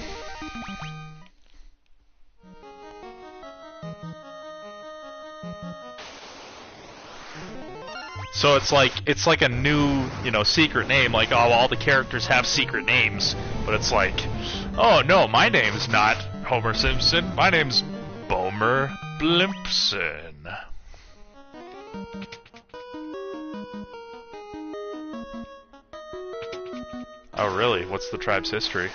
So it's like a new, you know, secret name. Like, oh, all the characters have secret names, but it's like, oh no, my name's not Homer Simpson. My name's Bomer Blimpson. Oh really? What's the tribe's history?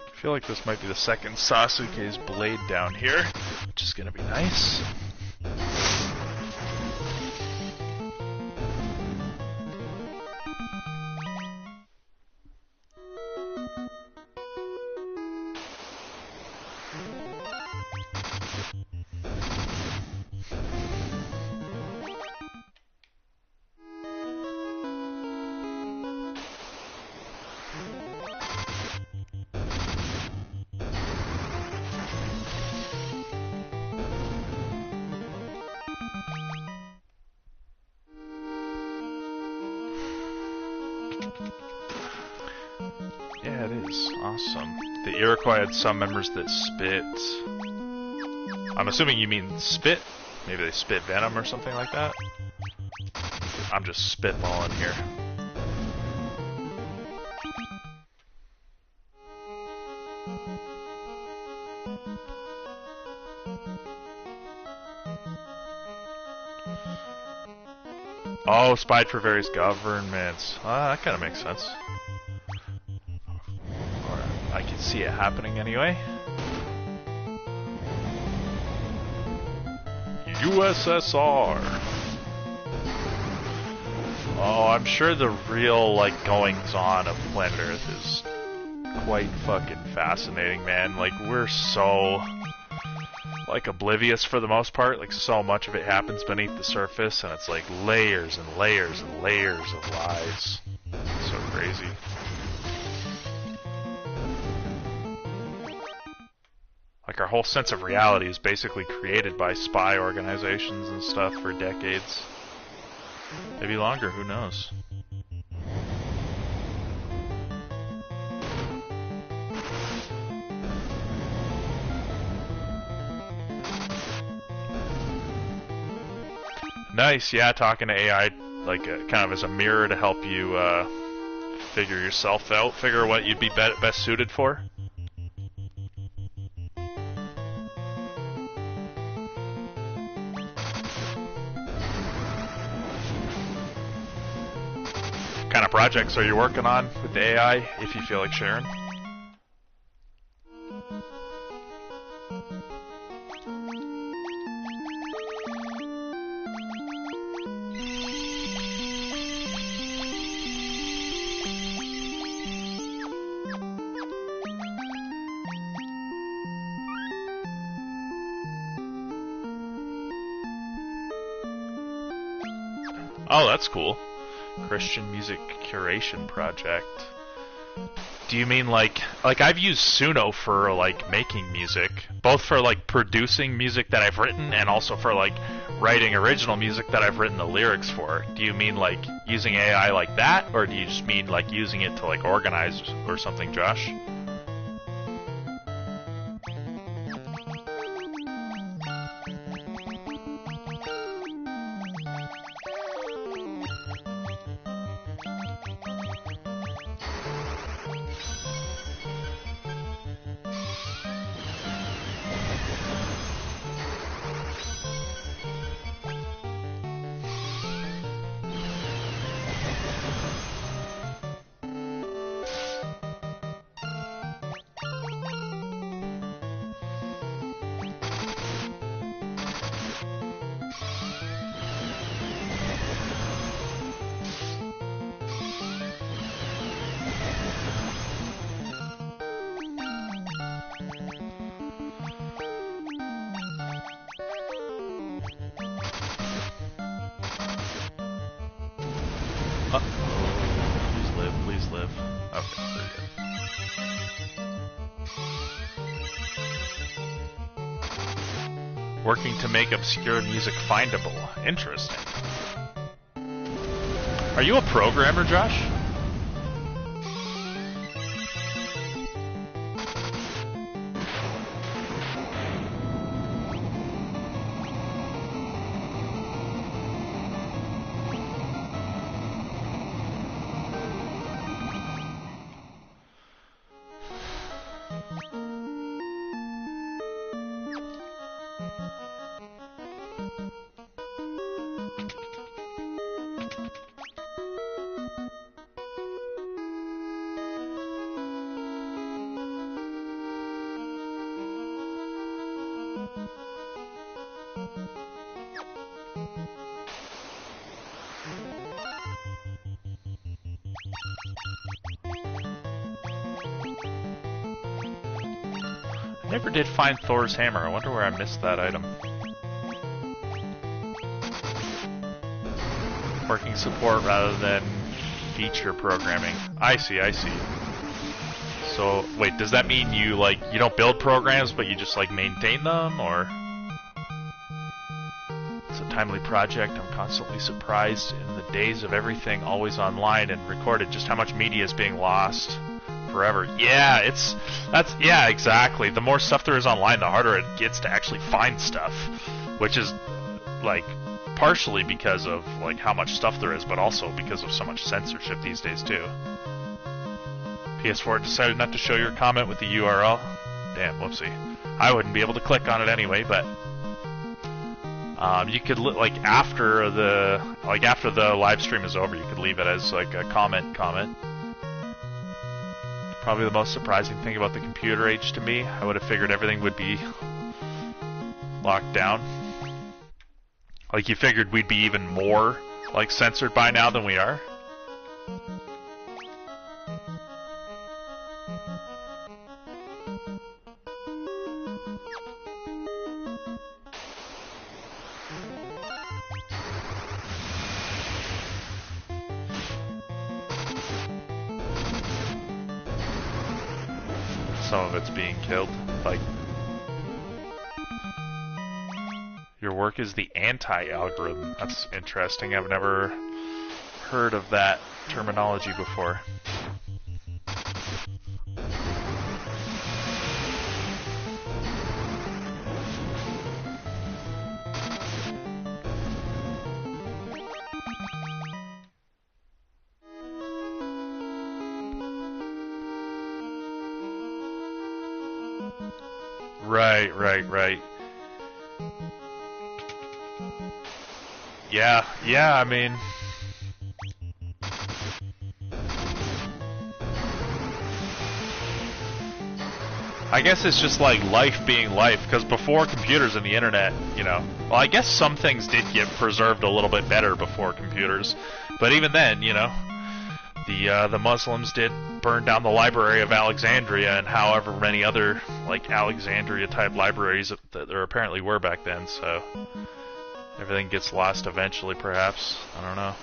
I feel like this might be the second Sasuke's blade down here, which is gonna be nice. Yeah, it is. Awesome. The Iroquois had some members that spit. I'm assuming you mean spit? Maybe they spit venom or something like that? I'm just spitballing here. Oh, spied for various governments. That kind of makes sense. Or I can see it happening anyway. USSR. Oh, I'm sure the real, like, goings-on of planet Earth is quite fucking fascinating, man. Like, we're so, like, oblivious for the most part. Like, so much of it happens beneath the surface, and it's like layers and layers and layers of lies. So crazy. Like, our whole sense of reality is basically created by spy organizations and stuff for decades. Maybe longer, who knows? Nice, yeah, talking to AI, like, kind of as a mirror to help you figure yourself out, figure what you'd be best suited for. What kind of projects are you working on with the AI, if you feel like sharing? Oh, that's cool. Christian music curation project. Do you mean like I've used Suno for like making music, both for like producing music that I've written and also for like writing original music that I've written the lyrics for. Do you mean like using AI like that, or do you just mean like using it to like organize or something, Josh? Please live. Okay, very good. Working to make obscure music findable. Interesting. Are you a programmer, Josh? Never did find Thor's hammer. I wonder where I missed that item. Working support rather than feature programming. I see, I see. So, wait, does that mean you, like, you don't build programs, but you just, like, maintain them, or? It's a timely project. I'm constantly surprised in the days of everything always online and recorded just how much media is being lost forever. Yeah, yeah, exactly. The more stuff there is online, the harder it gets to actually find stuff, which is, like, partially because of, like, how much stuff there is, but also because of so much censorship these days, too. PS4 decided not to show your comment with the URL. Damn, whoopsie. I wouldn't be able to click on it anyway, but you could after the live stream is over, you could leave it as like a comment. Probably the most surprising thing about the computer age to me. I would have figured everything would be locked down. Like, you figured we'd be even more like censored by now than we are. Some of it's being killed. Like, your work is the anti-algorithm. That's interesting. I've never heard of that terminology before. Right. Yeah, I mean... I guess it's just like life being life, because before computers and the internet, you know... Well, I guess some things did get preserved a little bit better before computers, but even then, you know... The Muslims did burn down the Library of Alexandria and however many other, like, Alexandria-type libraries that there apparently were back then, so... Everything gets lost eventually, perhaps. I don't know.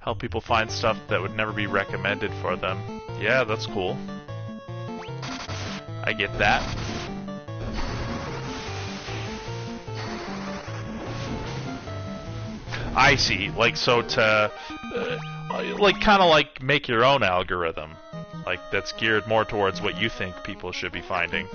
Help people find stuff that would never be recommended for them. Yeah, that's cool. I get that. I see. Like, so to... like, kind of like make your own algorithm. Like, that's geared more towards what you think people should be finding.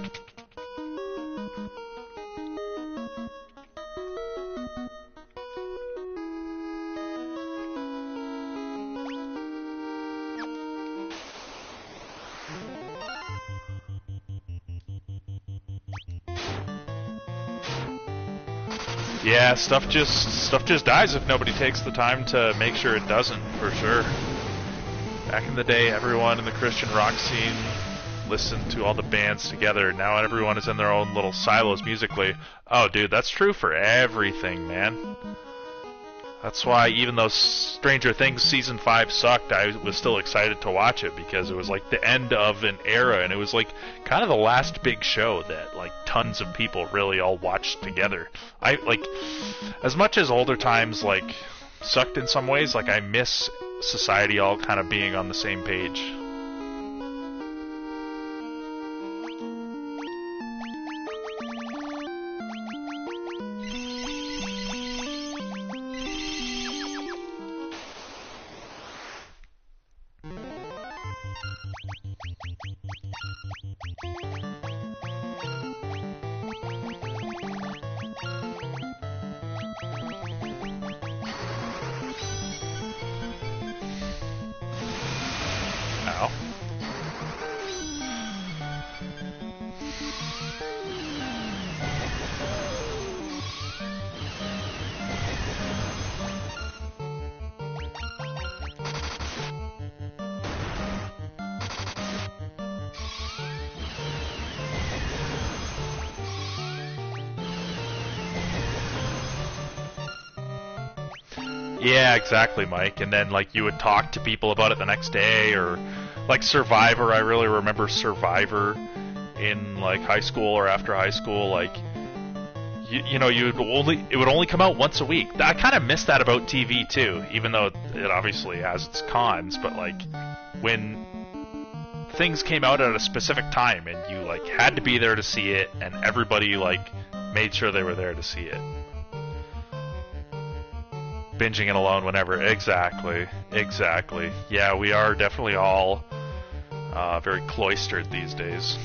Yeah, stuff just dies if nobody takes the time to make sure it doesn't, for sure. Back in the day, everyone in the Christian rock scene listened to all the bands together. Now everyone is in their own little silos musically. Oh, dude, that's true for everything, man. That's why, even though Stranger Things Season 5 sucked, I was still excited to watch it, because it was like the end of an era, and it was like kind of the last big show that like tons of people really all watched together. I like, as much as older times like sucked in some ways, like I miss society all kind of being on the same page. Yeah, exactly, Mike. And then like you would talk to people about it the next day, or like Survivor. I really remember Survivor in like high school or after high school. Like you know, it would only come out once a week. I kind of miss that about TV too, even though it obviously has its cons. But like when things came out at a specific time and you like had to be there to see it, and everybody like made sure they were there to see it. Binging it alone whenever. Exactly. Yeah, we are definitely all very cloistered these days.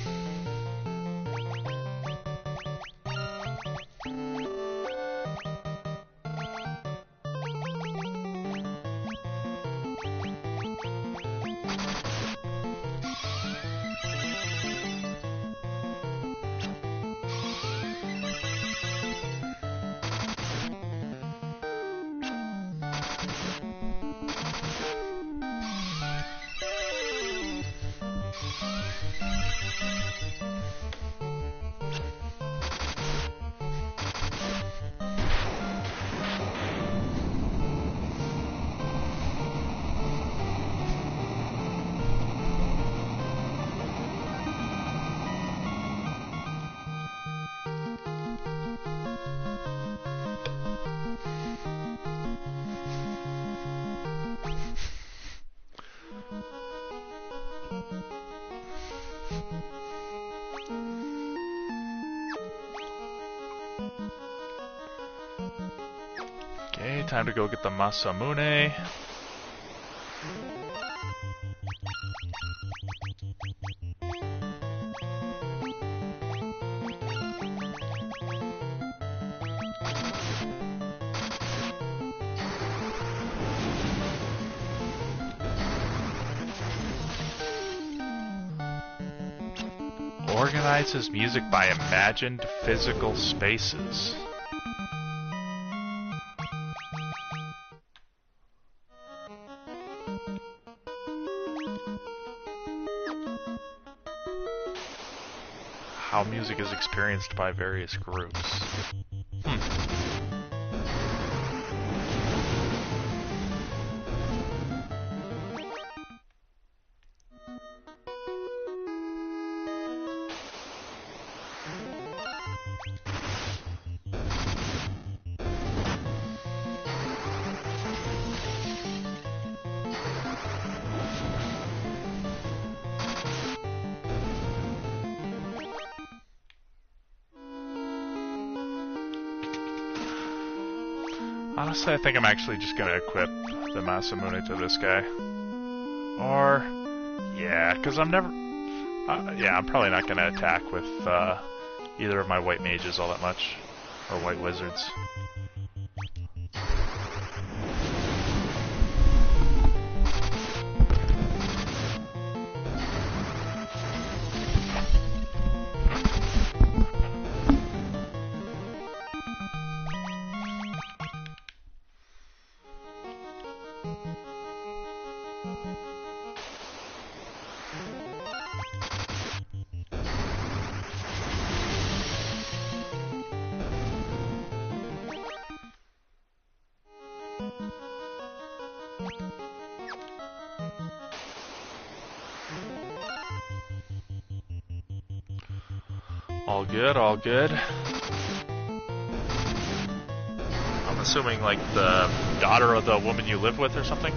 Okay, time to go get the Masamune. Organizes music by imagined physical spaces. How music is experienced by various groups. Honestly, I think I'm actually just gonna equip the Masamune to this guy. Or, yeah, because I'm never... yeah, I'm probably not gonna attack with either of my white mages all that much. Or white wizards. All good, all good. I'm assuming like the daughter of the woman you live with or something?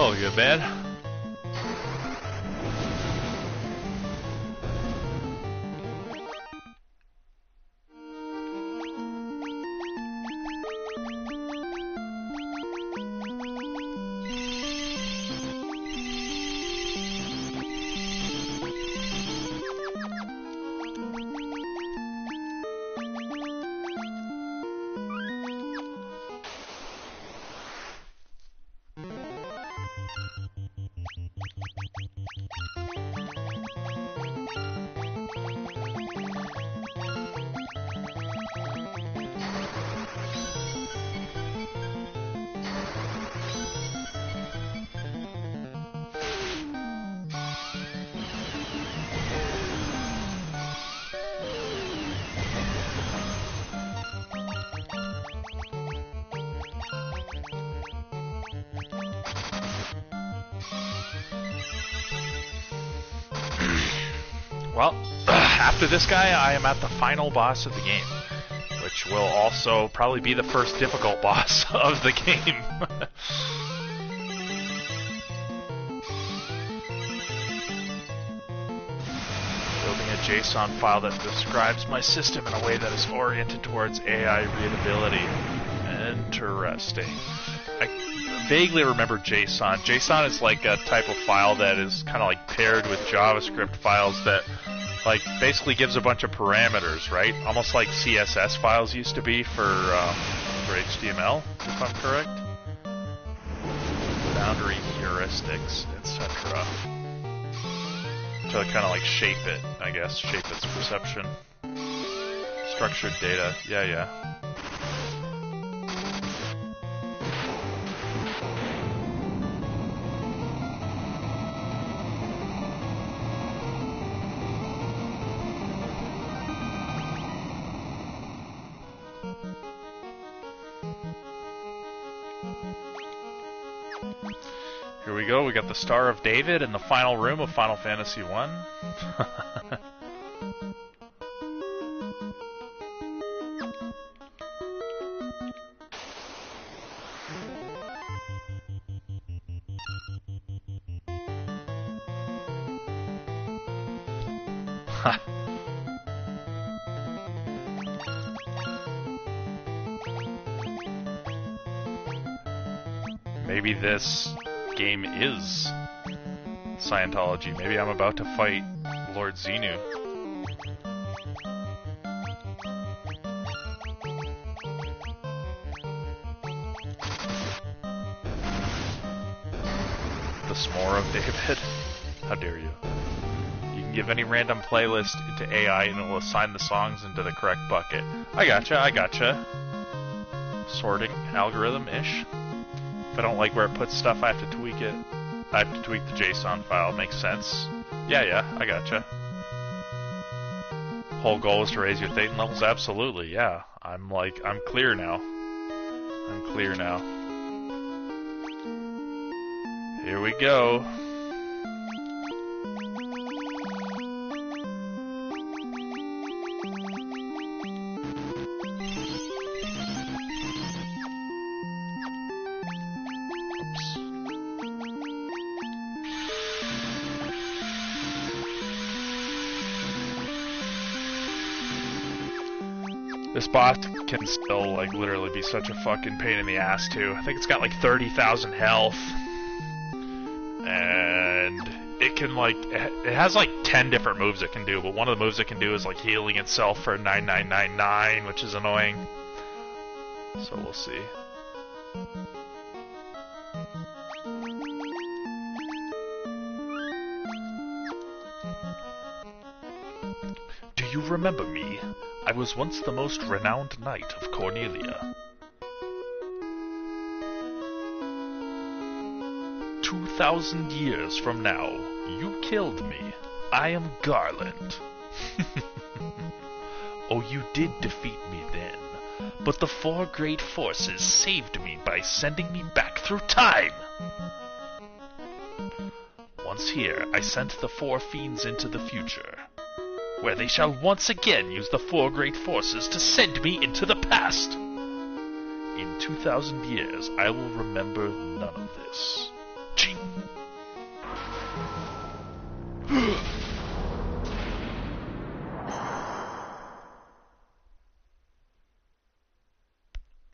Oh, good man. Well, after this guy, I am at the final boss of the game, which will also probably be the first difficult boss of the game. Building a JSON file that describes my system in a way that is oriented towards AI readability. Interesting. I vaguely remember JSON. JSON is like a type of file that is kind of like paired with JavaScript files that like basically gives a bunch of parameters, right? Almost like CSS files used to be for HTML, if I'm correct. Boundary heuristics, etc. To kind of like shape it, I guess, shape its perception. Structured data, yeah. Here we go, we got the Star of David in the final room of Final Fantasy 1. Maybe this game is Scientology. Maybe I'm about to fight Lord Xenu. The S'more of David? How dare you. You can give any random playlist into AI and it will assign the songs into the correct bucket. I gotcha. Sorting algorithm-ish. If I don't like where it puts stuff, I have to tweak it. I have to tweak the JSON file. Makes sense. Yeah, I gotcha. Whole goal is to raise your Thetan levels? Absolutely, yeah. I'm clear now. Here we go. This boss can still, like, literally be such a fucking pain in the ass, too. I think it's got, like, 30,000 health. And it can, like, it has, like, 10 different moves it can do, but one of the moves it can do is, like, healing itself for 9999, which is annoying. So we'll see. Do you remember me? I was once the most renowned knight of Cornelia. 2,000 years from now, you killed me. I am Garland. Oh, you did defeat me then, but the four great forces saved me by sending me back through time. Once here, I sent the four fiends into the future, where they shall once again use the four great forces to send me into the past. In 2,000 years, I will remember none of this. Cheap.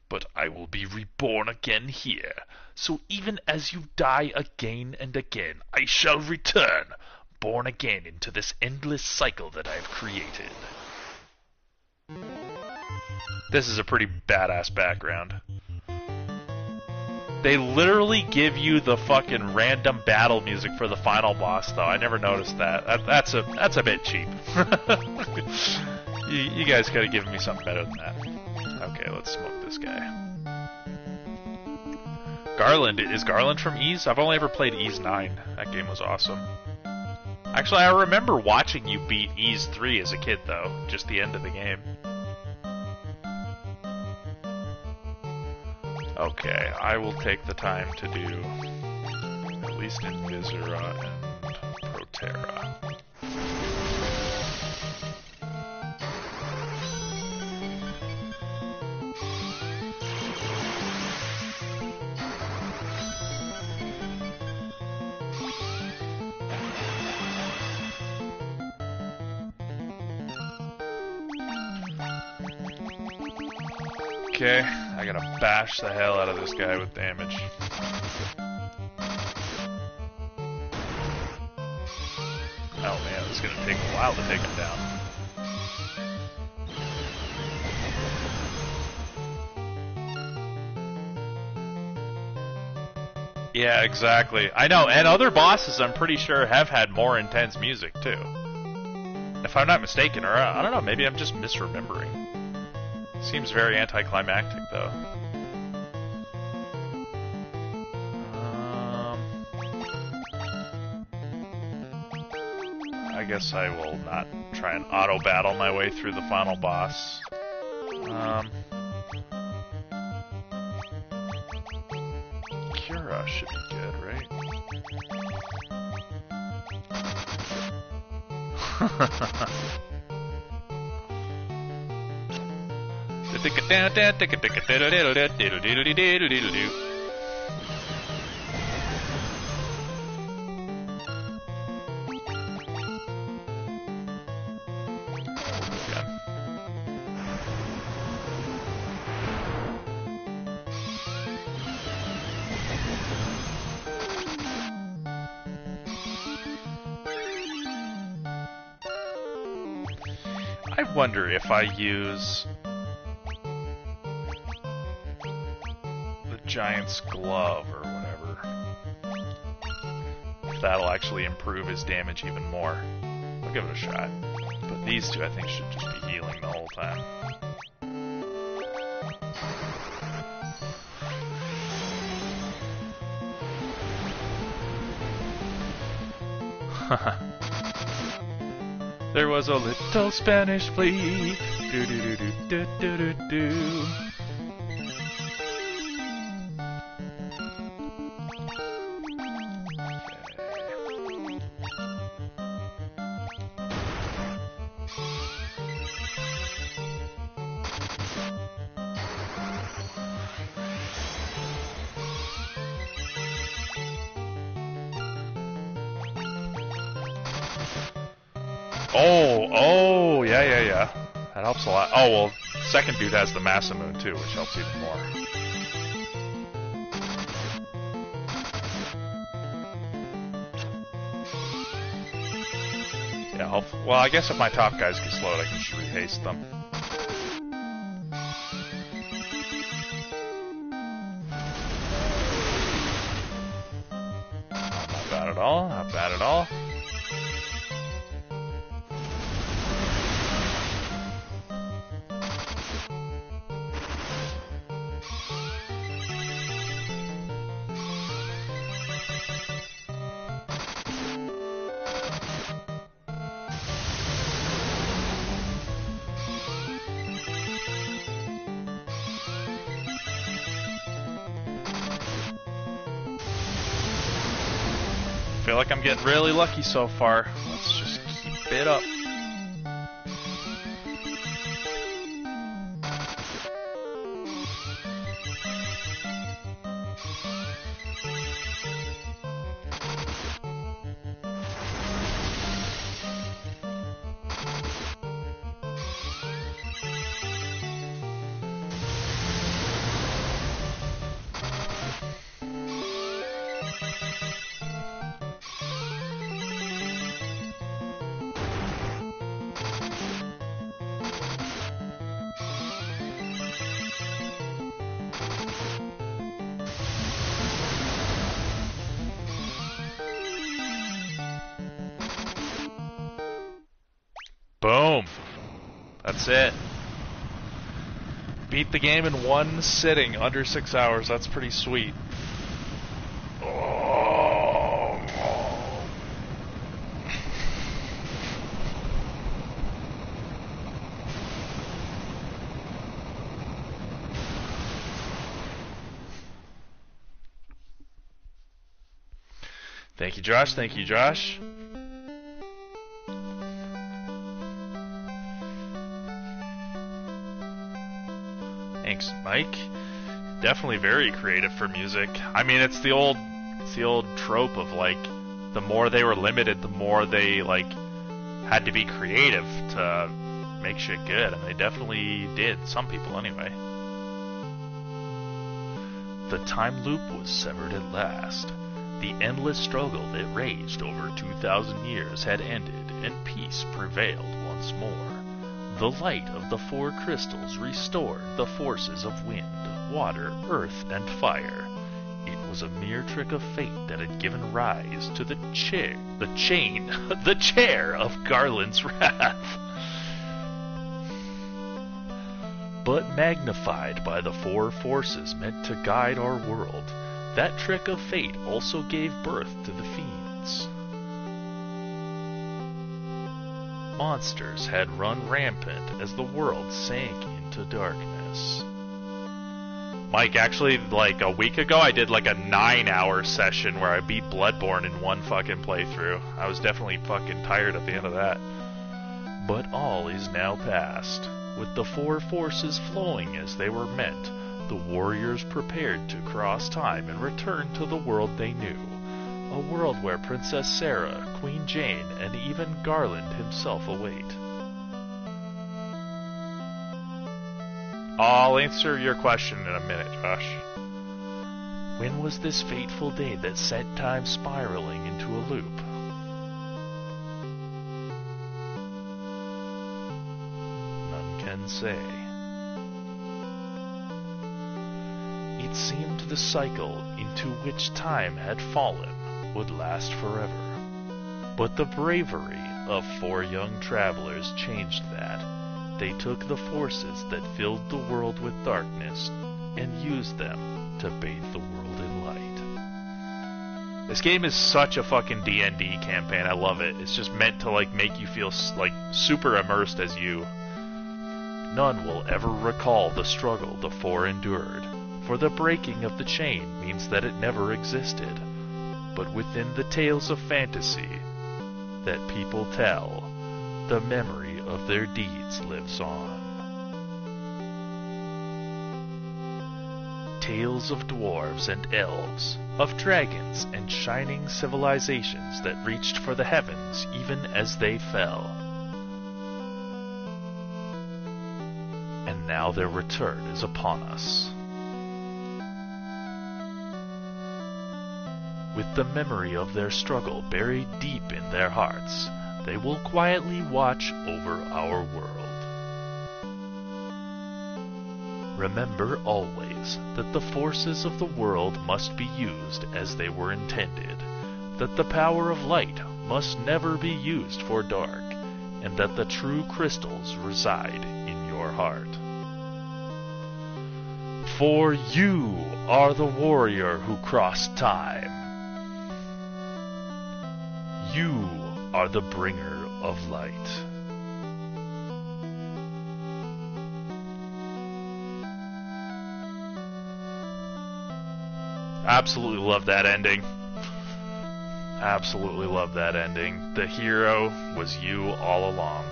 But I will be reborn again here, so even as you die again and again, I shall return, born again into this endless cycle that I've created. This is a pretty badass background. They literally give you the fucking random battle music for the final boss, though. I never noticed that. That's a bit cheap. you guys could have given me something better than that. Okay, let's smoke this guy. Garland. Is Garland from Ys? I've only ever played Ys 9. That game was awesome. Actually, I remember watching you beat Ys 3 as a kid, though. Just the end of the game. Okay, I will take the time to do at least Invisera and Proterra. Okay, I gotta bash the hell out of this guy with damage. Oh man, this is gonna take a while to take him down. Yeah, exactly. I know, and other bosses I'm pretty sure have had more intense music too. If I'm not mistaken, or I don't know, maybe I'm just misremembering. Seems very anticlimactic, though. I guess I will not try and auto-battle my way through the final boss. Cura should be good, right? I wonder if I use the Giant's Glove or whatever, if that'll actually improve his damage even more. I'll give it a shot. But these two I think should just be healing the whole time. Haha. There was a little Spanish flea. Do do do do do do do. Oh, yeah. That helps a lot. Oh, well, second dude has the Masamune too, which helps even more. Yeah, well, I guess if my top guys get slowed, I can just rehaste them. Not bad at all, not bad at all. I feel like I'm getting really lucky so far. Let's just keep it up. That's it. Beat the game in one sitting, under 6 hours. That's pretty sweet. Oh. Thank you, Josh. Thank you, Josh. Thanks, Mike. Definitely very creative for music. I mean, it's the old trope of like, the more they were limited, the more they like had to be creative to make shit good, and they definitely did. Some people, anyway. The time loop was severed at last. The endless struggle that raged over 2,000 years had ended, and peace prevailed once more. The light of the four crystals restored the forces of wind, water, earth, and fire. It was a mere trick of fate that had given rise to the chair of Garland's wrath. But magnified by the four forces meant to guide our world, that trick of fate also gave birth to the fiends. Monsters had run rampant as the world sank into darkness. Mike, actually, like a week ago, I did like a 9-hour session where I beat Bloodborne in one fucking playthrough. I was definitely fucking tired at the end of that. But all is now past. With the four forces flowing as they were meant, the warriors prepared to cross time and return to the world they knew. A world where Princess Sarah, Queen Jane, and even Garland himself await. I'll answer your question in a minute, Josh. When was this fateful day that sent time spiraling into a loop? None can say. It seemed the cycle into which time had fallen would last forever. But the bravery of four young travelers changed that. They took the forces that filled the world with darkness and used them to bathe the world in light. This game is such a fucking D&D campaign. I love it. It's just meant to like make you feel like super immersed as you. None will ever recall the struggle the four endured, for the breaking of the chain means that it never existed. But within the tales of fantasy that people tell, the memory of their deeds lives on. Tales of dwarves and elves, of dragons and shining civilizations that reached for the heavens even as they fell. And now their return is upon us. With the memory of their struggle buried deep in their hearts, they will quietly watch over our world. Remember always that the forces of the world must be used as they were intended, that the power of light must never be used for dark, and that the true crystals reside in your heart. For you are the warrior who crossed time. You are the bringer of light. Absolutely love that ending. Absolutely love that ending. The hero was you all along.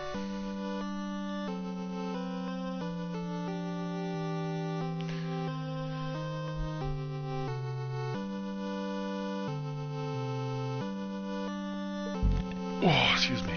Oh, excuse me.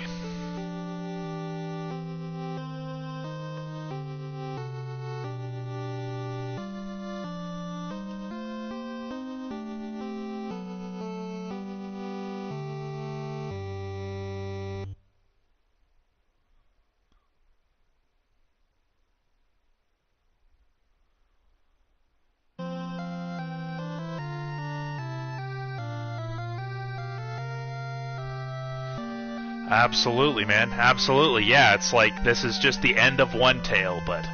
Absolutely, man. Absolutely. Yeah, it's like this is just the end of one tale, but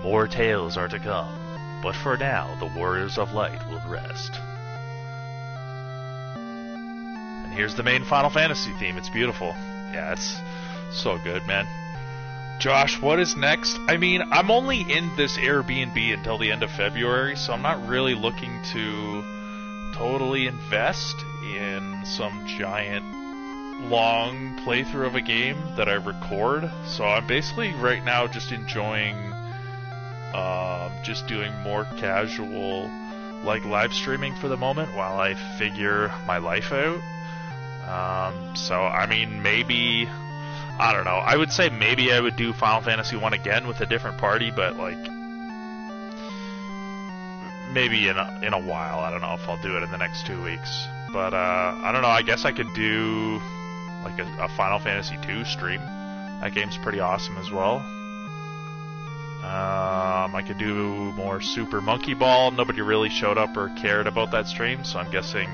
more tales are to come. But for now, the Warriors of Light will rest. And here's the main Final Fantasy theme. It's beautiful. Yeah, it's so good, man. Josh, what is next? I mean, I'm only in this Airbnb until the end of February, so I'm not really looking to totally invest in some giant long playthrough of a game that I record. So I'm basically right now just enjoying just doing more casual like live streaming for the moment while I figure my life out. So I mean, maybe, I don't know, I would say maybe I would do Final Fantasy 1 again with a different party, but like maybe in a while. I don't know if I'll do it in the next 2 weeks, but I don't know, I guess I could do like a Final Fantasy 2 stream. That game's pretty awesome as well. I could do more Super Monkey Ball. Nobody really showed up or cared about that stream, so I'm guessing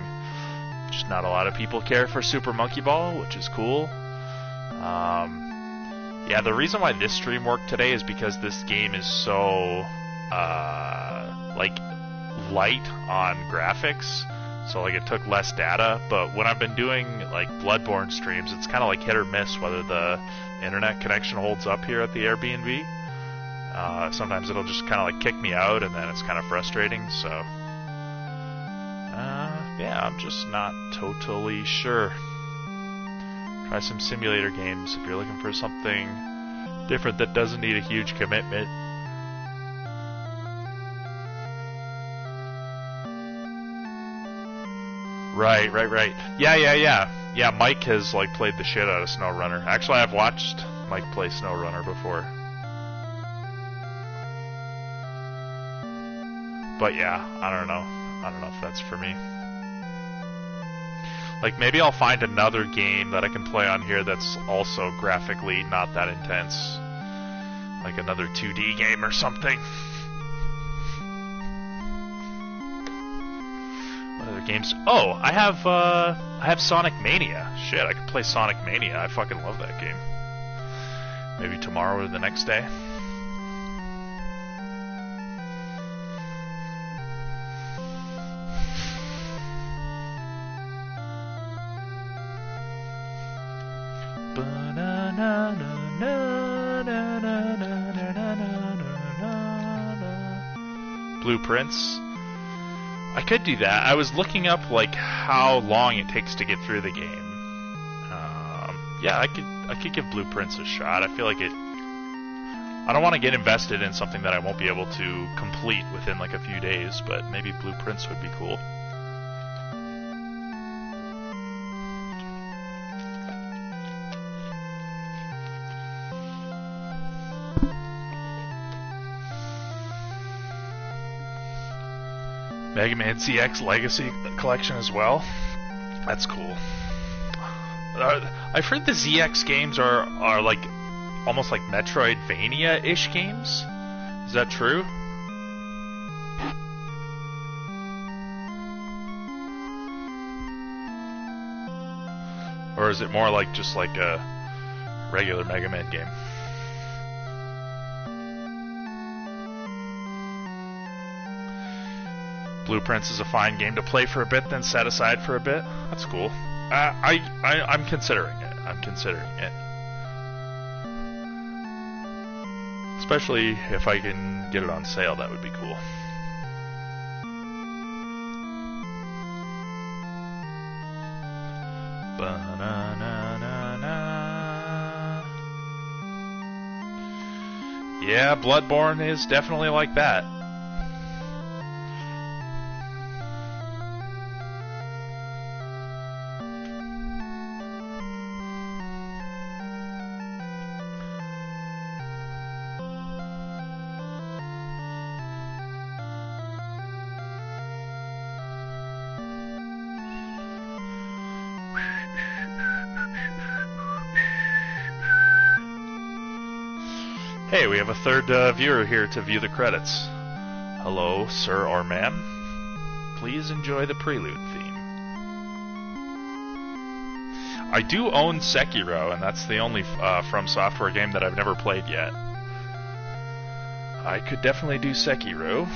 just not a lot of people care for Super Monkey Ball, which is cool. Yeah, the reason why this stream worked today is because this game is so like light on graphics, so like it took less data. But when I've been doing like Bloodborne streams, it's kind of like hit or miss whether the internet connection holds up here at the Airbnb. Sometimes it'll just kind of like kick me out, and then it's kind of frustrating. So yeah, I'm just not totally sure. Try some simulator games if you're looking for something different that doesn't need a huge commitment. Right. Yeah, Mike has like played the shit out of SnowRunner. Actually, I've watched Mike play SnowRunner before. But yeah, I don't know if that's for me. Like, maybe I'll find another game that I can play on here that's also graphically not that intense. Like another 2D game or something. What other games? Oh, I have Sonic Mania. Shit, I could play Sonic Mania. I fucking love that game. Maybe tomorrow or the next day. Blueprints. I could do that. I was looking up like how long it takes to get through the game. Yeah, I could give Blueprints a shot. I feel like it. I don't want to get invested in something that I won't be able to complete within like a few days, but maybe Blueprints would be cool. Mega Man ZX Legacy Collection as well. That's cool. I've heard the ZX games are like almost like Metroidvania-ish games. Is that true? Or is it more like just like a regular Mega Man game? Blueprints is a fine game to play for a bit, then set aside for a bit. That's cool. I'm considering it. Especially if I can get it on sale, that would be cool. Yeah, Bloodborne is definitely like that. Hey, we have a third viewer here to view the credits. Hello, sir or ma'am. Please enjoy the prelude theme. I do own Sekiro, and that's the only From Software game that I've never played yet. I could definitely do Sekiro.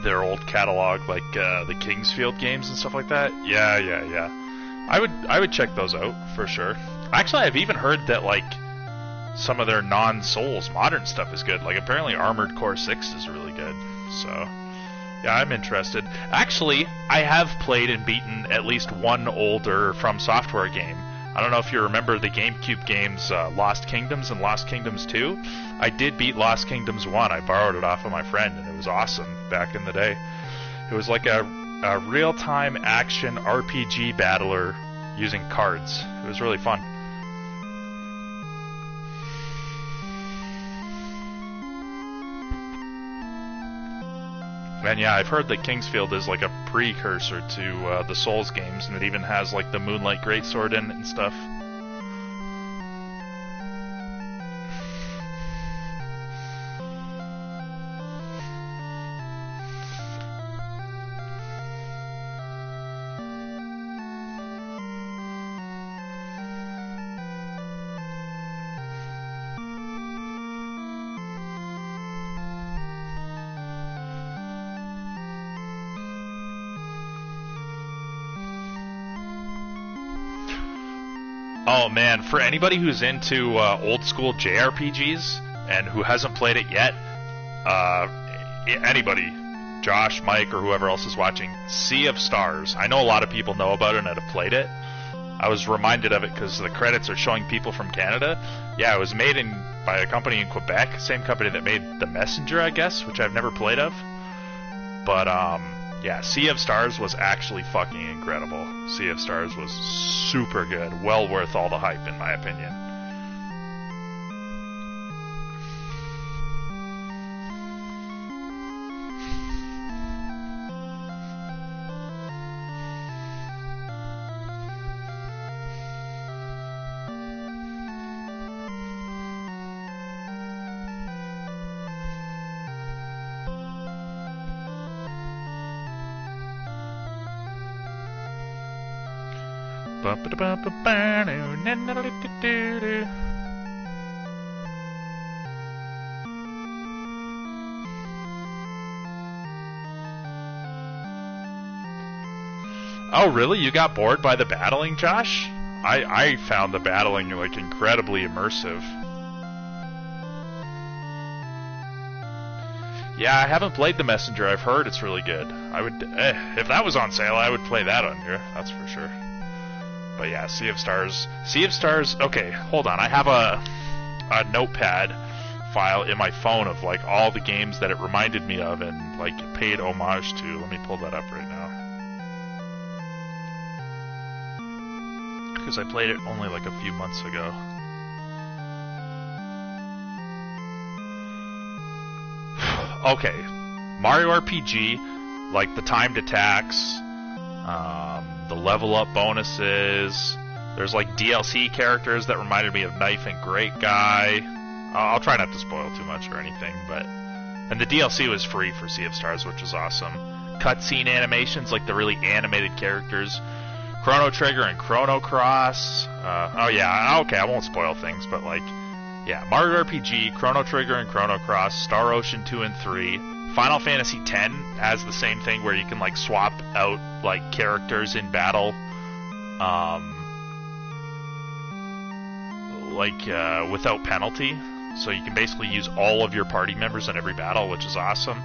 Their old catalog, like the Kingsfield games and stuff like that. Yeah. I would check those out for sure. Actually, I've even heard that like some of their non-Souls modern stuff is good. Like apparently Armored Core 6 is really good. So yeah, I'm interested. Actually, I have played and beaten at least one older From Software game. I don't know if you remember the GameCube games Lost Kingdoms and Lost Kingdoms 2. I did beat Lost Kingdoms 1. I borrowed it off of my friend, and it was awesome back in the day. It was like a real-time action RPG battler using cards. It was really fun. And yeah, I've heard that Kingsfield is like a precursor to the Souls games, and it even has like the Moonlight Greatsword in it and stuff. Oh man, for anybody who's into old school JRPGs and who hasn't played it yet, anybody, Josh, Mike, or whoever else is watching, Sea of Stars. I know a lot of people know about it and have played it. I was reminded of it because the credits are showing people from Canada. Yeah, it was made by a company in Quebec, same company that made The Messenger, I guess, which I've never played of. But yeah, Sea of Stars was actually fucking incredible. Sea of Stars was super good. Well worth all the hype, in my opinion. Oh, really? You got bored by the battling, Josh? I found the battling like incredibly immersive. Yeah, I haven't played The Messenger. I've heard it's really good. I would, if that was on sale, I would play that on here. That's for sure. But yeah, Sea of Stars. Sea of Stars. Okay, hold on. I have a notepad file in my phone of like all the games that it reminded me of and like paid homage to. Let me pull that up right now. Because I played it only like a few months ago. Okay, Mario RPG, like the timed attacks, the level up bonuses. There's like DLC characters that reminded me of Knife and Great Guy. I'll try not to spoil too much or anything, but and the DLC was free for Sea of Stars, which was awesome. Cutscene animations, like the really animated characters. Chrono Trigger and Chrono Cross. Oh yeah, okay, I won't spoil things, but like, yeah, Mario RPG, Chrono Trigger and Chrono Cross, Star Ocean 2 and 3. Final Fantasy X has the same thing where you can like swap out like characters in battle, without penalty. So you can basically use all of your party members in every battle, which is awesome.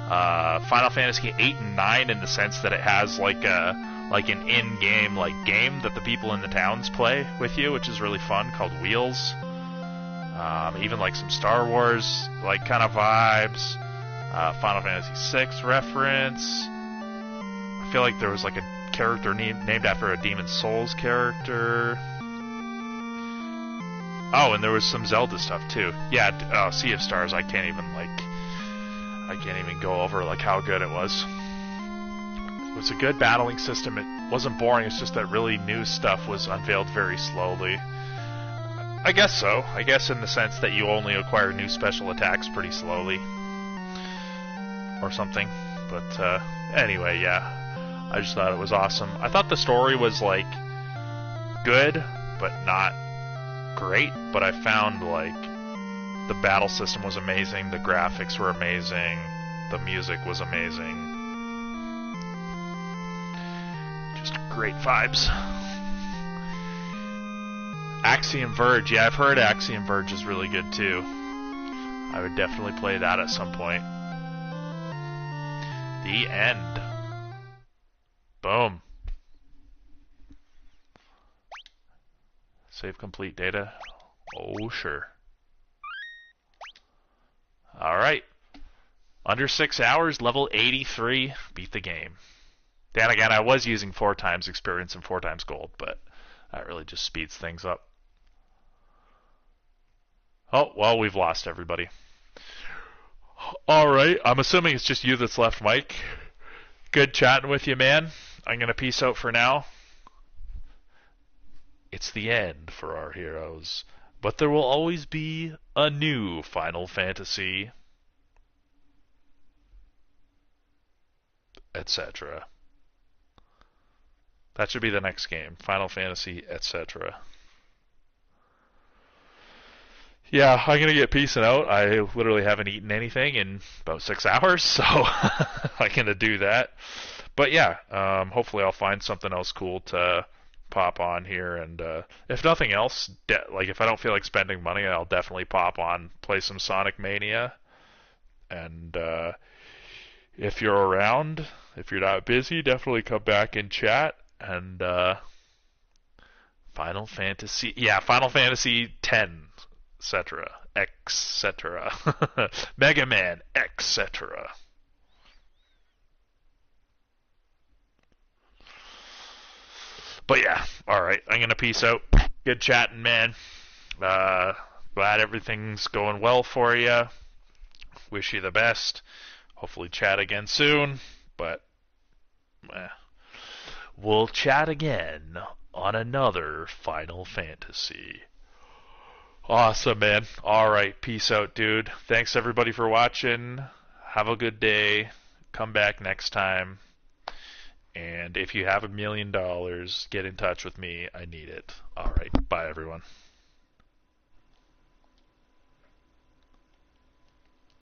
Final Fantasy 8 and 9 in the sense that it has like an in-game game that the people in the towns play with you, which is really fun, called Wheels. Even like some Star Wars like kind of vibes. Final Fantasy VI reference. I feel like there was like a character named after a Demon's Souls character. Oh, and there was some Zelda stuff too. Yeah, Sea of Stars. I can't even go over like how good it was. It was a good battling system. It wasn't boring. It's just that really new stuff was unveiled very slowly. I guess so. I guess in the sense that you only acquire new special attacks pretty slowly, or something. But anyway, yeah. I just thought it was awesome. I thought the story was like good, but not great. But I found like the battle system was amazing, the graphics were amazing, the music was amazing. Just great vibes. Axiom Verge, yeah, I've heard Axiom Verge is really good too. I would definitely play that at some point. The end. Boom. Save complete data. Oh, sure. Alright. Under 6 hours, level 83, beat the game. Then again, I was using 4 times experience and 4 times gold, but that really just speeds things up. Oh, well, we've lost everybody. Alright, I'm assuming it's just you that's left, Mike. Good chatting with you, man. I'm going to peace out for now. It's the end for our heroes. But there will always be a new Final Fantasy, etc. That should be the next game. Final Fantasy, etc. Yeah, I'm going to get peacing out. I literally haven't eaten anything in about 6 hours, so I'm going to do that. But yeah, hopefully I'll find something else cool to pop on here. And if nothing else, like if I don't feel like spending money, I'll definitely pop on, play some Sonic Mania. And if you're around, if you're not busy, definitely come back and chat. And Final Fantasy, yeah, Final Fantasy 10. Etc. Etc. Mega Man, etc. But yeah, alright, I'm gonna peace out. Good chatting, man. Glad everything's going well for you. Wish you the best. Hopefully chat again soon, but we'll chat again on another Final Fantasy. Awesome, man. Alright, peace out, dude. Thanks everybody for watching. Have a good day. Come back next time. And if you have $1 million, get in touch with me. I need it. Alright, bye everyone.